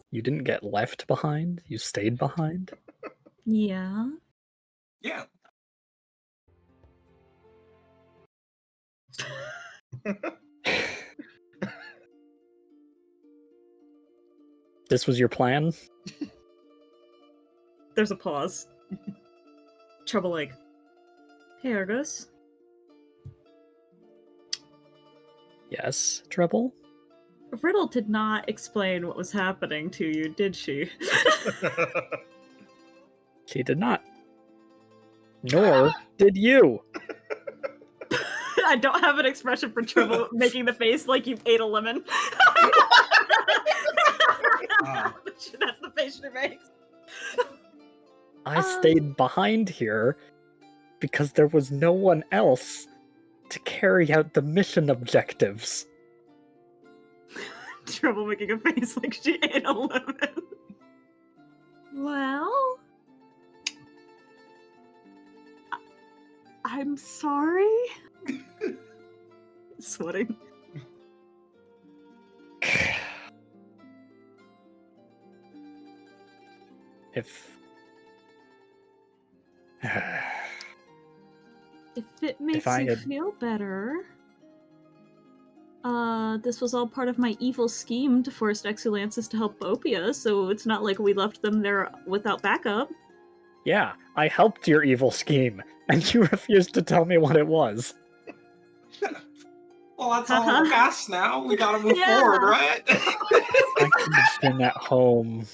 You didn't get left behind? You stayed behind? Yeah. Yeah. This was your plan? There's a pause. Trouble like, hey, Argos. Yes, Treble? Riddle did not explain what was happening to you, did she? She did not. Nor did you. I don't have an expression for Trouble making the face like you ate a lemon. That's the face she makes. I stayed behind here because there was no one else to carry out the mission objectives. Trouble making a face like she ate a lemon. Well, I'm sorry. Sweating. If it makes you feel better, this was all part of my evil scheme to force Exulances to help OPIA, so it's not like we left them there without backup. Yeah, I helped your evil scheme, and you refused to tell me what it was. Well, that's all on us now. We gotta move forward, right? I could have been at home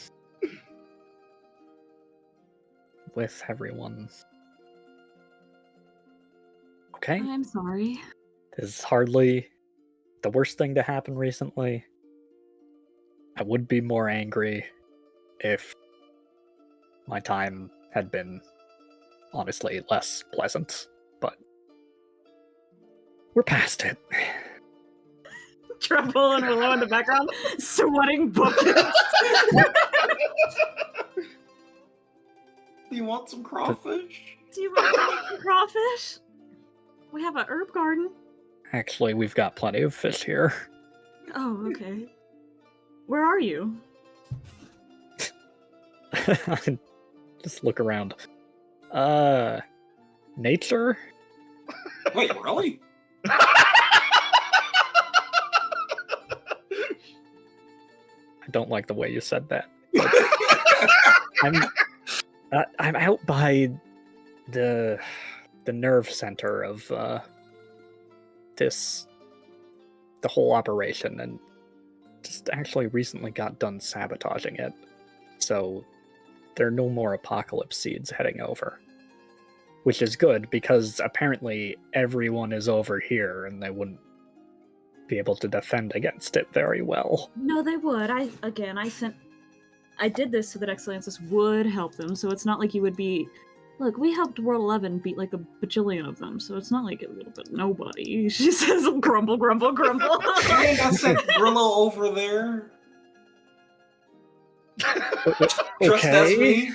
with everyone. Okay? I'm sorry. This is hardly the worst thing to happen recently. I would be more angry if my time had been, honestly, less pleasant, but we're past it. Trouble and Willow in the background, sweating buckets. Do you want some crawfish? Do you want some crawfish? We have a herb garden. Actually, we've got plenty of fish here. Oh, okay. Where are you? Just look around. Nature? Wait, really? I don't like the way you said that. I'm out by the nerve center of the whole operation, and just actually recently got done sabotaging it. So there are no more apocalypse seeds heading over. Which is good, because apparently everyone is over here and they wouldn't be able to defend against it very well. No, they would. I did this so that Excellences would help them, so it's not like you would be... Look, we helped World 11 beat like a bajillion of them, so it's not like a little bit nobody. She says grumble, grumble, grumble. Hey, I said Brillo over there. Trust that's me.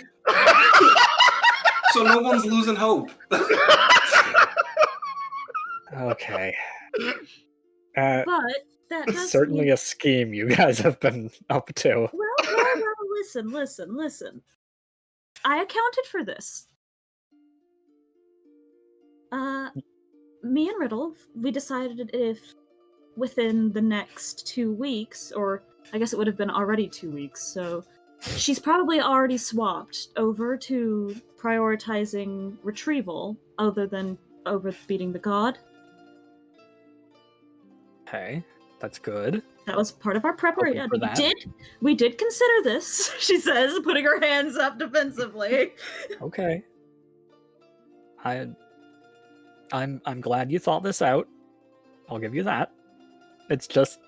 So no one's losing hope. Okay. But that does Certainly mean... a scheme you guys have been up to. Well, listen. I accounted for this. Me and Riddle, we decided if within the next 2 weeks, or I guess it would have been already 2 weeks, so she's probably already swapped over to prioritizing retrieval, other than over beating the god. Okay, that's good. That was part of our preparation. For that. We did consider this, she says, putting her hands up defensively. Okay. I'm glad you thought this out. I'll give you that. It's just,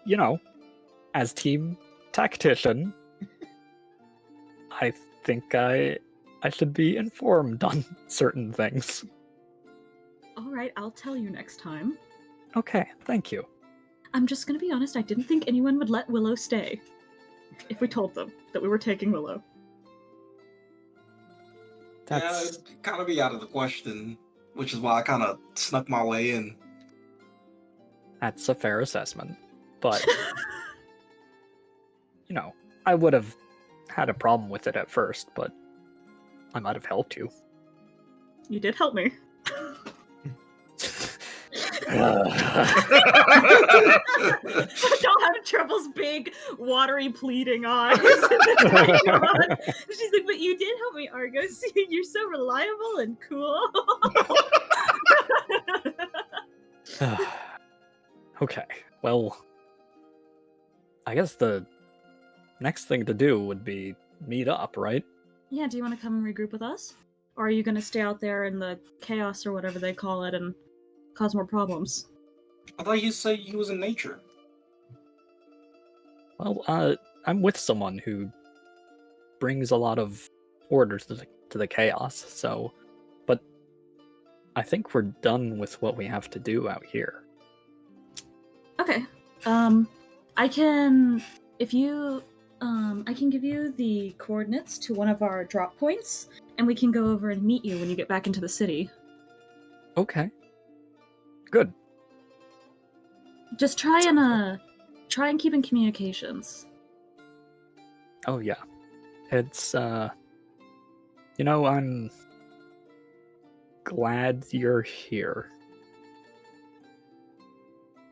as team tactician, I think I should be informed on certain things. Alright, I'll tell you next time. Okay, thank you. I'm just gonna be honest, I didn't think anyone would let Willow stay. If we told them that we were taking Willow. Yeah, it'd kind of be out of the question, which is why I kind of snuck my way in. That's a fair assessment. But, I would have had a problem with it at first, but I might have helped you. You did help me. Uh, Don't have Treble's big, watery, pleading eyes. She's like, but you did help me, Argos. You're so reliable and cool. Okay, well, I guess the next thing to do would be meet up, right? Yeah, do you want to come and regroup with us? Or are you going to stay out there in the chaos or whatever they call it and cause more problems? I thought you said you was in nature. Well, I'm with someone who brings a lot of order to the chaos, so... But I think we're done with what we have to do out here. Okay. I can give you the coordinates to one of our drop points, and we can go over and meet you when you get back into the city. Okay. Good. Just try and keep in communications. Oh yeah. It's I'm glad you're here.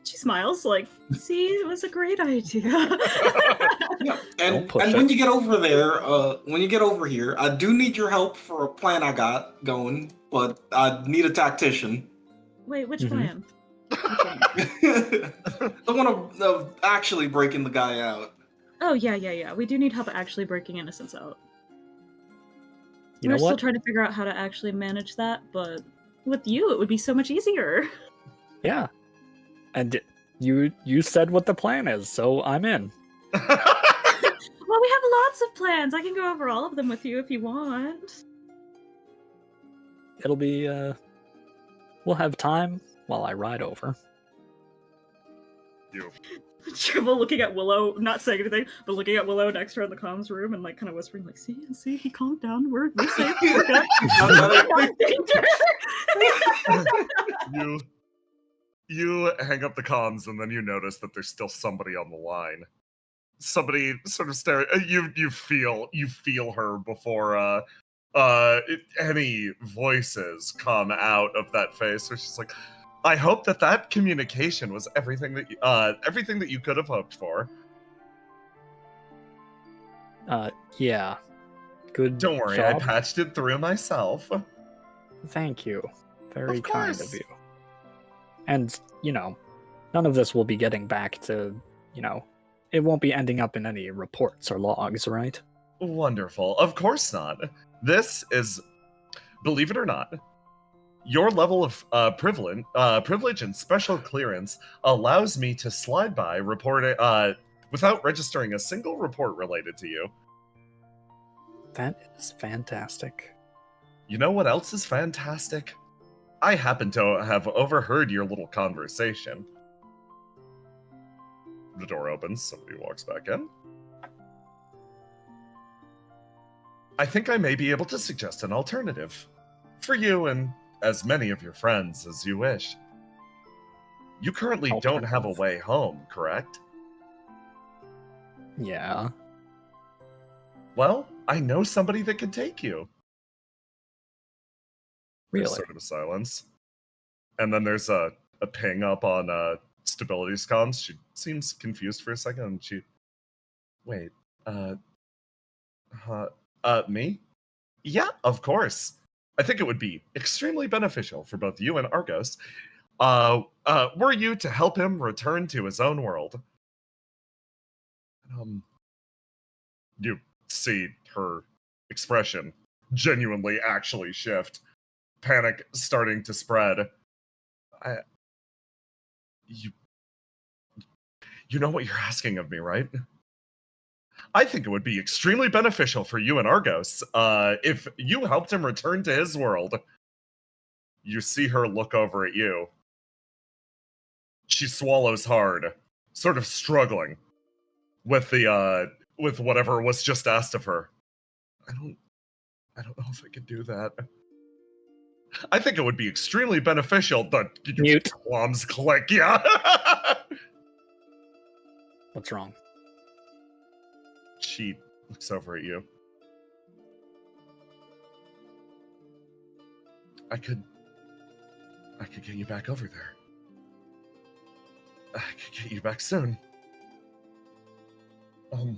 She smiles like, see, it was a great idea. Yeah, and push when it. you get over there, when you get over here, I do need your help for a plan I got going, but I need a tactician. Wait, which Mhm. plan? The one of actually breaking the guy out. Oh, yeah. We do need help actually breaking Innocence out. You We're know still what? trying to figure out how to actually manage that, but with you, it would be so much easier. Yeah. And you said what the plan is, so I'm in. Well, we have lots of plans. I can go over all of them with you if you want. It'll be we'll have time while I ride over. Tribble looking at Willow, not saying anything, but looking at Willow next to her in the comms room and like kind of whispering, like, see, he calmed down. We're safe. We're good. We're not in danger. You hang up the comms, and then you notice that there's still somebody on the line. Somebody sort of staring. You feel her before any voices come out of that face. So she's like, "I hope that communication was everything that you could have hoped for." Yeah. Good Don't worry, I job. patched it through myself. Thank you. Very Of kind of course. you. And, none of this will be getting back to, it won't be ending up in any reports or logs, right? Wonderful. Of course not. This is, believe it or not, your level of privilege and special clearance allows me to slide by report it without registering a single report related to you. That is fantastic. You know what else is fantastic? I happen to have overheard your little conversation. The door opens, somebody walks back in. I think I may be able to suggest an alternative for you and as many of your friends as you wish. You currently don't have a Alternative. way home, correct? Yeah. Well, I know somebody that can take you. There's Really? sort of a silence. And then there's a ping up on Stability's comms. She seems confused for a second, and she... Wait, me? Yeah, of course. I think it would be extremely beneficial for both you and Argos were you to help him return to his own world. You see her expression genuinely actually shift. Panic starting to spread. You know what you're asking of me, right? I think it would be extremely beneficial for you and Argos if you helped him return to his world. You see her look over at you. She swallows hard, sort of struggling with the with whatever was just asked of her. I don't know if I could do that. I think it would be extremely beneficial. The Mute. qualms click. Yeah. What's wrong? She looks over at you. I could get you back over there. I could get you back soon. All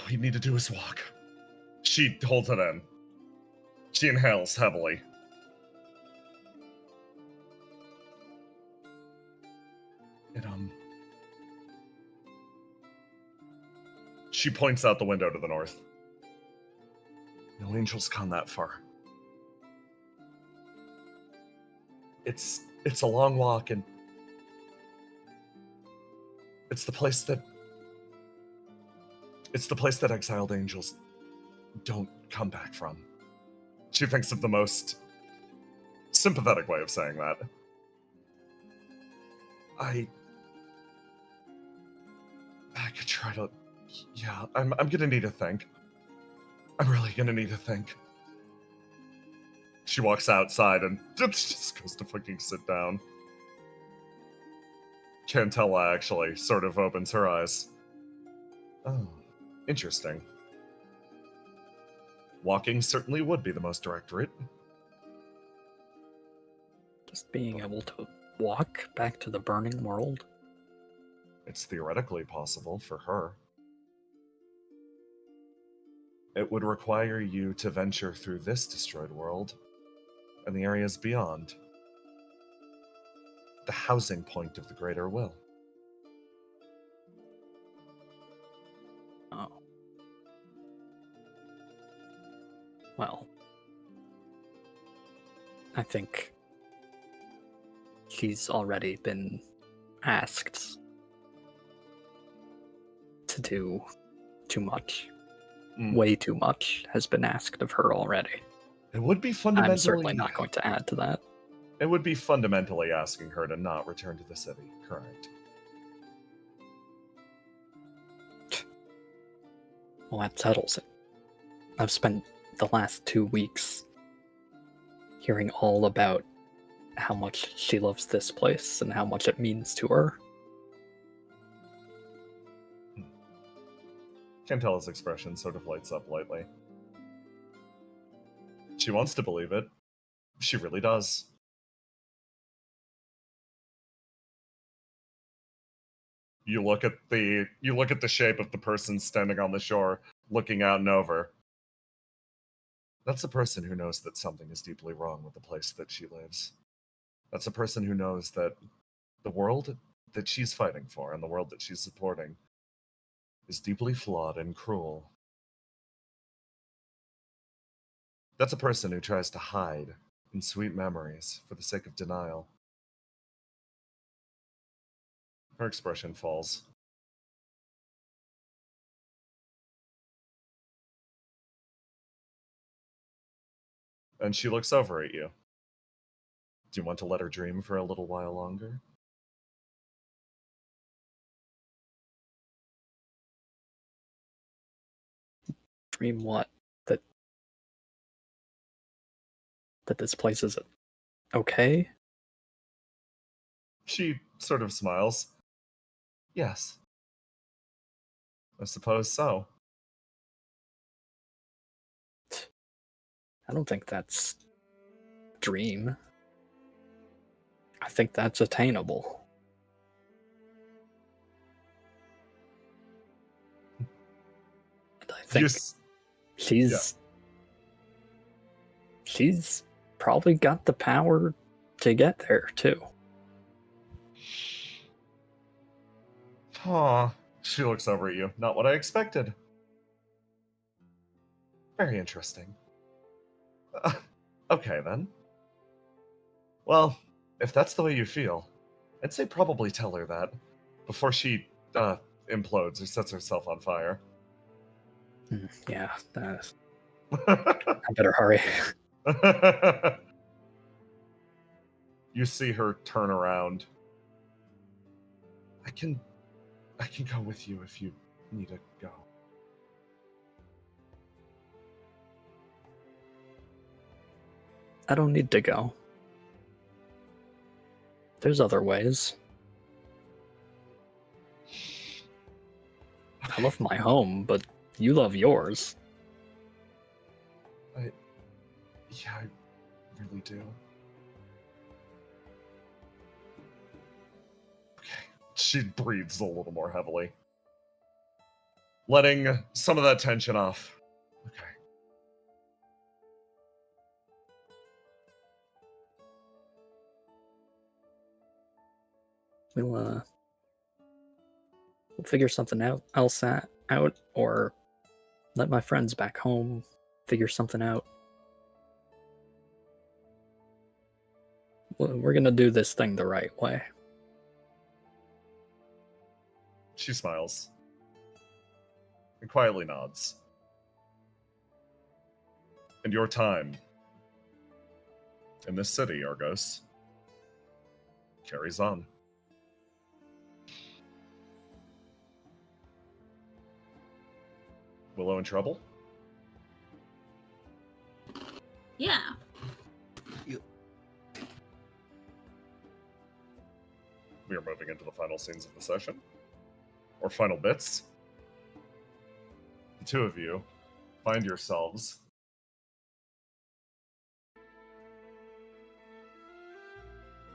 we need to do is walk. She holds it in. She inhales heavily. And she points out the window to the north. No angels come that far. It's a long walk, and it's the place that exiled angels don't come back from. She thinks of the most sympathetic way of saying that. I could try to... Yeah, I'm gonna need to think. I'm really gonna need to think. She walks outside and just goes to fucking sit down. Chantella actually sort of opens her eyes. Oh, interesting. Walking certainly would be the most direct route. Just being able to walk back to the burning world? It's theoretically possible for her. It would require you to venture through this destroyed world and the areas beyond. The housing point of the greater will. Oh. Well, I think she's already been asked to do too much. Way too much has been asked of her already. It would be fundamentally... I'm certainly not going to add to that. It would be fundamentally asking her to not return to the city, correct? Well, that settles it. I've spent the last 2 weeks hearing all about how much she loves this place and how much it means to her. Cantella's expression sort of lights up lightly. She wants to believe it. She really does. You look at the shape of the person standing on the shore, looking out and over. That's a person who knows that something is deeply wrong with the place that she lives. That's a person who knows that the world that she's fighting for and the world that she's supporting is deeply flawed and cruel. That's a person who tries to hide in sweet memories for the sake of denial. Her expression falls. And she looks over at you. Do you want to let her dream for a little while longer? Dream what? That this place is okay? She sort of smiles. Yes. I suppose so. I don't think that's dream. I think that's attainable. And I think she's probably got the power to get there too. Aw, she looks over at you. Not what I expected. Very interesting. Okay, then. Well, if that's the way you feel, I'd say probably tell her that before she implodes or sets herself on fire. Yeah, I better hurry. You see her turn around. I can go with you if you need to go. I don't need to go. There's other ways. I love my home, but you love yours. Yeah, I really do. Okay. She breathes a little more heavily, letting some of that tension off. Okay. We'll figure something else out, or let my friends back home figure something out. We're gonna do this thing the right way. She smiles and quietly nods. And your time in this city, Argos, carries on. Willow in trouble? Yeah. We are moving into the final scenes of the session, or final bits. The two of you find yourselves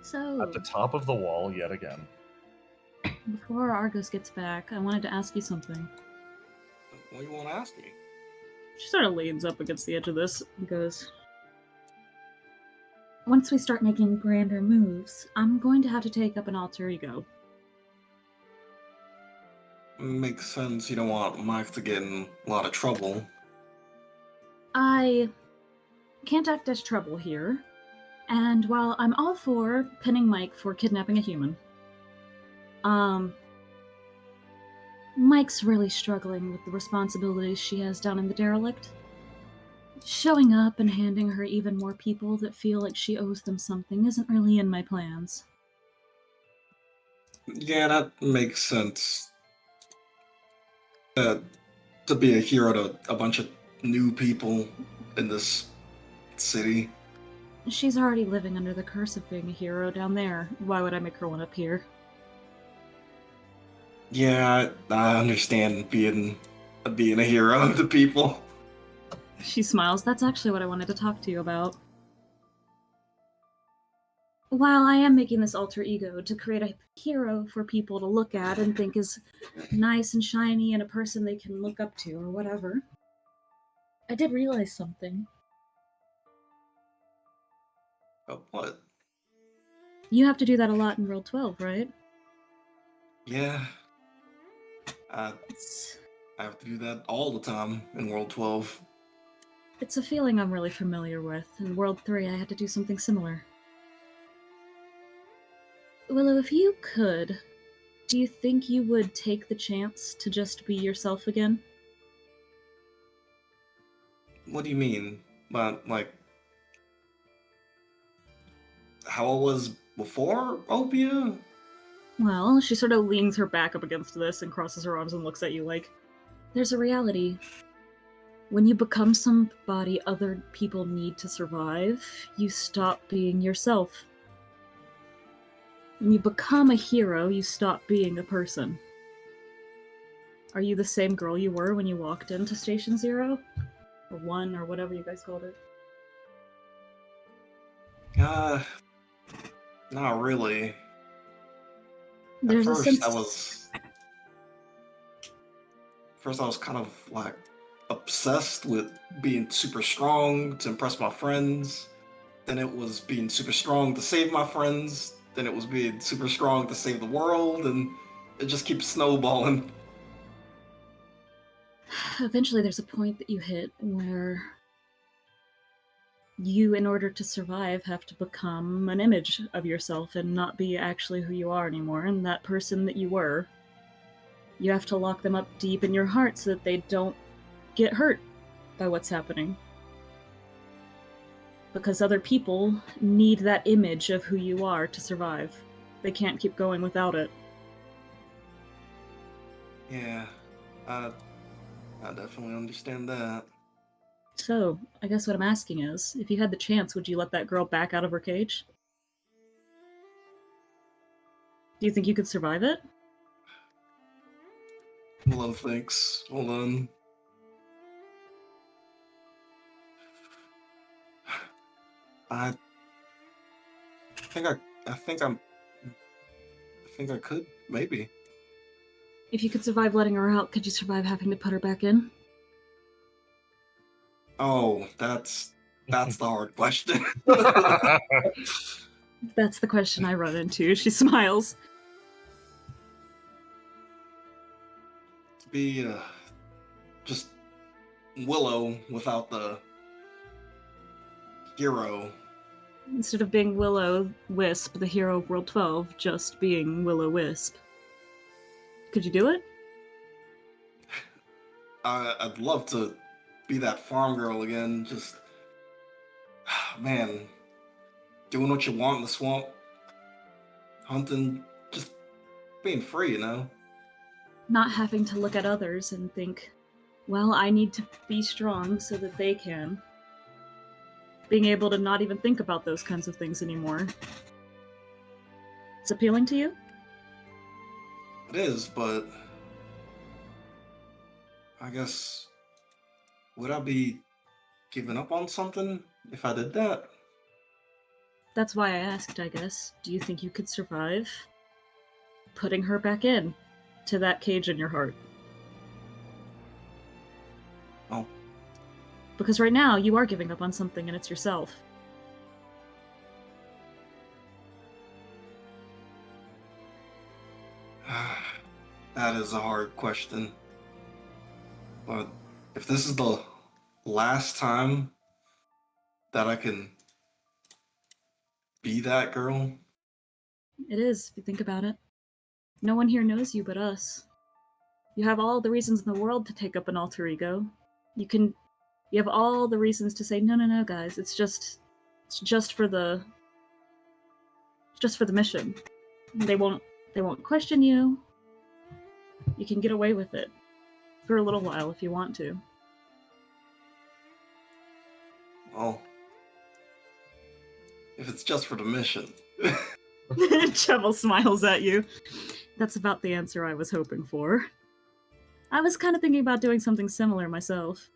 So, at the top of the wall yet again. before Argos gets back, I wanted to ask you something. What do you want to ask me? She sort of leans up against the edge of this and goes, Once we start making grander moves, I'm going to have to take up an alter ego. Makes sense. You don't want Mike to get in a lot of trouble. I can't act as trouble here, and while I'm all for pinning Mike for kidnapping a human, Mike's really struggling with the responsibilities she has down in the derelict. Showing up and handing her even more people that feel like she owes them something isn't really in my plans. Yeah, that makes sense. To be a hero to a bunch of new people in this city. She's already living under the curse of being a hero down there. Why would I make her one up here? Yeah, I understand being a hero to people. She smiles. That's actually what I wanted to talk to you about. While I am making this alter ego to create a hero for people to look at and think is nice and shiny and a person they can look up to or whatever, I did realize something. What? You have to do that a lot in World 12, right? Yeah. I It's have to do that all the time in World 12. It's a feeling I'm really familiar with. In World 3, I had to do something similar. Willow, if you could, do you think you would take the chance to just be yourself again? What do you mean? But, like, how I was before OPIA? Well, she sort of leans her back up against this and crosses her arms and looks at you like, there's a reality. When you become somebody other people need to survive, you stop being yourself. When you become a hero, you stop being a person. Are you the same girl you were when you walked into Station 0? Or 1, or whatever you guys called it? Not really. There's a sense... First I was kind of, like, obsessed with being super strong to impress my friends. Then it was being super strong to save my friends. Then it was being super strong to save the world, and it just keeps snowballing. Eventually there's a point that you hit where you, in order to survive, have to become an image of yourself and not be actually who you are anymore. And that person that you were, you have to lock them up deep in your heart so that they don't get hurt by what's happening. Because other people need that image of who you are to survive. They can't keep going without it. Yeah, I definitely understand that. So, I guess what I'm asking is, if you had the chance, would you let that girl back out of her cage? Do you think you could survive it? Willow thinks. Hold on. I think I could, maybe. If you could survive letting her out, could you survive having to put her back in? Oh, that's the hard question. That's the question I run into. She smiles. To be just Willow without the hero. Instead of being Willow-Wisp, the hero of World 12, just being Willow-Wisp. Could you do it? I'd love to be that farm girl again. Just, man, doing what you want in the swamp, hunting, just being free, you know? Not having to look at others and think, well, I need to be strong so that they can. Being able to not even think about those kinds of things anymore. It's appealing to you? It is, but I guess, would I be giving up on something if I did that? That's why I asked, I guess. Do you think you could survive putting her back in to that cage in your heart? Oh. Because right now, you are giving up on something and it's yourself. That is a hard question. But if this is the last time that I can be that girl... It is, if you think about it. No one here knows you but us. You have all the reasons in the world to take up an alter ego. You have all the reasons to say, no, guys, it's just for the mission. They won't question you. You can get away with it for a little while if you want to. Well, If it's just for the mission. Chevel smiles at you. That's about the answer I was hoping for. I was kind of thinking about doing something similar myself.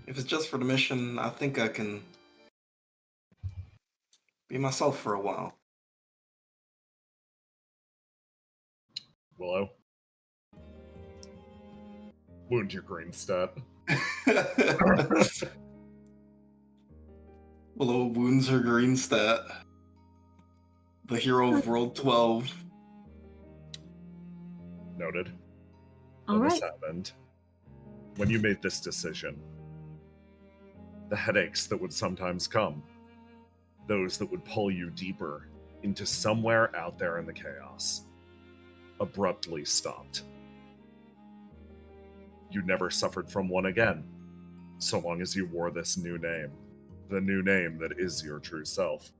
If it's just for the mission, I think I can be myself for a while. Willow. Wound your green stat. Willow wounds her green stat. The hero of rolled 12. Noted. All When this right. happened, when you made this decision, the headaches that would sometimes come, those that would pull you deeper into somewhere out there in the chaos, abruptly stopped. You never suffered from one again, so long as you wore this new name, the new name that is your true self.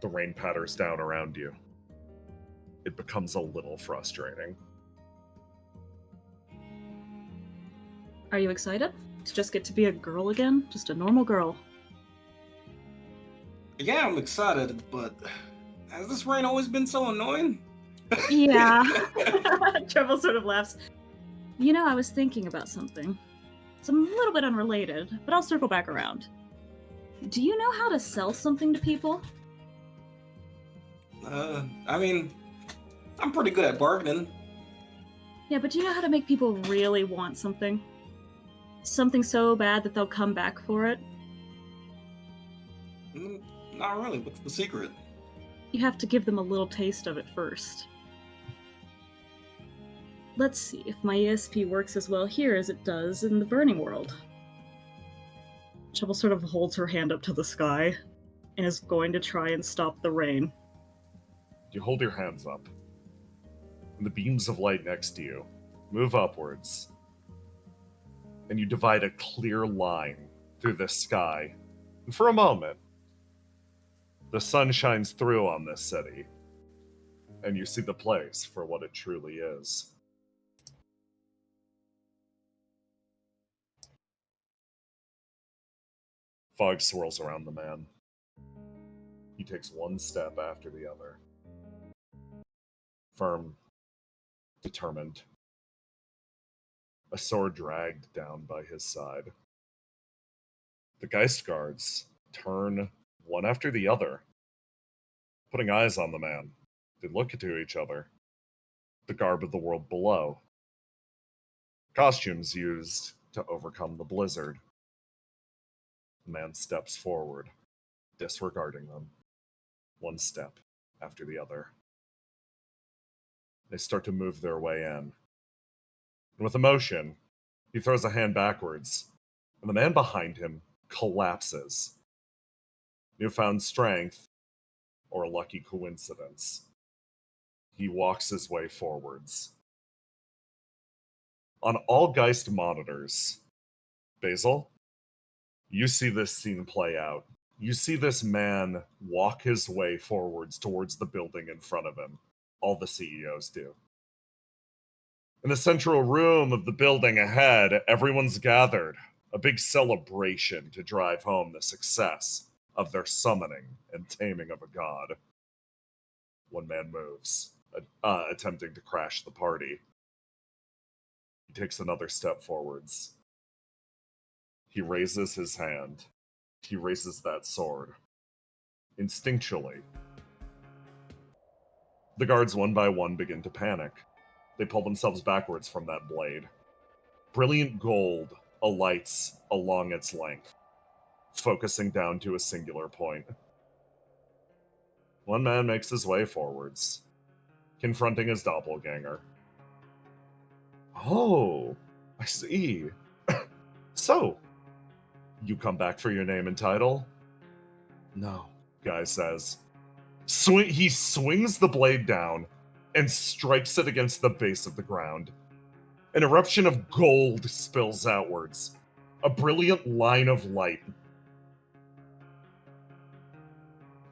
The rain patters down around you. It becomes a little frustrating. Are you excited to just get to be a girl again? Just a normal girl. Yeah, I'm excited, but has this rain always been so annoying? Yeah. Treble sort of laughs. You know, I was thinking about something. It's a little bit unrelated, but I'll circle back around. Do you know how to sell something to people? I mean, I'm pretty good at bargaining. Yeah, but do you know how to make people really want something? Something so bad that they'll come back for it? Not really. What's the secret? You have to give them a little taste of it first. Let's see if my ESP works as well here as it does in the Burning World. Shovel sort of holds her hand up to the sky and is going to try and stop the rain. You hold your hands up, and the beams of light next to you move upwards, and you divide a clear line through the sky. And for a moment, the sun shines through on this city, and you see the place for what it truly is. Fog swirls around the man. He takes one step after the other. Firm, determined. A sword dragged down by his side. The Geist guards turn one after the other, putting eyes on the man. They look to each other. The garb of the world below. Costumes used to overcome the blizzard. The man steps forward, disregarding them, one step after the other. They start to move their way in. And with emotion, he throws a hand backwards, and the man behind him collapses. Newfound strength, or a lucky coincidence. He walks his way forwards. On all Geist monitors, Basil, you see this scene play out. You see this man walk his way forwards towards the building in front of him. All the CEOs do. In the central room of the building ahead, everyone's gathered. A big celebration to drive home the success of their summoning and taming of a god. One man moves, attempting to crash the party. He takes another step forwards. He raises his hand. He raises that sword. Instinctually, the guards one by one begin to panic. They pull themselves backwards from that blade. Brilliant gold alights along its length, focusing down to a singular point. One man makes his way forwards, confronting his doppelganger. Oh, I see. So, you come back for your name and title? No, guy says. He swings the blade down and strikes it against the base of the ground. An eruption of gold spills outwards. A brilliant line of light.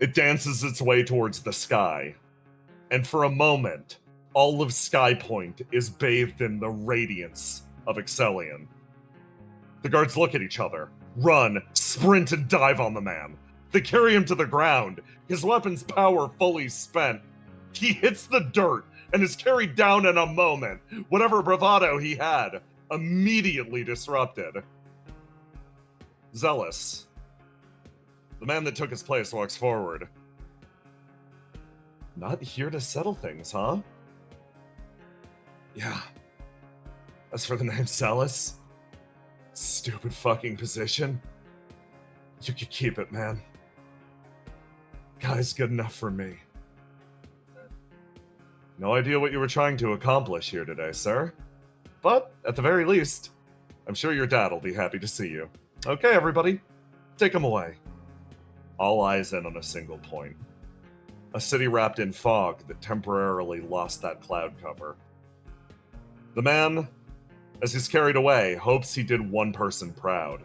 It dances its way towards the sky. And for a moment, all of Sky Point is bathed in the radiance of Excellion. The guards look at each other, run, sprint, and dive on the man. They carry him to the ground, his weapon's power fully spent. He hits the dirt and is carried down in a moment. Whatever bravado he had, immediately disrupted. Zealous, the man that took his place, walks forward. Not here to settle things, huh? Yeah. As for the name Zealous, stupid fucking position. You could keep it, man. Guy's good enough for me. No idea what you were trying to accomplish here today, sir. But, at the very least, I'm sure your dad will be happy to see you. Okay, everybody, take him away. All eyes in on a single point. A city wrapped in fog that temporarily lost that cloud cover. The man, as he's carried away, hopes he did one person proud.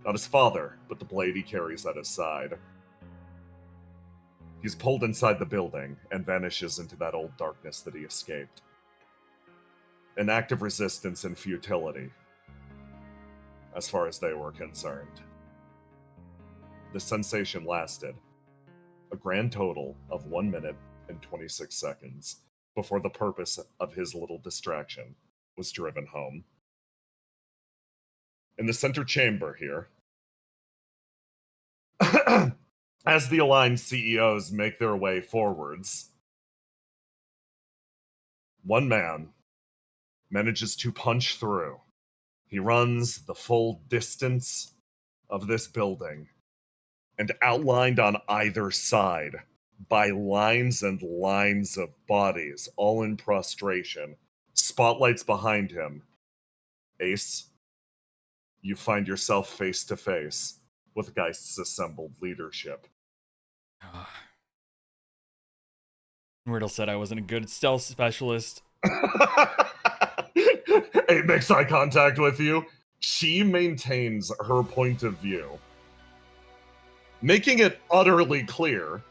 Not his father, but the blade he carries at his side. He's pulled inside the building and vanishes into that old darkness that he escaped. An act of resistance and futility, as far as they were concerned. The sensation lasted a grand total of 1 minute and 26 seconds before the purpose of his little distraction was driven home. In the center chamber here, as the aligned CEOs make their way forwards, one man manages to punch through. He runs the full distance of this building, and outlined on either side by lines and lines of bodies, all in prostration, spotlights behind him. Ace, you find yourself face to face with Geist's assembled leadership. Myrtle said I wasn't a good stealth specialist. It makes eye contact with you. She maintains her point of view, making it utterly clear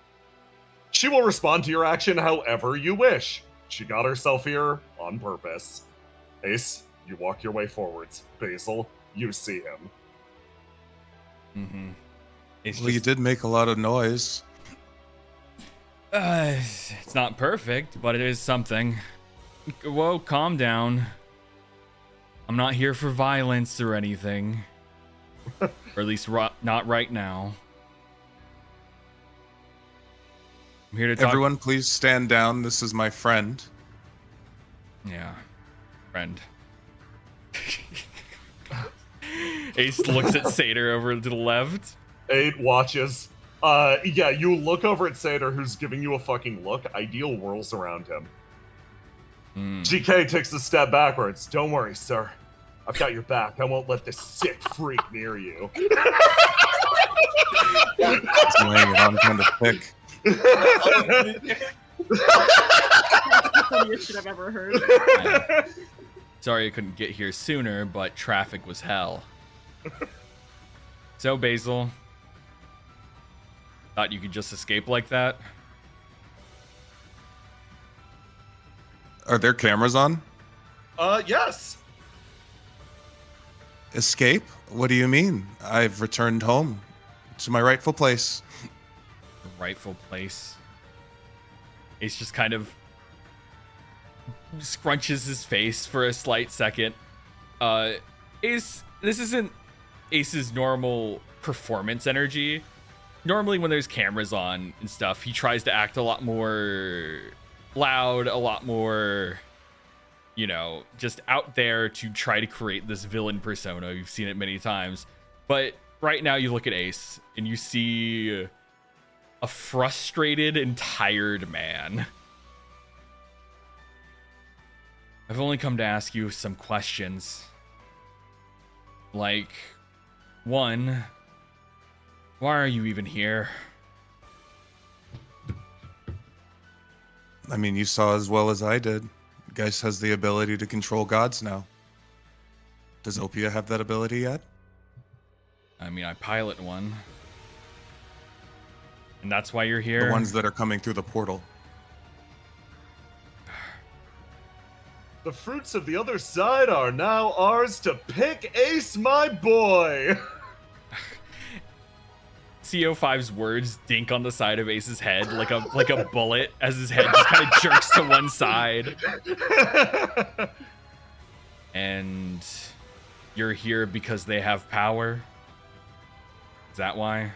she will respond to your action however you wish. She got herself here on purpose. Ace, you walk your way forwards. Basil, you see him. Mm-hmm. Well, you did make a lot of noise. It's not perfect, but it is something. Whoa, calm down. I'm not here for violence or anything. Or at least not right now. I'm here to talk. Everyone, please stand down. This is my friend. Yeah, friend. Ace looks at Seder over to the left. 8 watches. Yeah, you look over at Seder, who's giving you a fucking look. Ideal whirls around him. GK takes a step backwards. Don't worry, sir. I've got your back. I won't let this sick freak near you. He's laying it on kind of thick. That's the funniest shit I've ever heard. Sorry I couldn't get here sooner, but traffic was hell. So, Basil, thought you could just escape like that? Are there cameras on? Yes. Escape? What do you mean? I've returned home to my rightful place. The rightful place. Ace just kind of scrunches his face for a slight second. Ace, this isn't Ace's normal performance energy. Normally when there's cameras on and stuff, he tries to act a lot more loud, a lot more, you know, just out there to try to create this villain persona. You've seen it many times. But right now you look at Ace and you see a frustrated and tired man. I've only come to ask you some questions. Like, 1, why are you even here? I mean, you saw as well as I did. Geist has the ability to control gods now. Does OPIA have that ability yet? I mean, I pilot one. And that's why you're here? The ones that are coming through the portal. The fruits of the other side are now ours to pick, Ace, my boy. CO5's words dink on the side of Ace's head like a bullet as his head just kind of jerks to one side. And you're here because they have power? Is that why?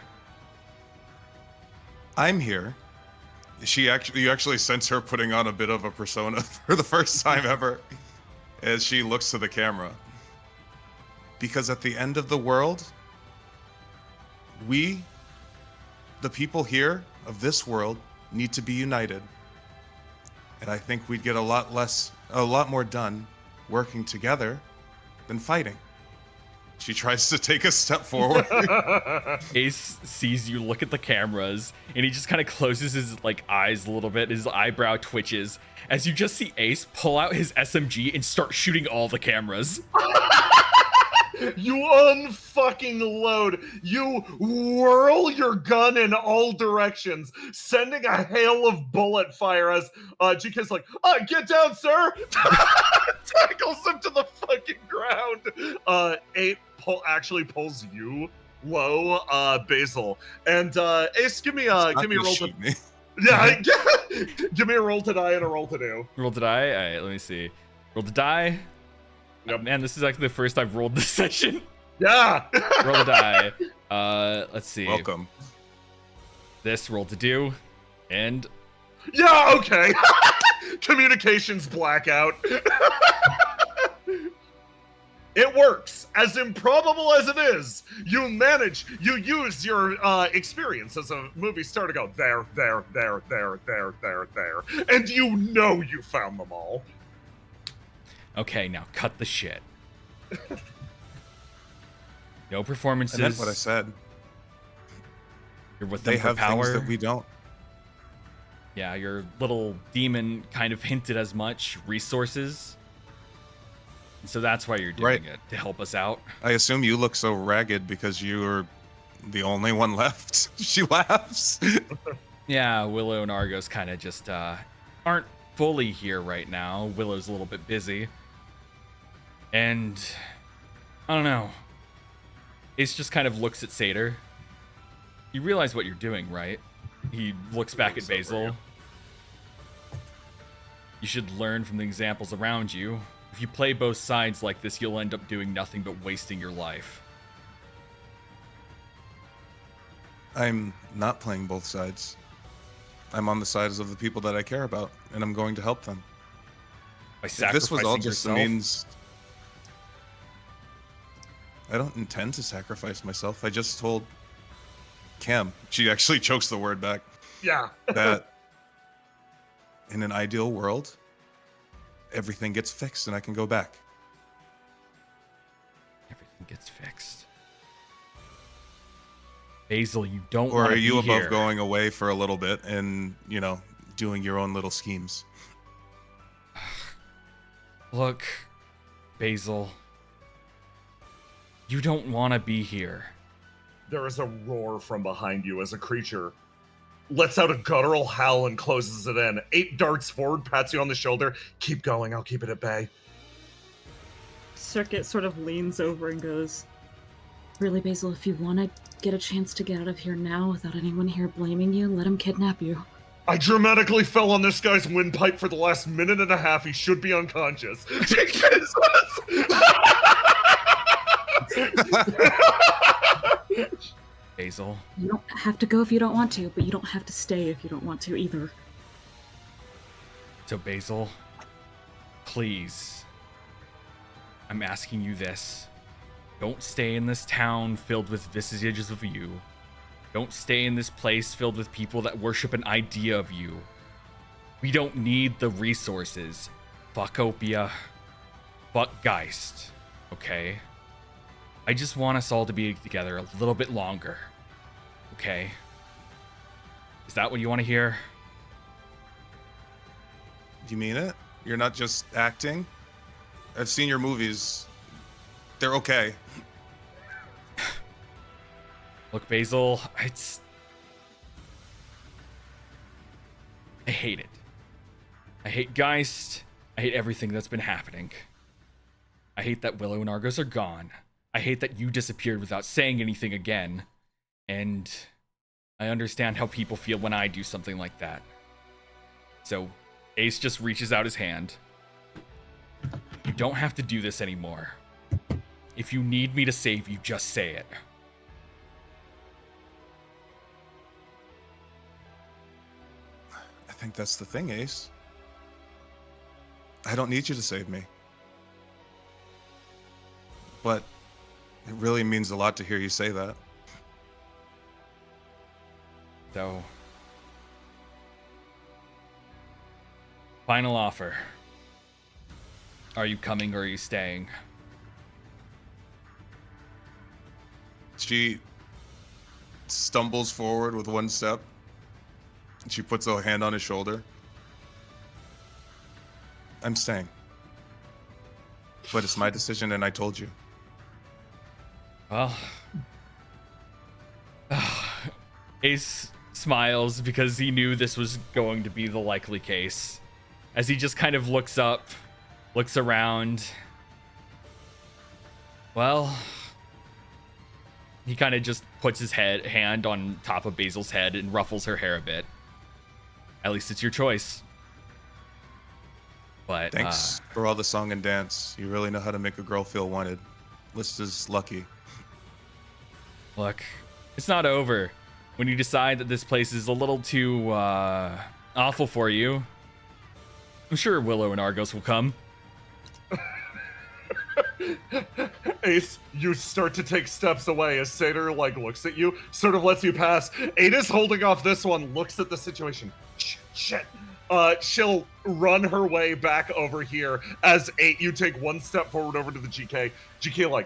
I'm here. You actually sense her putting on a bit of a persona for the first time ever as she looks to the camera. Because at the end of the world, we, the people here of this world, need to be united. And I think we'd get a lot more done working together than fighting. She tries to take a step forward. Ace sees you look at the cameras, and he just kind of closes his eyes a little bit. His eyebrow twitches as you just see Ace pull out his SMG and start shooting all the cameras. You unfucking load. You whirl your gun in all directions, sending a hail of bullet fire as GK's like, get down, sir! Tackles him to the fucking ground. 8 actually pulls you low, Basil. And Ace, give me a roll to... Yeah, give me a roll to die and a roll to do. Roll to die? Alright, let me see. Roll to die. Yep. Man, this is actually the first I've rolled this session. Yeah. Roll to die. Let's see. Welcome. This roll to do. And yeah, okay. Communications blackout. It works. As improbable as it is, you use your experience as a movie star to go there, and you found them all. okay, now cut the shit. No performances. I meant what I said. You're with They them for have power. things that we don't. Yeah, your little demon kind of hinted as much. Resources. And so that's why you're doing it, to help us out. I assume you look so ragged because you're the only one left. She laughs. Yeah, Willow and Argos kind of just aren't fully here right now. Willow's a little bit busy. And I don't know. Ace just kind of looks at Seder. You realize what you're doing, right? He looks back at Basil. You should learn from the examples around you. If you play both sides like this, you'll end up doing nothing but wasting your life. I'm not playing both sides. I'm on the sides of the people that I care about, and I'm going to help them. By If sacrificing this was all just the yourself? means... I don't intend to sacrifice myself. I just told Cam, she actually chokes the word back, Yeah. that in an ideal world, everything gets fixed and I can go back. Everything gets fixed. Basil, you don't Or want are to you be above here. going away for a little bit and, doing your own little schemes? Look, Basil. You don't want to be here. There is a roar from behind you as a creature lets out a guttural howl and closes it in. 8 darts forward, pats you on the shoulder. Keep going, I'll keep it at bay. Circuit sort of leans over and goes, Really, Basil, if you want to get a chance to get out of here now without anyone here blaming you, let him kidnap you. I dramatically fell on this guy's windpipe for the last minute and a half. He should be unconscious. Basil. You don't have to go if you don't want to, but you don't have to stay if you don't want to either. So, Basil, please, I'm asking you this. Don't stay in this town filled with visages of you. Don't stay in this place filled with people that worship an idea of you. We don't need the resources. Fuck OPIA. Fuck Geist. Okay? I just want us all to be together a little bit longer. Okay? Is that what you want to hear? Do you mean it? You're not just acting? I've seen your movies. They're okay. Look, Basil, I hate it. I hate Geist. I hate everything that's been happening. I hate that Willow and Argos are gone. I hate that you disappeared without saying anything again. And I understand how people feel when I do something like that. So, Ace just reaches out his hand. You don't have to do this anymore. If you need me to save you, just say it. I think that's the thing, Ace. I don't need you to save me. But it really means a lot to hear you say that. So, final offer. Are you coming or are you staying? She stumbles forward with one step. She puts a hand on his shoulder. I'm staying. But it's my decision, and I told you. Well, Ace smiles because he knew this was going to be the likely case. As he just kind of looks up, looks around. Well, he kind of just puts his hand on top of Basil's head and ruffles her hair a bit. At least it's your choice. But Thanks for all the song and dance. You really know how to make a girl feel wanted. Lista's lucky. Look, it's not over. When you decide that this place is a little too awful for you, I'm sure Willow and Argos will come. Ace, you start to take steps away as Seder looks at you, sort of lets you pass. Ada's holding off this one, looks at the situation. Shit. She'll run her way back over here as you take one step forward over to the GK. GK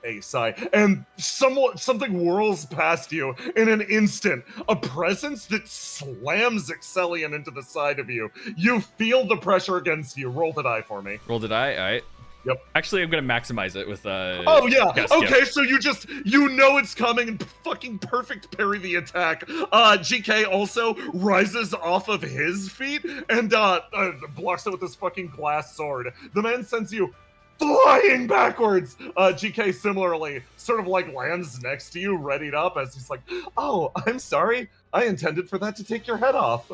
a sigh, and something whirls past you in an instant. A presence that slams Excellion into the side of you. You feel the pressure against you. Roll the die for me. Roll the die? All right. Yep. Actually, I'm going to maximize it with oh, yeah. Yes, okay, yes. so you know it's coming and fucking perfect parry the attack. GK also rises off of his feet and blocks it with his fucking glass sword. The man sends you flying backwards. GK similarly sort of lands next to you, readied up as he's like, oh, I'm sorry. I intended for that to take your head off.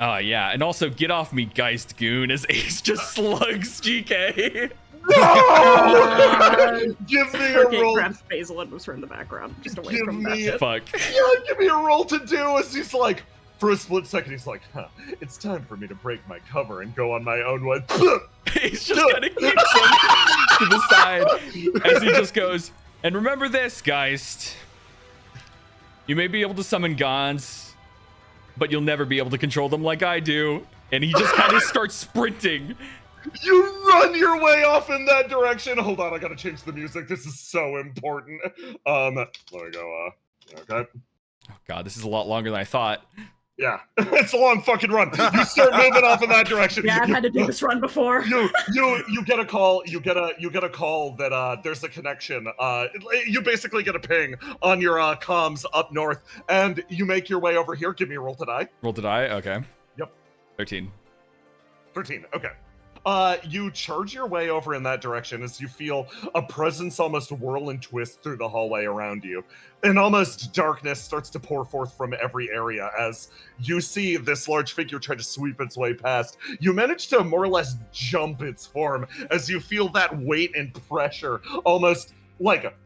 Oh, yeah. And also, get off me, Geist Goon, as Ace just slugs GK. No! Give me a roll. Grabs Basil and moves her in the background, just away Give from me that. Fuck. Yeah, give me a roll to do as he's like, for a split second, he's like, it's time for me to break my cover and go on my own way. He's just kind of kicks him to the side as he just goes, and remember this, Geist. You may be able to summon gods, but you'll never be able to control them like I do. And he just kind of starts sprinting. You run your way off in that direction. Hold on, I gotta change the music. This is so important. There we go. Okay. Oh god, this is a lot longer than I thought. Yeah, it's a long fucking run. You start moving off in that direction. Yeah, I've had to do this run before. You get a call. You get a call that there's a connection. You basically get a ping on your comms up north, and you make your way over here. Give me a roll to die. Roll to die. Okay. Yep. 13. 13. Okay. You charge your way over in that direction as you feel a presence almost whirl and twist through the hallway around you. And almost darkness starts to pour forth from every area as you see this large figure try to sweep its way past. You manage to more or less jump its form as you feel that weight and pressure almost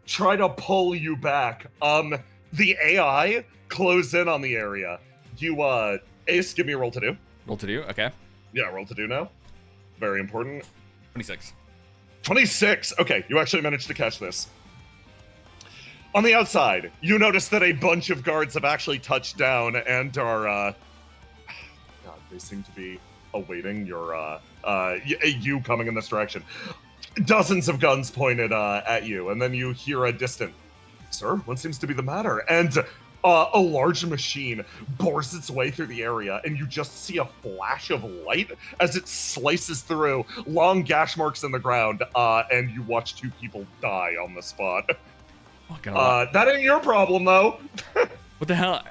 try to pull you back. The AI close in on the area. You, Ace, give me a roll to do. Roll to do. Okay. Yeah, roll to do now. Very important. 26. 26. Okay, you actually managed to catch this. On the outside, you notice that a bunch of guards have actually touched down and are, God, they seem to be awaiting your, you coming in this direction. Dozens of guns pointed at you, and then you hear a distant, "Sir, what seems to be the matter?" And a large machine bores its way through the area, and you just see a flash of light as it slices through, long gash marks in the ground, and you watch 2 people die on the spot. That ain't your problem, though. What the hell?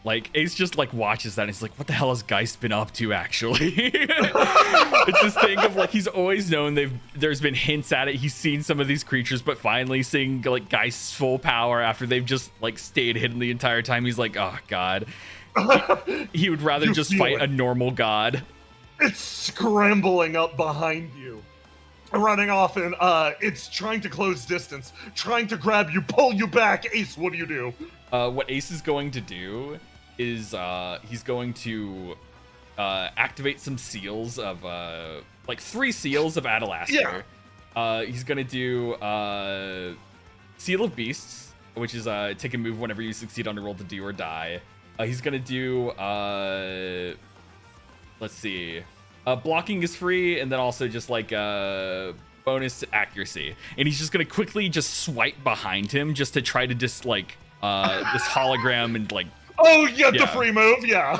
Like, Ace just, like, watches that and he's like, what the hell has Geist been up to, actually? It's this thing of, like, he's always known there's been hints at it. He's seen some of these creatures, but finally seeing, like, Geist's full power after they've just, like, stayed hidden the entire time, he's like, oh, God. He would rather just fight a normal god. It's scrambling up behind you, running off, and it's trying to close distance, trying to grab you, pull you back. Ace, what do you do? What Ace is going to do is he's going to activate some seals of like 3 seals of Adalaster. Yeah. He's gonna do Seal of Beasts, which is take a move whenever you succeed on a roll to do or die. He's gonna do let's see, blocking is free, and then also just like bonus accuracy. And he's just gonna quickly just swipe behind him just to try to just like this hologram and like. Oh, yeah, the free move, yeah.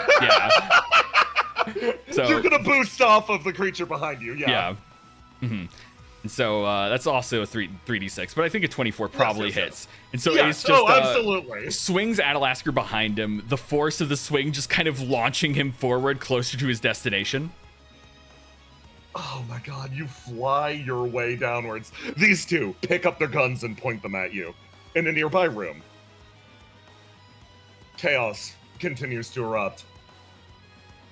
So you're gonna boost off of the creature behind you, yeah. And so that's also a 3d6, but I think a 24 probably hits. And so Ace just absolutely swings Adalasker behind him, the force of the swing just kind of launching him forward closer to his destination. Oh my god, you fly your way downwards. These two pick up their guns and point them at you. In a nearby room, chaos continues to erupt.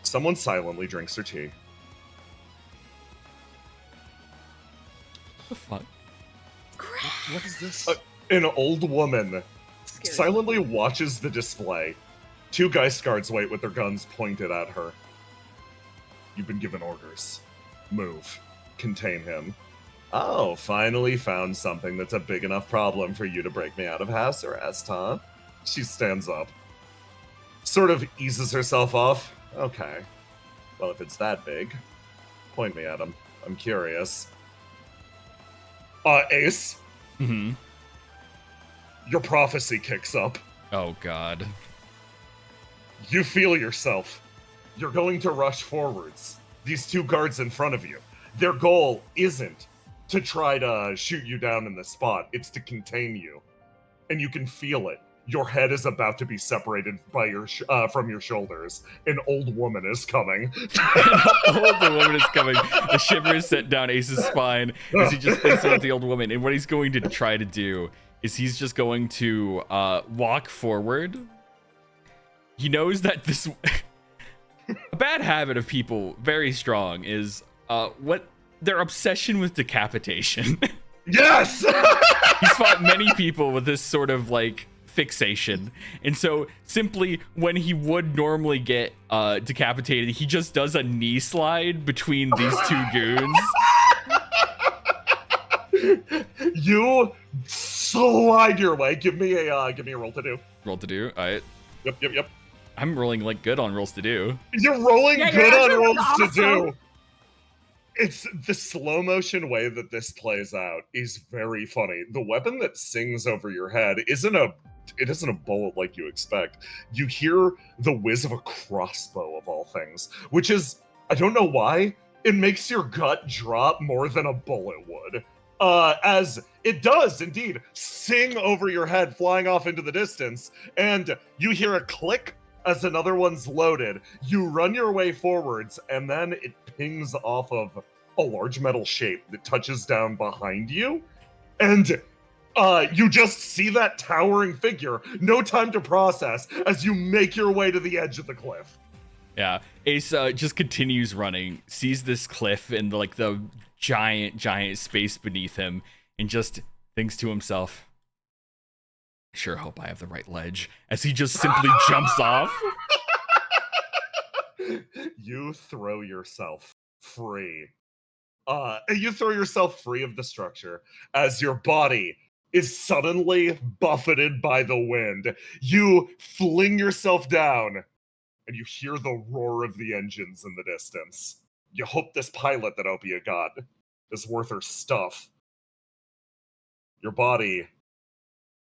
Someone silently drinks their tea. What the fuck? What is this? An old woman Scares silently watches the display. 2 Geist guards wait with their guns pointed at her. You've been given orders. Move. Contain him. Oh, finally found something that's a big enough problem for you to break me out of house arrest, huh? She stands up. Sort of eases herself off. Okay. Well, if it's that big, point me at him. I'm curious. Ace? Mm-hmm. Your prophecy kicks up. Oh, God. You feel yourself. You're going to rush forwards. These 2 guards in front of you. Their goal isn't to try to shoot you down in the spot. It's to contain you. And you can feel it. Your head is about to be separated by your from your shoulders. An old woman is coming. An old woman is coming. A shiver is set down Ace's spine as he just thinks about the old woman. And what he's going to try to do is he's just going to walk forward. He knows that this... a bad habit of people, very strong, is what their obsession with decapitation. Yes! He's fought many people with this sort of like fixation, and so simply when he would normally get decapitated, he just does a knee slide between these 2 goons. You slide your way. Give me a roll to do. Roll to do. All right. Yep. I'm rolling like good on rolls to do. You're rolling good on rolls awesome. to do. It's the slow motion way that this plays out is very funny. The weapon that sings over your head isn't a bullet like you expect. You hear the whiz of a crossbow of all things, which is, I don't know why, it makes your gut drop more than a bullet would. As it does indeed sing over your head, flying off into the distance, and you hear a click as another one's loaded. You run your way forwards, and then it pings off of a large metal shape that touches down behind you, and you just see that towering figure. No time to process as you make your way to the edge of the cliff. Yeah, Ace just continues running, sees this cliff and like the giant space beneath him, and just thinks to himself, I sure hope I have the right ledge, as he just simply jumps off. You throw yourself free. You throw yourself free of the structure as your body is suddenly buffeted by the wind. You fling yourself down, and you hear the roar of the engines in the distance. You hope this pilot that OPIA got is worth her stuff. Your body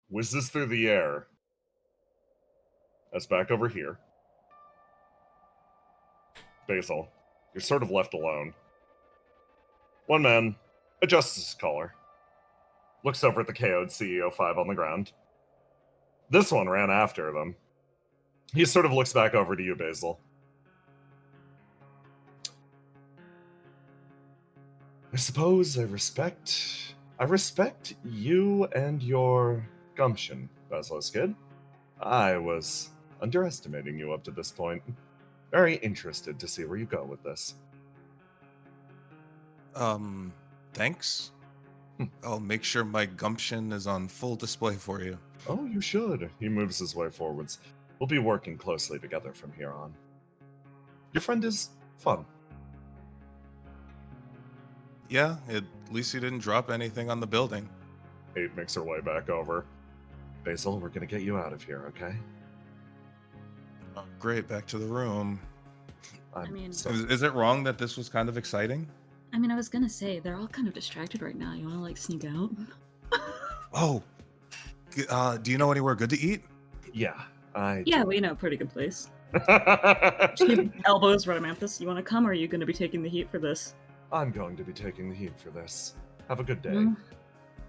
whizzes through the air. As back over here, Basil, you're sort of left alone. One man adjusts his collar, looks over at the KO'd CEO 5 on the ground. This one ran after them. He sort of looks back over to you, Basil. I suppose I respect you and your gumption, Basilisk Kid. I was underestimating you up to this point. Very interested to see where you go with this. Thanks. I'll make sure my gumption is on full display for you. Oh, you should. He moves his way forwards. We'll be working closely together from here on. Your friend is fun. Yeah, at least you didn't drop anything on the building. Kate makes her way back over. Basil, we're gonna get you out of here, okay? Oh, great, back to the room. Is it wrong that this was kind of exciting? I mean, I was gonna say, they're all kind of distracted right now. You wanna, like, sneak out? Oh, do you know anywhere good to eat? Yeah, Yeah, we know a pretty good place. She elbows Rhodomanthus. You wanna come, or are you gonna be taking the heat for this? I'm going to be taking the heat for this. Have a good day. Well,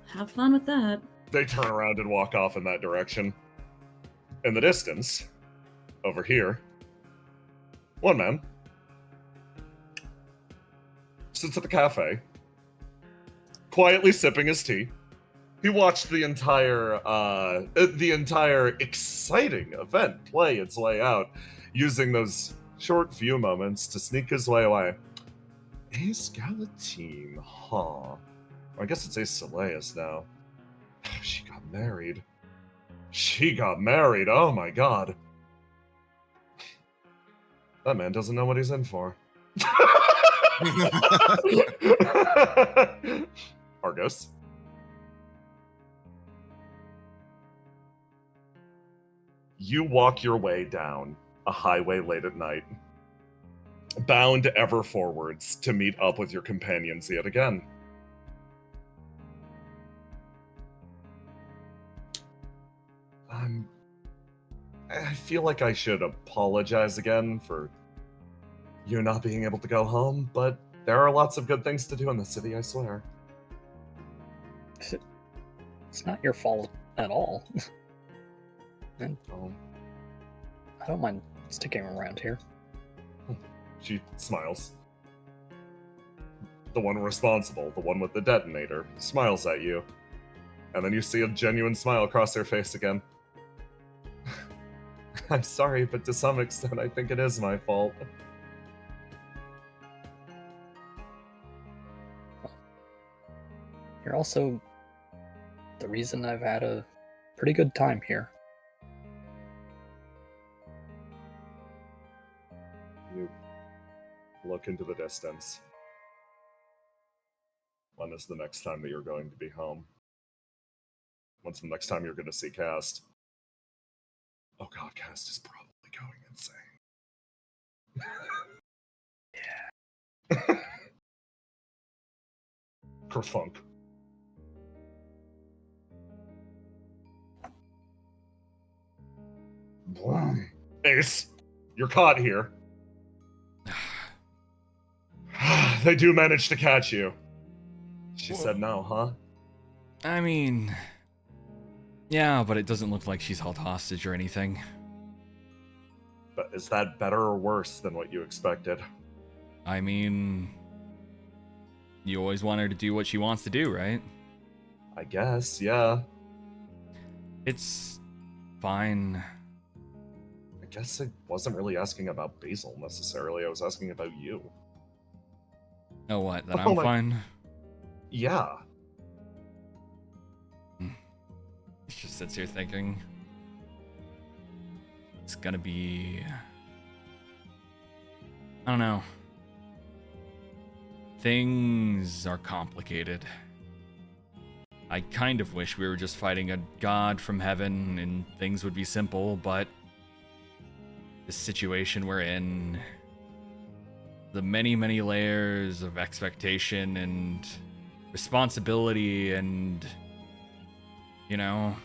have fun with that. They turn around and walk off in that direction. In the distance, over here, one man sits at the cafe, quietly sipping his tea. He watched the entire exciting event play its way out, using those short few moments to sneak his way away. Ace Galatine, huh? Or I guess it's Ace Seleus now. She got married. Oh my god. That man doesn't know what he's in for. Argos. You walk your way down a highway late at night, bound ever forwards to meet up with your companions yet again. I feel like I should apologize again for you not being able to go home, but there are lots of good things to do in the city, I swear. It's not your fault at all. And I don't mind sticking around here. She smiles. The one responsible, the one with the detonator, smiles at you. And then you see a genuine smile cross her face again. I'm sorry, but to some extent, I think it is my fault. You're also the reason I've had a pretty good time here. You look into the distance. When is the next time that you're going to be home? When's the next time you're going to see Cast? Oh god, Cast is probably going insane. Yeah. Kerfunk. Ace, you're caught here. They do manage to catch you. She said no, huh? I mean, yeah, but it doesn't look like she's held hostage or anything. But is that better or worse than what you expected? I mean, you always want her to do what she wants to do, right? I guess, yeah. It's fine. I guess I wasn't really asking about Basil necessarily. I was asking about you. Oh, what? That I'm fine? Yeah. She just sits here thinking. It's gonna be... I don't know. Things are complicated. I kind of wish we were just fighting a god from heaven and things would be simple, but the situation we're in, the many, many layers of expectation and responsibility and, you know,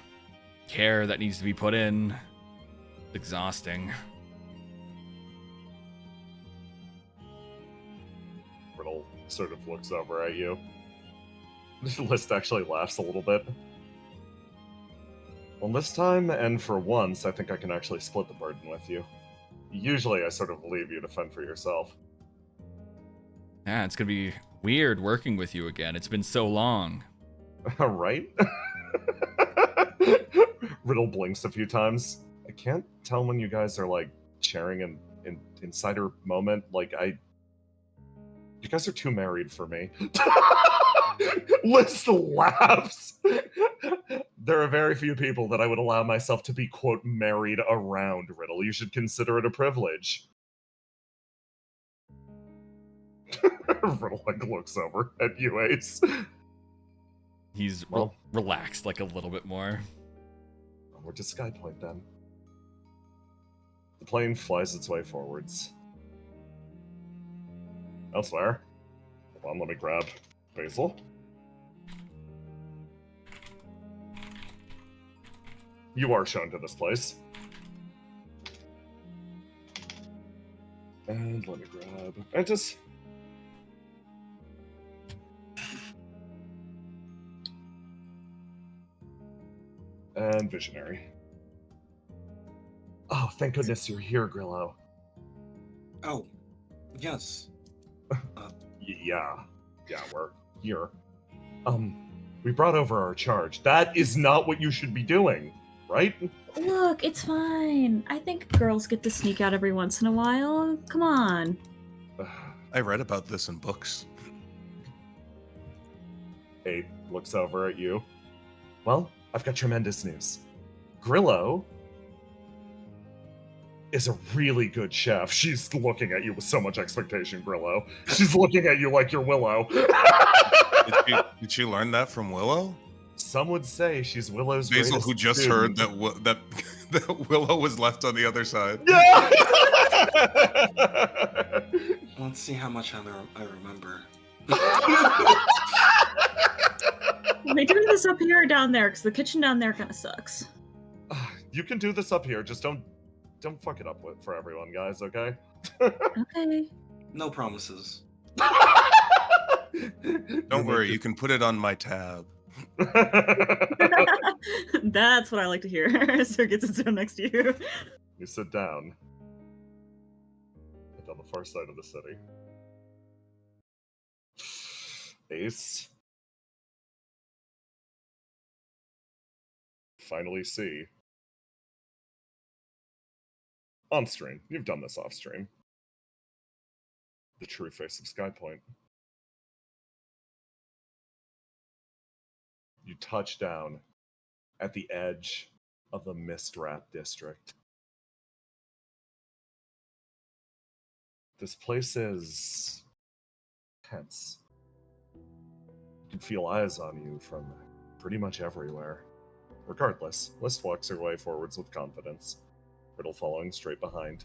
care that needs to be put in, it's exhausting. Riddle sort of looks over at you. List actually laughs a little bit. Well, this time, and for once, I think I can actually split the burden with you. Usually I sort of leave you to fend for yourself. Yeah, it's gonna be weird working with you again. It's been so long. Right? Riddle blinks a few times. I can't tell when you guys are, like, sharing an insider moment. Like, you guys are too married for me. Liz laughs. There are very few people that I would allow myself to be, quote, married around, Riddle. You should consider it a privilege. Riddle, like, looks over at you, Ace. He's Well, relaxed, like, a little bit more. we're to Sky Point, then. The plane flies its way forwards. Elsewhere. Hold on, let me grab Basil. You are shown to this place. And let me grab Antis. And Visionary. Oh, thank goodness you're here, Grillo. Oh, yes. Yeah, we're here. We brought over our charge. That is not what you should be doing, right? Look, it's fine. I think girls get to sneak out every once in a while. Come on. I read about this in books. Abe looks over at you. Well, I've got tremendous news. Grillo is a really good chef. She's looking at you with so much expectation, Grillo. She's looking at you like you're Willow. Did she learn that from Willow? Some would say she's Willow's Basil, greatest who just student. heard that that Willow was left on the other side. Yeah! Let's see how much I remember. Are they doing this up here or down there? Because the kitchen down there kind of sucks. You can do this up here. Just don't fuck it up for everyone, guys. Okay? Okay. No promises. Don't worry, you can put it on my tab. That's what I like to hear. So it gets its own next to you. You sit down. It's on the far side of the city. Ace. Finally see. On stream. You've done this off stream. The true face of Skypoint. You touch down at the edge of the Mistwrap district. This place is tense. You can feel eyes on you from pretty much everywhere. Regardless, List walks her way forwards with confidence, Riddle following straight behind.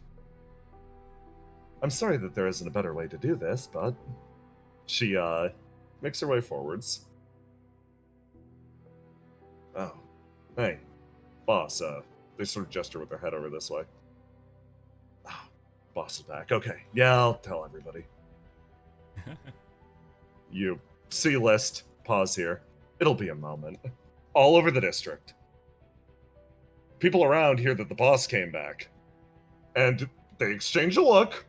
I'm sorry that there isn't a better way to do this, but she makes her way forwards. Oh, hey, boss, they sort of gesture with their head over this way. Oh, boss is back. Okay, yeah, I'll tell everybody. You see List, pause here. It'll be a moment. All over the district. People around hear that the boss came back. And they exchange a look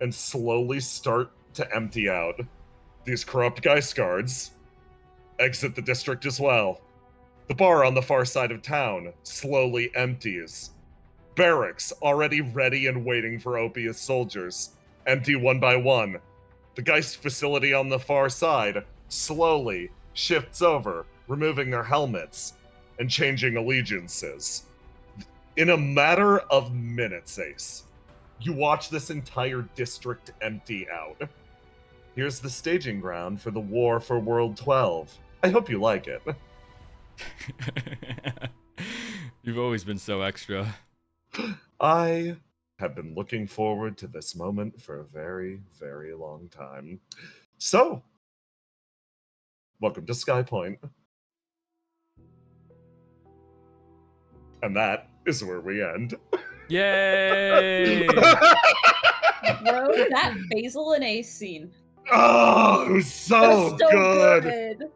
and slowly start to empty out. These corrupt Geist guards exit the district as well. The bar on the far side of town slowly empties. Barracks, already ready and waiting for OPIA soldiers, empty one by one. The Geist facility on the far side slowly shifts over, removing their helmets and changing allegiances. In a matter of minutes, Ace, you watch this entire district empty out. Here's the staging ground for the war for World 12. I hope you like it. You've always been so extra. I have been looking forward to this moment for a very, very long time. So, welcome to Sky Point. And that is where we end. Yay! Bro, that Basil and Ace scene. Oh, it was so, That was so good. good.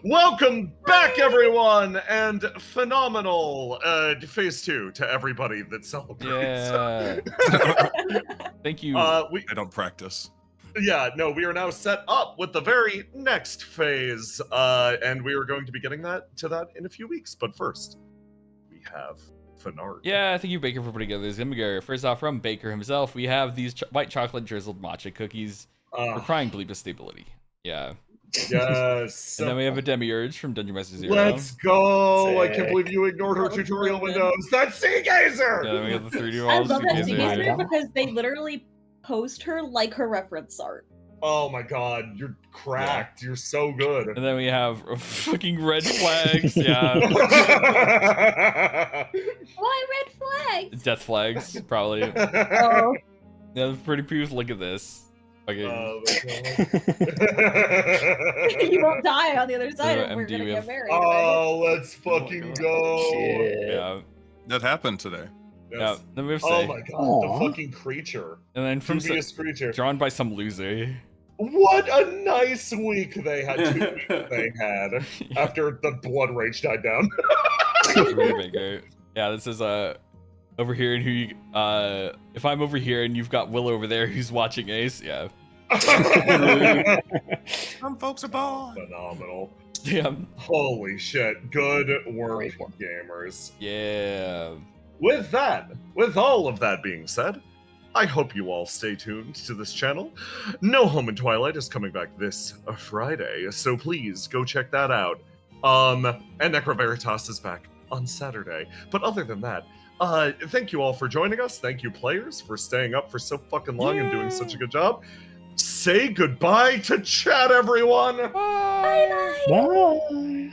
Welcome back, everyone, and phenomenal phase 2 to everybody that celebrates. Yeah. Thank you. I don't practice. Yeah, no, we are now set up with the very next phase, and we are going to be getting to that in a few weeks. But first, we have Fenard. Yeah, thank you, Baker, for putting together this Gimmigar. First off, from Baker himself, we have these white chocolate drizzled matcha cookies for crying bleep of stability. Yeah. Yes. And then we have a Demiurge from Dungeon Master Zero. Let's go! I can't Sick. believe you ignored her tutorial windows. That's Sea Gazer! Yeah, then we have the 3D I walls. love that Gazer. Gazer because they literally post her like her reference art. Oh my god, you're cracked. You're so good. And then we have fucking red flags. Yeah. Why red flags? Death flags, probably. Oh, Yeah, pretty please look at this. Okay. Oh my you won't die on the other side Oh, if we're MD, gonna we get have- married. Oh, let's fucking go. Shit. Yeah. That happened today. Yeah. Yes. Then we have Oh Say. my god, Aw. the fucking creature. And then from Dubious creature. drawn by some loser. What a nice week they had. 2 weeks they had after the blood rage died down. Really big, yeah, this is over here and who you, if I'm over here and you've got Will over there who's watching Ace, yeah. Some folks are born. Phenomenal. Damn. Holy shit. Good work, Great work. gamers. Yeah. With all of that being said, I hope you all stay tuned to this channel. No Home in Twilight is coming back this Friday, so please go check that out. And Necro Veritas is back on Saturday. But other than that, thank you all for joining us. Thank you, players, for staying up for so fucking long and doing such a good job. Say goodbye to chat, everyone! Bye. Bye.